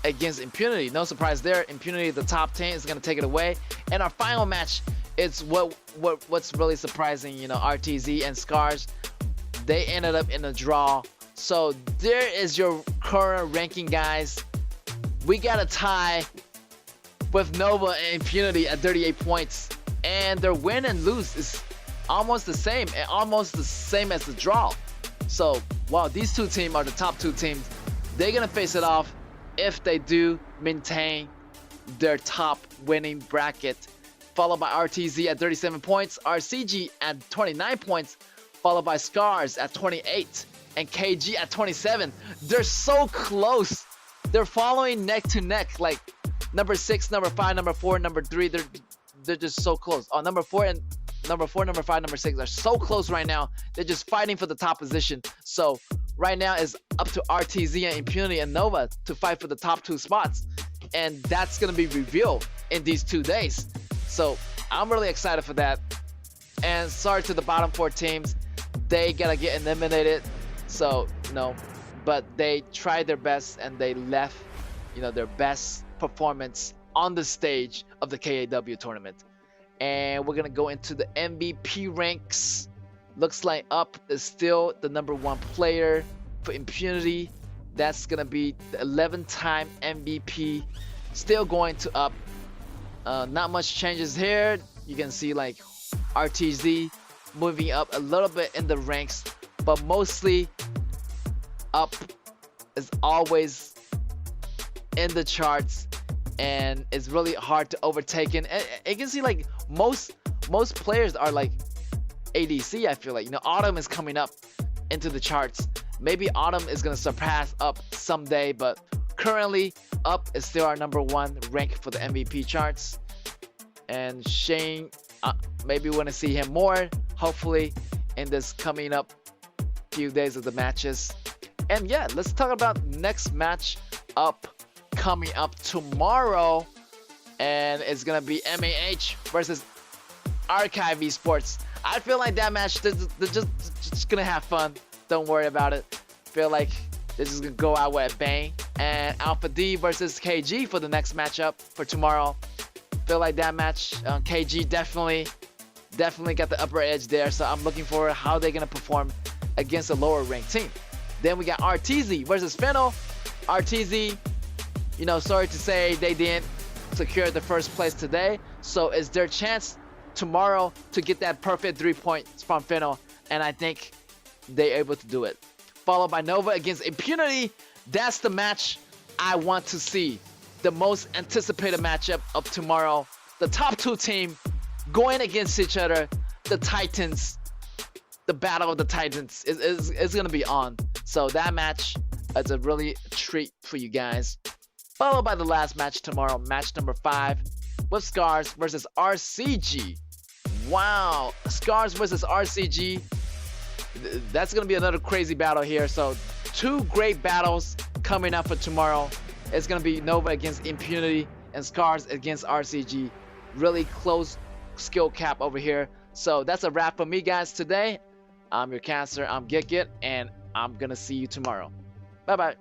against Impunity. No surprise there. Impunity, the top 10, is going to take it away. And our final match, it's what's really surprising. RTZ and Scars, they ended up in a draw. So there is your current ranking, guys. We got a tie with Nova and Impunity at 38 points. And their win and lose is almost the same, and almost the same as the draw. So, wow, these 2 teams are the top 2 teams. They're going to face it off if they do maintain their top winning bracket. Followed by RTZ at 37 points, RCG at 29 points, followed by Scars at 28, and KG at 27. They're so close. They're following neck to neck, like number 6, number 5, number 4, number 3. They're just so close. Oh, number 4, number 5, number 6 are so close right now. They're just fighting for the top position. So right now it's up to RTZ and Impunity and Nova to fight for the top 2 spots, and that's gonna be revealed in these 2 days. So I'm really excited for that. And sorry to the bottom 4 teams, they gotta get eliminated. So but they tried their best, and they left their best performance on the stage of the KAW tournament. And we're gonna go into the MVP ranks. Looks like Up is still the number 1 player for Impunity. That's gonna be the 11-time MVP, still going to Up. Not much changes here. You can see like RTZ moving up a little bit in the ranks, but mostly Up is always in the charts, and it's really hard to overtake. And you can see like most players are like ADC. I feel like Autumn is coming up into the charts. Maybe Autumn is gonna surpass Up someday, but currently Up is still our number 1 rank for the MVP charts. And Shane, maybe we want to see him more, hopefully, in this coming up few days of the matches. And yeah, let's talk about next match up coming up tomorrow, and it's gonna be MAH versus Archive Esports. I feel like that match, they're just gonna have fun. Don't worry about it. Feel like they're just gonna go out with a bang. And Alpha D versus KG for the next matchup for tomorrow. Feel like that match, KG definitely got the upper edge there. So I'm looking forward how they're gonna perform against a lower ranked team. Then we got RTZ versus Fennel. RTZ, sorry to say they didn't secure the first place today. So it's their chance tomorrow to get that perfect 3 points from Fennel, and I think they're able to do it. Followed by Nova against Impunity. That's the match I want to see. The most anticipated matchup of tomorrow. The top two team going against each other. The Titans. The battle of the Titans is going to be on. So that match is a really treat for you guys. Followed by the last match tomorrow, match number 5, with Scars versus RCG. Wow, Scars versus RCG. That's gonna be another crazy battle here. So 2 great battles coming up for tomorrow. It's gonna be Nova against Impunity and Scars against RCG. Really close skill cap over here. So that's a wrap for me, guys, today. I'm your caster, I'm Git, and I'm gonna see you tomorrow. Bye bye.